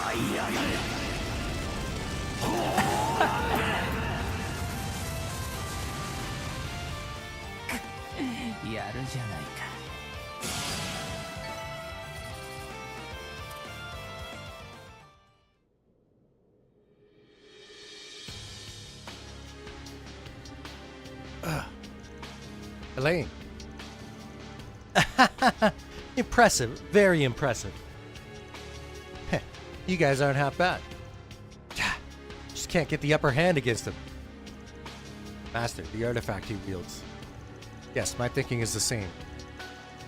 舞い上がれ。やるじゃないか。Elaine. Impressive. Very impressive. Heh, you guys aren't half bad. Just can't get the upper hand against him. Master, the artifact he wields. Yes, my thinking is the same.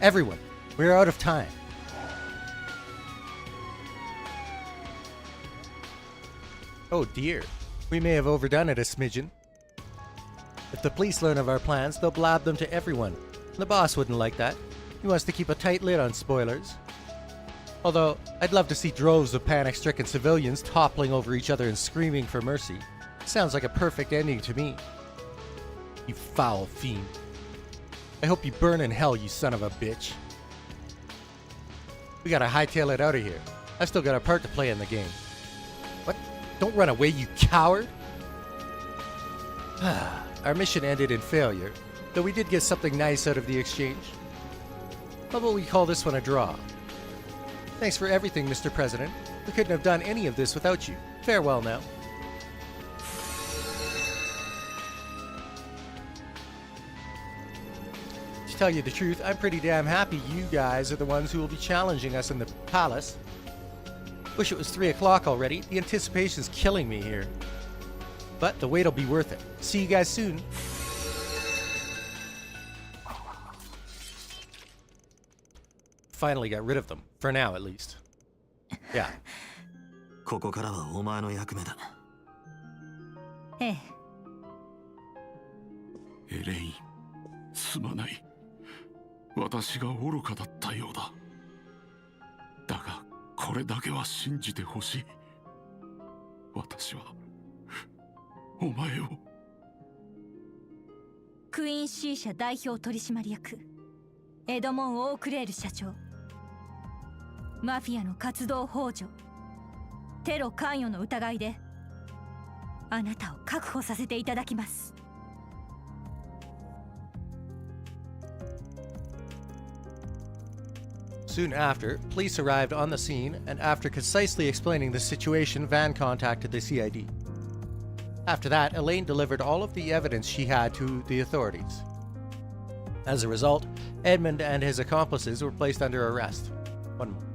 Everyone, we're out of time. Oh dear. We may have overdone it a smidgen. If the police learn of our plans, they'll blab them to everyone. The boss wouldn't like that. He wants to keep a tight lid on spoilers. Although, I'd love to see droves of panic-stricken civilians toppling over each other and screaming for mercy. Sounds like a perfect ending to me. You foul fiend. I hope you burn in hell, you son of a bitch. We gotta hightail it out of here. I've still got a part to play in the game. What? Don't run away, you coward! Our mission ended in failure, though we did get something nice out of the exchange. How about we call this one a draw? Thanks for everything, Mr. President. We couldn't have done any of this without you. Farewell now. To tell you the truth, I'm pretty damn happy you guys are the ones who will be challenging us in the palace. Wish it was 3 o'clock already. The anticipation's killing me here. But the wait'll be worth it. See you guys soon. Finally got rid of them. For now, at least. Yeah. ここからはお前の役目だ。ええ。エレイン、すまない。私が愚かだったようだ。だが、これだけは信じてほしい。私は、お前を。クイーン C 社代表取締役、エドモン・オークレール社長。マフィアの活動幇助、テロ関与の疑いで、あなたを確保させていただきます。Soon after, police arrived on the scene, and after concisely explaining the situation, Van contacted the CID. After that, Elaine delivered all of the evidence she had to the authorities. As a result, Edmund and his accomplices were placed under arrest. One moment.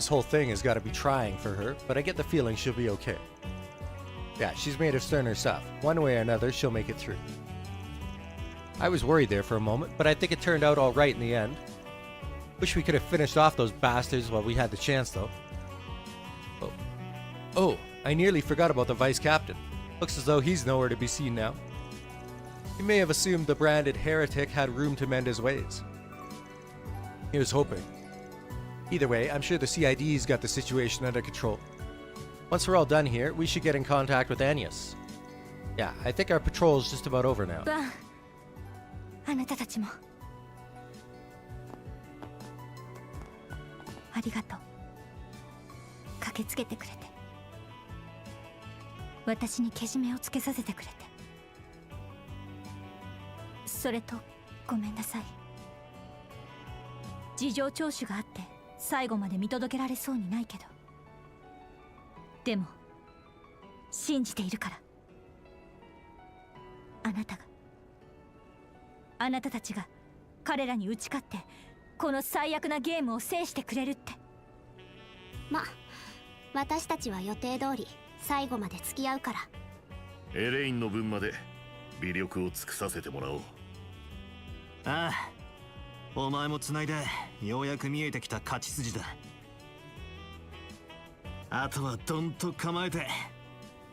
This whole thing has got to be trying for her, but I get the feeling she'll be okay. Yeah, she's made of sterner stuff. One way or another, she'll make it through. I was worried there for a moment, but I think it turned out alright in the end. Wish we could have finished off those bastards while we had the chance, though. Oh, I nearly forgot about the vice captain. Looks as though he's nowhere to be seen now. He may have assumed the branded heretic had room to mend his ways. He was hoping. Either way, I'm sure the CID's got the situation under control. Once we're all done here, we should get in contact with Agnes. Yeah, I think our patrol is just about over now. あなたたちもありがとう。駆けつけてくれて、私にけじめをつけさせてくれて、それとごめんなさい。事情聴取があって最後まで見届けられそうにないけど、でも信じているから。あなたたちが彼らに打ち勝ってこの最悪なゲームを制してくれるって。私たちは予定通り最後まで付き合うから。エレインの分まで微力を尽くさせてもらおう。ああ、お前も繋いでようやく見えてきた勝ち筋だ。あとはどんと構えて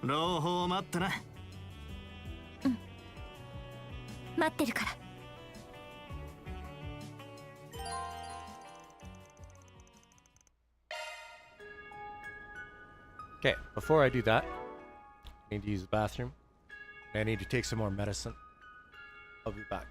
朗報を待ってな。待ってるから。Okay, before I do that, I need to use the bathroom. I need to take some more medicine. I'll be back.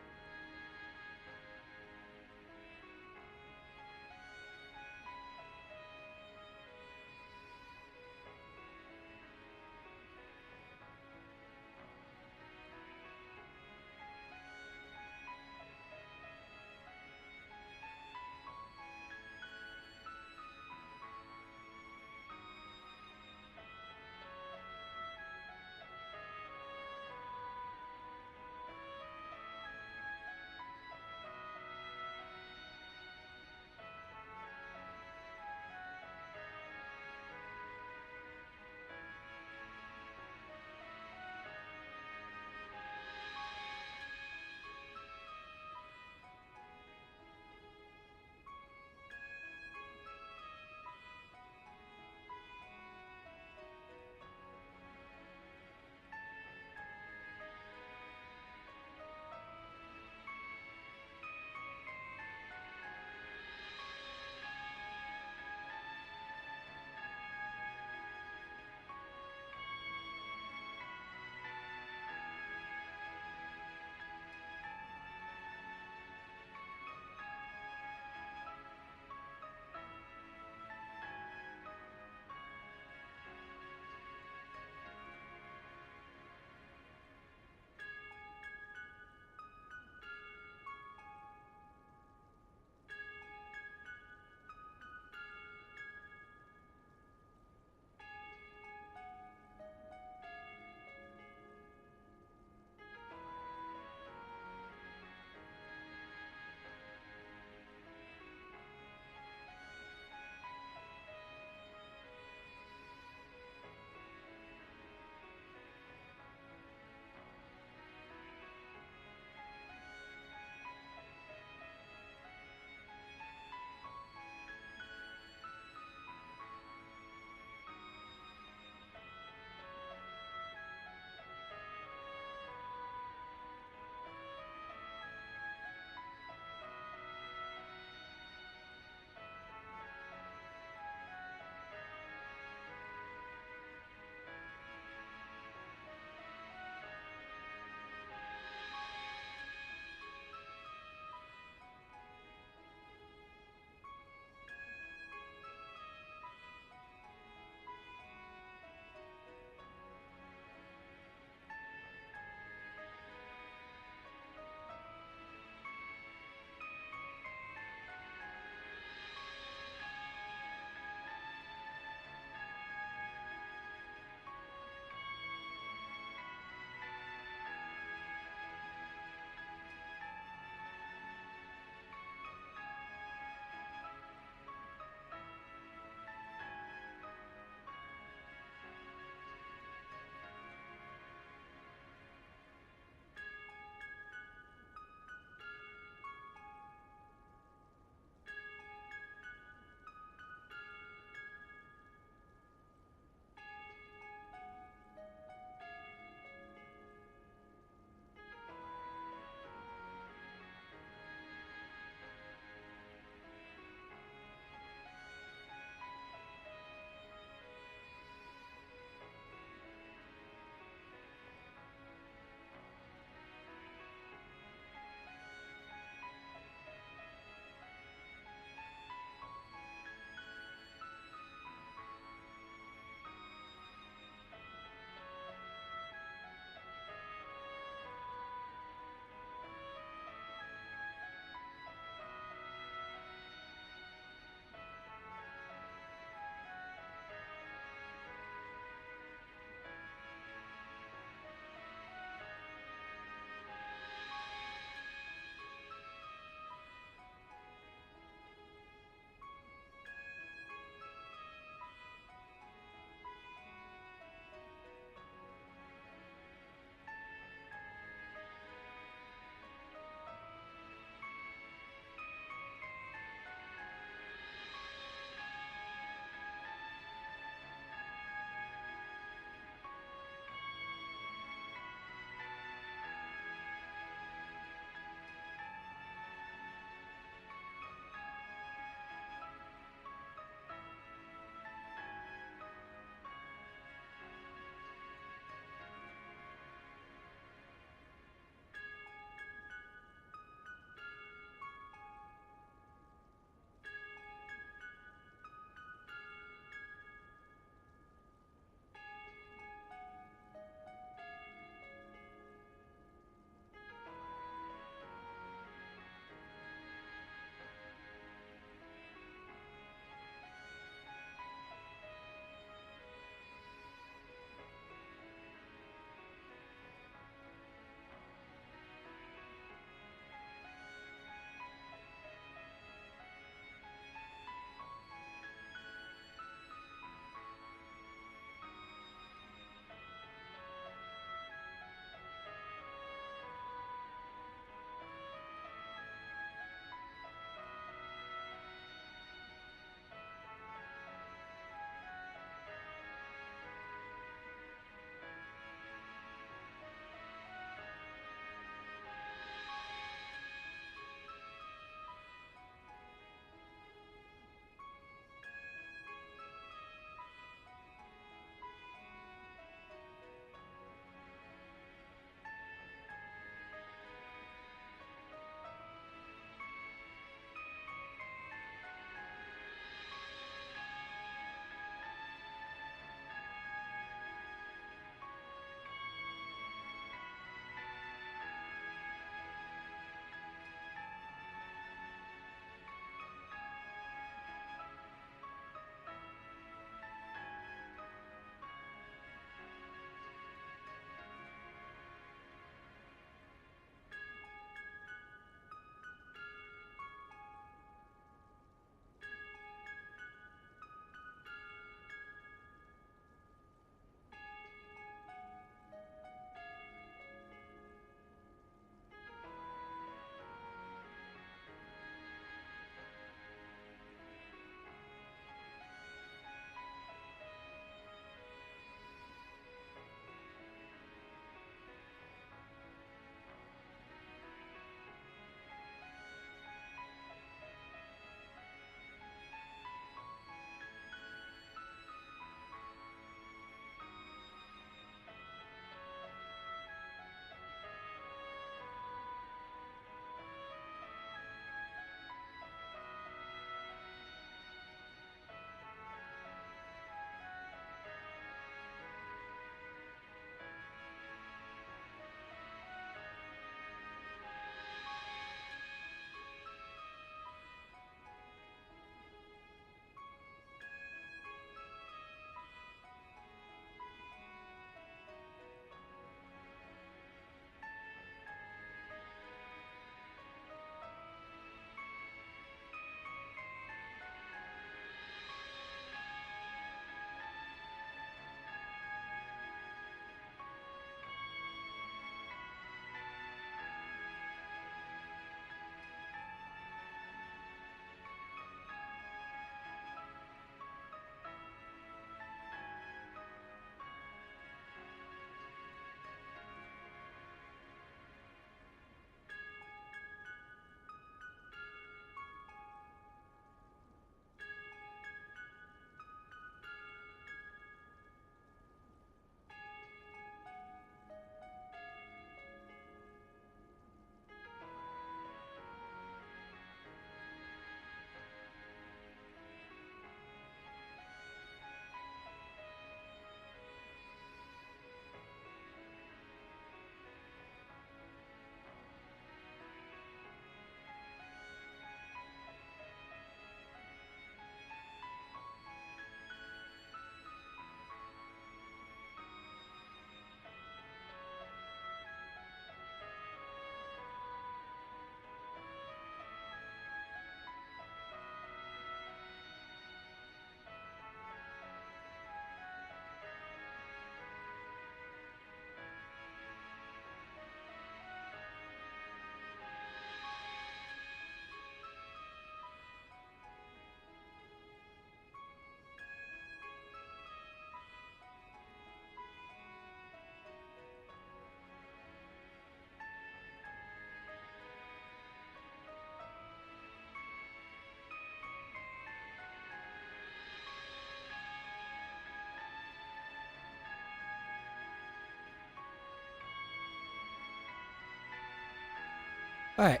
Alright.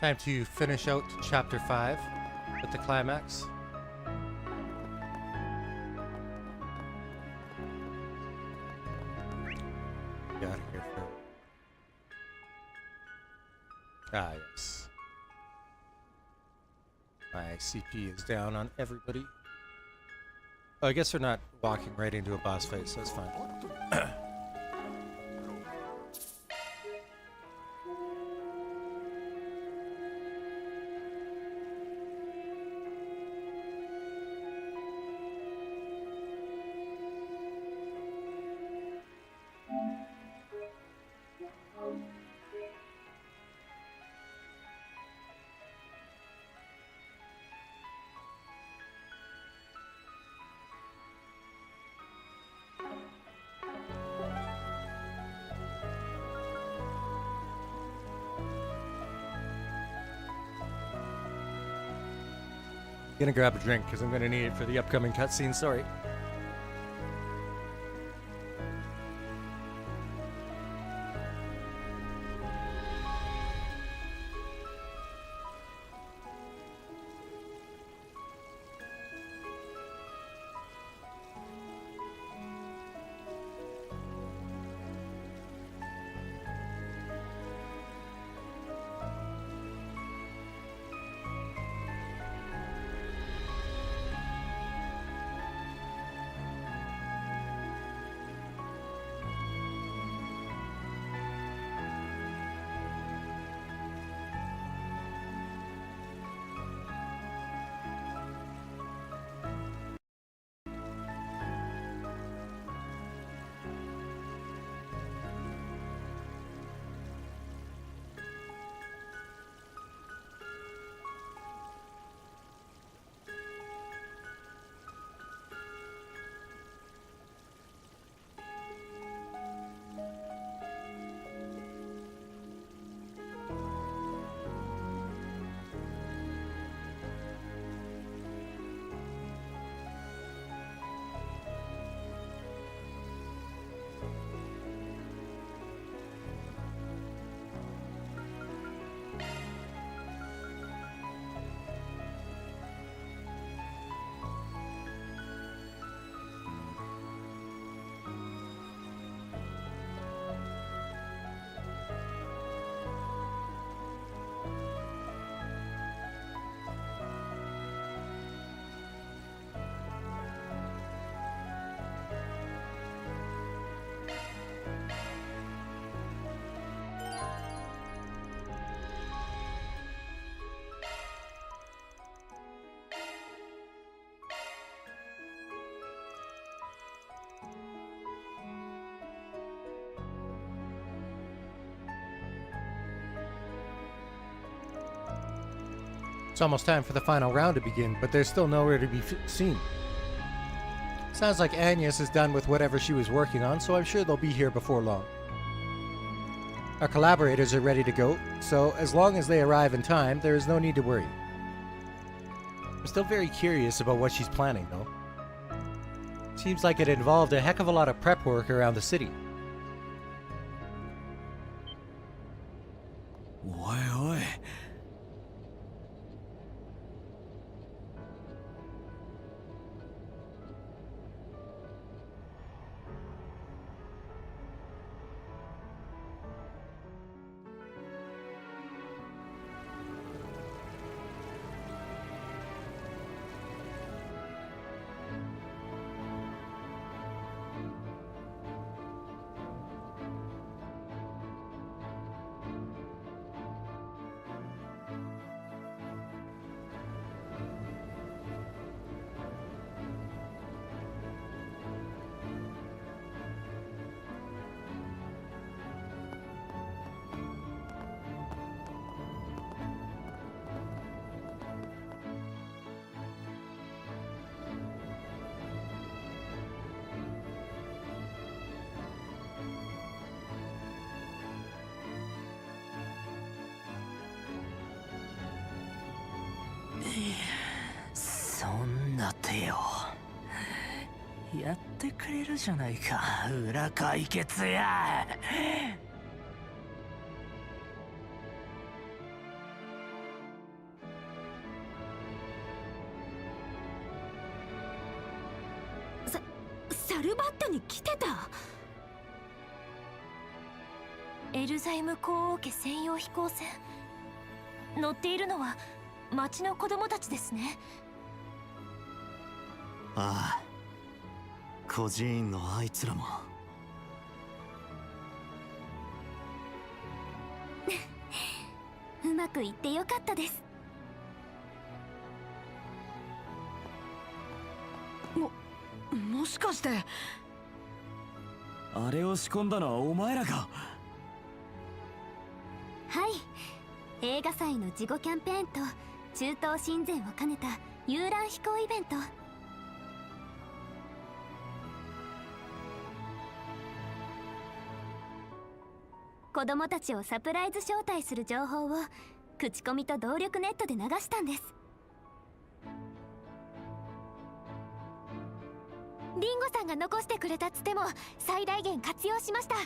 Time to finish out chapter 5 with the climax. Get out of here first. Ah, yes. My CP is down on everybody. Oh, I guess we're not walking right into a boss fight, so that's fine. Gonna grab a drink because I'm gonna need it for the upcoming cutscene. Sorry. It's almost time for the final round to begin, but there's still nowhere to be seen. Sounds like Agnes is done with whatever she was working on, so I'm sure they'll be here before long. Our collaborators are ready to go, so as long as they arrive in time, there is no need to worry. I'm still very curious about what she's planning, though. Seems like it involved a heck of a lot of prep work around the city. Oi, oi.そんな手をやってくれるじゃないか裏解決や。バットに来てた。エルザイム皇王家専用飛行船。乗っているのは町の子供たちですね。ああ、孤児院のあいつらも。うまくいってよかったです。もしかしてあれを仕込んだのはお前らか。はい、映画祭の事後キャンペーンと中東親善を兼ねた遊覧飛行イベント。子供たちをサプライズ招待する情報を口コミと動力ネットで流したんです。リンゴさんが残してくれたつても最大限活用しました。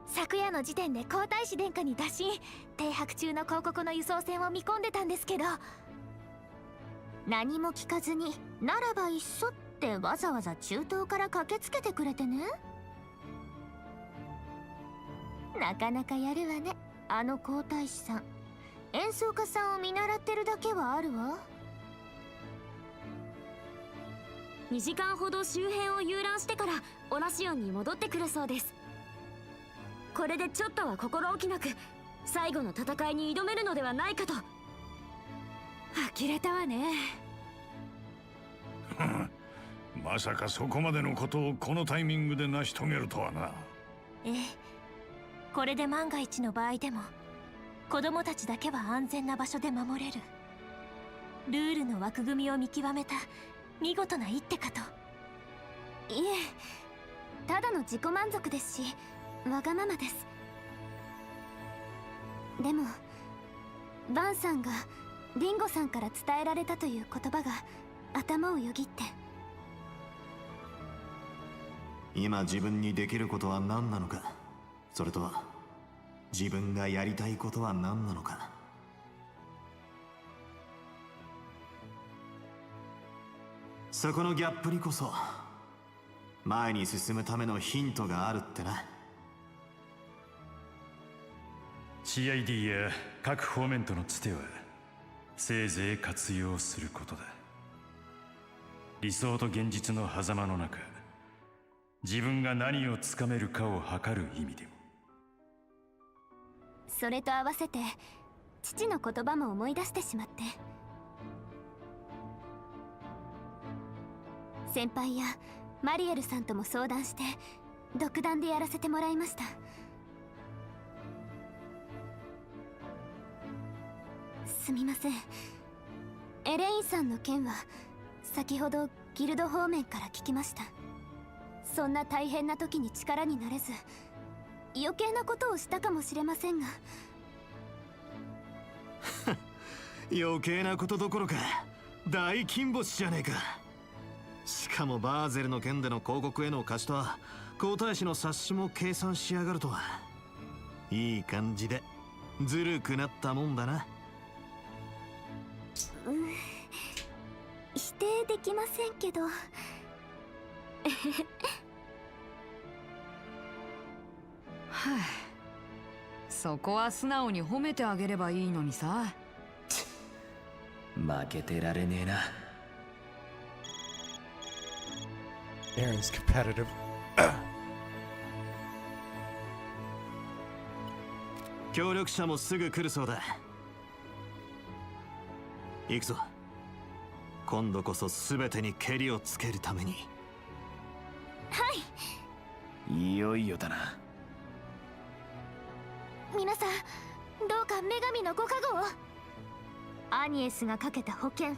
昨夜の時点で皇太子殿下に打診、停泊中の広告の輸送船を見込んでたんですけど、何も聞かずにならばいっそってわざわざ中東から駆けつけてくれてね。なかなかやるわね、あの皇太子さん。演奏家さんを見習ってるだけはあるわ。2時間ほど周辺を遊覧してからオラシオンに戻ってくるそうです。これでちょっとは心置きなく最後の戦いに挑めるのではないかと。呆れたわね。まさかそこまでのことをこのタイミングで成し遂げるとはな。ええ、これで万が一の場合でも子供たちだけは安全な場所で守れる。ルールの枠組みを見極めた見事な一手かと。いえ、ただの自己満足ですしわがままです。でもバンさんがリンゴさんから伝えられたという言葉が頭をよぎって。今自分にできることは何なのか、それと自分がやりたいことは何なのか。そこのギャップにこそ前に進むためのヒントがあるってな。CID や各方面とのつてはせいぜい活用することだ。理想と現実の狭間の中、自分が何をつかめるかを測る意味でも。それと合わせて父の言葉も思い出してしまって。先輩やマリエルさんとも相談して独断でやらせてもらいました。すみません。エレインさんの件は先ほどギルド方面から聞きました。そんな大変な時に力になれず余計なことをしたかもしれませんが。余計なことどころか大金星じゃねえか。しかもバーゼルの件での広告への貸しとは皇太子の冊子も計算しやがるとは。いい感じでずるくなったもんだな。否定できませんけど。はあ、そこは素直に褒めてあげればいいのにさ。負けてられねえな。Aaron's competitive. 協力者もすぐ来るそうだ。行くぞ。今度こそ全てにケリをつけるために。はい、いよいよだな。皆さんどうか女神のご加護を。アニエスがかけた保険、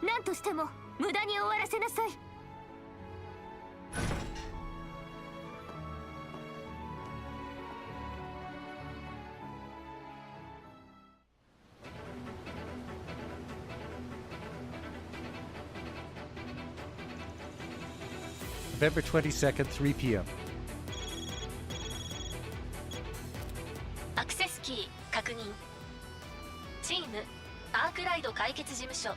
何としても無駄に終わらせなさい。November 22nd, 3 p.m. アクセスキー確認。チームアークライド解決事務所、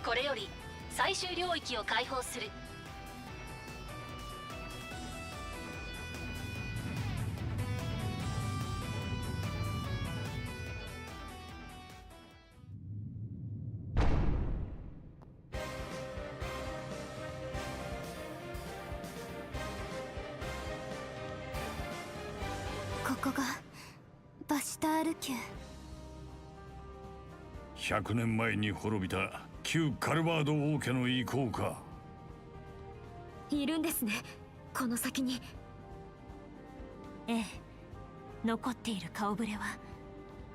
これより最終領域を開放する。こがバシタール宮。100年前に滅びた旧カルバード王家の遺構か。いるんですね、この先に。ええ、残っている顔ぶれは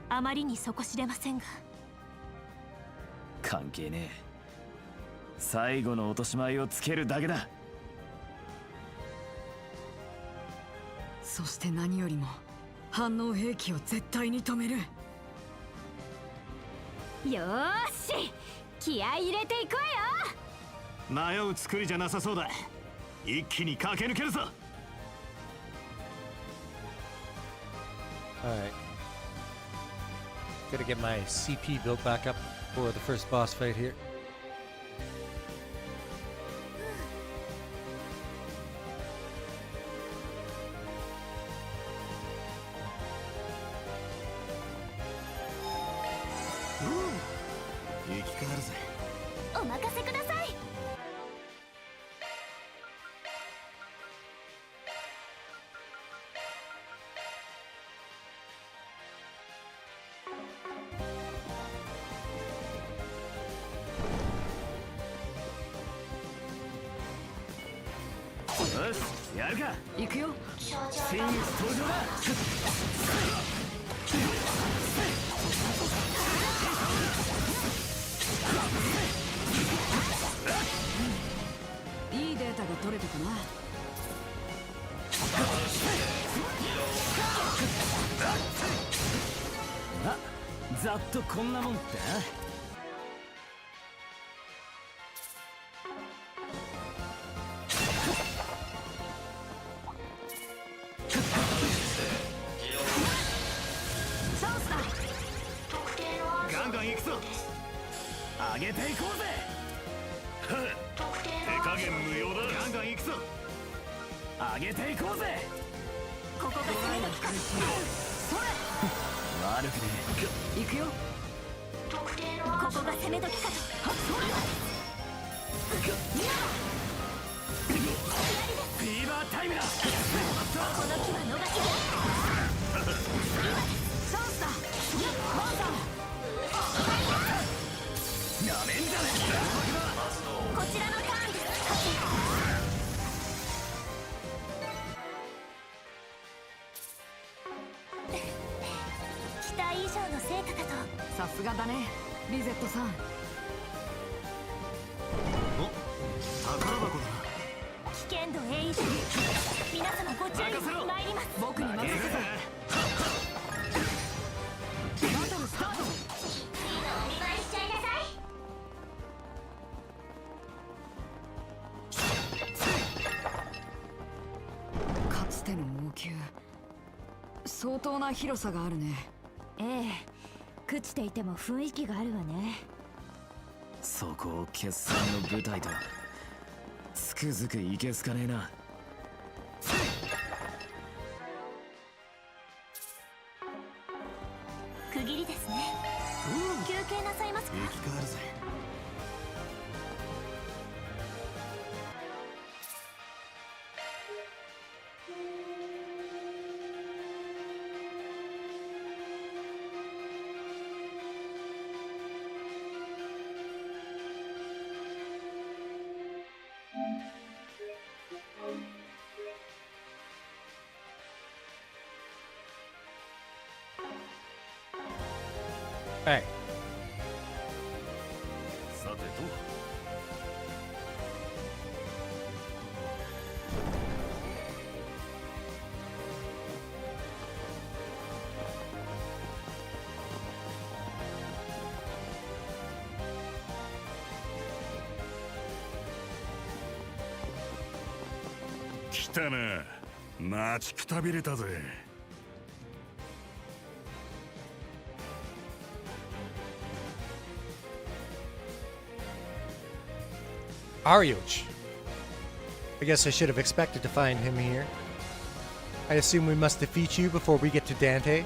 あまりに底知れませんが。関係ねえ。最後の落とし前をつけるだけだ。そして何よりも反応兵器を絶対に止める。よーし、気合い入れていこうよ。迷う作りじゃなさそうだ。一気に駆け抜けるぞ。Alright. Gotta get my CP built back up for the first boss fight here. Oh, お任せください。よし、やるか。行くよ。真打登場だ。いいデータが取れたかな。あ、ざっとこんなもんって。ガンガン行くぞ。上げていこうぜ。手加減無用だ。ガンガン行くぞ。上げていこうぜ。ここが攻めの機会。それ。悪くね行くよ。ここが攻め時かと。フィーバータイムだ。この木は逃しチャンスだ。マンさん。なめんじゃねこちらのターンです。期待以上の成果かと。さすがだね、リゼットさん。お、宝箱だ。危険度 A 以上。皆様ご注意に参ります。僕に任せて。バトルスタート。お見舞いしちゃいなさい。かつての王宮、相当な広さがあるね。ええ、朽ちていても雰囲気があるわね。そこを決戦の舞台とつくづくいけすかねえな。区切りですね。休憩なさいますか。生き変わるぜ。Hey. さてと。来たな。待ちくたびれたぜ。Arioch. I guess I should have expected to find him here. I assume we must defeat you before we get to Dante.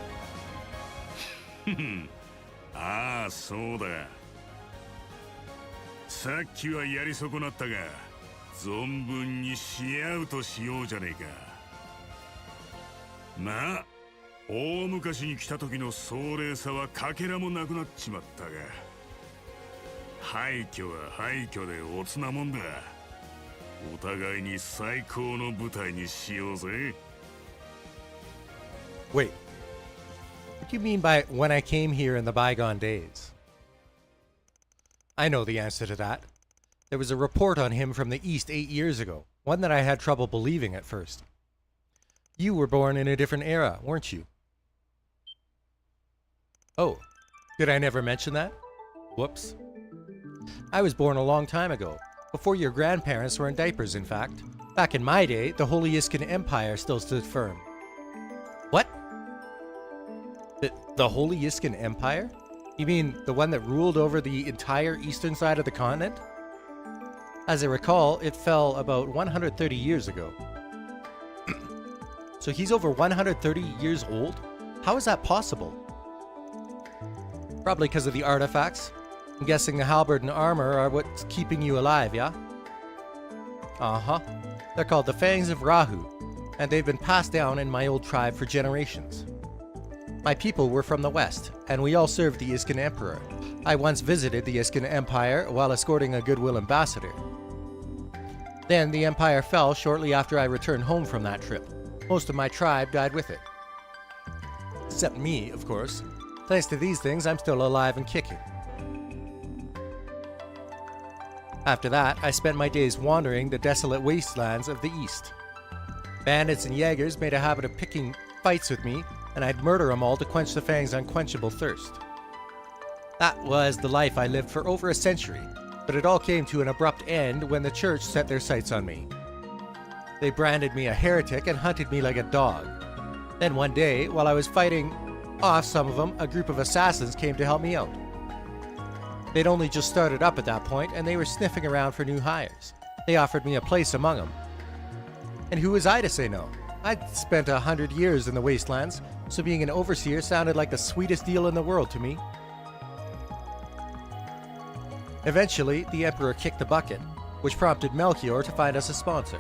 ああ、そうだ。さっきはやり損なったが、存分にシェアウトしようじゃねえか。まあ、大昔に来た時の壮麗さはかけらもなくなっちまったが、廃墟は廃墟でおつなもんだ。お互いに最高の舞台にしようぜ。 Wait, what do you mean by when I came here in the bygone days? I know the answer to that. There was a report on him from the East 8 years ago, one that I had trouble believing at first. You were born in a different era, weren't you? Oh, did I never mention that? Whoops. I was born a long time ago, before your grandparents were in diapers, in fact. Back in my day, the Holy Iskan Empire still stood firm. What? The Holy Iskan Empire? You mean the one that ruled over the entire eastern side of the continent? As I recall, it fell about 130 years ago. So he's over 130 years old? How is that possible? Probably because of the artifacts. I'm guessing the halberd and armor are what's keeping you alive, yeah? Uh-huh. They're called the Fangs of Rahu, and they've been passed down in my old tribe for generations. My people were from the west, and we all served the Iskan Emperor. I once visited the Iskan Empire while escorting a goodwill ambassador. Then the empire fell shortly after I returned home from that trip. Most of my tribe died with it. Except me, of course. Thanks to these things, I'm still alive and kicking. After that, I spent my days wandering the desolate wastelands of the east. Bandits and Jaegers made a habit of picking fights with me, and I'd murder them all to quench the Fang's unquenchable thirst. That was the life I lived for over a century, but it all came to an abrupt end when the church set their sights on me. They branded me a heretic and hunted me like a dog. Then one day, while I was fighting off some of them, a group of assassins came to help me out. They'd only just started up at that point, and they were sniffing around for new hires. They offered me a place among them. And who was I to say no? I'd spent 100 years in the wastelands, so being an overseer sounded like the sweetest deal in the world to me. Eventually, the Emperor kicked the bucket, which prompted Melchior to find us a sponsor.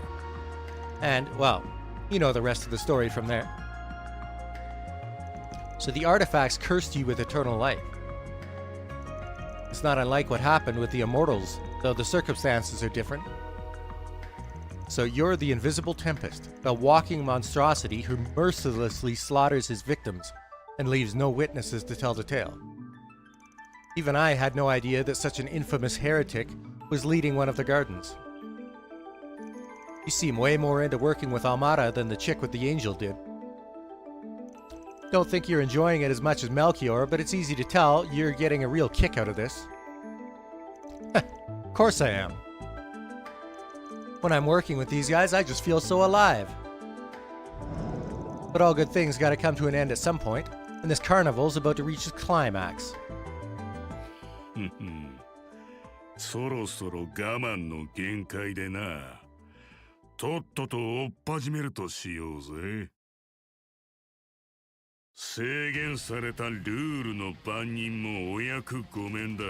And, well, you know the rest of the story from there. So the artifacts cursed you with eternal life. It's not unlike what happened with the Immortals, though the circumstances are different. So you're the invisible Tempest, a walking monstrosity who mercilessly slaughters his victims and leaves no witnesses to tell the tale. Even I had no idea that such an infamous heretic was leading one of the gardens. You seem way more into working with Almada than the chick with the angel did. Don't think you're enjoying it as much as Melchior, but it's easy to tell you're getting a real kick out of this. Of course I am. When I'm working with these guys, I just feel so alive. But all good things gotta come to an end at some point, and this carnival's about to reach its climax. そろそろ我慢の限界でな。とっとと追っ始めるとしようぜ。制限されたルールの番人もお役御免だ。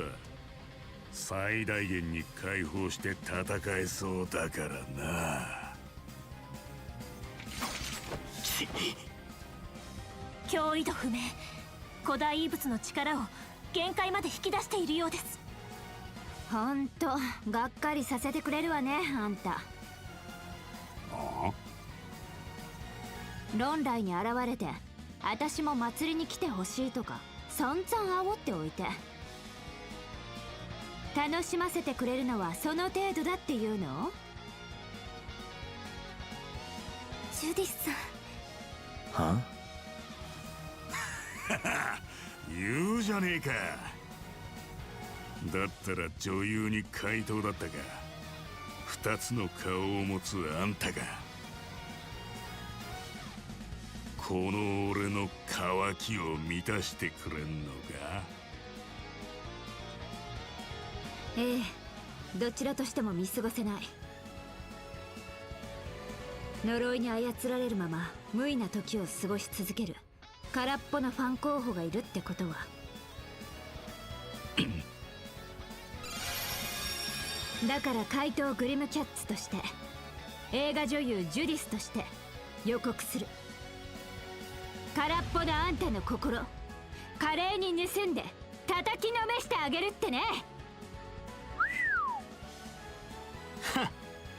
最大限に解放して戦えそうだからな。脅威度不明。古代異物の力を限界まで引き出しているようです。ほんとがっかりさせてくれるわね、あんた。論来に現れて私も祭りに来てほしいとか散々煽っておいて、楽しませてくれるのはその程度だっていうの？ジュディスさん。は？言うじゃねえか。だったら女優に回答だったか。二つの顔を持つあんたがこの俺の渇きを満たしてくれんのか？ええ、どちらとしても見過ごせない。呪いに操られるまま無意な時を過ごし続ける空っぽのファン候補がいるってことはだから怪盗グリムキャッツとして映画女優ジュディスとして予告する。空っぽなあんたの心華麗に盗んで叩きのめしてあげるってね。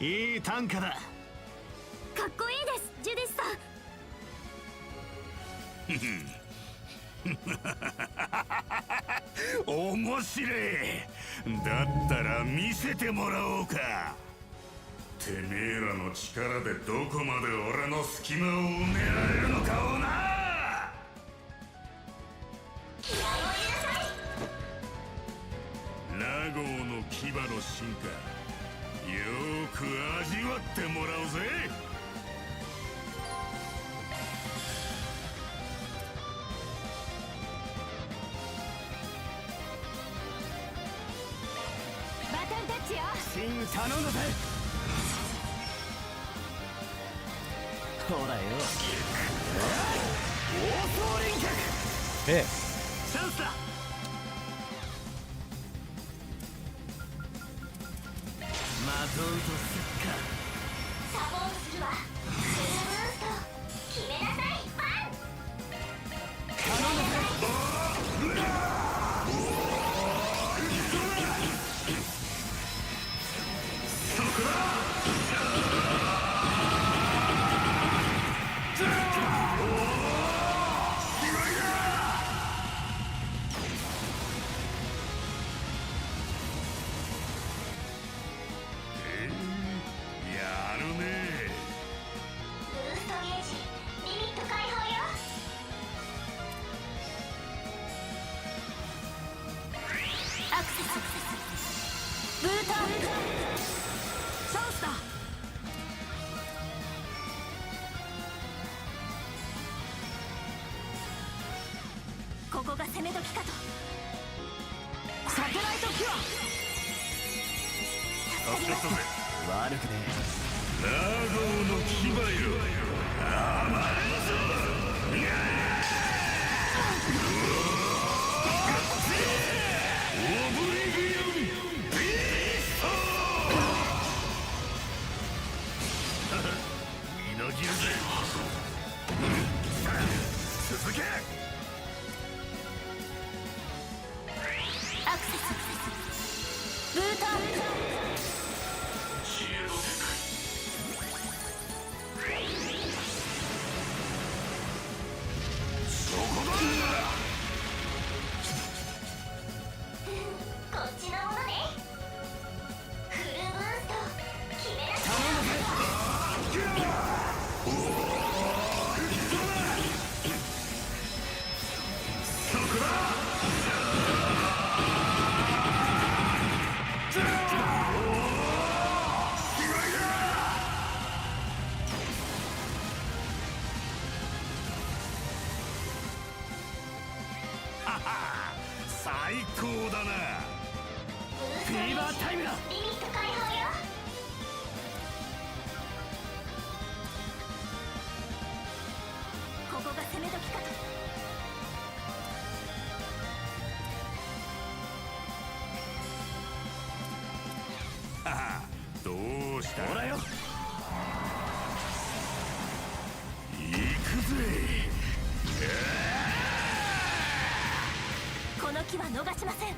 いい短歌だ。かっこいいです、ジュディスさん。面白い。だったら見せてもらおうか。てめえらの力でどこまで俺の隙間を埋められるのかをな。ラゴーの牙の進化、よーく味わってもらうぜ。バトンタッチよ。シン頼んだぜ。ほらよ、暴走輪脚。ええ、チャンスだ。まとうとすっか。サポートするわ。フルブースト決めなさい、ファン。頼んだぜ。ブータンチャンスだ。ここが攻め時かと。サテライトキュア。助かったぜ。悪くねラゴーの牙よ、甘いぞ。オブリビオンビースト。みのぎるぜ。続け。アクセスブータン知恵の世界。そこだ。こっちのものね。フルブースト決めなさい。最高だな。フィーバータイムだ。リミット解放よ。ここが攻め時かと。どうした。ほらよ。行くぜ。この木は逃しません。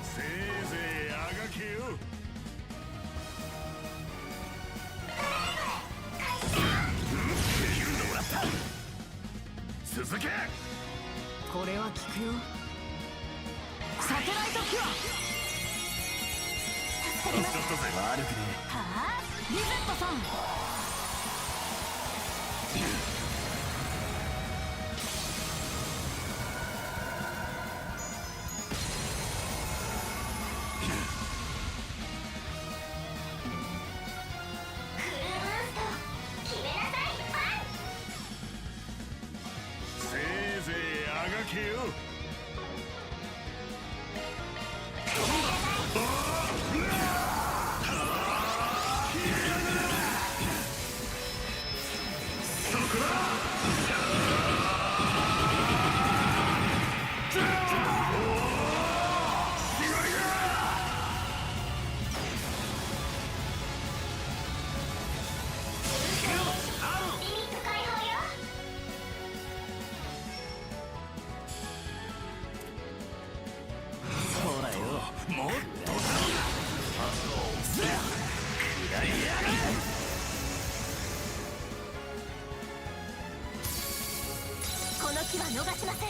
せいぜいあがけよ。続け。これは効くよ。サテライトキュア。助かったぜ。悪くねはあ、リゼットさん。フルブースト決めなさい、ファン。せいぜいあがけよ。時は逃しません。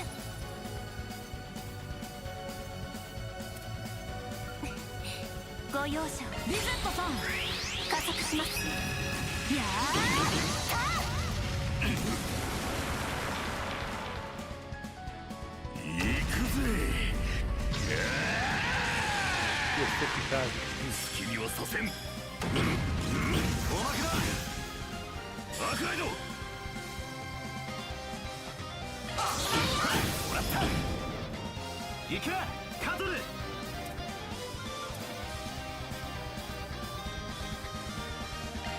ご容赦を。リゼットさん、加速します。や行くぜ。好きにはさせん。おまけだ。アークライド。もらった。行けカトル。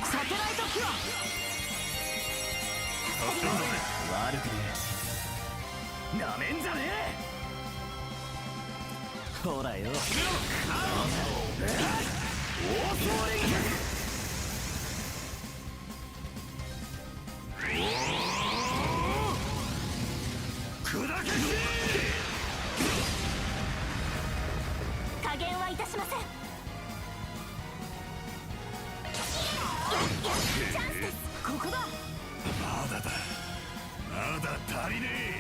サテライトキュア。悪くねえ。なめんじゃねえ。ほらよ。加減はいたしません。チャンスです。ここだ。まだだ。まだ足りねえ。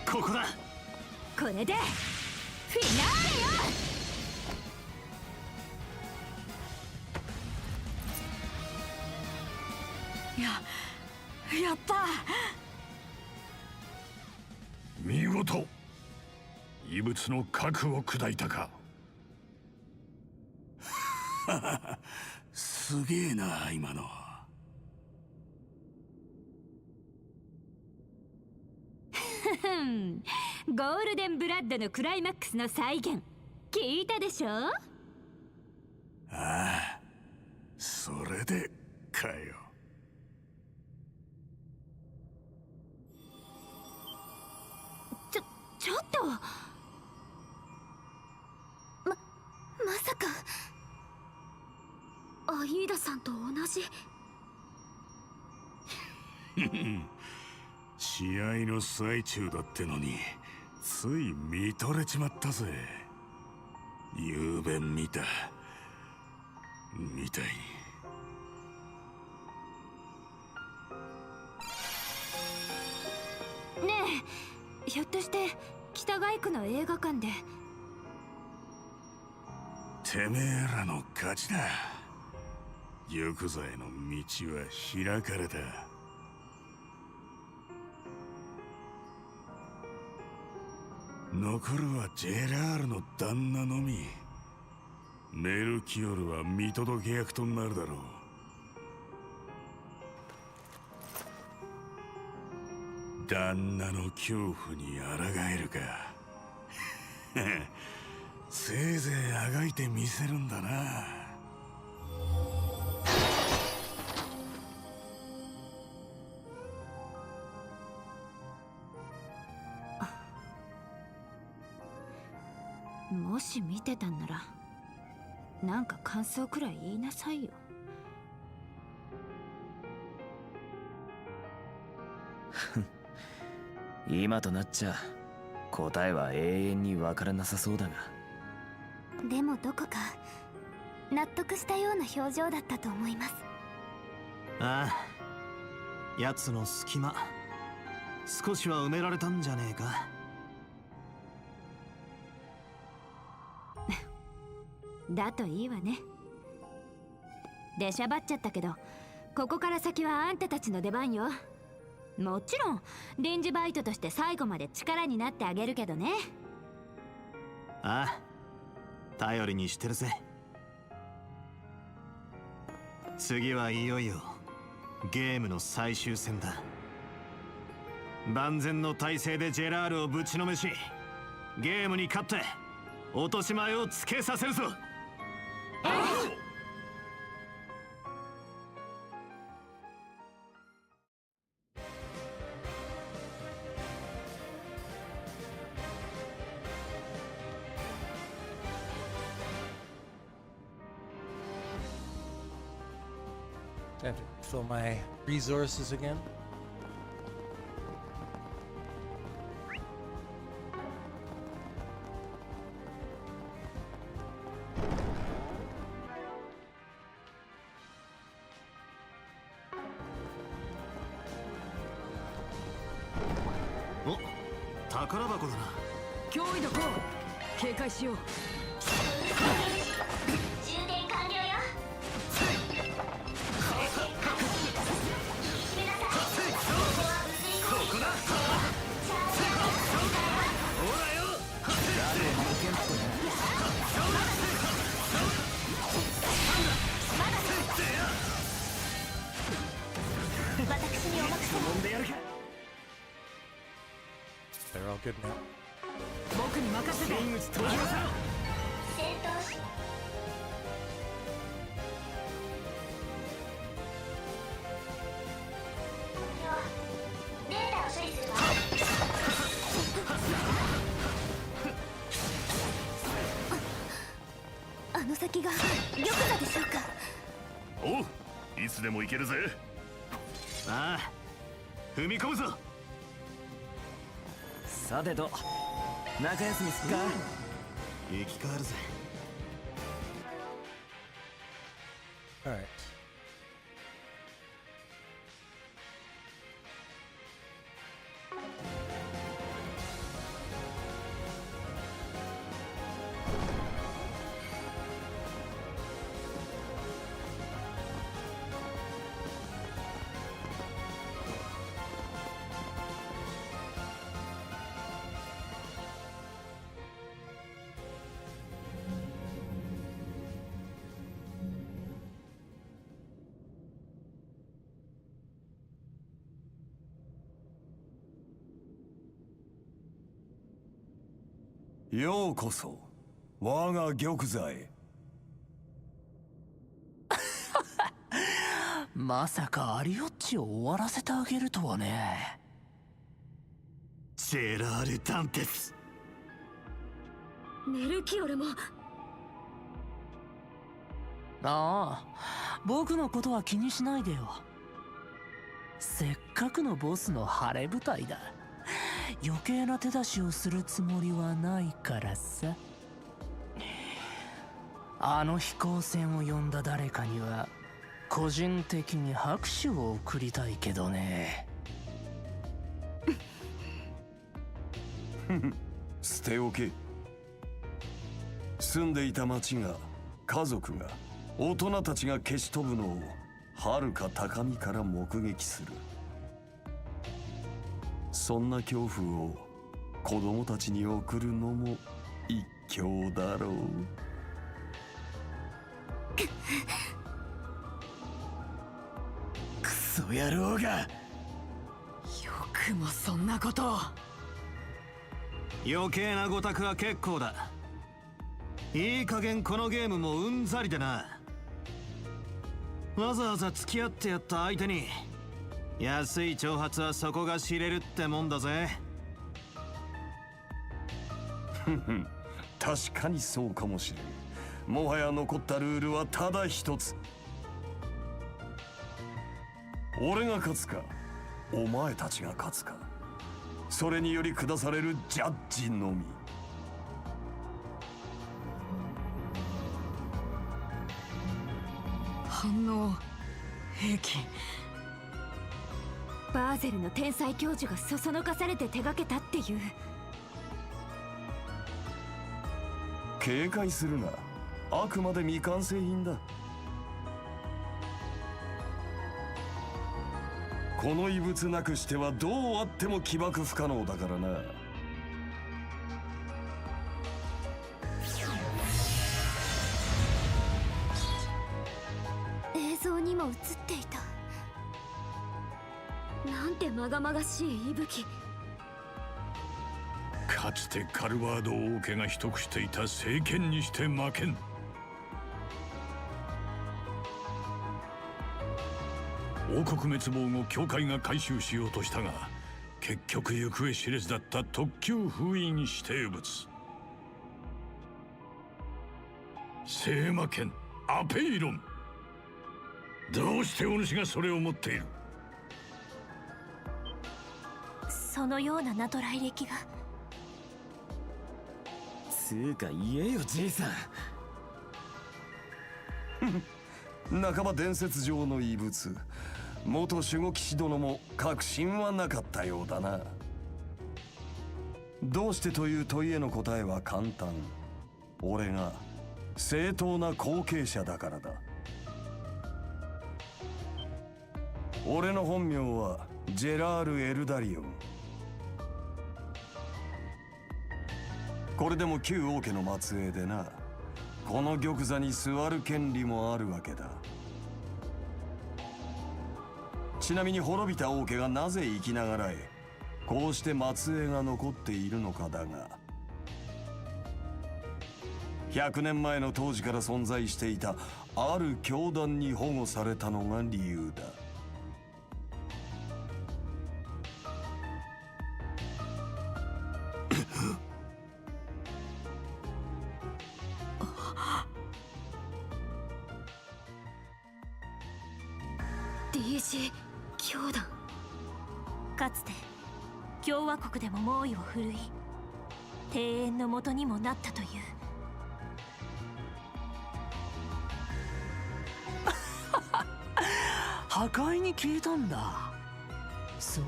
ここだ。これでフィナーレよ。やった。見事異物の核を砕いたか。すげえな今の。ゴールデンブラッドのクライマックスの再現聞いたでしょ。ああ、それでかよ。ちょっとまさかアイーダさんと同じ。試合の最中だってのについ見とれちまったぜ。雄弁見たみたいに。ねえ、ひょっとして北街区の映画館で。てめえらの勝ちだ。行くぞへの道は開かれた。残るはジェラールの旦那のみ。メルキオルは見届け役となるだろう。旦那の恐怖に抗えるか。せいぜいあがいてみせるんだな。もし見てたんならなんか感想くらい言いなさいよ。今となっちゃ答えは永遠に分からなさそうだが。でもどこか納得したような表情だったと思います。ああ、奴の隙間少しは埋められたんじゃねえか。だといいわね。出しゃばっちゃったけどここから先はあんたたちの出番よ。もちろん臨時バイトとして最後まで力になってあげるけどね。ああ、頼りにしてるぜ。次はいよいよゲームの最終戦だ。万全の体制でジェラールをぶちのめし、ゲームに勝って落とし前をつけさせるぞ。Time to fill my resources again. 宝箱だな。脅威だこう。警戒しよう。充電完了よ。私にお任せを。 They're all good now. 僕に任せて。戦闘し。ではデータを処理するわ。あの先が玉座でしょうか。おう、いつでも行けるぜ。ああ、踏み込むぞ。さてと中休みすっか。生き返るぜ。 Alright. Yo ようこそ我が玉座へ。まさかアリオッチを終わらせてあげるとはね。ジェラール・ダンテス。メルキオルも。ああ、僕のことは気にしないでよ。せっかくのボスの晴れ舞台だ。余計な手出しをするつもりはないからさ。あの飛行船を呼んだ誰かには個人的に拍手を送りたいけどね。捨ておけ。住んでいた町が、家族が、大人たちが消し飛ぶのを遥か高みから目撃する。そんな恐怖を子供たちに送るのも一興だろう。クソ野郎が。よくもそんなことを。余計なごたくは結構だ。いい加減このゲームもうんざりでな。わざわざ付き合ってやった相手に安い挑発は底が知れるってもんだぜ。確かにそうかもしれん。もはや残ったルールはただ一つ。俺が勝つかお前たちが勝つか、それにより下されるジャッジのみ。反応兵器。バーゼルの天才教授がそそのかされて手がけたっていう。警戒するな。あくまで未完成品だ。この異物なくしてはどうあっても起爆不可能だからな。映像にも映っていた。なんてまがまがしい息吹。かつてカルバード王家が秘匿していた聖剣にして負けん。王国滅亡後教会が回収しようとしたが結局行方知れずだった特級封印指定物聖魔剣アペイロン。どうしてお主がそれを持っている。そのような名と来歴が。つうか言えよじいさん。半ば伝説上の異物。元守護騎士殿も確信はなかったようだな。どうしてという問いへの答えは簡単。俺が正当な後継者だからだ。俺の本名はジェラール・エルダリオン。これでも旧王家の末裔でな、この玉座に座る権利もあるわけだ。ちなみに滅びた王家がなぜ生きながらえこうして末裔が残っているのかだが、100年前の当時から存在していたある教団に保護されたのが理由だ。DG 教団、かつて共和国でも猛威を振るい庭園の元にもなったという。破壊に消えたんだ。そう、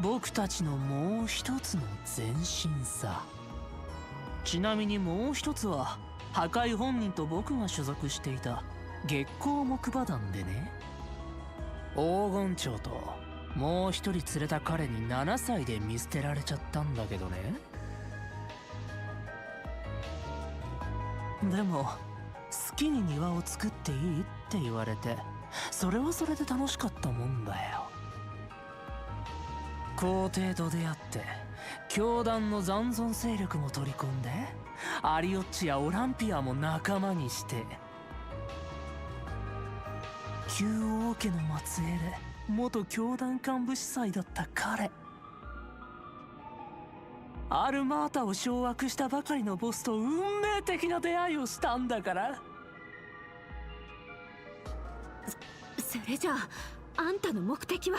僕たちのもう一つの前身さ。ちなみにもう一つは破壊本人と僕が所属していた月光木馬団でね、黄金蝶ともう一人連れた彼に7歳で見捨てられちゃったんだけどね。でも好きに庭を作っていいって言われて、それはそれで楽しかったもんだよ。皇帝と出会って教団の残存勢力も取り込んで、アリオッチやオランピアも仲間にして、旧王家の末裔で元教団幹部司祭だった彼、アルマータを掌握したばかりのボスと運命的な出会いをしたんだから。それじゃああんたの目的は。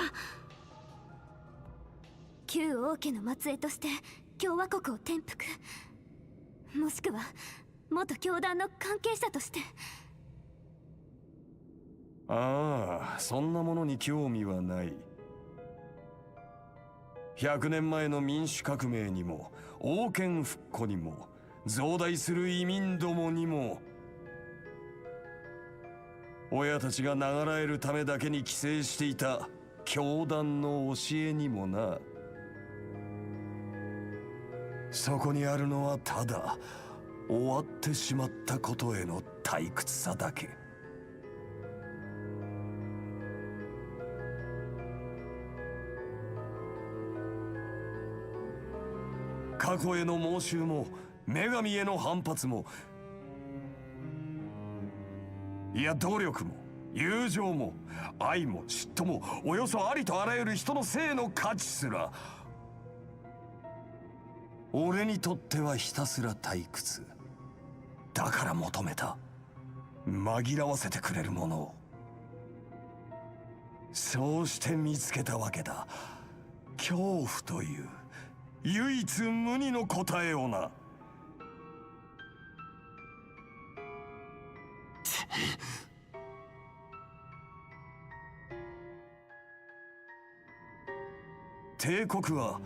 旧王家の末裔として共和国を転覆、もしくは元教団の関係者として。ああ、そんなものに興味はない。100年前の民主革命にも王権復古にも増大する移民どもにも、親たちが長らえるためだけに寄生していた教団の教えにもな。そこにあるのはただ終わってしまったことへの退屈さだけ。過去への妄執も女神への反発も、いや努力も友情も愛も嫉妬も、およそありとあらゆる人の性の価値すら、俺にとってはひたすら退屈だから求めた、紛らわせてくれるものを。そうして見つけたわけだ、恐怖という唯一無二の答えをな。帝国は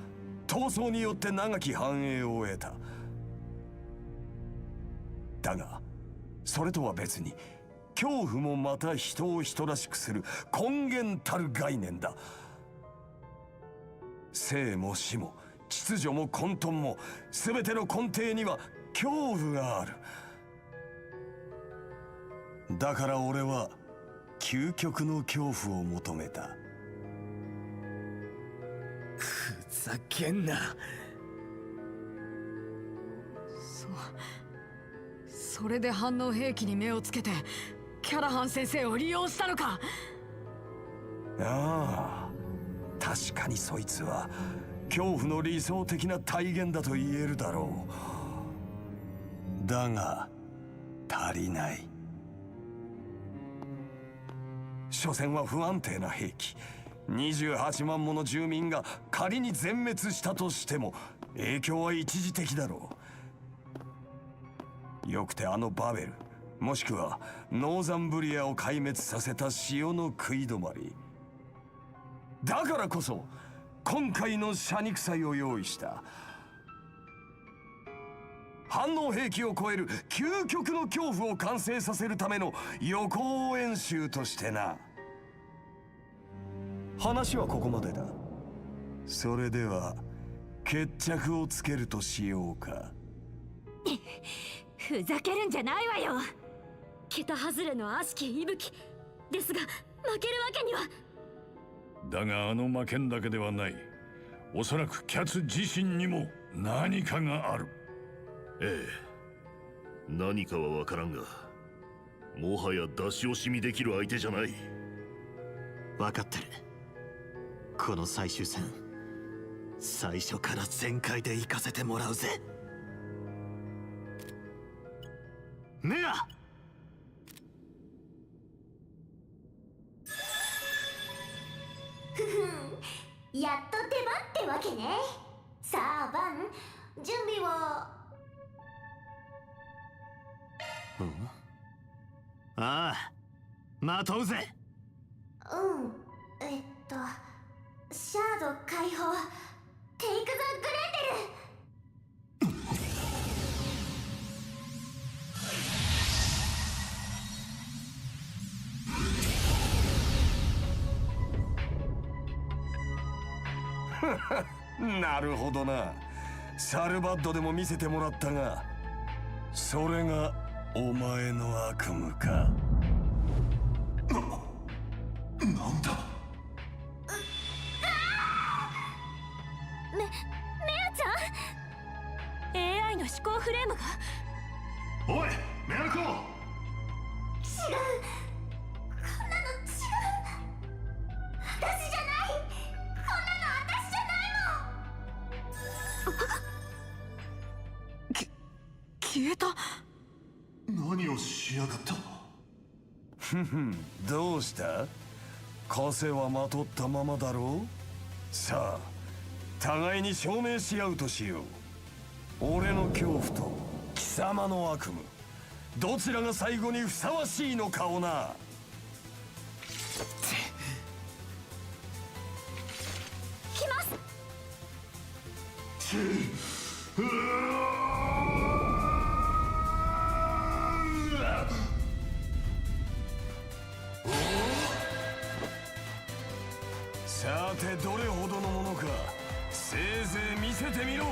闘争によって長き繁栄を得た。だがそれとは別に恐怖もまた人を人らしくする根源たる概念だ。生も死も秩序も混沌も全ての根底には恐怖がある。だから俺は究極の恐怖を求めた。ふざけんな。それで反応兵器に目をつけてキャラハン先生を利用したのか。ああ、確かにそいつは恐怖の理想的な体現だと言えるだろう。だが足りない。所詮は不安定な兵器。28万もの住民が仮に全滅したとしても影響は一時的だろう。よくてあのバベル、もしくはノーザンブリアを壊滅させた潮の食い止まり。だからこそ今回の謝肉祭を用意した。反応兵器を超える究極の恐怖を完成させるための予行演習としてな。話はここまでだ。それでは決着をつけるとしようか。ふざけるんじゃないわよ。桁外れの悪しき息吹ですが、負けるわけには。だがあの負けんだけではない。おそらくキャツ自身にも何かがある。ええ、何かは分からんが、もはや出し惜しみできる相手じゃない。分かってる。この最終戦、最初から全開で行かせてもらうぜ。メア！ふふん、やっと出番ってわけね。さあバン、準備は。ああ、待とうぜ。うん、シャード解放、テイクザグレンデル。なるほどな。サルバッドでも見せてもらったが、それがお前の悪夢か。なんだ。メアちゃん AI の思考フレームが。おいメアコ。違う、こんなの違う。私じゃない。こんなの私じゃないもん。消えた。何をしやがった。ふん、どうした？枷はまとったままだろう。さあ互いに証明し合うとしよう。俺の恐怖と貴様の悪夢、どちらが最後にふさわしいのかをな。来ます。さてどれほどのものか、せいぜい見せてみろ。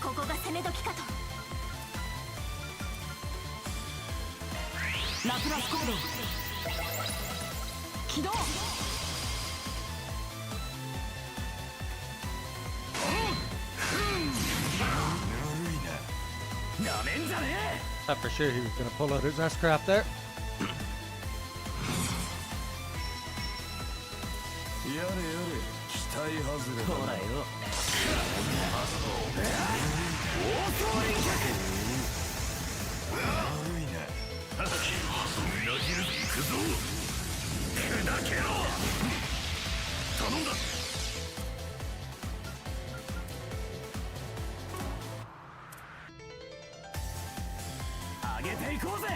ここが攻め時かと。ラプラスコード起動。なめんじゃねえ。 Thought for sure he was gonna pull out his S-craft there. やれやれ、期待外れだ。ほらよ。悪いな。裏切る行くぞ。砕けろ。頼んだ。上げていこうぜ。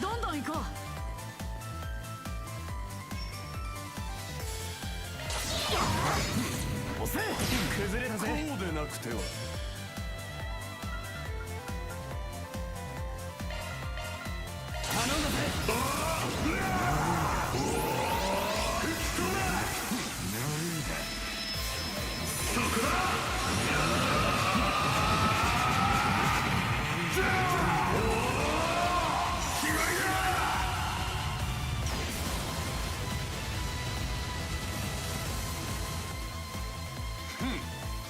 どんどん行こう。押せ。崩れたぜ。こうでなくては。頼んだぜ。そこだ。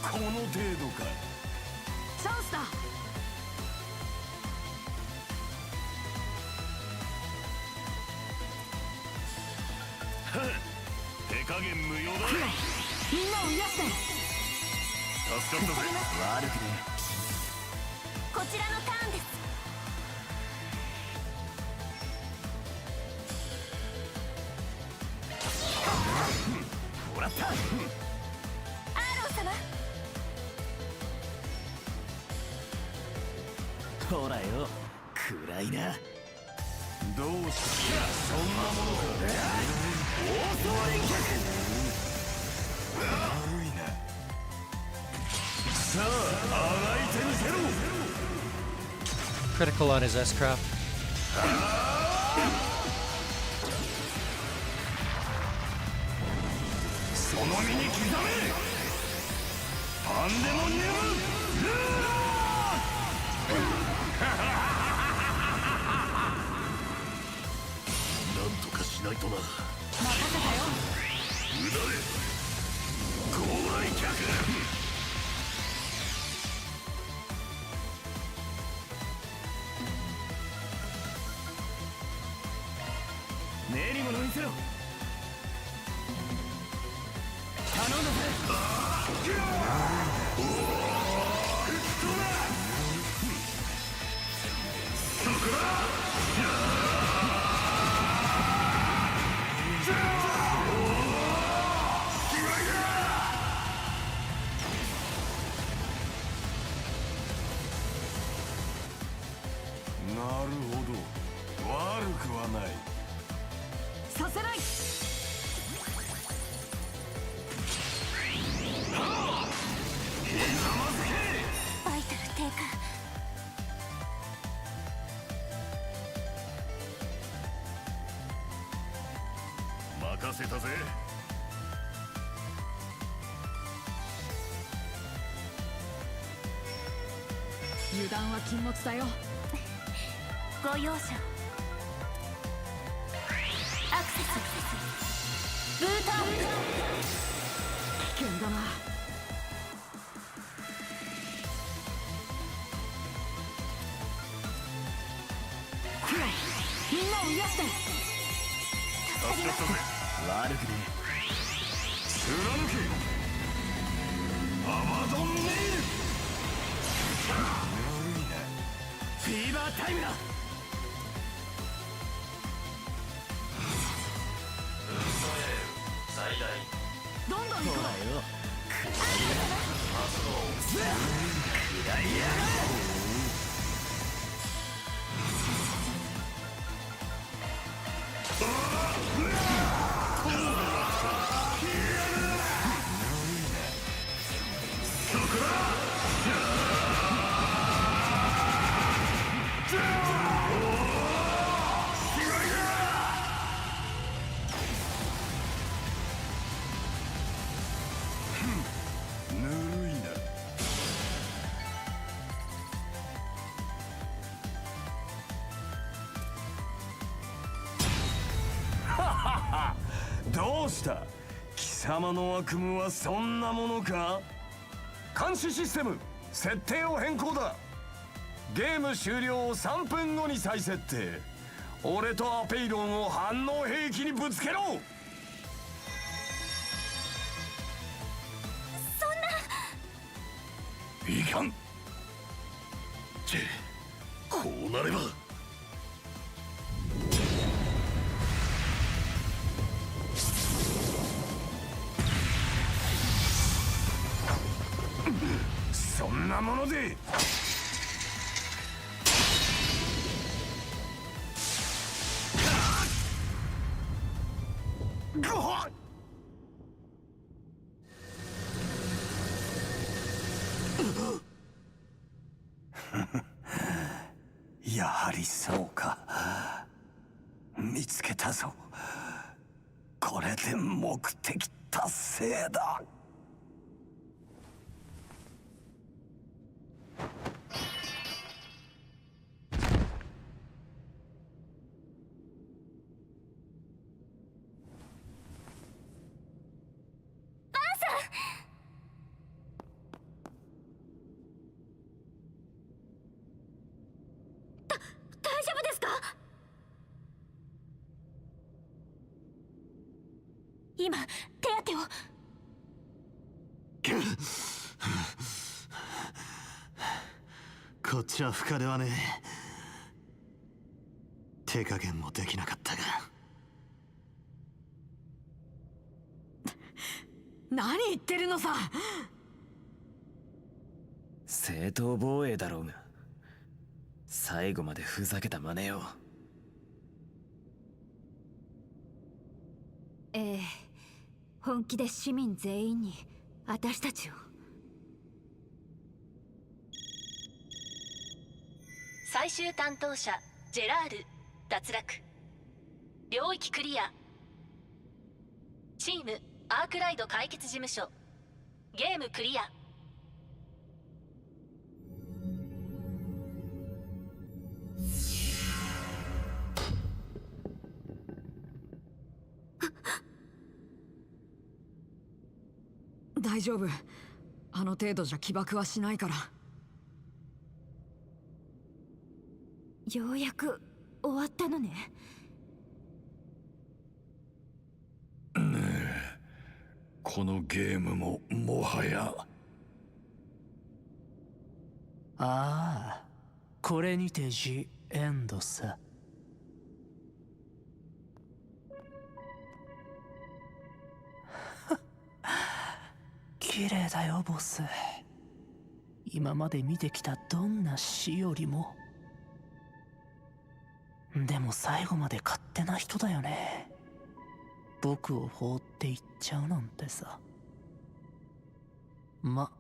この程度か。チャンスだ。手加減無用だ。みんなを癒して。助かったぜ。悪くねこちらのターンです。もらった。アーロン様。ほらよ、暗いな。どうしたそんなものか。暴走連脚。悪いな。さああがいてみせろ。 Critical on his S-Craft. その身に刻め。パンデモニウムルーラなんとかしないとな。任せたよ。うなれ高来客。目に物見せろ。頼んだぜ。なるほど、悪くはない。させない。バイタル低下。任せたぜ。油断は禁物だよ。ご容赦を。アクセス。ブーターン。危険だな。クロ、みんなを癒して。助かったぜ。悪くね貫けアバドンネイル。フィーバータイムだ。どんどん行こう。ほらよ、暗いやがれ。ぬるいな。どうした貴様の悪夢はそんなものか。監視システム設定を変更だ。ゲーム終了を3分後に再設定。俺とアペイロンを反応兵器にぶつけろ。いかん。こうなればそんなものでごはっやはりそうか。見つけたぞ。これで目的達成だ。大丈夫ですか。今手当てを。こっちは深ではねえ。手加減もできなかったが。何言ってるのさ。正当防衛だろうが、最後までふざけた真似を。本気で市民全員に私たちを。最終担当者ジェラール脱落。領域クリア。チームアークライド解決事務所ゲームクリア。大丈夫。あの程度じゃ起爆はしないから。ようやく終わったのね。このゲームももはや。ああ、これにてジ・エンドさ。綺麗だよボス。今まで見てきたどんな死よりも。でも最後まで勝手な人だよね。僕を放っていっちゃうなんてさ。ま、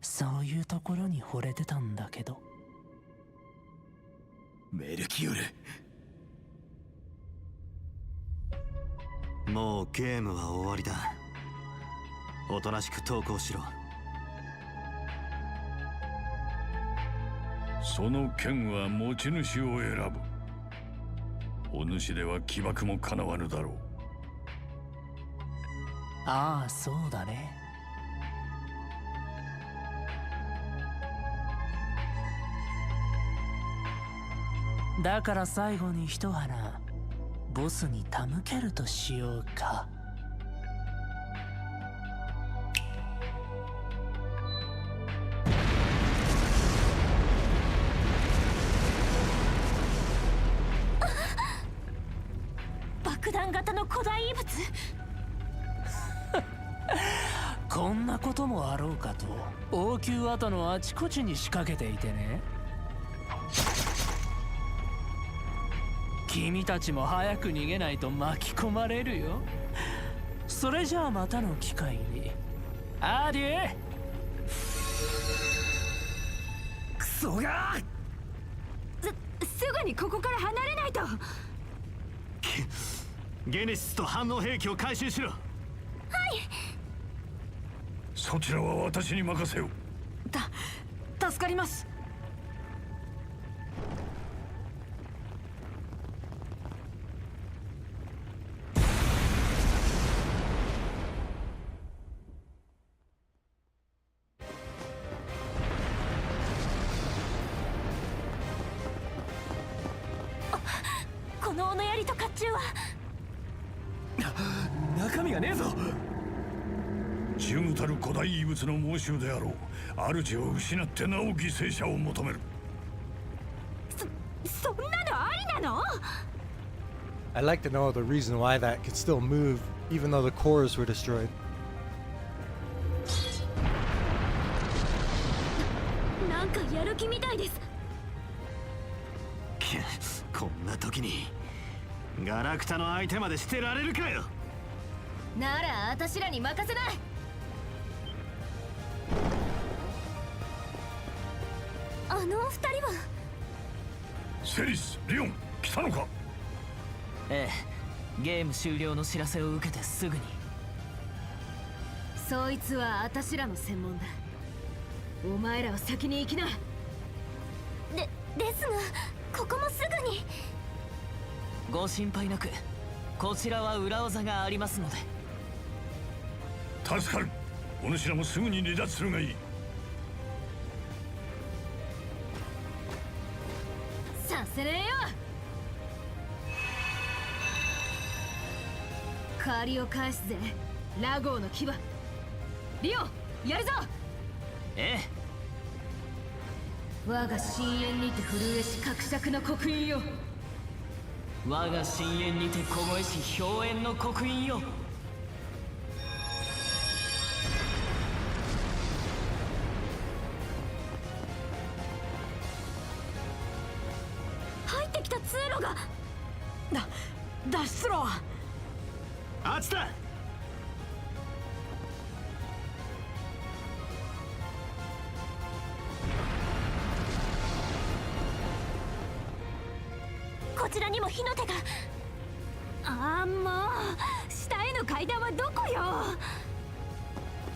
そういうところに惚れてたんだけど。メルキオル、もうゲームは終わりだ。おとなしく投降しろ。その剣は持ち主を選ぶ。お主では起爆もかなわぬだろう。ああ、そうだね。だから最後に一花ボスに手向けるとしようか。爆弾型の古代遺物。こんなこともあろうかと王宮跡のあちこちに仕掛けていてね。君たちも早く逃げないと巻き込まれるよ。それじゃあまたの機会に。アデュー。クソがすぐにここから離れないと。ゲネシスと反応兵器を回収しろ。はい。そちらは私に任せよ。助かります。この斧槍と甲冑は。中身がねえぞ。重たる古代遺物の猛襲であろう。主を失ってなお犠牲者を求める。そんなのありなの？ I'd like to know the reason why that could still move even though the cores were destroyed. なんかやる気みたいです。こんな時にガラクタの相手までしてられるかよ。なら私らに任せない。あのお二人は。セリス、リオン、来たのか。ええ、ゲーム終了の知らせを受けてすぐに。そいつは私らの専門だ。お前らは先に行きな。ですがここもすぐに。ご心配なく、こちらは裏技がありますので。助かる。お主らもすぐに離脱するがいい。させねえよ。借りを返すぜ、ラゴーの牙。リオ、やるぞ。え我が深淵にて震えし格尺の刻印よ。我が深淵にて凍えし表縁の刻印よ。入ってきた通路が。脱出路はあっちだ。こちらにも火の手が。ああ、もう下への階段はどこよ。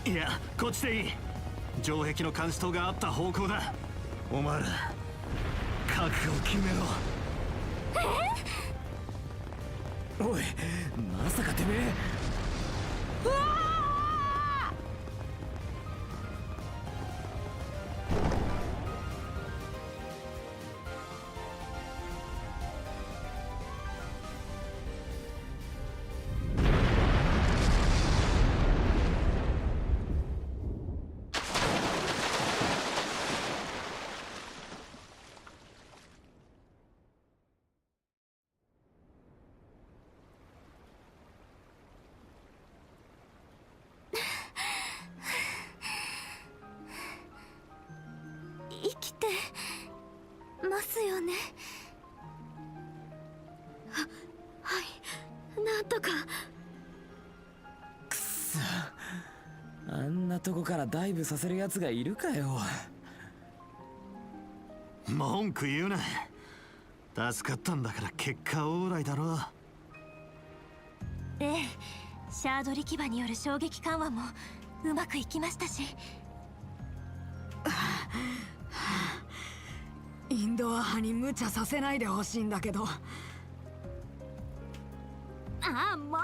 いや、こっちでいい。城壁の監視塔があった方向だ。お前ら覚悟を決めろ。おい、まさかてめえ。うわ生きてますよね。はい、なんとか。くそ、あんなとこからダイブさせるやつがいるかよ。文句言うな。助かったんだから結果オーライだろ。ええ、シャード力場による衝撃緩和もうまくいきましたし。インドア派に無茶させないでほしいんだけど。ああ、もう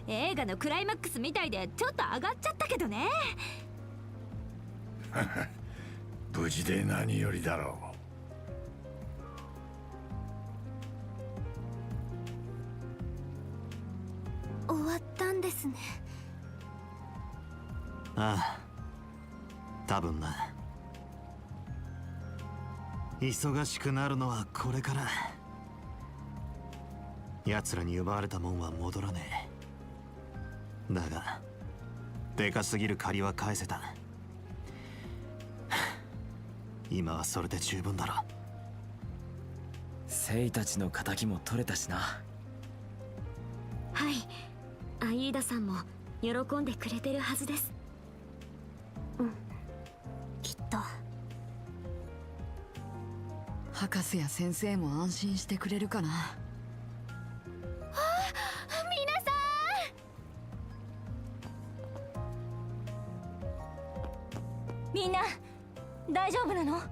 映画のクライマックスみたいでちょっと上がっちゃったけどね。無事で何よりだろ終わったんですね。ああ、多分な。忙しくなるのはこれから。奴らに奪われたもんは戻らねえ。だがでかすぎる借りは返せた。今はそれで十分だろ。セイたちの仇も取れたしな。はい、アイーダさんも喜んでくれてるはずです。うん、きっと。博士や先生も安心してくれるかな。皆さん、みんな大丈夫なの？は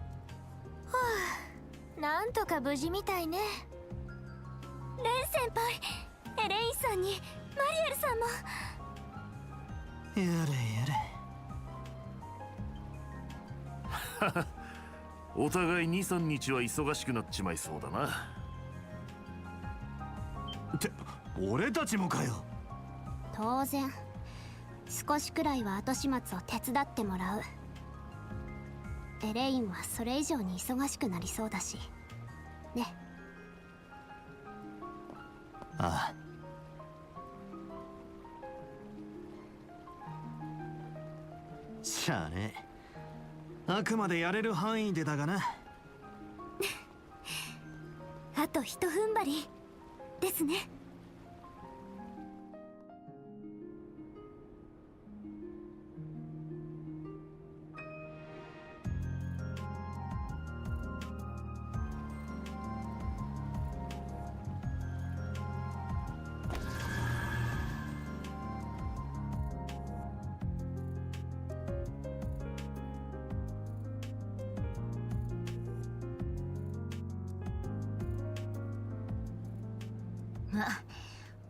あ、なんとか無事みたいね。レン先輩、エレインさんにマリエルさんも。やれやれ。お互い 2,3 日は忙しくなっちまいそうだな。って俺たちもかよ。当然少しくらいは後始末を手伝ってもらう。エレインはそれ以上に忙しくなりそうだしね。ああ、しゃあねえ。あくまでやれる範囲でだがな。あとひと踏ん張りですね。まあ、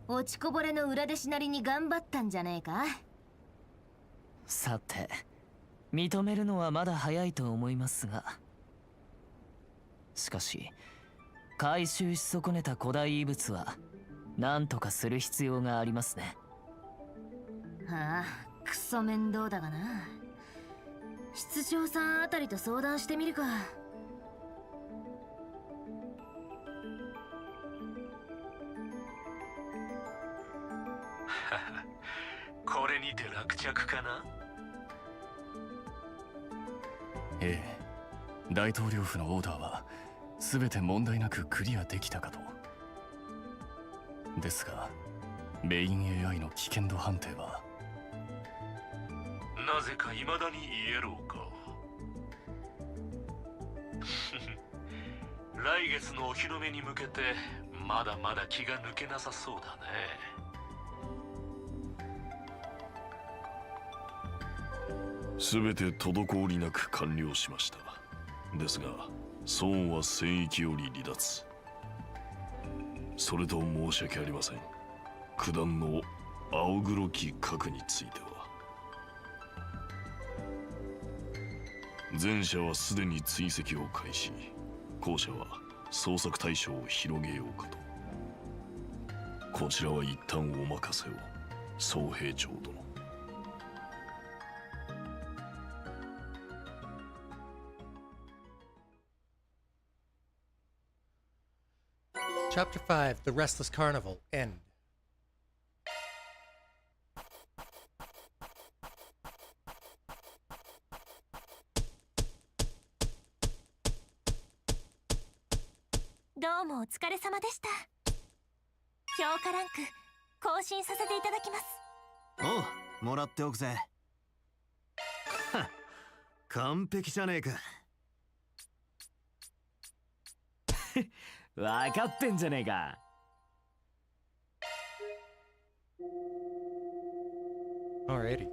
落ちこぼれの裏弟子なりに頑張ったんじゃねえか。さて、認めるのはまだ早いと思いますが、しかし回収し損ねた古代遺物は何とかする必要がありますね。ああ、クソ面倒だがな。室長さんあたりと相談してみるか。これにて落着かな。ええ、大統領府のオーダーは全て問題なくクリアできたかと。ですがメイン AI の危険度判定はなぜか未だにイエローか。来月のお披露目に向けてまだまだ気が抜けなさそうだね。全て滞りなく完了しました。ですがソーンは戦域より離脱。それと申し訳ありません。九段の青黒き核については前者はすでに追跡を開始、後者は捜索対象を広げようかと。こちらは一旦お任せを、総兵長殿。Chapter 5, The Restless Carnival, End. Do もお疲れ様でした。評価ランク更新させていただきます。おう、もらっておくぜ。はっ、完璧じゃねえか。分かってんじゃねえか。Alrighty.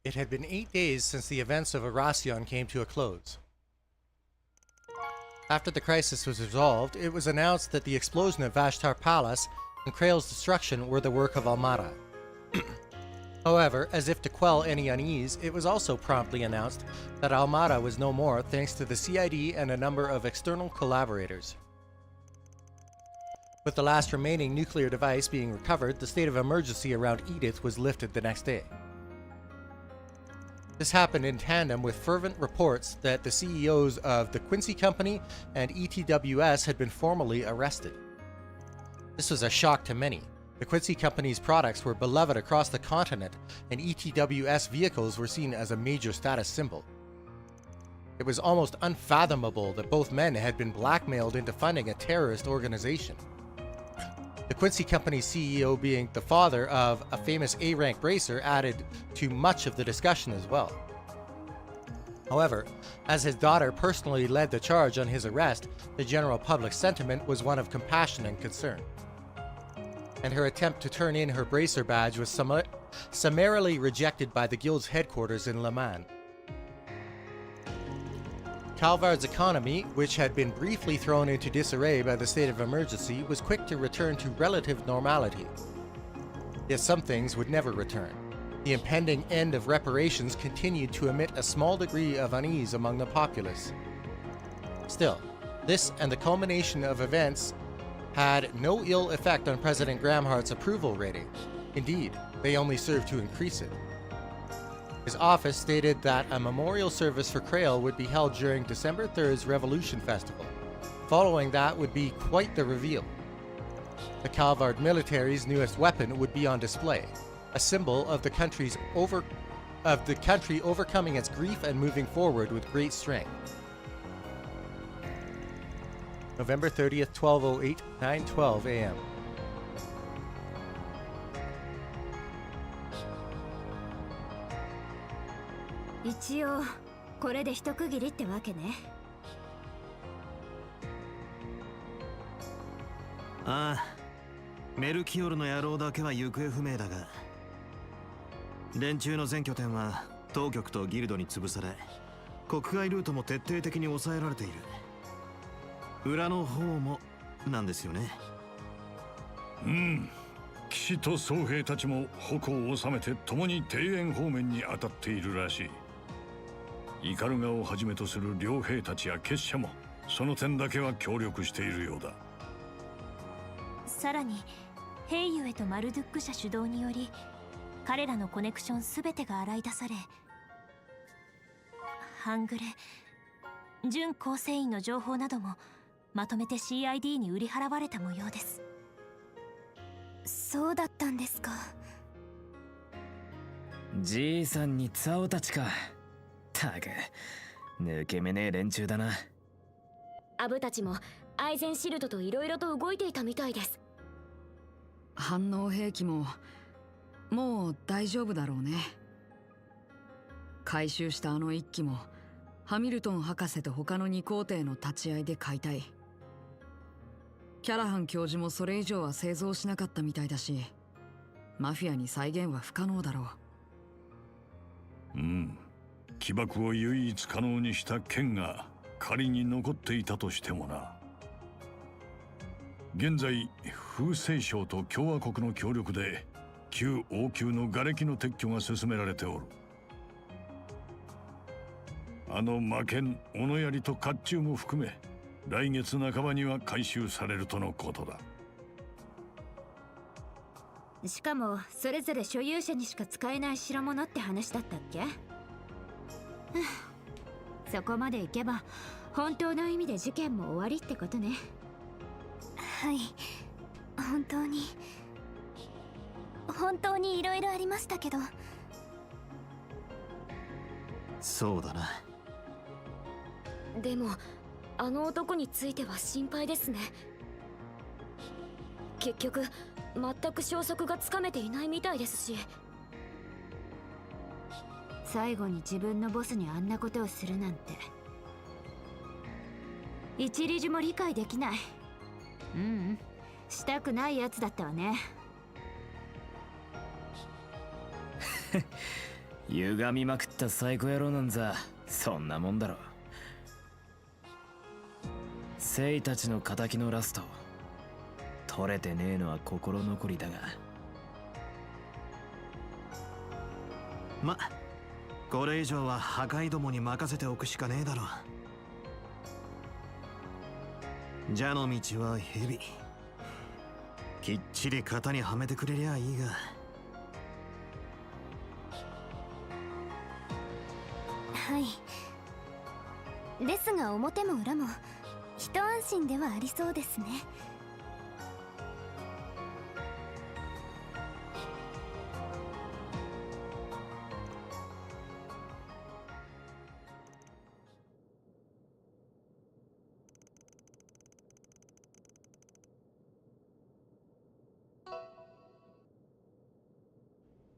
It had been 8 days since the events of Erasion came to a close. After the crisis was resolved, it was announced that the explosion at Vashtar Palace and Krail's destruction were the work of Almada. However, as if to quell any unease, it was also promptly announced that Almada was no more thanks to the CID and a number of external collaborators. With the last remaining nuclear device being recovered, the state of emergency around Edith was lifted the next day. This happened in tandem with fervent reports that the CEOs of the Quincy Company and ETWS had been formally arrested. This was a shock to many. The Quincy Company's products were beloved across the continent, and ETWS vehicles were seen as a major status symbol. It was almost unfathomable that both men had been blackmailed into funding a terrorist organization. The Quincy Company's CEO being the father of a famous A-rank bracer added to much of the discussion as well. However, as his daughter personally led the charge on his arrest, the general public sentiment was one of compassion and concern. And her attempt to turn in her bracer badge was summarily rejected by the guild's headquarters in Le Mans. Calvard's economy, which had been briefly thrown into disarray by the state of emergency, was quick to return to relative normality. Yet some things would never return. The impending end of reparations continued to emit a small degree of unease among the populace. Still, this and the culmination of events had no ill effect on President Gramhart's approval rating. Indeed, they only served to increase it. His office stated that a memorial service for Krail would be held during December 3rd's Revolution Festival. Following that would be quite the reveal. The Calvard military's newest weapon would be on display, a symbol of the country overcoming its grief and moving forward with great strength. November 30th, 12:08, 9:12 a.m. 一応これで一区切りってわけね。ああ、メルキオルの野郎だけは行方不明だが、連中の全拠点は当局とギルドに潰され、国外ルートも徹底的に抑えられている。裏の方もなんですよね。うん、騎士と僧兵たちも矛を収めて共に庭園方面に当たっているらしい。イカルガをはじめとする両兵たちや結社もその点だけは協力しているようだ。さらにヘイユエとマルドゥック社主導により彼らのコネクション全てが洗い出され、半グレ準構成員の情報などもまとめて CID に売り払われた模様です。そうだったんですか。じいさんにツァオたちか。たく抜け目ねえ連中だな。アブたちもアイゼンシルドと色々と動いていたみたいです。反応兵器ももう大丈夫だろうね。回収したあの一機もハミルトン博士と他の2皇帝の立ち会いで解体。キャラハン教授もそれ以上は製造しなかったみたいだし、マフィアに再現は不可能だろう。うん、起爆を唯一可能にした剣が仮に残っていたとしてもな。現在風星省と共和国の協力で旧王宮の瓦礫の撤去が進められておる。あの魔剣斧槍と甲冑も含め来月半ばには回収されるとのことだ。しかもそれぞれ所有者にしか使えない代物って話だったっけ？そこまでいけば本当の意味で事件も終わりってことね。はい、本当に色々ありましたけど。そうだな。でもあの男については心配ですね。結局全く消息がつかめていないみたいですし。最後に自分のボスにあんなことをするなんて一理事も理解できない。したくないやつだったわね。歪みまくったサイコ野郎なんざそんなもんだろ。セイたちの仇のラスト取れてねえのは心残りだが、ま、これ以上は破壊どもに任せておくしかねえだろ。蛇の道は蛇、きっちり型にはめてくれりゃいいが。はい。ですが表も裏も一安心ではありそうですね。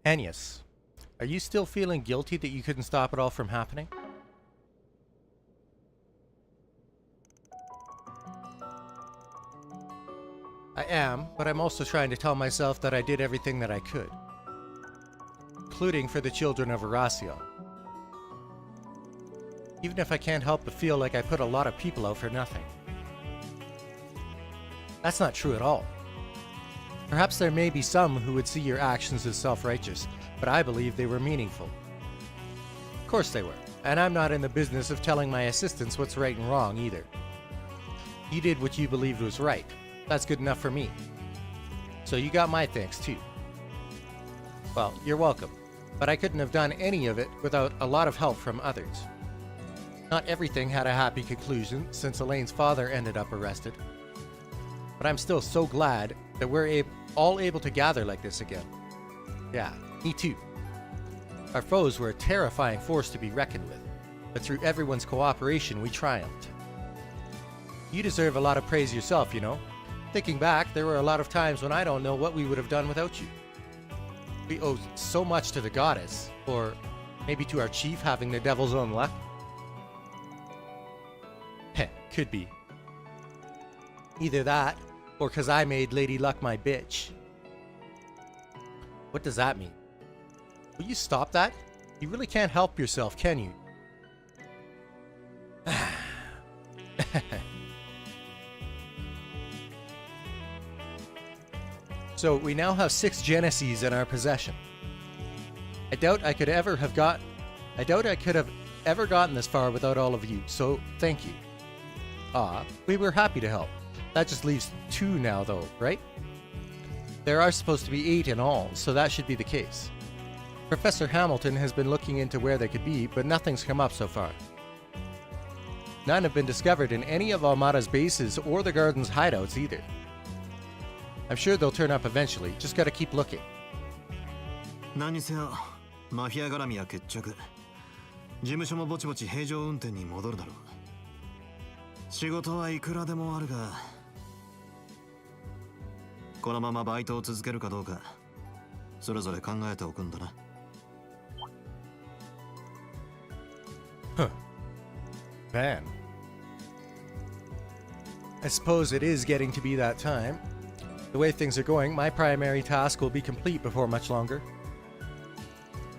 Anius, are you still feeling guilty that you couldn't stop it all from happening? I am, but I'm also trying to tell myself that I did everything that I could, including for the children of Horacio. Even if I can't help but feel like I put a lot of people out for nothing. That's not true at all. Perhaps there may be some who would see your actions as self-righteous, but I believe they were meaningful. Of course they were, and I'm not in the business of telling my assistants what's right and wrong either. You did what you believed was right. That's good enough for me. So you got my thanks too. Well, you're welcome, but I couldn't have done any of it without a lot of help from others. Not everything had a happy conclusion since Elaine's father ended up arrested. But I'm still so glad that we're all able to gather like this again. Yeah, me too. Our foes were a terrifying force to be reckoned with, but through everyone's cooperation we triumphed. You deserve a lot of praise yourself, you know. Thinking back, there were a lot of times when I don't know what we would have done without you. We owe so much to the goddess, or maybe to our chief having the devil's own luck. Could be. Either that, or because I made Lady Luck my bitch. What does that mean? Will you stop that? You really can't help yourself, can you? So we now have 6 Genesis in our possession. I doubt I could have ever gotten this far without all of you, so thank you. We were happy to help. That just leaves 2 now though, right? There are supposed to be 8 in all, so that should be the case. Professor Hamilton has been looking into where they could be, but nothing's come up so far. None have been discovered in any of Almada's bases or the Garden's hideouts either. I'm sure they'll turn up eventually, just gotta keep looking. 何にせよ、マフィア絡みは決着。事務所もぼちぼち平常運転に戻るだろう。仕事はいくらでもあるが、このままバイトを続けるかどうか、それぞれ考えておくんだな。Man. I suppose it is getting to be that time. The way things are going, my primary task will be complete before much longer.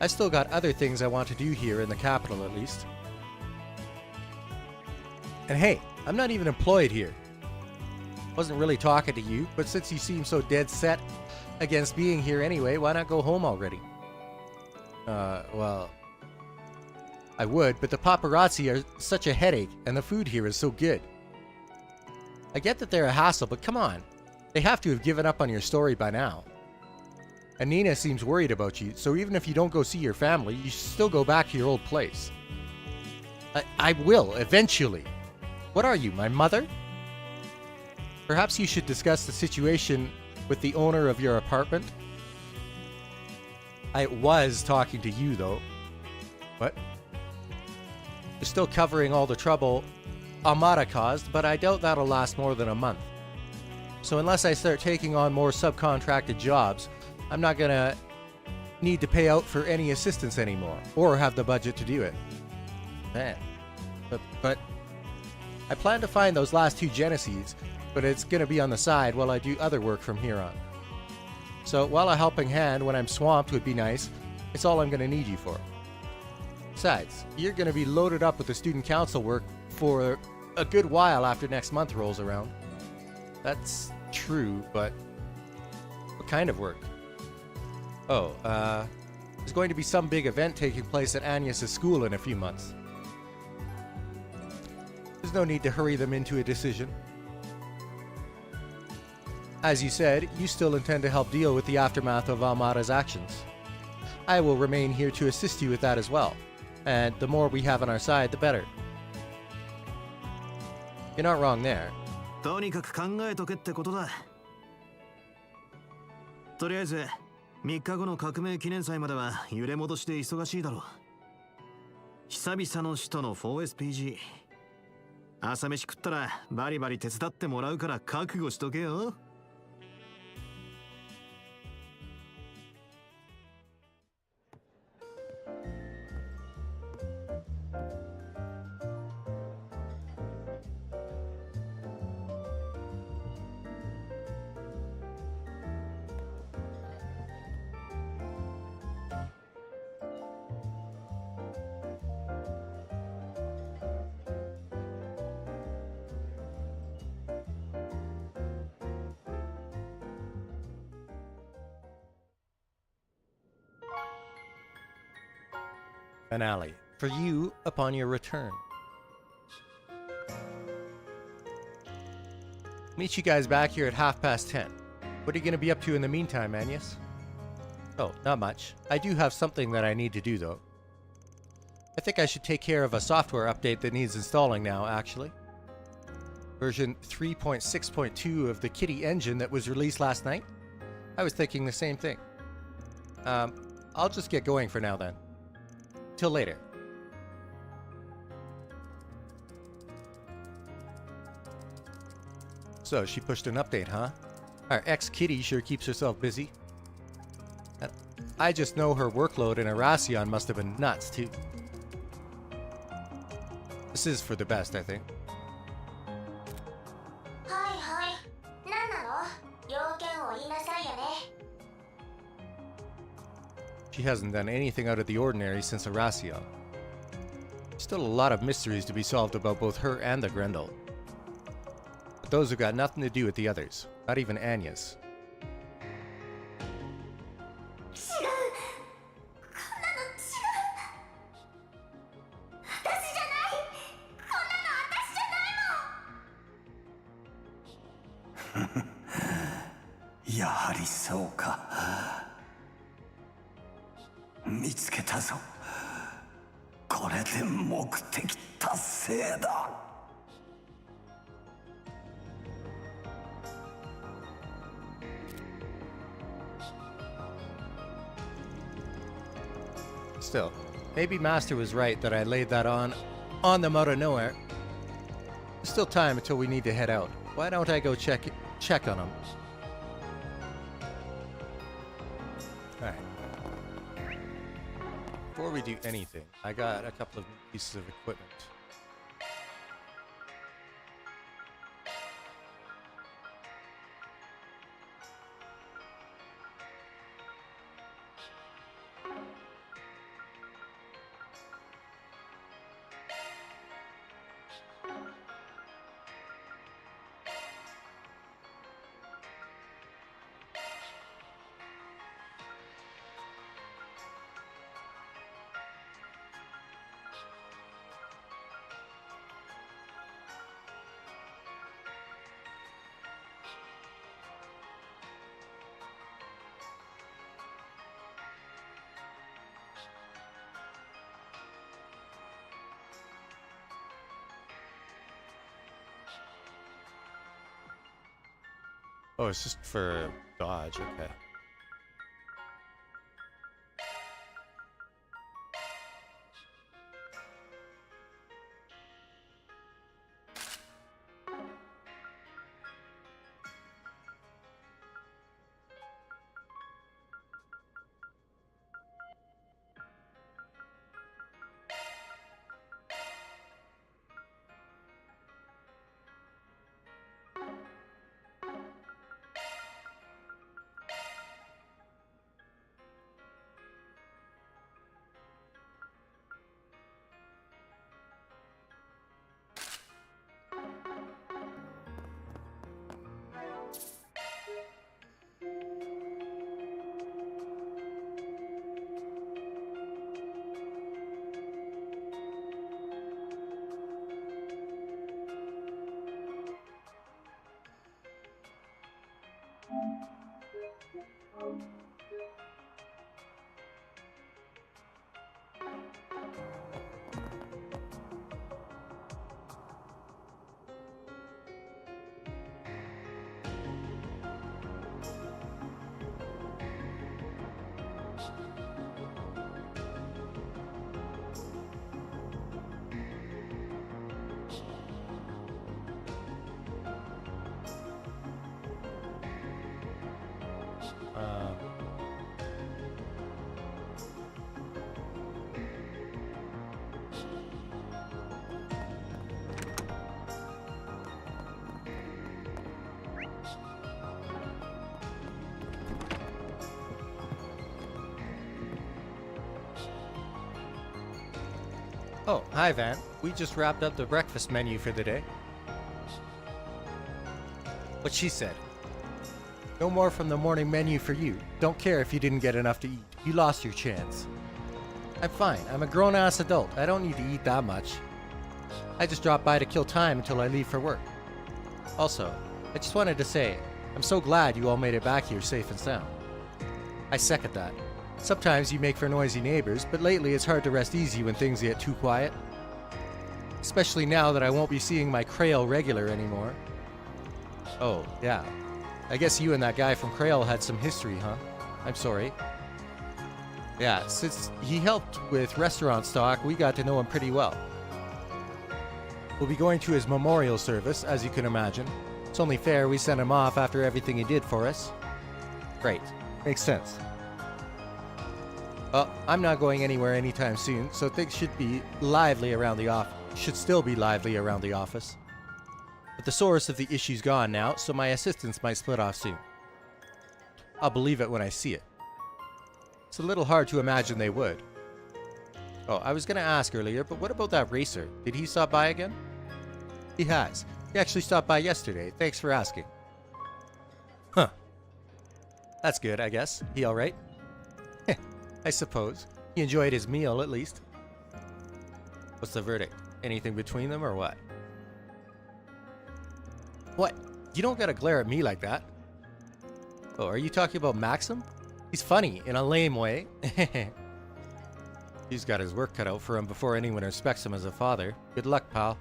I still got other things I want to do here in the capital at least. And hey, I'm not even employed here. Wasn't really talking to you, but since you seem so dead set against being here anyway, why not go home already? Well, I would, but the paparazzi are such a headache, and the food here is so good. I get that they're a hassle, but come on. They have to have given up on your story by now. And Nina seems worried about you, so even if you don't go see your family, you should still go back to your old place. I will, eventually. What are you, my mother? Perhaps you should discuss the situation with the owner of your apartment? I was talking to you, though. What? You're still covering all the trouble Amada caused, but I doubt that'll last more than a month. So unless I start taking on more subcontracted jobs, I'm not gonna need to pay out for any assistance anymore, or have the budget to do it. Man. But I plan to find those last 2 Genesis, but it's gonna be on the side while I do other work from here on. So while a helping hand when I'm swamped would be nice, it's all I'm gonna need you for. Besides, you're gonna be loaded up with the student council work for a good while after next month rolls around. That's true, but what kind of work? Oh, there's going to be some big event taking place at Agnes' school in a few months. There's no need to hurry them into a decision. As you said, you still intend to help deal with the aftermath of Almada's actions. I will remain here to assist you with that as well, and the more we have on our side, the better. You're not wrong there. とにかく考えとけってことだ。とりあえず3日後の革命記念祭までは揺れ戻しで忙しいだろう。久々の首都の 4SPG。朝飯食ったらバリバリ手伝ってもらうから覚悟しとけよ。Finale. For you upon your return. Meet you guys back here at 10:30. What are you going to be up to in the meantime, Agnes? Oh, not much. I do have something that I need to do, though. I think I should take care of a software update that needs installing now, actually. Version 3.6.2 of the Kitty engine that was released last night. I was thinking the same thing. I'll just get going for now then. Till later. So, she pushed an update, huh? Our ex-Kitty sure keeps herself busy. I just know her workload in Erasion must have been nuts, too. This is for the best, I think. she hasn't done anything out of the ordinary since Arasion. Still a lot of mysteries to be solved about both her and the Grendel. But those have got nothing to do with the others, not even Anya's.やはりそうか。見つけたぞ。これで目的達成だ。Still, maybe Master was right that I laid that on them out of nowhere. There's still time until we need to head out. Why don't I go check on them? Alright. Before we do anything, I got a couple of pieces of equipment. Oh, it's just for dodge, okay. Oh, hi Van. We just wrapped up the breakfast menu for the day. What she said. No more from the morning menu for you. Don't care if you didn't get enough to eat. You lost your chance. I'm fine. I'm a grown-ass adult. I don't need to eat that much. I just dropped by to kill time until I leave for work. Also, I just wanted to say, I'm so glad you all made it back here safe and sound. I second that. Sometimes you make for noisy neighbors, but lately it's hard to rest easy when things get too quiet. Especially now that I won't be seeing my Krail regular anymore. Oh, yeah. I guess you and that guy from Krail had some history, huh? I'm sorry. Yeah, since he helped with restaurant stock, we got to know him pretty well. We'll be going to his memorial service, as you can imagine. It's only fair we send him off after everything he did for us. Great. Makes sense. I'm not going anywhere anytime soon, so things should be lively around the office. Should still be lively around the office. But the source of the issue's gone now, so my assistants might split off soon. I'll believe it when I see it. It's a little hard to imagine they would. Oh, I was gonna ask earlier, but what about that racer? Did he stop by again? He has. He actually stopped by yesterday. Thanks for asking. Huh. That's good, I guess. He alright? I suppose. He enjoyed his meal, at least. What's the verdict? Anything between them, or what? What? You don't gotta glare at me like that. Oh, are you talking about Maxim? He's funny, in a lame way. He's got his work cut out for him before anyone respects him as a father. Good luck, pal.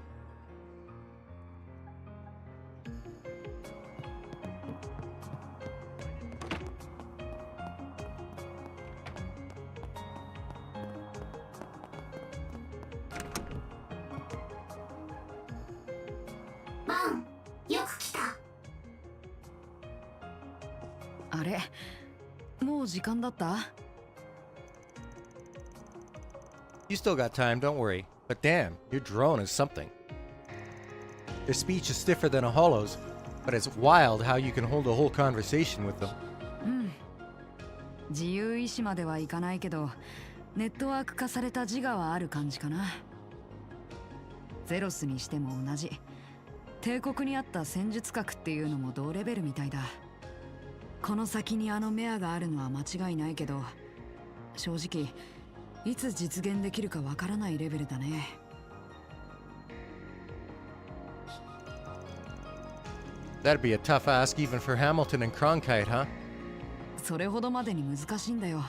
Mom, よく来た。あれ、もう時間だった？ You still got time, don't worry. But damn, your drone is something. Their speech is stiffer than a hollow's, but it's wild how you can hold a whole conversation with them. 自由意志まではいかないけど、ネットワーク化された自我はある感じかな。ゼロスにしても同じ。帝国にあった戦術核っていうのも同レベルみたいだ。この先にあのメアがあるのは間違いないけど、正直いつ実現できるかわからないレベルだね。That'd be a tough ask even for Hamilton and Cronkite, huh? それほどまでに難しいんだよ。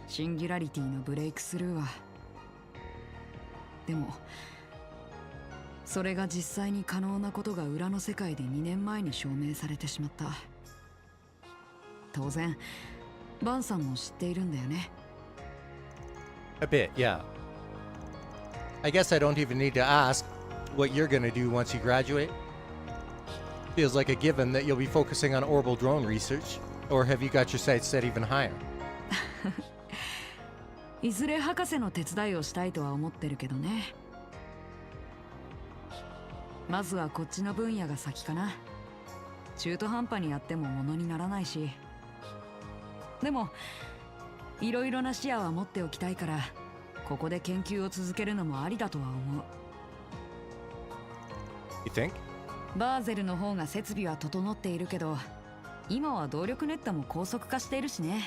シンギュラリティのブレイクスルーは。でもそれが実際に可能なことが裏の世界で2年前に証明されてしまった。当然バンさんも知っているんだよね。A bit, yeah. I guess I don't even need to ask what you're gonna do once you graduate. Feels like a given that you'll be focusing on orbital drone research, or have you got your sights set even higher? いずれ博士の手伝いをしたいとは思ってるけどね。まずはこっちの分野が先かな。中途半端にやっても物にならないし。でもいろいろな視野は持っておきたいから、ここで研究を続けるのもありだとは思う。You think? バーゼルの方が設備は整っているけど、今は動力ネットも高速化しているしね。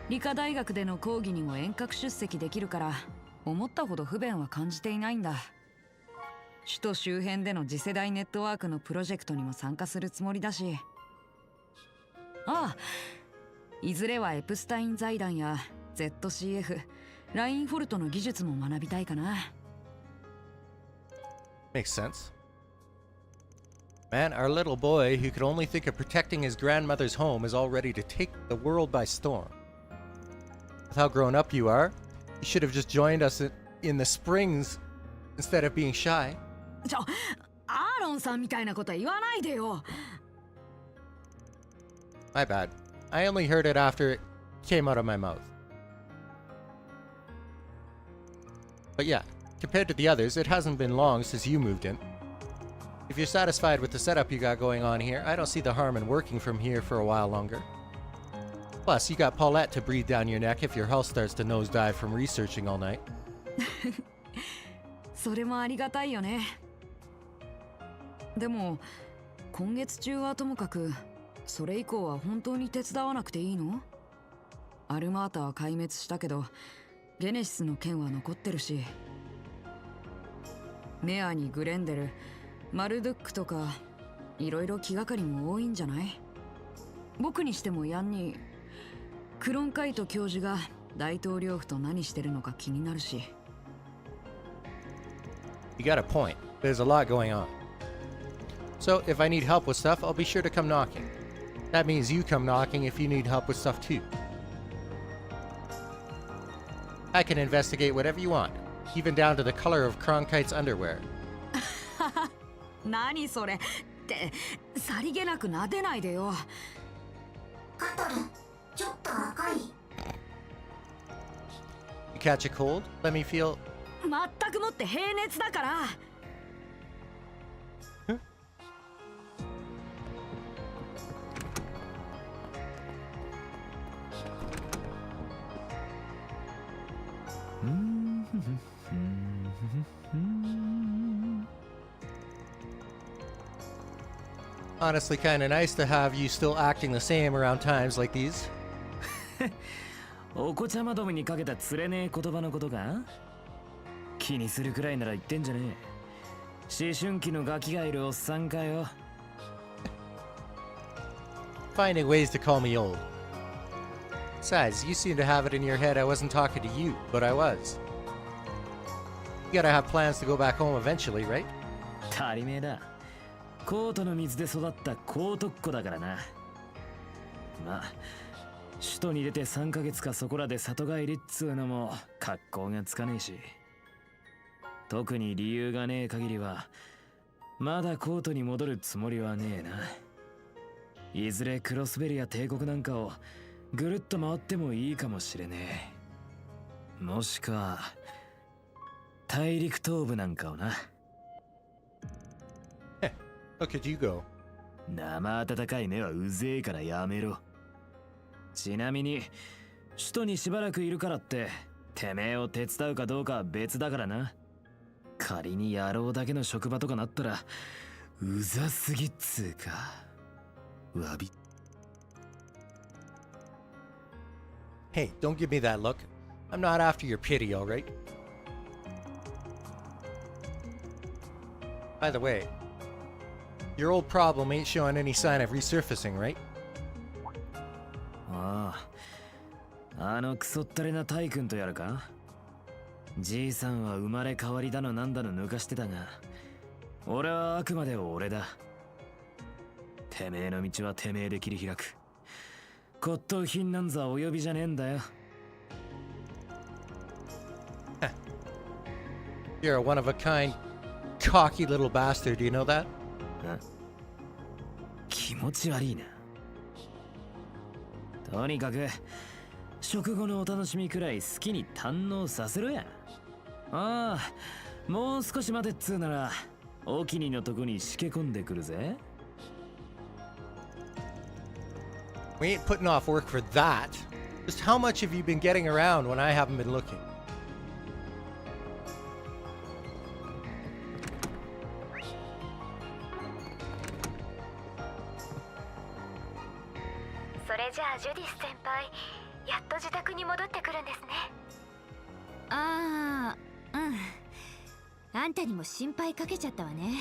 理科大学での講義にも遠隔出席できるから、思ったほど不便は感じていないんだ。首都周辺での次世代ネットワークのプロジェクトにも参加するつもりだし。ああ、いずれはエプスタイン財団や ZCF、ラインフォルトの技術も学びたいかな。Makes sense. Man, our little boy who could only think of protecting his grandmother's home is all ready to take the world by storm. With how grown up you are, you should have just joined us in the springs instead of being shy. アーロンさんみたいなことは言わないでよ。My bad. I only heard it after it came out of my mouth. But yeah, compared to the others, it hasn't been long since you moved in. If you're satisfied with the setup you got going on here, I don't see the harm in working from here for a while longer. Plus, you got Paulette to breathe down your neck if your health starts to nosedive from researching all night. それもありがたいよね。でも今月中はともかく、それ以降は本当に手伝わなくていいの？アルマータは壊滅したけど、ゲネシスの剣は残ってるし、メアにグレンデル、マルドゥックとかいろいろ気がかりも多いんじゃない？僕にしてもヤンにクロンカイト教授が大統領府と何してるのか気になるし。You got a point. There's a lot going on. So, if I need help with stuff, I'll be sure to come knocking. That means you come knocking if you need help with stuff too. I can investigate whatever you want, even down to the color of Cronkite's underwear. 何それってさりげなく撫でないでよ。カトル、ちょっと赤い。You catch a cold? Let me feel. 全くもって平熱だから。Honestly, kind of nice to have you still acting the same around times like these. お子ちゃまどもにかけたつれねえ言葉のことか？気にするくらいなら言ってんじゃねえ。思春期のガキがいるおっさんかよ。Finding ways to call me old. Besides, you seem to have it in your head I wasn't talking to you, but I was. You gotta have plans to go back home eventually, right? 足りめえだ。コートの水で育ったコートっ子だからな。まあ、首都に出て3ヶ月かそこらで里帰りっつうのも格好がつかねえし。特に理由がねえ限りは、まだコートに戻るつもりはねえな。いずれクロスベリア帝国なんかをぐるっと回ってもいいかもしれねえ。もしくは大陸東部なんかをな。How could you go? 生温かい目はうぜえからやめろ。ちなみに首都にしばらくいるからっててめえを手伝うかどうかは別だからな。仮に野郎だけの職場とかなったらうざすぎっつうか。わび。Hey, don't give me that look. I'm not after your pity, alright? By the way, your old problem ain't showing any sign of resurfacing, right? ああ、あのクソったれなタイ君とやるか。じいさんは生まれ変わりだのなんだの抜かしてたが、俺はあくまで俺だ。てめえの道はてめえで切り開く。骨董品なんざお呼びじゃねえんだよ。You're a one-of-a-kind, cocky little bastard, do you know that? 気持ち悪いな。とにかく食後のお楽しみくらい好きに堪能させろや。ああ、もう少し待てっつうならお気にのとこにしけ込んでくるぜ。We ain't putting off work for that. Just how much have you been getting around when I haven't been looking? それじゃあジュディス先輩、やっと自宅に戻ってくるんですね。ああ、うん。あんたにも心配かけちゃったわね。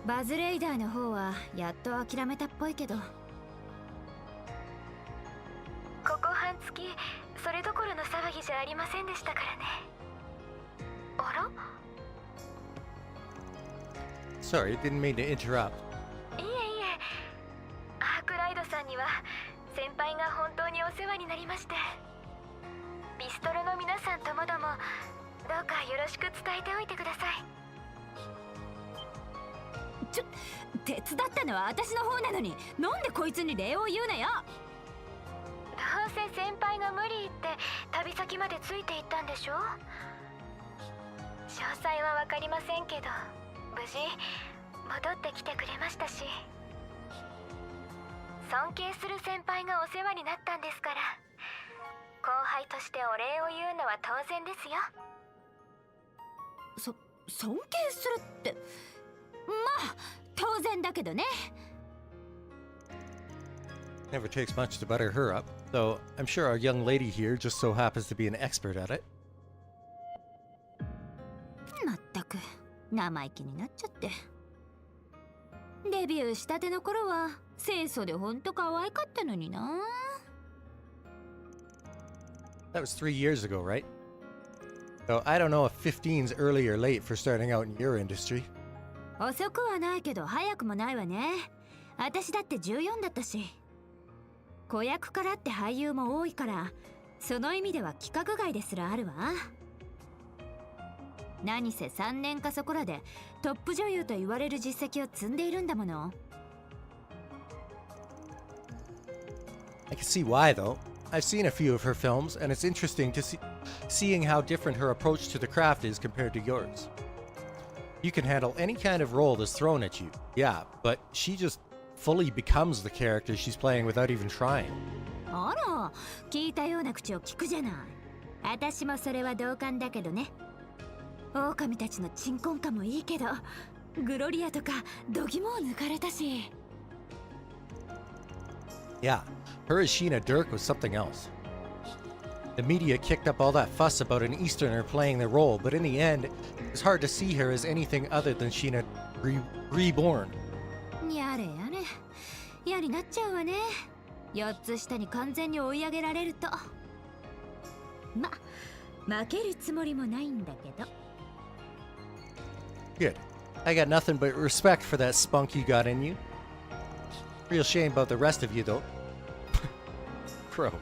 バズレイダーの方はやっと諦めたっぽいけど。ここ半月それどころの騒ぎじゃありませんでしたからね。あら？ Sorry, didn't mean to interrupt. いえいえ、アークライドさんには先輩が本当にお世話になりまして、ビストロの皆さんともどもどうかよろしく伝えておいてください。手伝ったのは私の方なのに、なんでこいつに礼を言うのよ。どうせ先輩が無理言って旅先までついていったんでしょ。詳細は分かりませんけど、無事戻ってきてくれましたし、尊敬する先輩がお世話になったんですから、後輩としてお礼を言うのは当然ですよ。尊敬するって、まあ当然だけどね。Never takes much to butter her up, though I'm sure our young lady here just so happens to be an expert at it. まったく生意気になっちゃって。デビューしたての頃は清楚でほんと可愛かったのにな。That was 3 years ago, right? Though I don't know if 15's early or late for starting out in your industry. 遅くはないけど早くもないわね。私だって14だったし。子役からって俳優も多いから、その意味では規格外ですらあるわ。何せ3年かそこらでトップ女優と言われる実績を積んでいるんだもの。I can see why, though. I've seen a few of her films, and it's interesting to seeing how different her approach to the craft is compared to yours. You can handle any kind of role that's thrown at you, yeah, but she just fully becomes the character she's playing without even trying. あら、聞いたような口を聞くじゃない。私もそれは同感だけどね。狼たちの鎮魂歌もいいけど、グロリアとか度肝を抜かれたし。Yeah, her as Sheena Dirk was something else. The media kicked up all that fuss about an Easterner playing the role, but in the end, it's hard to see her as anything other than Sheena reborn. やれやれ、嫌になっちゃうわね。4つ下に完全に追い上げられると。負けるつもりもないんだけど。Good. I got nothing but respect for that spunk you got in you. Real shame about the rest of you, though. Crow.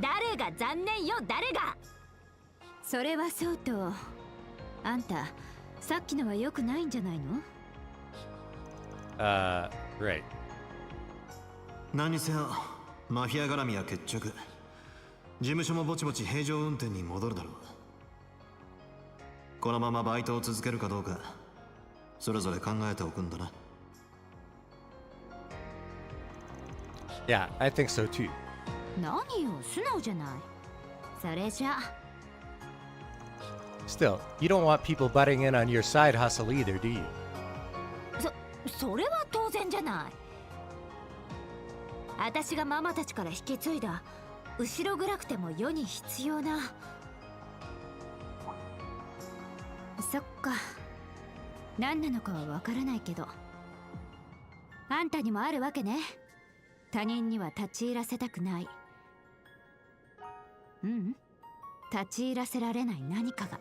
誰が残念よ、誰が。それはそうと、あんたさっきのは良くないんじゃないの？ Right. 何せよマフィア絡みは決着。事務所もぼちぼち平常運転に戻るだろう。このままバイトを続けるかどうかそれぞれ考えておくんだな。 Yeah, I think so too. 何よ、素直じゃない。それじゃ。 Still, you don't want people butting in on your side hustle either, do you? それは当然じゃない。私がママたちから引き継いだ後ろ暗くても世に必要な。そっか、何なのかはわからないけど、あんたにもあるわけね。他人には立ち入らせたくない。立ち入らせられない何かが。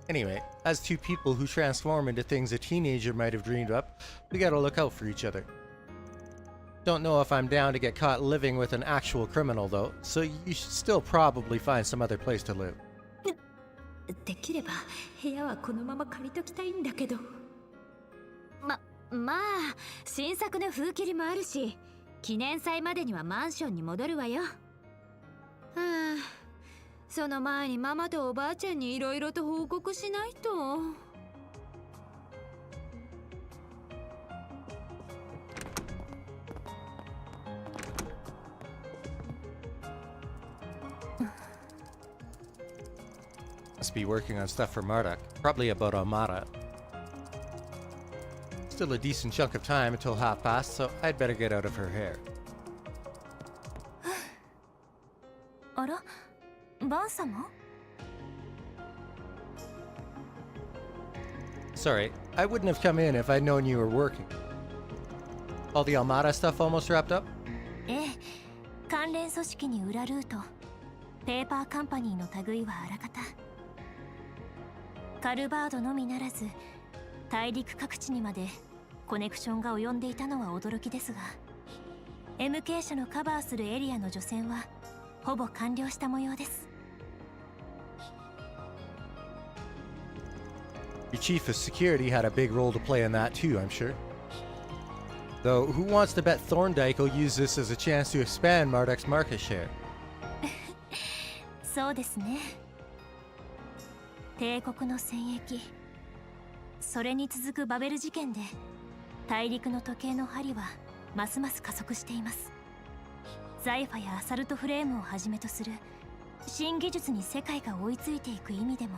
Anyway, as two people who transform into things a teenager might have dreamed up, we gotta look out for each other. Don't know if I'm down to get caught living with an actual criminal though, so you should still probably find some other place to live. できれば部屋はこのまま借りときたいんだけど。まあ新作の風切りもあるし、記念祭までにはマンションに戻るわよ。その前にママとおばあちゃんにいろいろと報告しないと。Must be working on stuff for Marduk, probably about Armada. Still a decent chunk of time until past, so I'd better get out of her hair. あら、バン様？ Sorry, I wouldn't have come in if I'd known you were working. All the Armada stuff almost wrapped up? ええ、関連組織に裏ルート、ペーパーカンパニーの類はあらかた。カルバードのみならず、大陸各地にまでコネクションが及んでいたのは驚きですが、 MK 社のカバーするエリアの除染はほぼ完了した模様です。 Your chief of security had a big role to play in that too, I'm sure. Though, who wants to bet Thorndyke will use this as a chance to expand Marduk's market share? そうですね。帝国の戦役、それに続くバベル事件で大陸の時計の針はますます加速しています。ザイファやアサルトフレームをはじめとする新技術に世界が追いついていく意味でも、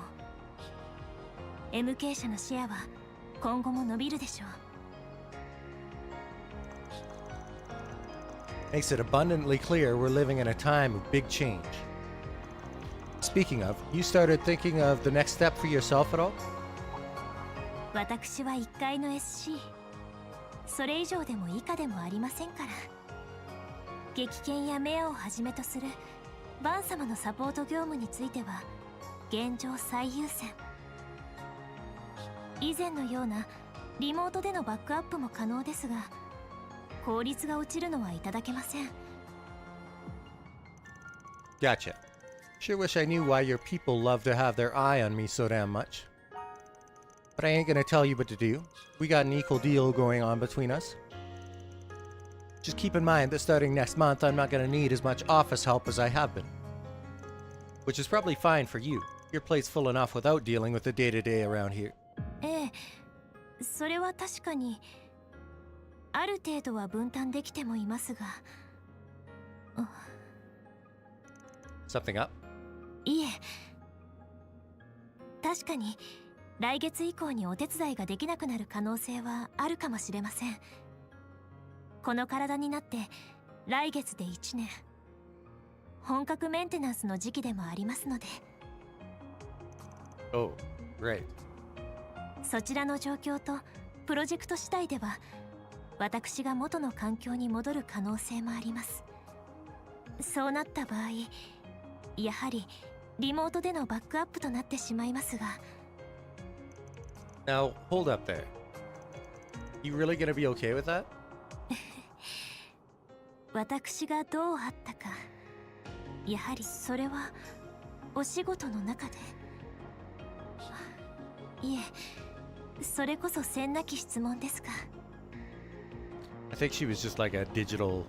MK 社のシェアは今後も伸びるでしょう。 Makes it abundantly clear we're living in a time of big change. Speaking of, you started thinking of the next step for yourself at all? 私は1階の SC、 それ以上でも以下でもありませんから。撃剣やメアをはじめとするバン様のサポート業務については現状最優先。以前のようなリモートでのバックアップも可能ですが、効率が落ちるのはいただけません。 Gotcha. Sure wish I knew why your people love to have their eye on me so damn much. But I ain't gonna tell you what to do. We got an equal deal going on between us. Just keep in mind that starting next month I'm not gonna need as much office help as I have been. Which is probably fine for you. Your plate's full enough without dealing with the day-to-day around here. ええ、それは確かに。ある程度は分担できてもいますが。Something up? いえ、確かに来月以降にお手伝いができなくなる可能性はあるかもしれません。この体になって来月で1年、本格メンテナンスの時期でもありますので。Oh, great. そちらの状況とプロジェクト次第では私が元の環境に戻る可能性もあります。そうなった場合、やはりリモートでのバックアップとなってしまいますが。 Now, hold up there. You really gonna be okay with that? 私がどうあったか、やはりそれはお仕事の中で。いえ、それこそせんなき質問ですが。I think she was just like a digital,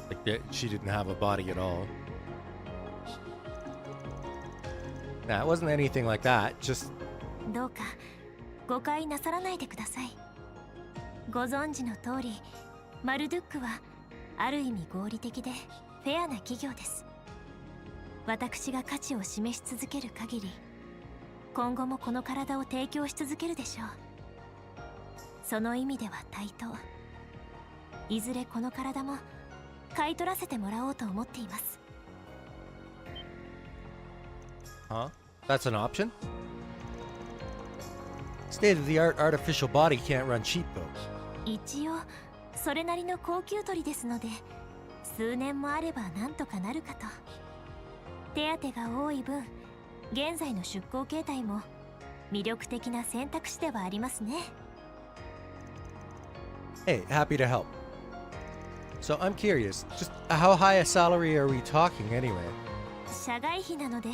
like she didn't have a body at all. Nah, it wasn't anything like that. Just どうか誤解なさらないでください。ご存知の通り、マルドゥックはある意味合理的でフェアな企業です。私が価値を示し続ける限り、今後もこの体を提供し続けるでしょう。その意味では対等。いずれこの体も買い取らせてもらおうと思っています。Huh? That's an option? State-of-the-art artificial body can't run cheap though. 一応それなりの高級取りですので、数年もあればなんとかなるかと。手当が多い分、現在の出向形態も魅力的な選択肢ではありますね。Hey, happy to help. So I'm curious, just how high a salary are we talking anyway? 社外費なので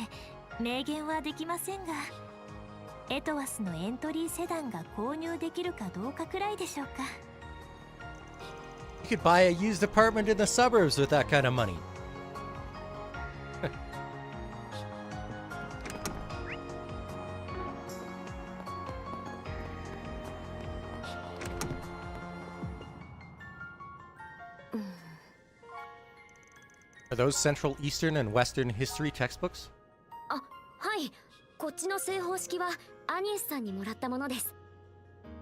明言はできませんが、エトワスのエントリーセダンが購入できるかどうかくらいでしょうか。You could buy a used apartment in the suburbs with that kind of money. Are those Central Eastern and Western history textbooks? あ、はい。こっちの正方式はアニエスさんにもらったものです。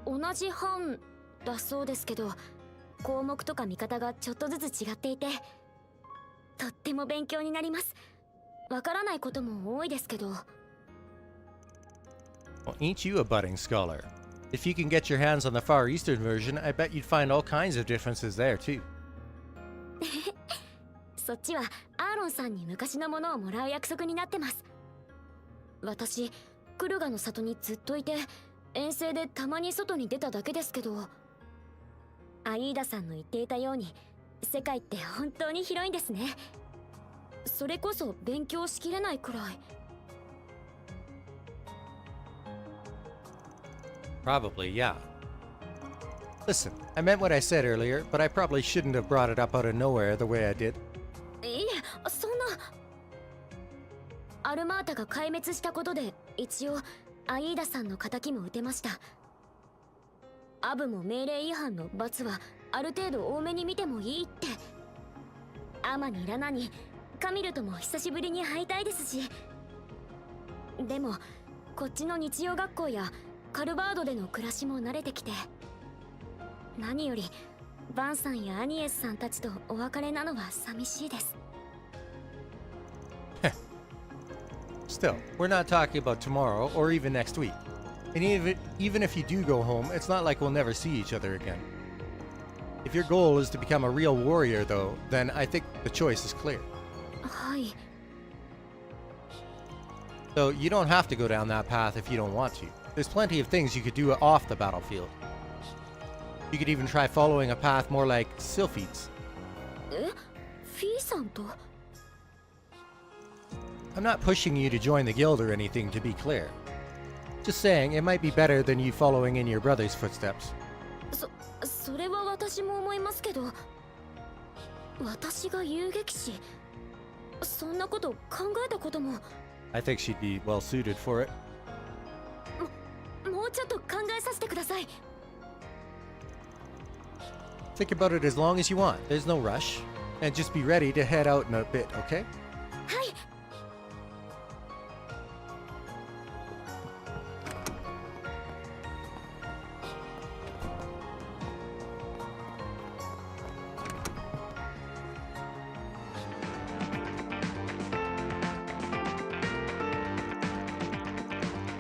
同じ班だそうですけど、項目とか見方がちょっとずつ違っていて、とっても勉強になります。わからないことも多いですけど。Well, ain't you a budding scholar? If you can get your hands on the Far Eastern version, I bet you'd find all kinds of differences there too. そっちはアーロンさんに昔のものをもらう約束になってます。私、クルガの里にずっといて、遠征でたまに外に出ただけですけど、アイーダさんの言っていたように、世界って本当に広いんですね。それこそ勉強しきれないくらい。Probably, yeah. Listen, I meant what I said earlier, but I probably shouldn't have brought it up out of nowhere the way I did. いえ、そんな。アルマータが壊滅したことで、一応アイーダさんの仇も撃てました。アブも命令違反の罰はある程度多めに見てもいいって。アマにラナにカミルとも久しぶりに会いたいですし。でもこっちの日曜学校やカルバードでの暮らしも慣れてきて、何よりバンさんやアニエスさんたちとお別れなのは寂しいです。Still, we're not talking about tomorrow or even next week. And even if you do go home, it's not like we'll never see each other again. If your goal is to become a real warrior, though, then I think the choice is clear. はい。 So you don't have to go down that path if you don't want to. There's plenty of things you could do off the battlefield. You could even try following a path more like Sylphide's. え？フィーさんと？ I'm not pushing you to join the guild or anything, to be clear. Just saying, it might be better than you following in your brother's footsteps. それは私も思いますけど、私が遊撃士？そんなこと考えたことも。 I think she'd be well suited for it. もうちょっと考えさせてください。Think about it as long as you want. There's no rush. And just be ready to head out in a bit, okay? はい。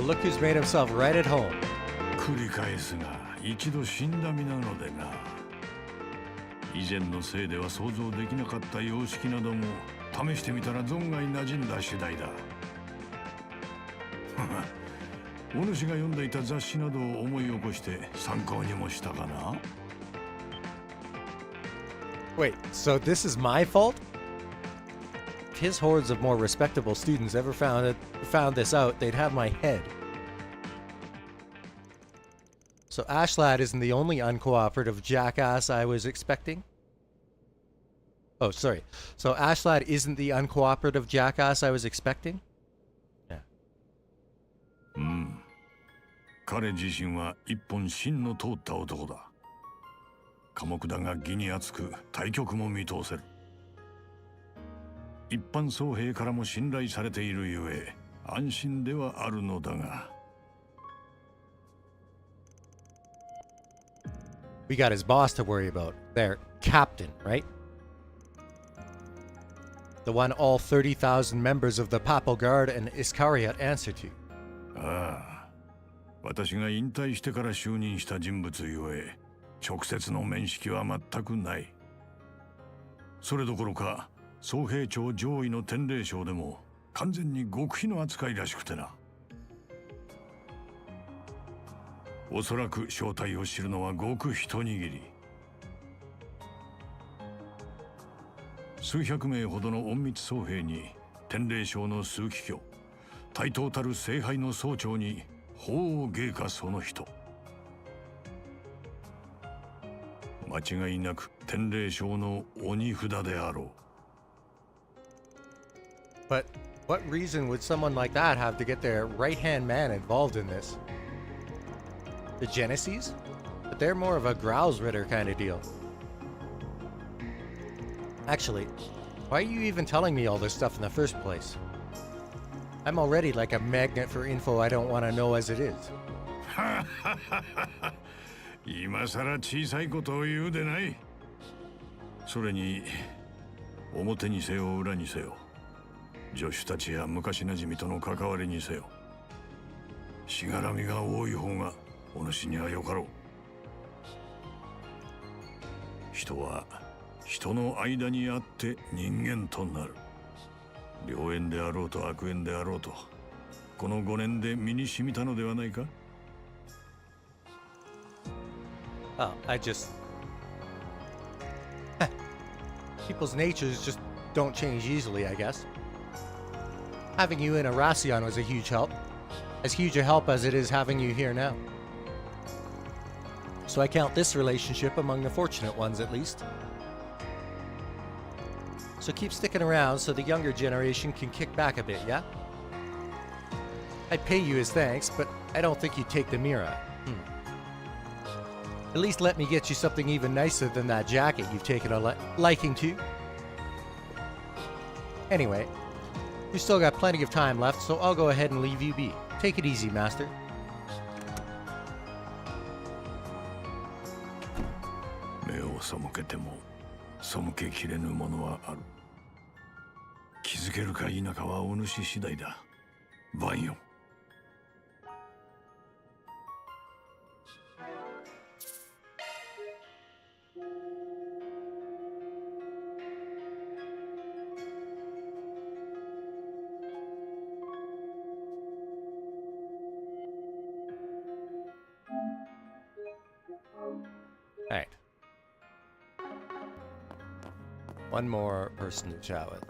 Look who's made himself right at home. 繰り返すが一度死んだ身なのでな。以前のせいでは想像できなかった様式なども試してみたら存外馴染んだ次第だ。お主が読んでいた雑誌などを思い起こして参考にもしたかな。 Wait, so this is my fault? If his hordes of more respectable students ever found this out, they'd have my head. So Ashlad isn't the only uncooperative jackass I was expecting? Oh, sorry. So Ashlad isn't the uncooperative jackass I was expecting? Yeah. 彼自身は一本芯の通った男だ。寡黙だが義に厚く対局も見通せる。一般僧兵からも信頼されているゆえ安心ではあるのだが。We got his boss to worry about. Their captain, right? The one all 30,000 members of the Papal Guard and Iscariot answer to. ああ、私が引退してから就任した人物ゆえ直接の面識は全くない。それどころか総兵長上位の天礼将でも完全に極秘の扱いらしくてな。おそらく正体を知るのはごく一握り。数百名ほどの隠密僧兵に天礼将の枢機卿、対等たる聖杯の総長に法を芸家その人。間違いなく天礼将の鬼札であろう。But what reason would someone like that have to get their right-hand man involved in this? The Genesees? But they're more of a Growlsritter kind of deal. Actually, why are you even telling me all this stuff in the first place? I'm already like a magnet for info I don't want to know as it is. 今さら小さいことを言うでない。それに表にせよ裏にせよ助手たちや昔なじみとの関わりにせよしがらみが多い方がお主にはよかろう。人は人の間にあって人間となる。良縁であろうと悪縁であろうとこの5年で身に染みたのではないか。Oh, People's natures just don't change easily, I guess. Having you in Arasion was a huge help. As huge a help as it is having you here now. So I count this relationship among the fortunate ones, at least. So keep sticking around so the younger generation can kick back a bit, yeah? I'd pay you as thanks, but I don't think you'd take the Mira. At least let me get you something even nicer than that jacket you've taken a liking to. Anyway, we've still got plenty of time left, so I'll go ahead and leave you be. Take it easy, Master. 目を背けても背けきれぬものはある。気づけるか否かはお主次第だ。バンよ。Alright. One more person to chat with.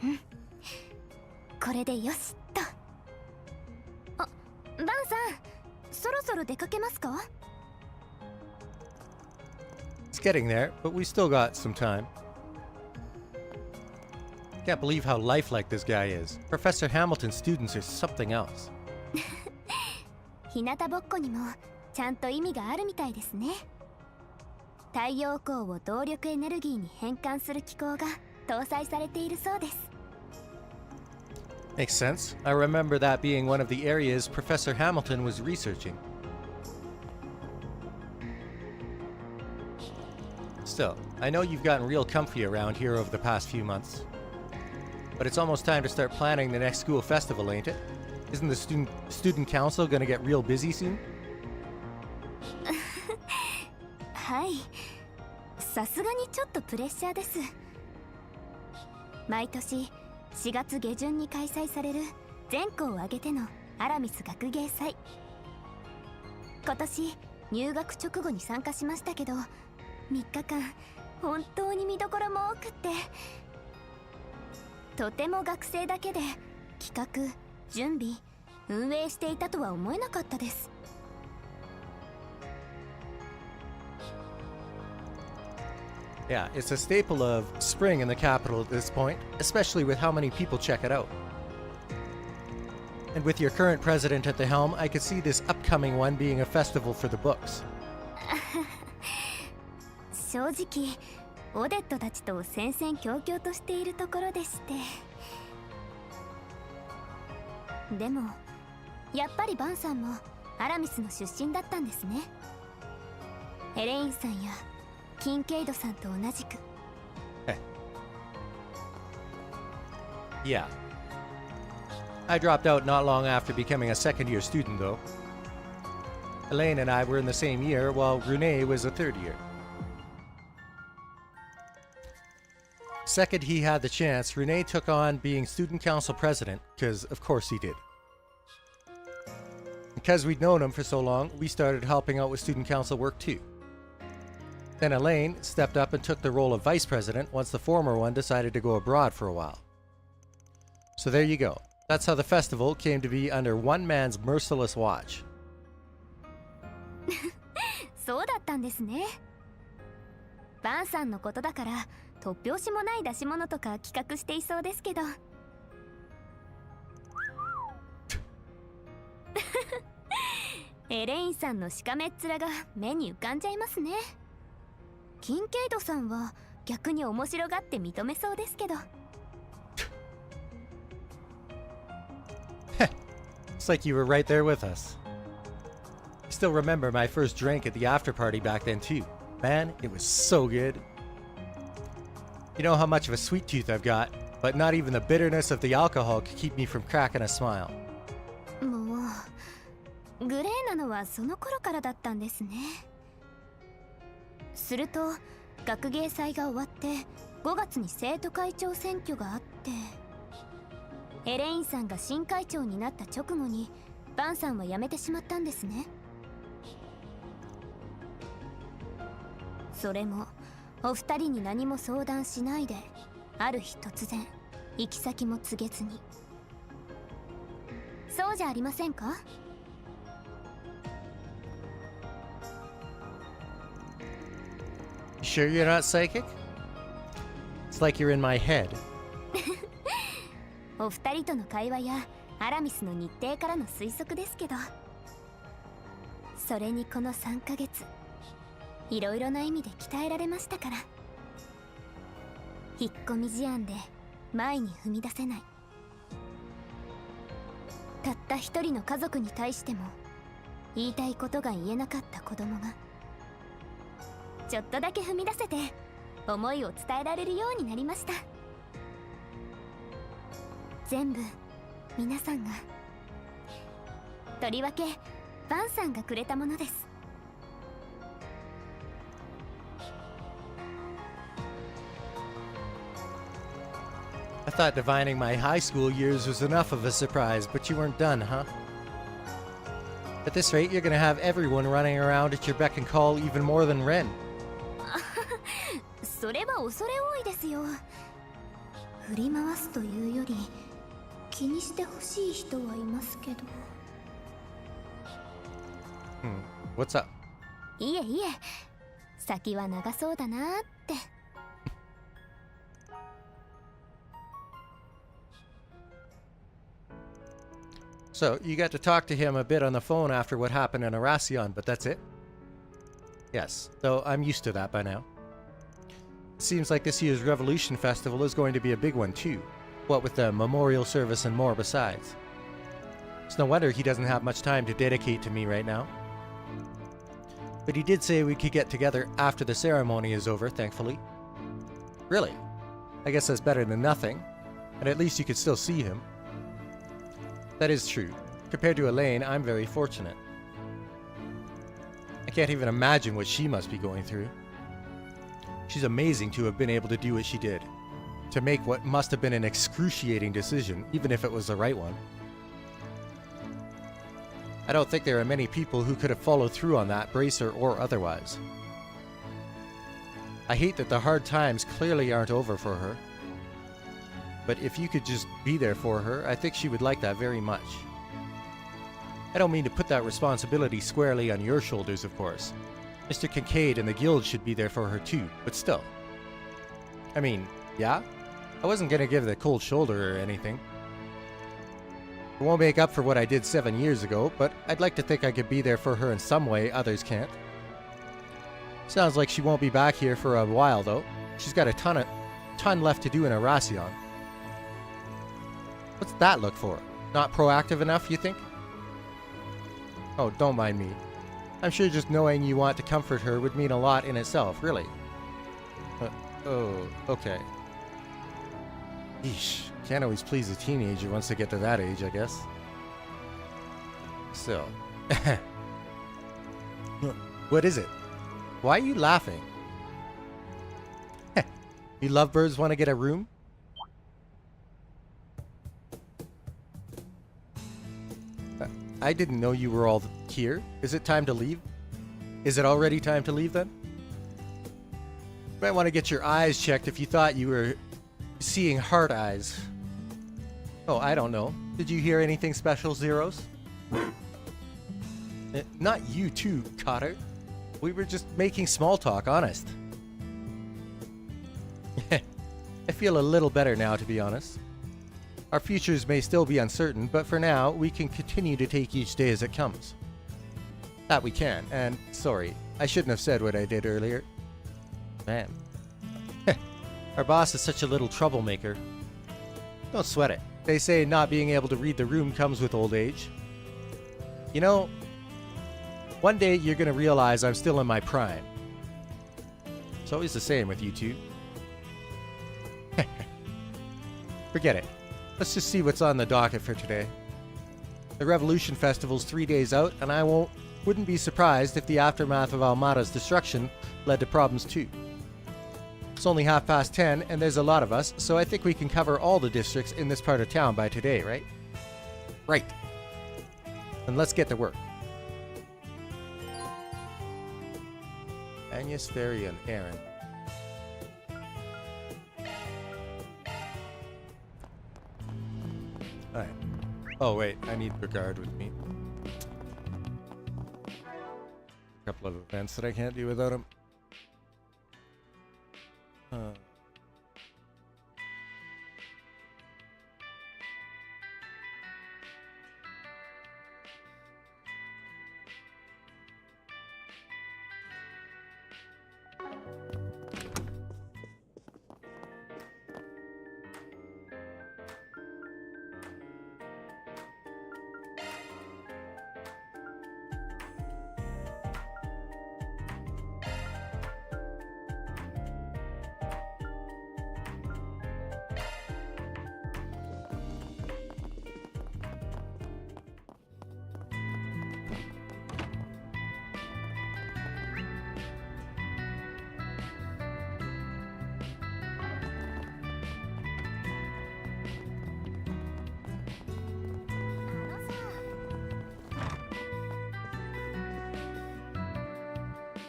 Hmm. これでよしっと。あ、バンさん、そろそろ出かけますか？ getting there, but we still got some time. Can't believe how lifelike this guy is. Professor Hamilton's students are something else. 日向ぼっこにもちゃんと意味があるみたいですね。太陽光を動力エネルギーに変換する機構が搭載されているそうです。Makes sense. I remember that being one of the areas Professor Hamilton was researching. Still, I know you've gotten real comfy around here over the past few months. But it's almost time to start planning the next school festival, ain't it? Isn't the student council gonna get real busy soon? はい。さすがにちょっとプレッシャーです。毎年4月下旬に開催される全校を挙げてのアラミス学芸祭。今年入学直後に参加しましたけど、3日間本当に見どころも多くって、とても学生だけで企画、準備、運営していたとは思えなかったです。Yeah, it's a staple of spring in the capital at this point, especially with how many people check it out. And with your current president at the helm, I could see this upcoming one being a festival for the books. 正直、オデットたちと戦々恐々としているところでして。でも、やっぱりバンさんもアラミスの出身だったんですね。エレインさんやキンケイドさんと同じく。Yeah. I dropped out not long after becoming a second-year student, though. Elaine and I were in the same year, while Renee was a third year. Second he had the chance, Renee took on being student council president, because of course he did. Because we'd known him for so long, we started helping out with student council work too. Then Elaine stepped up and took the role of vice president once the former one decided to go abroad for a while. So there you go. That's how the festival came to be under one man's merciless watch. そうだったんですね。バンさんのことだから突拍子もない出し物とか企画していそうですけど。エレインさんのしかめっ面が目に浮かんじゃいますね。キンケイドさんは逆に面白がって認めそうですけど。It's like you were right there with us. I still remember my first drink at the after party back then too. Man, it was so good. You know how much of a sweet tooth I've got, but not even the bitterness of the alcohol could keep me from cracking a smile. もうグレーなのはその頃からだったんですね。すると学芸祭が終わって5月に生徒会長選挙があって、エレインさんが新会長になった直後にバンさんは辞めてしまったんですね。それもお二人に何も相談しないで、ある日突然行き先も告げずに。そうじゃありませんかYou sure you're not psychic? It's like you're in my head. お二人との会話やアラミスの日程からの推測ですけど、それにこの3ヶ月いろいろな意味で鍛えられましたから。引っ込み思案で前に踏み出せない、たった一人の家族に対しても言いたいことが言えなかった子供がちょっとだけ踏み出せて思いを伝えられるようになりました。全部皆さんが、とりわけバンさんがくれたものです。I thought divining my high school years was enough of a surprise, but you weren't done, huh? At this rate, you're gonna have everyone running around at your beck and call even more than Ren. それは恐れ多いですよ。振り回すというより気にしてほしい人はいますけど。What's up? いえいえ、先は長そうだなって。So, you got to talk to him a bit on the phone after what happened in Arasion, but that's it? Yes, though I'm used to that by now. Seems like this year's Revolution Festival is going to be a big one too. What with the memorial service and more besides. It's no wonder he doesn't have much time to dedicate to me right now. But he did say we could get together after the ceremony is over, thankfully. Really? I guess that's better than nothing. And at least you could still see him. That is true. Compared to Elaine, I'm very fortunate. I can't even imagine what she must be going through. She's amazing to have been able to do what she did. To make what must have been an excruciating decision, even if it was the right one. I don't think there are many people who could have followed through on that, bracer or otherwise. I hate that the hard times clearly aren't over for her. But if you could just be there for her, I think she would like that very much. I don't mean to put that responsibility squarely on your shoulders, of course. Mr. Kincaid and the guild should be there for her too, but still. I mean, yeah? I wasn't gonna give the cold shoulder or anything. It won't make up for what I did 7 years ago, but I'd like to think I could be there for her in some way others can't. Sounds like she won't be back here for a while, though. She's got a ton left to do in Arasion. What's that look for? Not proactive enough, you think? Oh, don't mind me. I'm sure just knowing you want to comfort her would mean a lot in itself, really. Oh, okay. Yeesh. Can't always please a teenager once they get to that age, I guess. So. What is it? Why are you laughing? You lovebirds want to get a room? I didn't know you were all here. Is it time to leave? Is it already time to leave then? You might want to get your eyes checked if you thought you were seeing heart eyes. Oh, I don't know. Did you hear anything special, Zeros? Not you too, Cotter. We were just making small talk, honest. I feel a little better now, to be honest. Our futures may still be uncertain, but for now, we can continue to take each day as it comes. That we can, and sorry, I shouldn't have said what I did earlier. Man. Our boss is such a little troublemaker. Don't sweat it. They say not being able to read the room comes with old age. You know, one day you're gonna realize I'm still in my prime. It's always the same with you two. Forget it. Let's just see what's on the docket for today. The Revolution Festival's 3 days out, and I wouldn't be surprised if the aftermath of Almada's destruction led to problems too. It's only 10:30, and there's a lot of us, so I think we can cover all the districts in this part of town by today, right? Right. And let's get to work. Agnes, Ferry, and Aaron. Alright. Oh wait, I need Regard with me. A couple of events that I can't do without him.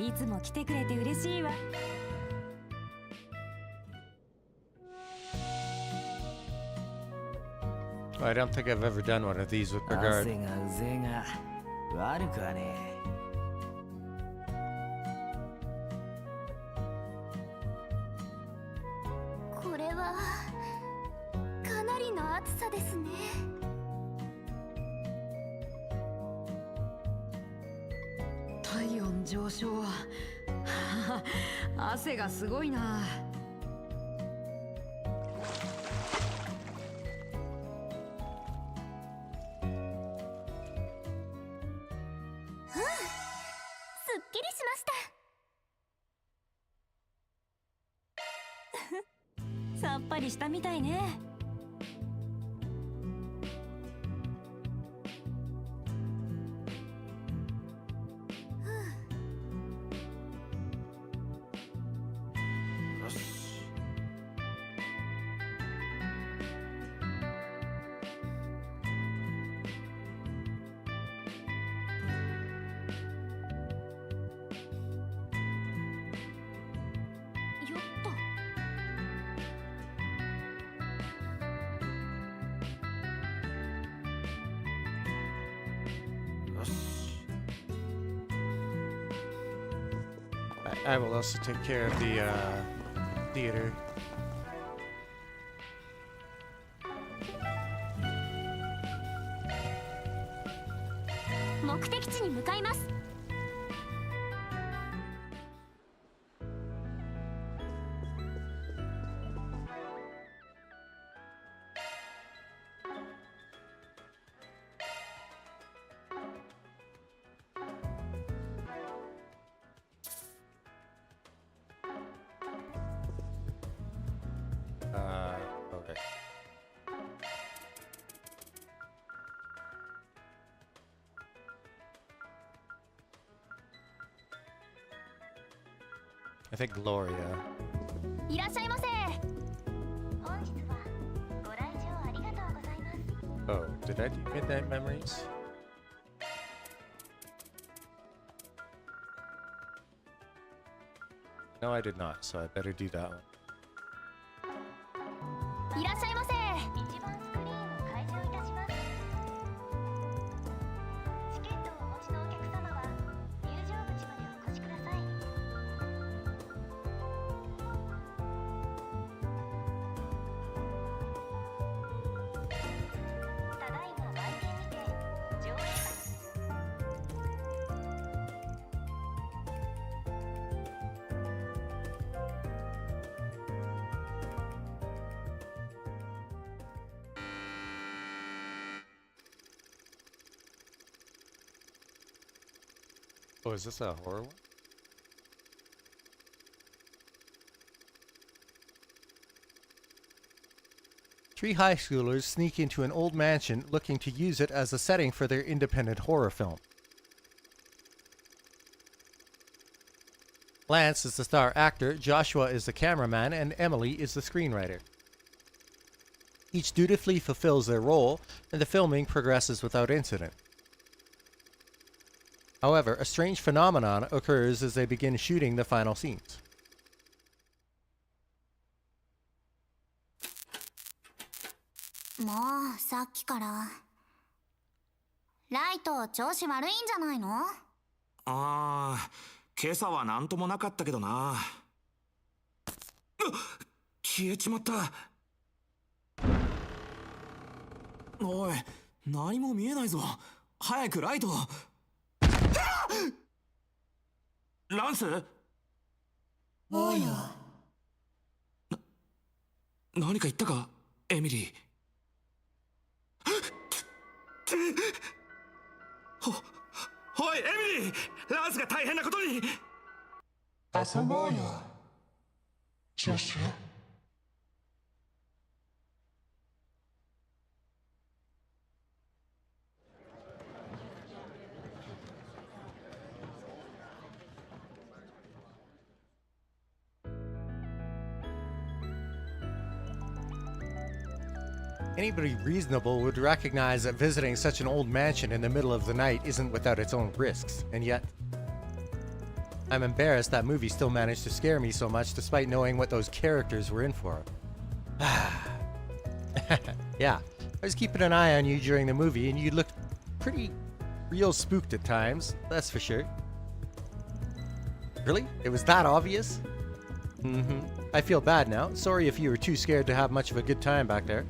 いつも来てくれて嬉しいわ。I don't think I've ever done one of these with Regard. 汗がうぜが悪くはねはかなりの暑さですね。体温上昇汗がすごいな。すっきりしました。さっぱりしたみたいね。よし。よっと。よし。I will also take care of the theater. 目的地に向かいます。Okay. I think Gloria. いらっしゃいませ。本日はご来場ありがとうございます。 Oh, did I do Midnight Memories? No, I did not, so I better do that one. いらっしゃいませ。一番スクリーンを開場いたします。チケットをお持ちのお客様は入場口までお越しください。ただいま売店にて上映Oh, is this a horror one? Three high schoolers sneak into an old mansion looking to use it as a setting for their independent horror film. Lance is the star actor, Joshua is the cameraman, and Emily is the screenwriter. Each dutifully fulfills their role, and the filming progresses without incident. However, a strange phenomenon occurs as they begin shooting the final scenes. もうさっきからライト調子悪いんじゃないの？ああ、今朝は何ともなかったけどな。消えちまった。おい、何も見えないぞ。早くライト。ランス？おや。何か言ったか、エミリー。おい、エミリー！ランスが大変なことに！遊ぼうよ、ジョシュ。Anybody reasonable would recognize that visiting such an old mansion in the middle of the night isn't without its own risks, and yet I'm embarrassed that movie still managed to scare me so much despite knowing what those characters were in for. Yeah, I was keeping an eye on you during the movie and you looked pretty real spooked at times, that's for sure. Really? It was that obvious? Mm-hmm. I feel bad now. Sorry if you were too scared to have much of a good time back there.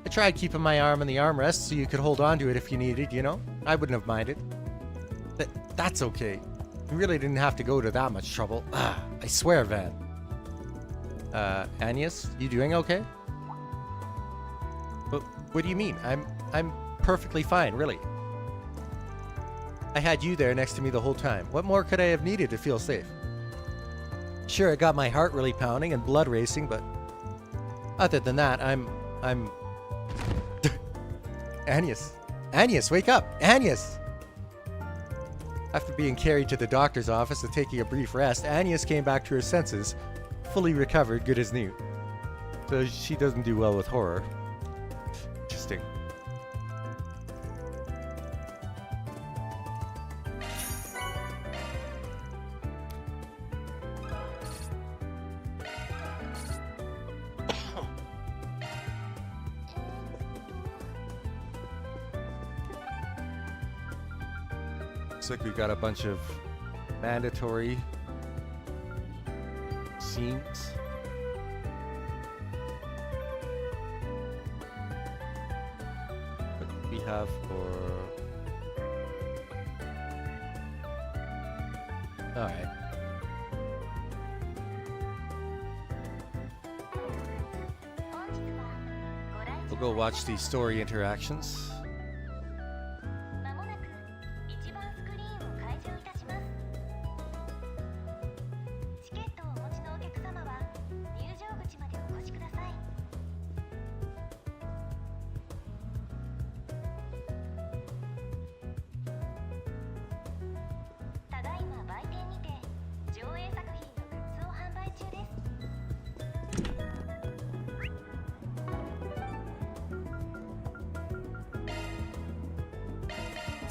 I tried keeping my arm in the armrest so you could hold on to it if you needed, you know? I wouldn't have minded. That's okay. You really didn't have to go to that much trouble. I swear, Van. Agnes, you doing okay? What do you mean? I'm perfectly fine, really. I had you there next to me the whole time. What more could I have needed to feel safe? Sure, it got my heart really pounding and blood racing, but other than that, I'm Agnes. Agnes, wake up! Agnes! After being carried to the doctor's office and taking a brief rest, Agnes came back to her senses, fully recovered, good as new. So she doesn't do well with horror. Interesting. Looks like we've got a bunch of mandatory scenes. What do we have for... Alright. We'll go watch the story interactions.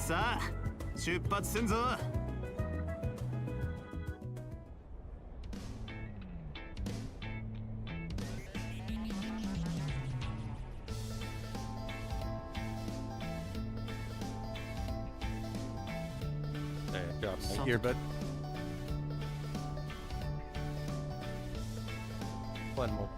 さあ出発すんぞ。Drop my earbud. One more.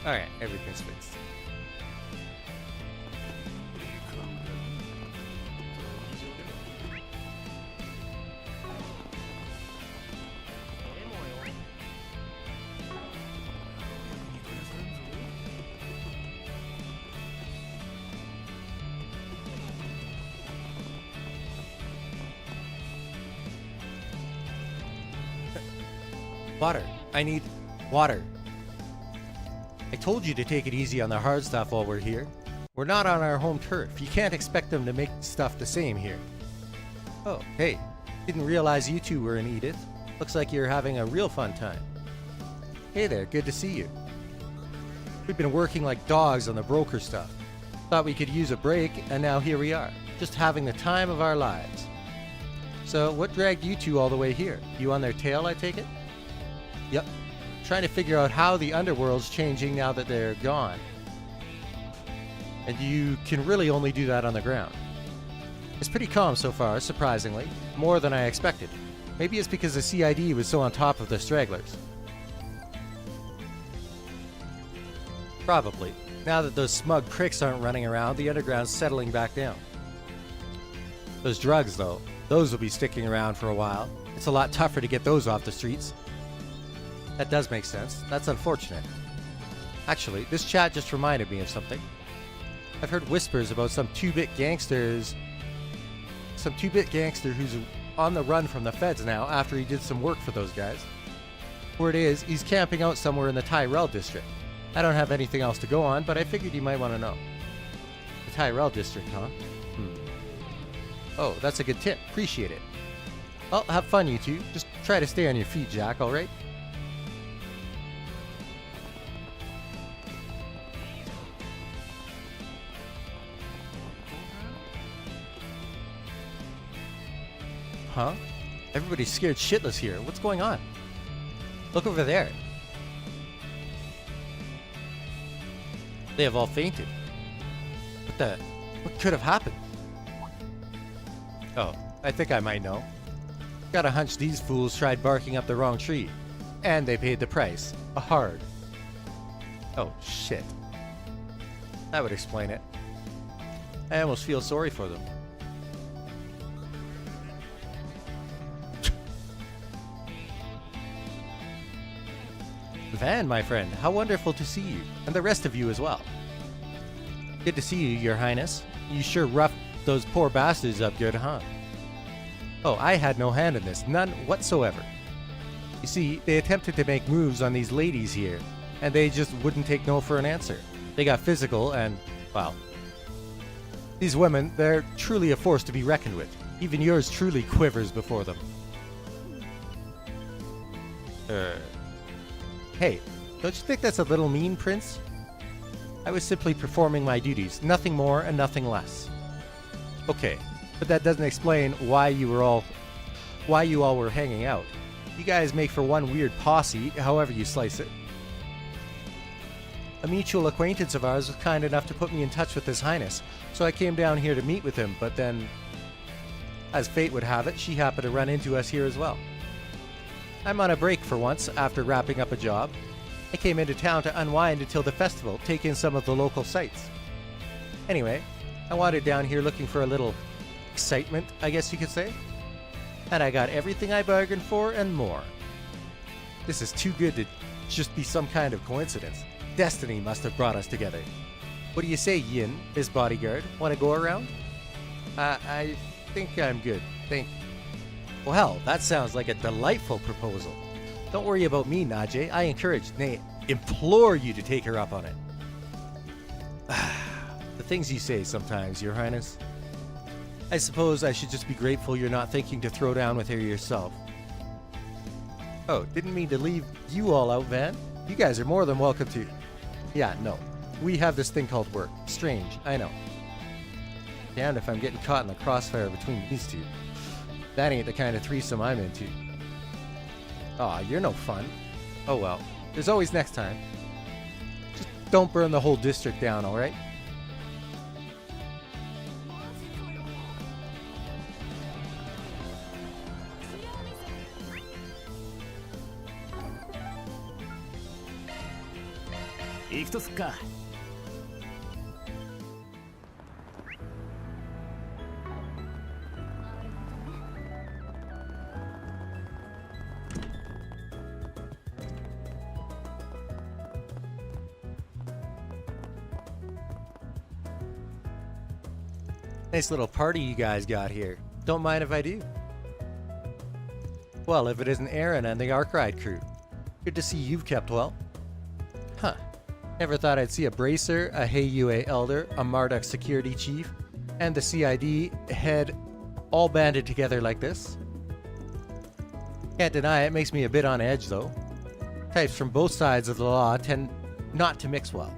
Alright, everything's fixed. Water. I need water. I told you to take it easy on the hard stuff while we're here. We're not on our home turf. You can't expect them to make stuff the same here. Oh, hey. Didn't realize you two were in Edith. Looks like you're having a real fun time. Hey there, good to see you. We've been working like dogs on the broker stuff. Thought we could use a break, and now here we are. Just having the time of our lives. So, what dragged you two all the way here? You on their tail, I take it? Yep. Trying to figure out how the underworld's changing now that they're gone. And you can really only do that on the ground. It's pretty calm so far, surprisingly. More than I expected. Maybe it's because the CID was so on top of the stragglers. Probably. Now that those smug pricks aren't running around, the underground's settling back down. Those drugs, though, those will be sticking around for a while. It's a lot tougher to get those off the streets. That does make sense. That's unfortunate. Actually, this chat just reminded me of something. I've heard whispers about some 2-bit gangsters. Some 2-bit gangster who's on the run from the feds now after he did some work for those guys. Word is, he's camping out somewhere in the Tyrell district. I don't have anything else to go on, but I figured you might want to know. The Tyrell district, huh? Oh, that's a good tip. Appreciate it. Well, have fun, you two. Just try to stay on your feet, Jack, alright? Huh? Everybody's scared shitless here. What's going on? Look over there. They have all fainted. What could have happened? Oh, I think I might know. Got a hunch these fools tried barking up the wrong tree. And they paid the price. Hard. Oh, shit. That would explain it. I almost feel sorry for them. Van, my friend, how wonderful to see you, and the rest of you as well. Good to see you, Your Highness. You sure roughed those poor bastards up good, huh? Oh, I had no hand in this, none whatsoever. You see, they attempted to make moves on these ladies here, and they just wouldn't take no for an answer. They got physical and, well, these women, they're truly a force to be reckoned with. Even yours truly quivers before them. Hey, don't you think that's a little mean, Prince? I was simply performing my duties, nothing more and nothing less. Okay, but that doesn't explain why you all were hanging out. You guys make for one weird posse, however you slice it. A mutual acquaintance of ours was kind enough to put me in touch with His Highness, so I came down here to meet with him, but then, as fate would have it, she happened to run into us here as well. I'm on a break for once, after wrapping up a job. I came into town to unwind until the festival, take in some of the local sights. Anyway, I wandered down here looking for a little excitement, I guess you could say. And I got everything I bargained for and more. This is too good to just be some kind of coincidence. Destiny must have brought us together. What do you say, Yin, his bodyguard? Want to go around? I think I'm good. Well, hell, that sounds like a delightful proposal. Don't worry about me, Najee. I encourage, nay, implore you to take her up on it. The things you say sometimes, Your Highness. I suppose I should just be grateful you're not thinking to throw down with her yourself. Oh, didn't mean to leave you all out, Van. You guys are more than welcome to... Yeah, no. We have this thing called work. Strange, I know. Damned if I'm getting caught in the crossfire between these two. That ain't the kind of threesome I'm into. Aw, you're no fun. Oh well, there's always next time. Just don't burn the whole district down, alright? Nice little party you guys got here. Don't mind if I do. Well, if it isn't Aaron and the Arkride crew. Good to see you've kept well. Huh. Never thought I'd see a Bracer, a Heiyue Elder, a Marduk security chief, and the CID head all banded together like this. Can't deny it makes me a bit on edge, though. Types from both sides of the law tend not to mix well.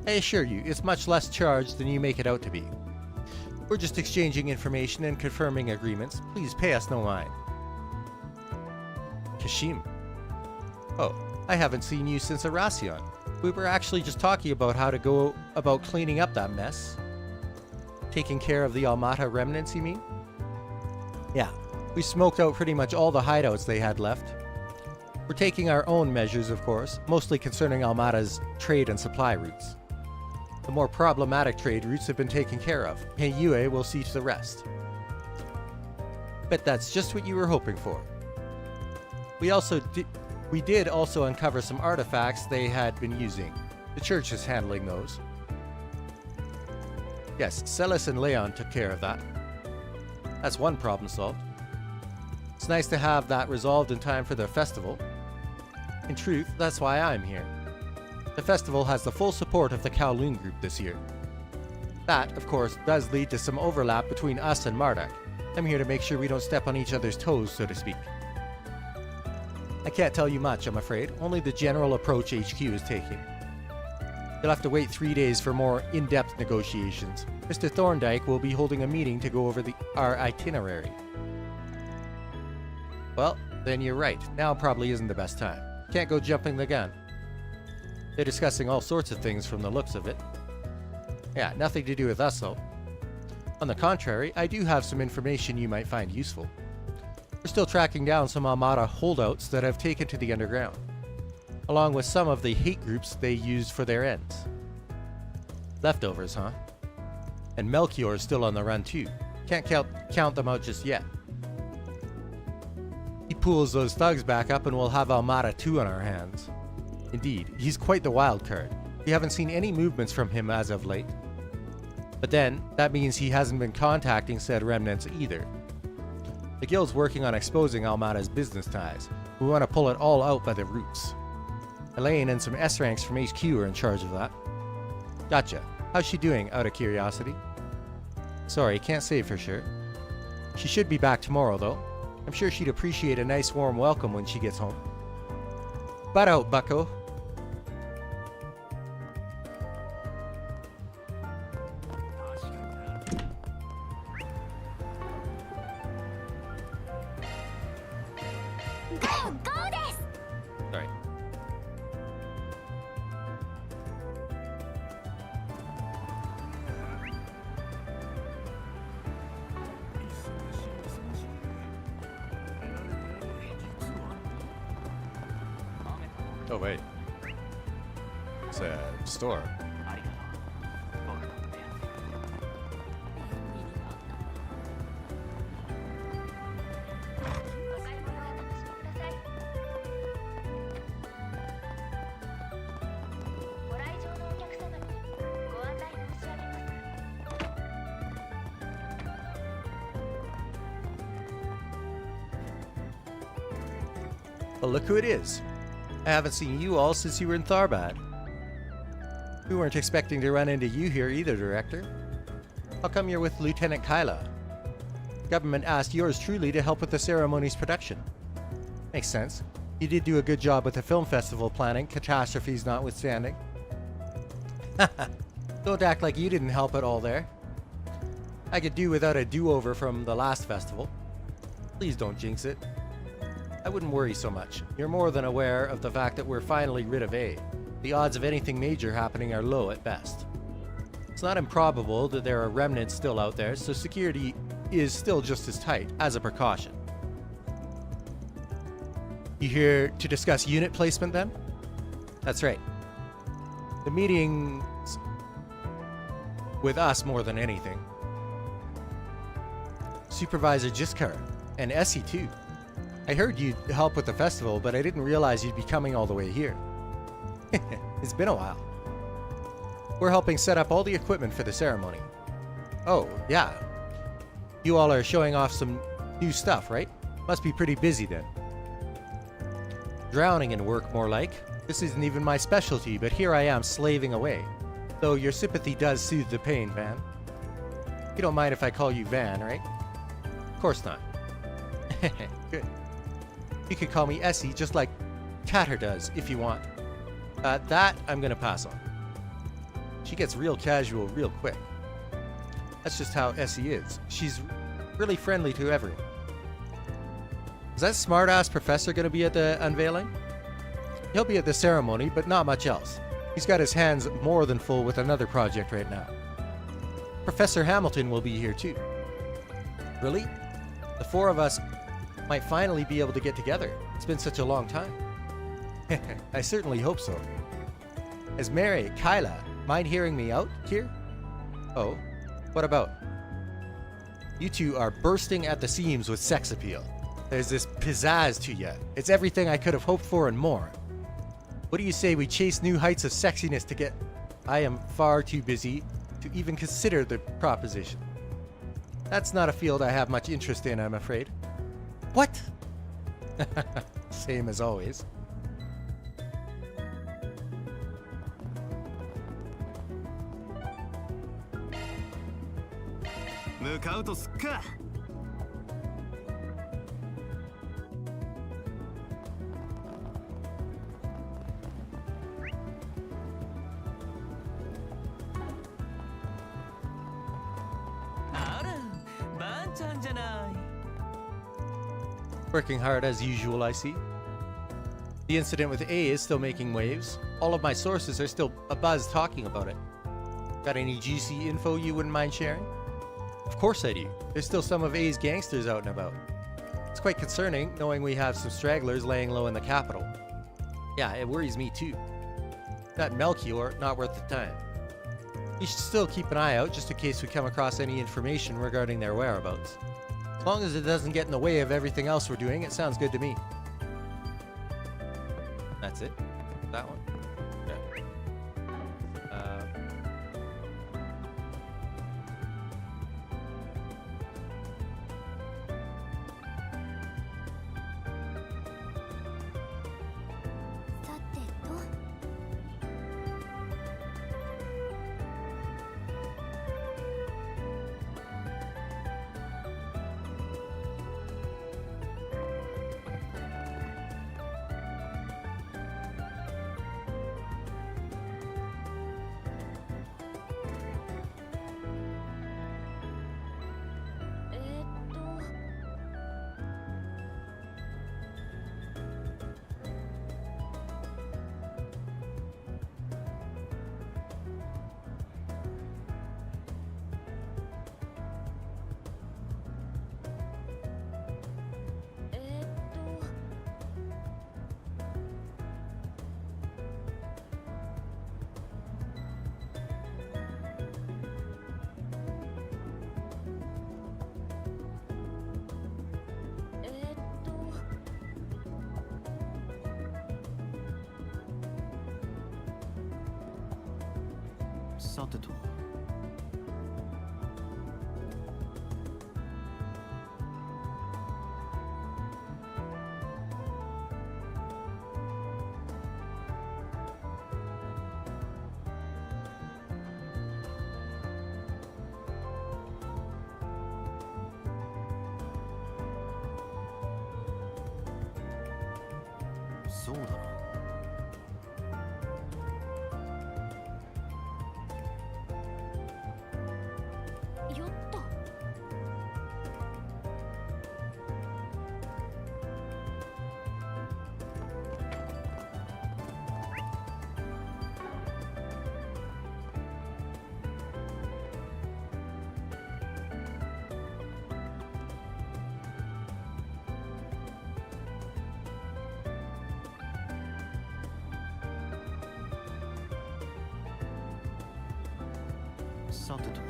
I assure you, it's much less charged than you make it out to be. We're just exchanging information and confirming agreements. Please pay us no mind. Kashim. Oh, I haven't seen you since Arasion. We were actually just talking about how to go about cleaning up that mess. Taking care of the Almata remnants, you mean? Yeah, we smoked out pretty much all the hideouts they had left. We're taking our own measures, of course, mostly concerning Almada's trade and supply routes. The more problematic trade routes have been taken care of, and Yue will see to the rest. Bet that's just what you were hoping for. We did also uncover some artifacts they had been using. The church is handling those. Yes, Celis and Leon took care of that. That's one problem solved. It's nice to have that resolved in time for the festival. In truth, that's why I'm here. The festival has the full support of the Kowloon group this year. That, of course, does lead to some overlap between us and Marduk. I'm here to make sure we don't step on each other's toes, so to speak. I can't tell you much, I'm afraid. Only the general approach HQ is taking. You'll have to wait 3 days for more in-depth negotiations. Mr. Thorndyke will be holding a meeting to go over our itinerary. Well, then you're right. Now probably isn't the best time. Can't go jumping the gun. They're discussing all sorts of things from the looks of it. Yeah, nothing to do with us though. On the contrary, I do have some information you might find useful. We're still tracking down some Almada holdouts that have taken to the underground, along with some of the hate groups they used for their ends. Leftovers, huh? And Melchior's still on the run too. Can't count them out just yet. He pulls those thugs back up and we'll have Almada 2 on our hands. Indeed, he's quite the wild card. We haven't seen any movements from him as of late. But then, that means he hasn't been contacting said remnants either. The guild's working on exposing Almada's business ties. We want to pull it all out by the roots. Elaine and some S-ranks from HQ are in charge of that. Gotcha. How's she doing, out of curiosity? Sorry, can't say for sure. She should be back tomorrow, though. I'm sure she'd appreciate a nice warm welcome when she gets home. Butt out, bucko. Sorry. Oh wait. It's a store. Well, look who it is. I haven't seen you all since you were in Tharbad. We weren't expecting to run into you here either, Director. How come you're with Lieutenant Kyla? Government asked yours truly to help with the ceremony's production. Makes sense. You did do a good job with the film festival planning, catastrophes notwithstanding. Don't act like you didn't help at all there. I could do without a do-over from the last festival. Please don't jinx it. I wouldn't worry so much. You're more than aware of the fact that we're finally rid of A. The odds of anything major happening are low at best. It's not improbable that there are remnants still out there, so security is still just as tight, as a precaution. You here to discuss unit placement then? That's right. The meeting's with us more than anything. Supervisor Jiskar, and Essie too. I heard you'd help with the festival, but I didn't realize you'd be coming all the way here. It's been a while. We're helping set up all the equipment for the ceremony. Oh, yeah. You all are showing off some new stuff, right? Must be pretty busy then. Drowning in work, more like. This isn't even my specialty, but here I am slaving away. Though your sympathy does soothe the pain, Van. You don't mind if I call you Van, right? Of course not. Good. You could call me Essie, just like Tatter does, if you want. That I'm gonna pass on. She gets real casual real quick. That's just how Essie is. She's really friendly to everyone. Is that smart-ass professor gonna be at the unveiling? He'll be at the ceremony, but not much else. He's got his hands more than full with another project right now. Professor Hamilton will be here too. Really? The 4 of us might finally be able to get together. It's been such a long time. I certainly hope so. As Mary, Kyla, mind hearing me out here? Oh, what about? You two are bursting at the seams with sex appeal. There's this pizzazz to you. It's everything I could have hoped for and more. What do you say we chase new heights of sexiness to get... I am far too busy to even consider the proposition. That's not a field I have much interest in, I'm afraid. What? Same as always. Working hard as usual, I see. The incident with A is still making waves. All of my sources are still abuzz talking about it. Got any juicy info you wouldn't mind sharing? Of course I do. There's still some of A's gangsters out and about. It's quite concerning knowing we have some stragglers laying low in the capital. Yeah, it worries me too. That Melchior, not worth the time. You should still keep an eye out just in case we come across any information regarding their whereabouts. As long as it doesn't get in the way of everything else we're doing, it sounds good to me. That's it? That one? Okay.さてと。そうだな。よっと。さてと。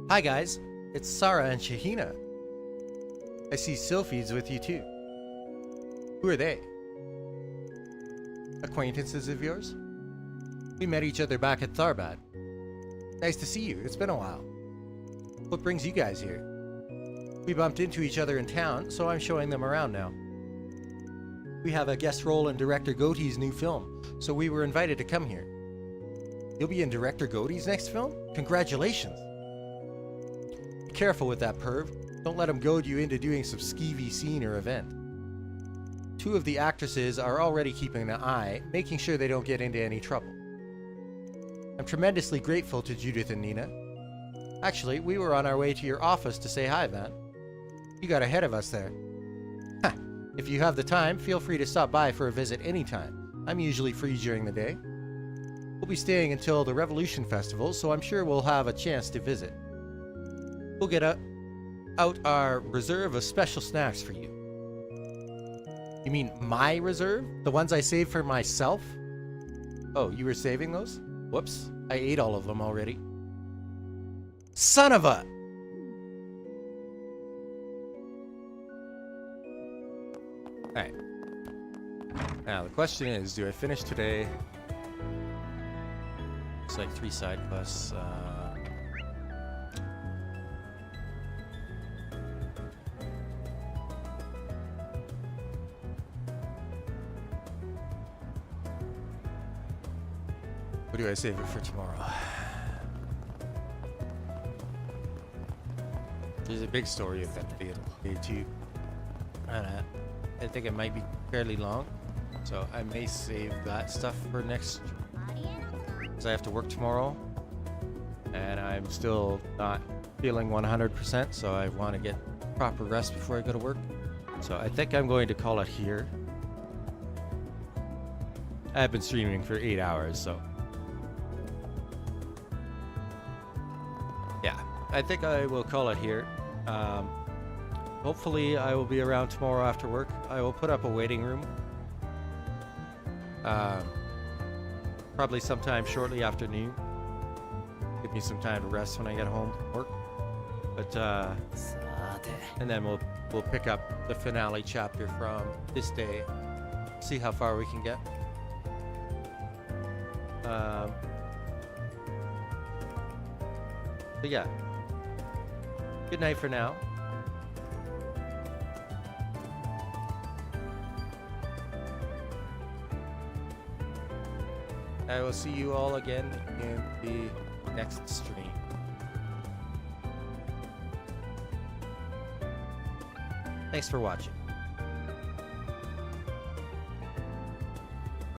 Hi guys, it's Sarah and Shahina. I see Sylphie's with you too. Who are they? Acquaintances of yours? We met each other back at Tharbad. Nice to see you, it's been a while. What brings you guys here? We bumped into each other in town, so I'm showing them around now. We have a guest role in Director Goatee's new film, so we were invited to come here. You'll be in Director Goatee's next film? Congratulations! Careful with that perv. Don't let him goad you into doing some skeevy scene or event. 2 of the actresses are already keeping an eye, making sure they don't get into any trouble. I'm tremendously grateful to Judith and Nina. Actually, we were on our way to your office to say hi, Van. You got ahead of us there. Ha! If you have the time, feel free to stop by for a visit anytime. I'm usually free during the day. We'll be staying until the Revolution Festival, so I'm sure we'll have a chance to visit. We'll get out our reserve of special snacks for you. You mean my reserve? The ones I saved for myself? Oh, you were saving those? Whoops, I ate all of them already. Son of a... Alright. Now, the question is, do I finish today? It's like 3 side quests. Or do I save it for tomorrow? There's a big story event day 2. I think it might be fairly long, so I may save that stuff for next. Because I have to work tomorrow, and I'm still not feeling 100%, so I want to get proper rest before I go to work. So I think I'm going to call it here. I've been streaming for 8 hours, so yeah, I think I will call it here. Hopefully I will be around tomorrow after work. I will put up a waiting room. Probably sometime shortly after noon. Give me some time to rest when I get home from work. But and then we'll pick up the finale chapter from this day. See how far we can get. But yeah. Good night for now. I will see you all again in the next stream. Thanks for watching.